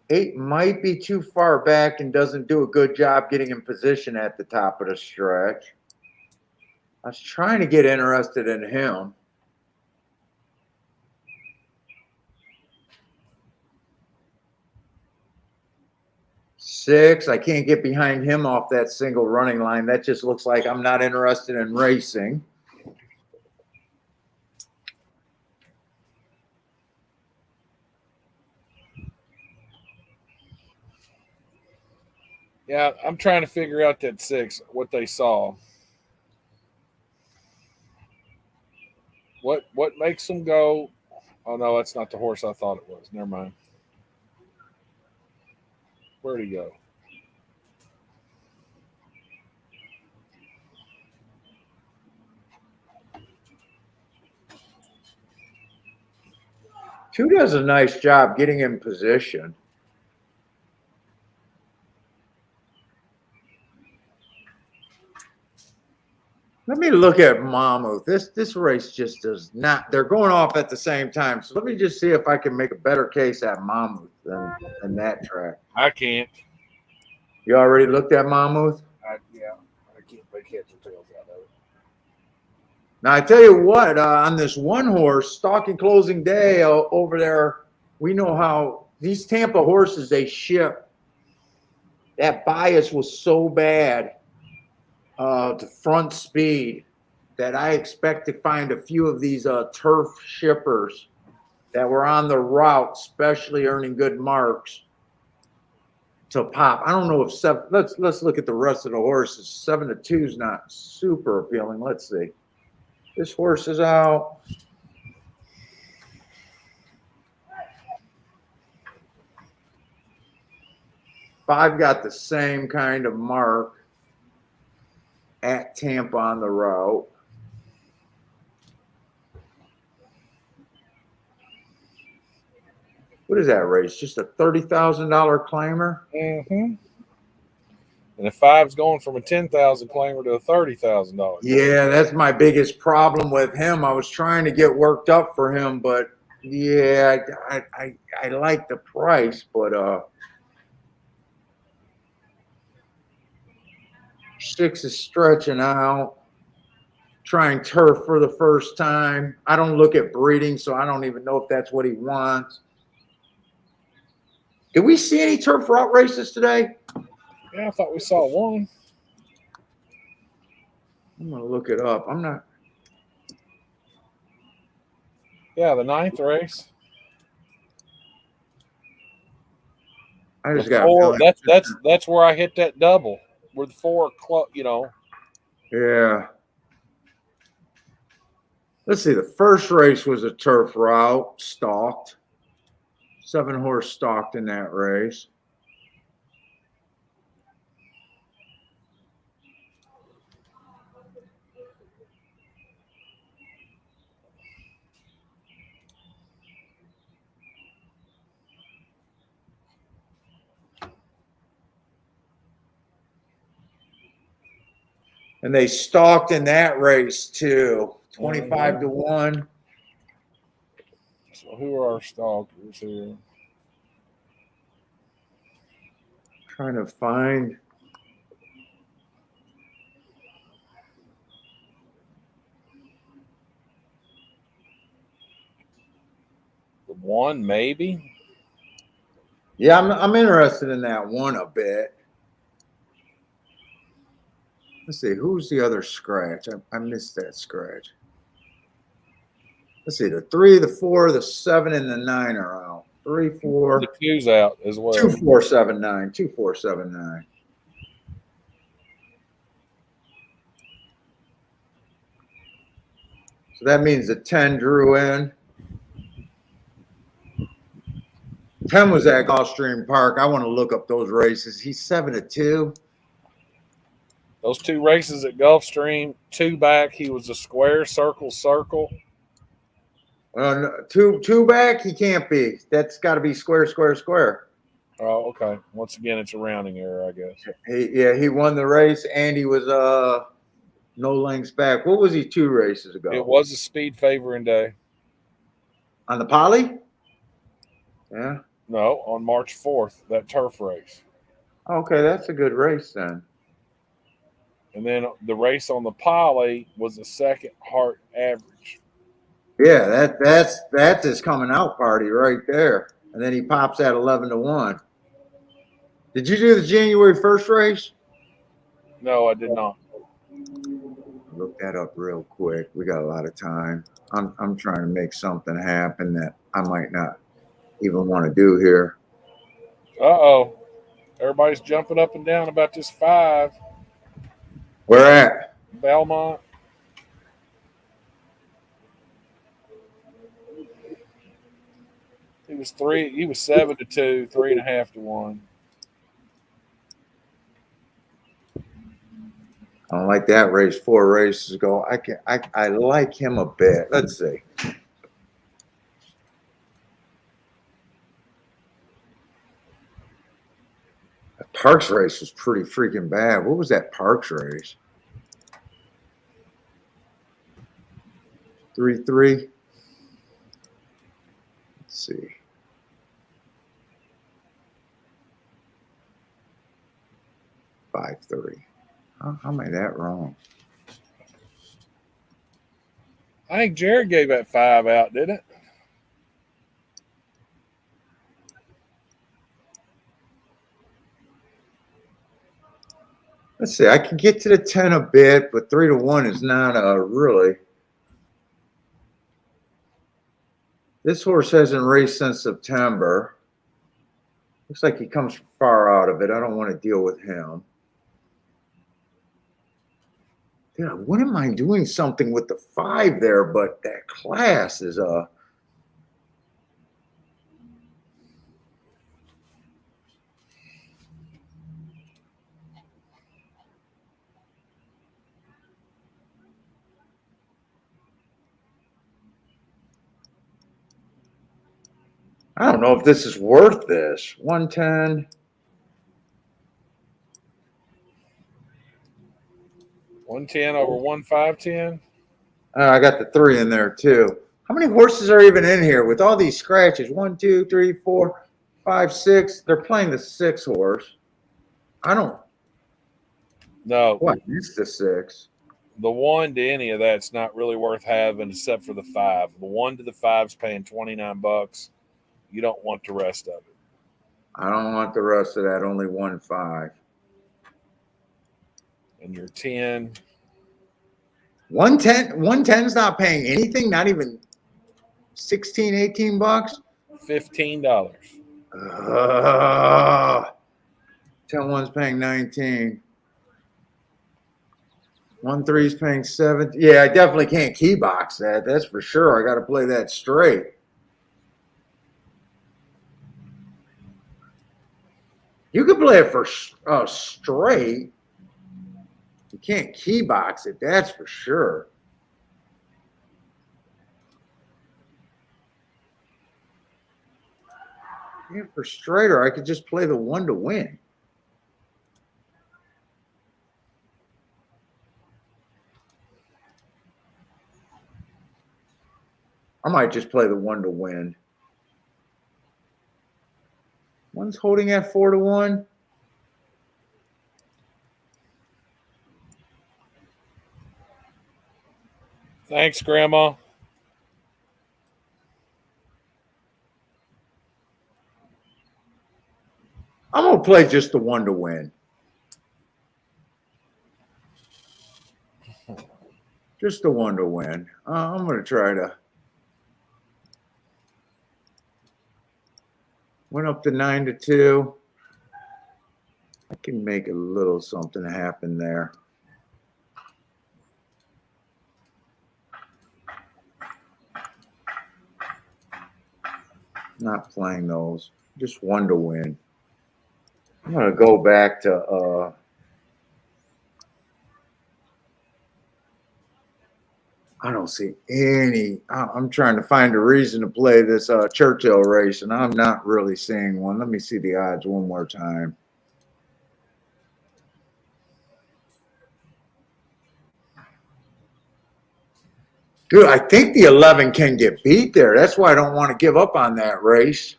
Eight might be too far back and doesn't do a good job getting in position at the top of the stretch. I was trying to get interested in him. Six, I can't get behind him off that single running line. That just looks like I'm not interested in racing. Yeah, I'm trying to figure out that 6, what they saw. What makes them go? Oh no, that's not the horse I thought it was. Never mind. Where'd he go? Two does a nice job getting in position. Let me look at Monmouth. This race just does not. They're going off at the same time. So let me just see if I can make a better case at Monmouth than that track. I can't. You already looked at Monmouth? Yeah, I can't make heads or tails out of it. Now I tell you what, on this one horse, stalking closing day over there, we know how these Tampa horses they ship. That bias was so bad. To front speed that I expect to find a few of these turf shippers that were on the route, especially earning good marks, to pop. I don't know if seven. Let's look at the rest of the horses. 7-2 is not super appealing. Let's see. This horse is out. Five got the same kind of mark at Tampa on the route. What is that race? Just a $30,000 claimer? Mm-hmm. And the 5's going from a $10,000 claimer to a $30,000. Yeah, that's my biggest problem with him. I was trying to get worked up for him, but yeah, I like the price, but 6 is stretching out. Trying turf for the first time. I don't look at breeding, so I don't even know if that's what he wants. Did we see any turf route races today? Yeah, I thought we saw one. I'm gonna look it up. I'm not. Yeah, the 9th race. I just The got. 4, that's where I hit that double. Where the 4 o'clock, you know. Yeah. Let's see. The first race was a turf route, stalked. 7-horse stalked in that race. And they stalked in that race too. 25 to 1. So who are our stalkers here? Trying to find. The 1, maybe. Yeah, I'm interested in that one a bit. Let's see, who's the other scratch? I missed that scratch. Let's see, the 3, the 4, the 7, and the 9 are out. 3, 4. The 2's out as well. 2, 4, 7, 9. 2, 4, 7, 9. So that means the 10 drew in. 10 was at Gulfstream Park. I want to look up those races. He's 7 to 2. Those 2 races at Gulfstream, 2 back, he was a square, circle, circle. No, 2 back, he can't be. That's got to be square, square, square. Oh, okay. Once again, it's a rounding error, I guess. He won the race, and he was no lengths back. What was he 2 races ago? It was a speed favoring day. On the poly? Yeah. No, on March 4th, that turf race. Okay, that's a good race then. And then the race on the poly was a second heart average. Yeah, that's his coming out party right there. And then he pops at 11 to 1. Did you do the January 1st race? No, I did not. Look that up real quick. We got a lot of time. I'm trying to make something happen that I might not even want to do here. Uh-oh. Everybody's jumping up and down about this 5. Where at? Belmont. He was 7 to 2, 3.5 to 1. I don't like that race 4 races ago. I like him a bit. Let's see. That Parks race was pretty freaking bad. What was that Parks race? 3-3. Let's see. Five 30. How am I that wrong? I think Jared gave that 5 out, didn't it? Let's see. I can get to the 10 a bit, but 3 to 1 is not really. This horse hasn't raced since September. Looks like he comes far out of it. I don't want to deal with him. Yeah, wouldn't mind doing something with the 5 there, but that class is I don't know if this is worth this. 110. 110 over 1510. I got the 3 in there too. How many horses are even in here with all these scratches? 1, 2, 3, 4, 5, 6. They're playing the 6 horse. No, What? It's the 6. the 1 to any of that's not really worth having except for the 5. The 1 to the 5's paying $29. You don't want the rest of it. I don't want the rest of that. Only 1-5. And your 10, 110's not paying anything. Not even 16, $18. $15. 10-1's paying 19. 1-3's paying 7. Yeah, I definitely can't key box that. That's for sure. I got to play that straight. You could play it for straight. You can't key box it. That's for sure. Yeah, for straight, or I could just play the 1 to win. I might just play the 1 to win. One's holding at 4 to 1. Thanks, Grandma. I'm gonna play just the 1 to win. Just the 1 to win. I'm gonna try to. Went up to 9 to 2. I can make a little something happen there. Not playing those. Just 1 to win. I'm gonna go back to I don't see any. I'm trying to find a reason to play this Churchill race, and I'm not really seeing one. Let me see the odds one more time. Dude, I think the 11 can get beat there. That's why I don't want to give up on that race.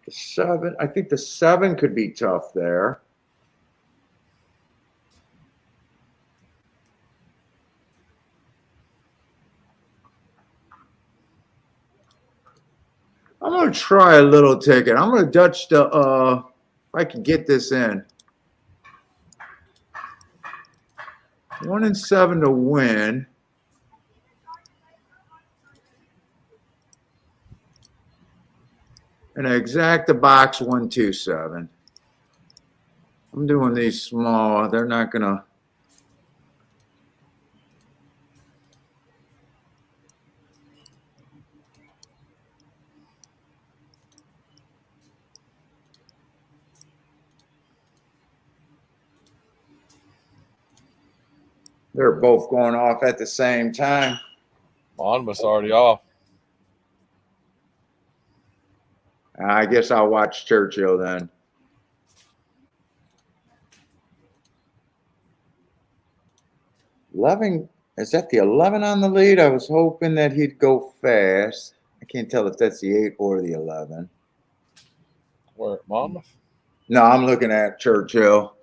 The 7, I think the 7 could be tough there. I'm going to try a little ticket. I'm going to Dutch the, if I can get this in. 1 and 7 to win. And I exact the box 1, 2, 7. I'm doing these small. They're not going to. They're both going off at the same time. Monmouth's already off. I guess I'll watch Churchill then. 11, is that the 11 on the lead? I was hoping that he'd go fast. I can't tell if that's the 8 or the 11. Where at Monmouth? No, I'm looking at Churchill.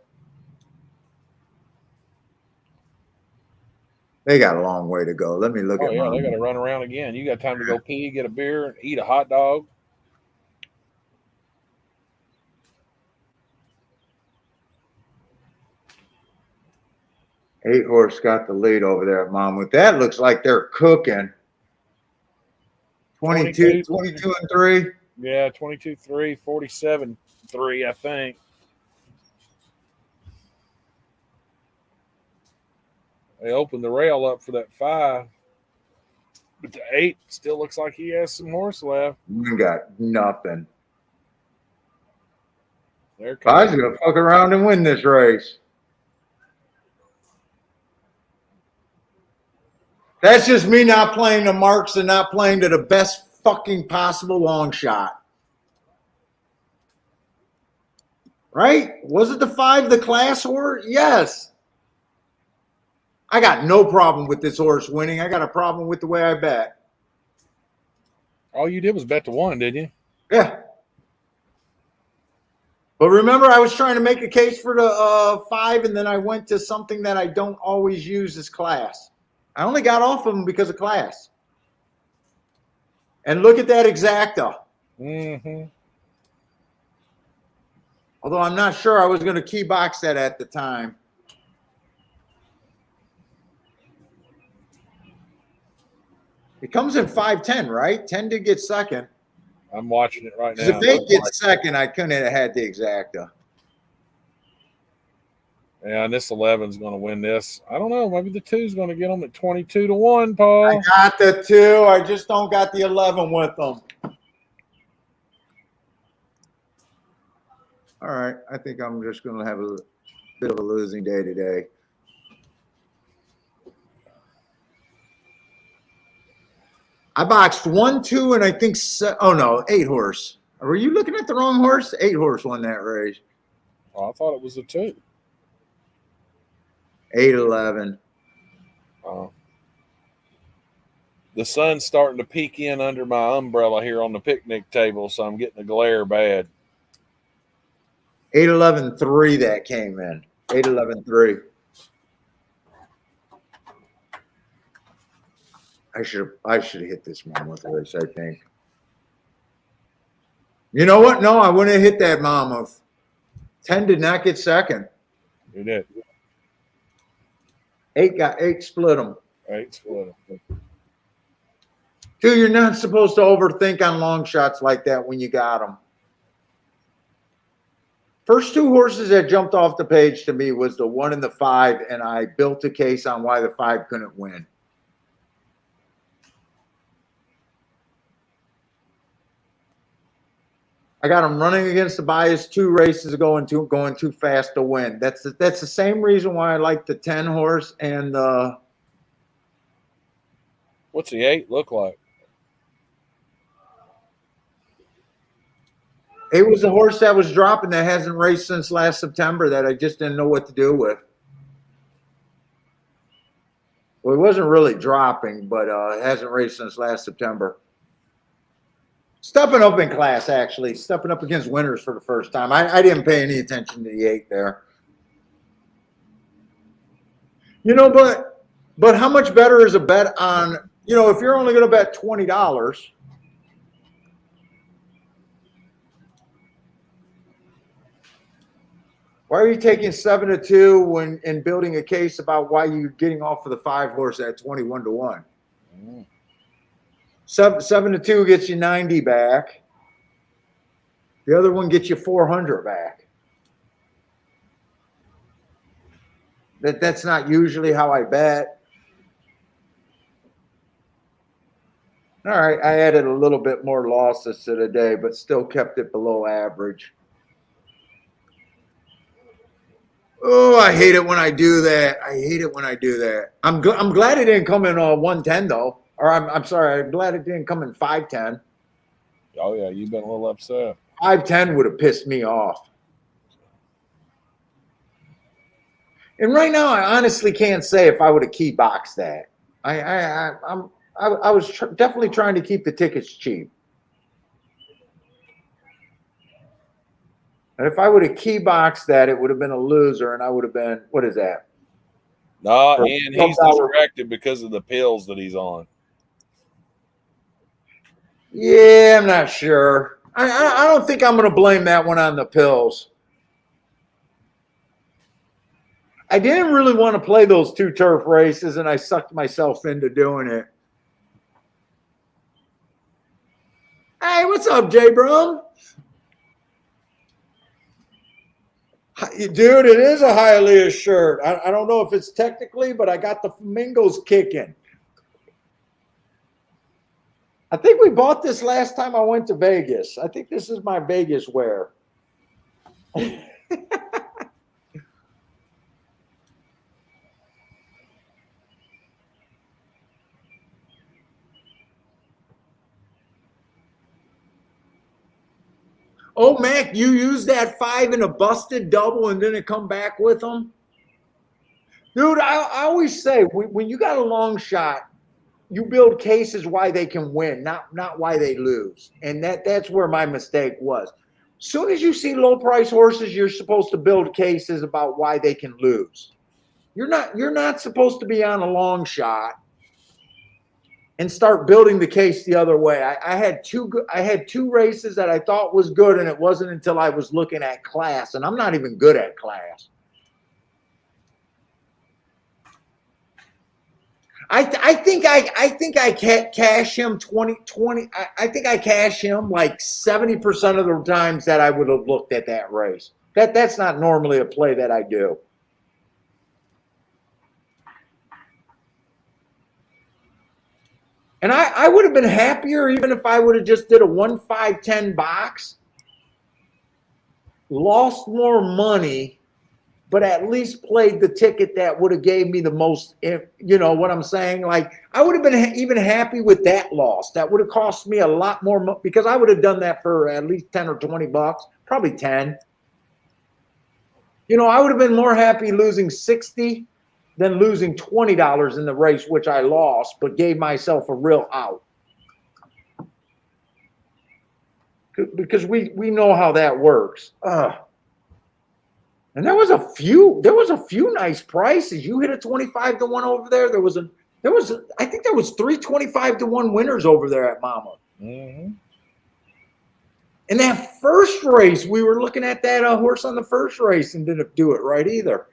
They got a long way to go. Let me look Oh, at yeah, mine. they got to run around again. You got time to go pee, get a beer, and eat a hot dog. Eight horse got the lead over there at Monmouth. That looks like they're cooking. 22 and 3. Yeah, 22-3, 47-3, I think. They opened the rail up for that 5. But the 8 still looks like he has some horse left. We got nothing. They're I was gonna fuck around and win this race. That's just me not playing the marks and not playing to the best fucking possible long shot. Right? Was it the 5 the class horse? Yes. I got no problem with this horse winning. I got a problem with the way I bet. All you did was bet the 1, didn't you? Yeah. But remember, I was trying to make a case for the 5, and then I went to something that I don't always use as class. I only got off of them because of class. And look at that exacta. Mm-hmm. Although I'm not sure I was going to key box that at the time. It comes in 5-10, right? 10 did get second. I'm watching it right now. Because if 8 gets second, I couldn't have had the exacta. Yeah, and this 11's going to win this. I don't know. Maybe the 2's going to get them at 22-1, Paul. I got the 2. I just don't got the 11 with them. All right. I think I'm just going to have a bit of a losing day today. I boxed 1, 2, and I think 8 horse. Were you looking at the wrong horse? 8 horse won that race. Oh, I thought it was a 2. 8-11. The sun's starting to peek in under my umbrella here on the picnic table, so I'm getting the glare bad. 8-11-3 that came in. 8-11-3. I should have hit this Monmouth race, I think. You know what? No, I wouldn't have hit that Monmouth. 10 did not get second. You did. 8 split them. 8 split them. 2, you're not supposed to overthink on long shots like that when you got them. First 2 horses that jumped off the page to me was the 1 and the 5, and I built a case on why the 5 couldn't win. I got them running against the bias 2 races going too fast to win. That's the same reason why I like the 10 horse and the. What's the 8 look like? It was a horse that was dropping that hasn't raced since last September that I just didn't know what to do with. Well, it wasn't really dropping, but it hasn't raced since last September. Stepping up in class, actually. Stepping up against winners for the first time. I didn't pay any attention to the 8 there. You know, but how much better is a bet on, you know, if you're only going to bet $20, why are you taking 7-2 when and building a case about why you're getting off of the 5 horse at 21-1? 7-2 gets you 90 back. The other one gets you 400 back. That's not usually how I bet. All right, I added a little bit more losses to the day, but still kept it below average. Oh, I hate it when I do that. I hate it when I do that. I'm glad it didn't come in 110 though. Or I'm sorry, I'm glad it didn't come in 510. Oh yeah, you've been a little upset. 510 would have pissed me off. And right now, I honestly can't say if I would have key boxed that. I was definitely trying to keep the tickets cheap. And if I would have key boxed that, it would have been a loser, and I would have been, what is that? No, and he's distracted because of the pills that he's on. Yeah, I'm not sure. I don't think I'm going to blame that one on the pills. I didn't really want to play those 2 turf races, and I sucked myself into doing it. Hey, what's up, Jay Brum? Dude, it is a Hialeah shirt. I don't know if it's technically, but I got the flamingos kicking. I think we bought this last time I went to Vegas. I think this is my Vegas wear. Oh, Mac, you used that 5 in a busted double and didn't come back with them? Dude, I always say when you got a long shot, you build cases why they can win, not why they lose. And that's where my mistake was. Soon as you see low price horses, you're supposed to build cases about why they can lose. You're not supposed to be on a long shot and start building the case the other way. I had two races that I thought was good, and it wasn't until I was looking at class, and I'm not even good at class. I think I cash him 20. I think I cash him like 70% of the times that I would have looked at that race. That's not normally a play that I do. And I would have been happier even if I would have just did a 1-5-10 box, lost more money, but at least played the ticket that would have gave me the most, you know what I'm saying? Like, I would have been even happy with that loss. That would have cost me a lot more because I would have done that for at least 10 or 20 bucks, probably 10. You know, I would have been more happy losing 60 than losing $20 in the race, which I lost, but gave myself a real out. Because we know how that works. And there was a few nice prices. You hit a 25-1 over there. I think there was 3 25-1 winners over there at Monmouth. Mm-hmm. In that first race, we were looking at that horse on the first race and didn't do it right either.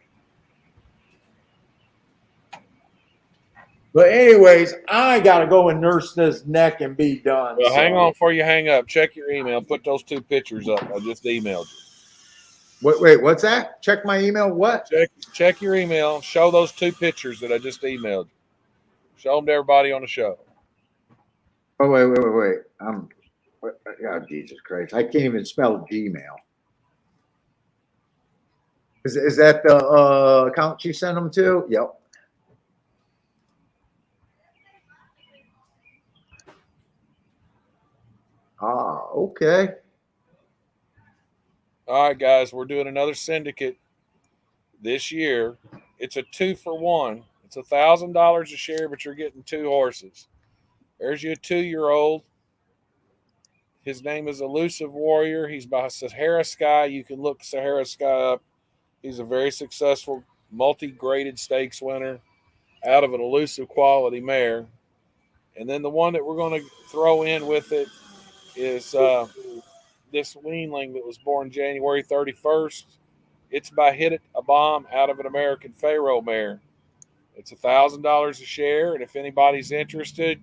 But anyways, I got to go and nurse this neck and be done. Well, hang on before you hang up. Check your email. Put those 2 pictures up. I just emailed you. Wait, what's that? Check my email. What? Check your email. Show those 2 pictures that I just emailed you. Show them to everybody on the show. Oh, wait. Oh, Jesus Christ. I can't even spell Gmail. Is that the account you sent them to? Yep. Ah, okay. All right, guys, we're doing another syndicate this year. It's a 2-for-1. It's $1,000 a share, but you're getting 2 horses. There's you a 2-year-old. His name is Elusive Warrior. He's by Sahara Sky. You can look Sahara Sky up. He's a very successful multi-graded stakes winner out of an elusive quality mare. And then the one that we're going to throw in with it is this weanling that was born January 31st. It's by Hit It a Bomb out of an American Pharaoh mare. It's $1,000 a share, and if anybody's interested,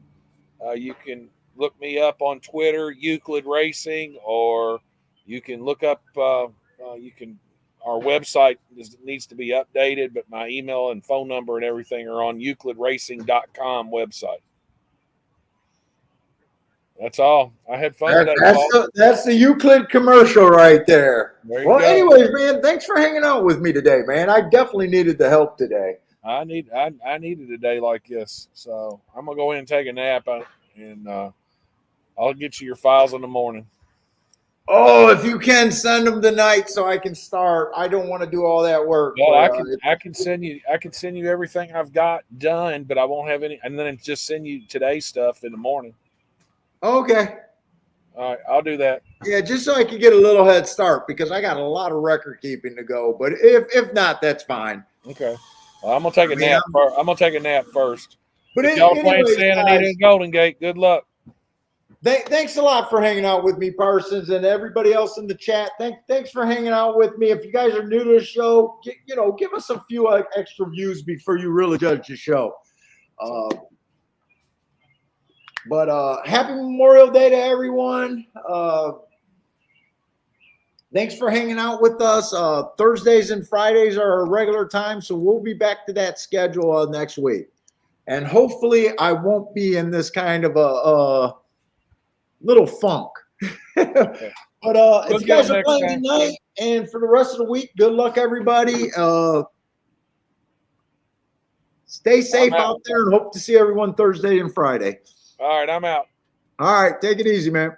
you can look me up on Twitter, Euclid Racing, or you can look up. Our website needs to be updated, but my email and phone number and everything are on euclidracing.com website. That's all. I had fun today, Paul. That's the Euclid commercial right there. Well, anyways, man, thanks for hanging out with me today, man. I definitely needed the help today. I needed a day like this, so I'm gonna go in and take a nap, and I'll get you your files in the morning. Oh, if you can send them tonight so I can start. I don't want to do all that work. Well, I can send you everything I've got done, but I won't have any, and then just send you today's stuff in the morning. Okay. All right, I'll do that. Yeah, just so I can get a little head start because I got a lot of record keeping to go. But if not, that's fine. Okay. Well, I'm gonna take a nap. I'm gonna take a nap first. But if y'all playing Santa Anita and Golden Gate, good luck. Thanks a lot for hanging out with me, Parsons, and everybody else in the chat. Thanks for hanging out with me. If you guys are new to the show, give us a few extra views before you really judge the show. But happy Memorial Day to everyone. Thanks for hanging out with us. Thursdays and Fridays are our regular time, so we'll be back to that schedule next week. And hopefully I won't be in this kind of a little funk. But if you guys are playing tonight and for the rest of the week, good luck, everybody. Stay safe out there and hope to see everyone Thursday and Friday. All right, I'm out. All right, take it easy, man.